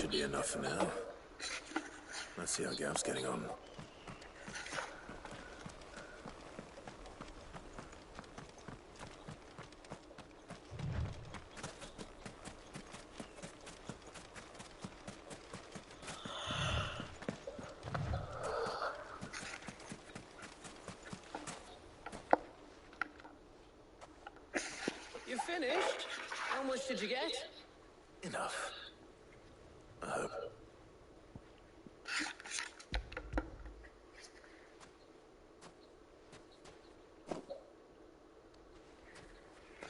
should be enough for now. Let's see how Gav's getting on. You finished? How much did you get? Enough. I hope.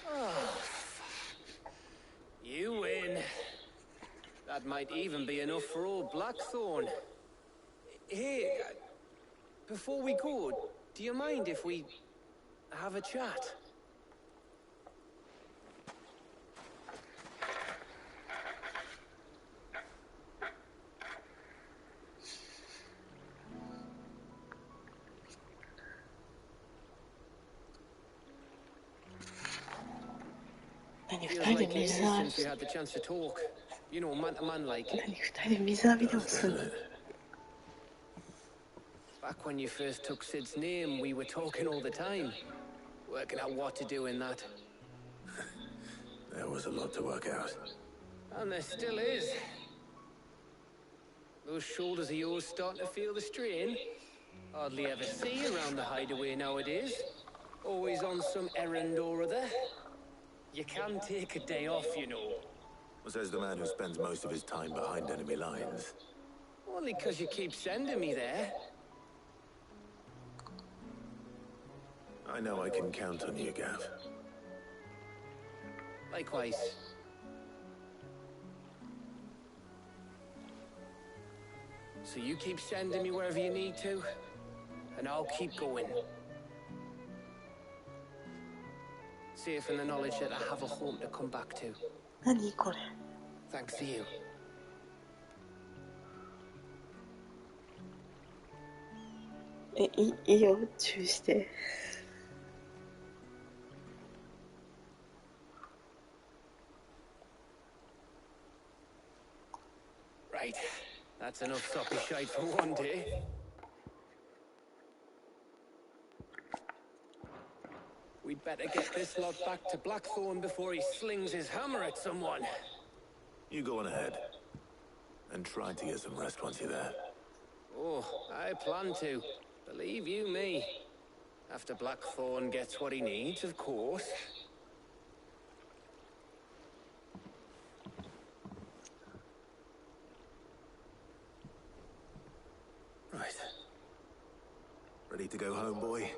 Oh, you win. That might even be enough for old Blackthorn. Hey, before we go, do you mind if we have a chat? Feels like ages since we had the chance to talk. You know, man to man like. Back when you first took Sid's name, we were talking all the time. Working out what to do in that. There was a lot to work out. And there still is. Those shoulders of yours starting to feel the strain. Hardly ever see you around the hideaway nowadays. Always on some errand or other. You can take a day off, you know. Says the man who spends most of his time behind enemy lines. Only 'cause you keep sending me there. I know I can count on you, Gav. Likewise. So you keep sending me wherever you need to, and I'll keep going. Safe in the knowledge that I have a home to come back to. 何これ Thanks to you. いいよ、注意して。Right. That's enough soppy shite for one day. We'd better get this lot back to Blackthorn before he slings his hammer at someone. You go on ahead. And try to get some rest once you're there. Oh, I plan to. Believe you me. After Blackthorn gets what he needs, of course. Right. Ready to go home, boy?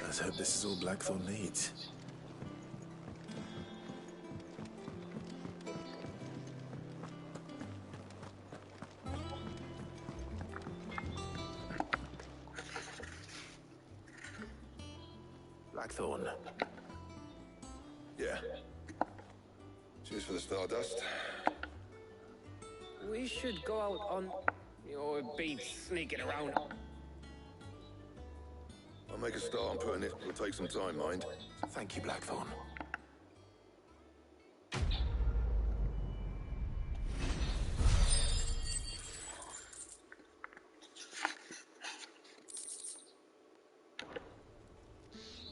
Let's hope this is all Blackthorn needs. Blackthorn. Yeah. Cheers for the Stardust. We should go out on your beat sneaking around. I'll make a start on putting it. It'll take some time, mind. Thank you, Blackthorn.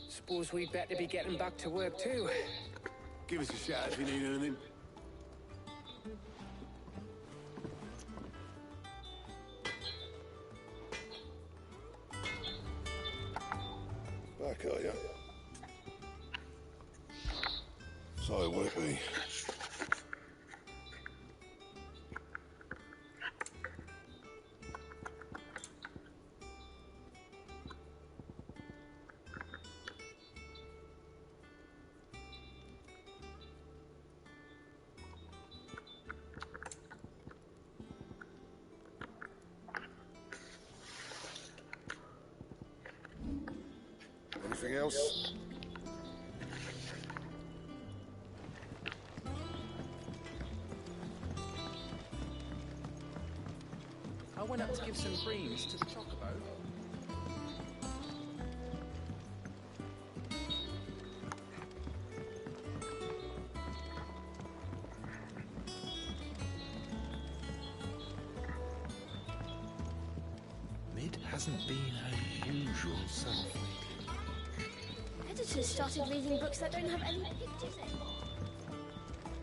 Suppose we'd better be getting back to work too. Give us a shout if you need anything. Back, are you? So, will it be? Anything else? I went up to give some creams to the chocobo. Mid hasn't been her usual self lately. Editors started reading books that don't have any pictures in.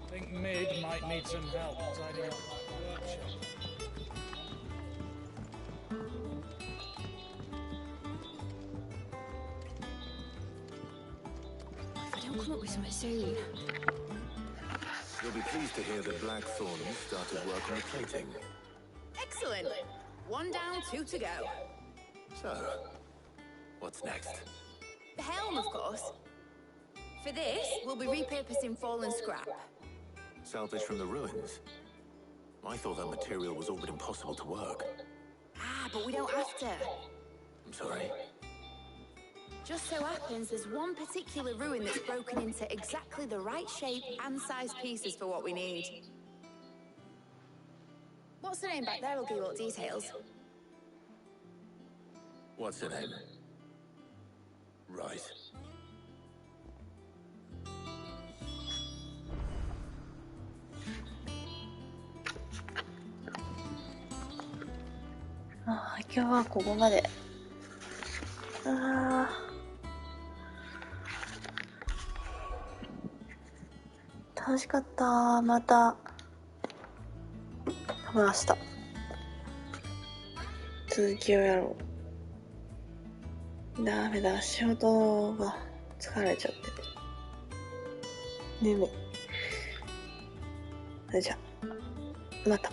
I think Mid might need some help tidying up that workshop. If I don't come up with something soon. You'll be pleased to hear that Blackthorn started work on the plating. Excellent. 1 down, 2 to go. So, what's next? The helm, of course. For this, we'll be repurposing fallen scrap. Salvage from the ruins? I thought that material was all but impossible to work. Ah, but we don't have to. I'm sorry. Just so happens there's one particular ruin that's broken into exactly the right shape and size pieces for what we need. What's the name back there? I'll give you all the details. What's her name? Right.ああ、今日はここまで。楽しかった。また多分明日続きをやろう。ダメだ、仕事が疲れちゃって眠い。それじゃまた。